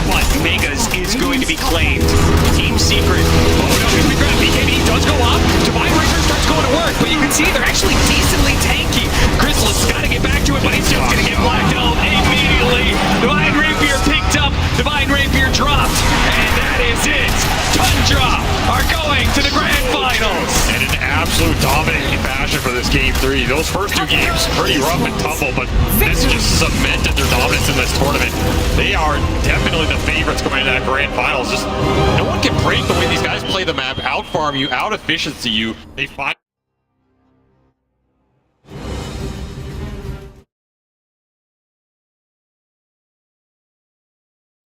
[SPEAKER 5] But Megas is going to be claimed. Team Secret. Oh no, he's been grabbed. BKB does go up. Divine Ranger starts going to work, but you can see they're actually decently tanky. Chrysalis has got to get back to it, but he's just going to get blacked out immediately. Divine Rapier picked up. Divine Rapier dropped. And that is it. Tundra are going to the grand finals.
[SPEAKER 3] And an absolute dominating fashion for this game 3. Those first 2 games, pretty rough and tumble, but this just cemented their dominance in this tournament. They are definitely the favorites going into that grand finals. Just no one can break the way these guys play the map, out-farm you, out-efficiency you. They find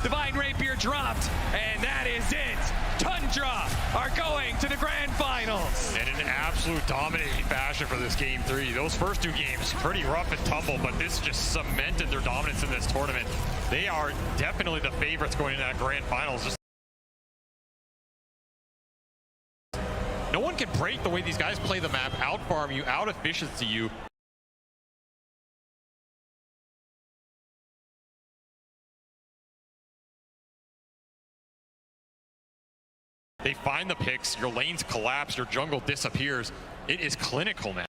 [SPEAKER 5] Divine Rapier dropped, and that is it. Tundra are going to the grand finals.
[SPEAKER 3] in an absolute dominating fashion for this game 3. Those first 2 games, pretty rough and tumble, but this just cemented their dominance in this tournament. They are definitely the favorites going into that grand finals. Just no one can break the way these guys play the map, out-farm you, out-efficiency you. They find the picks, your lanes collapse, your jungle disappears. It is clinical, man.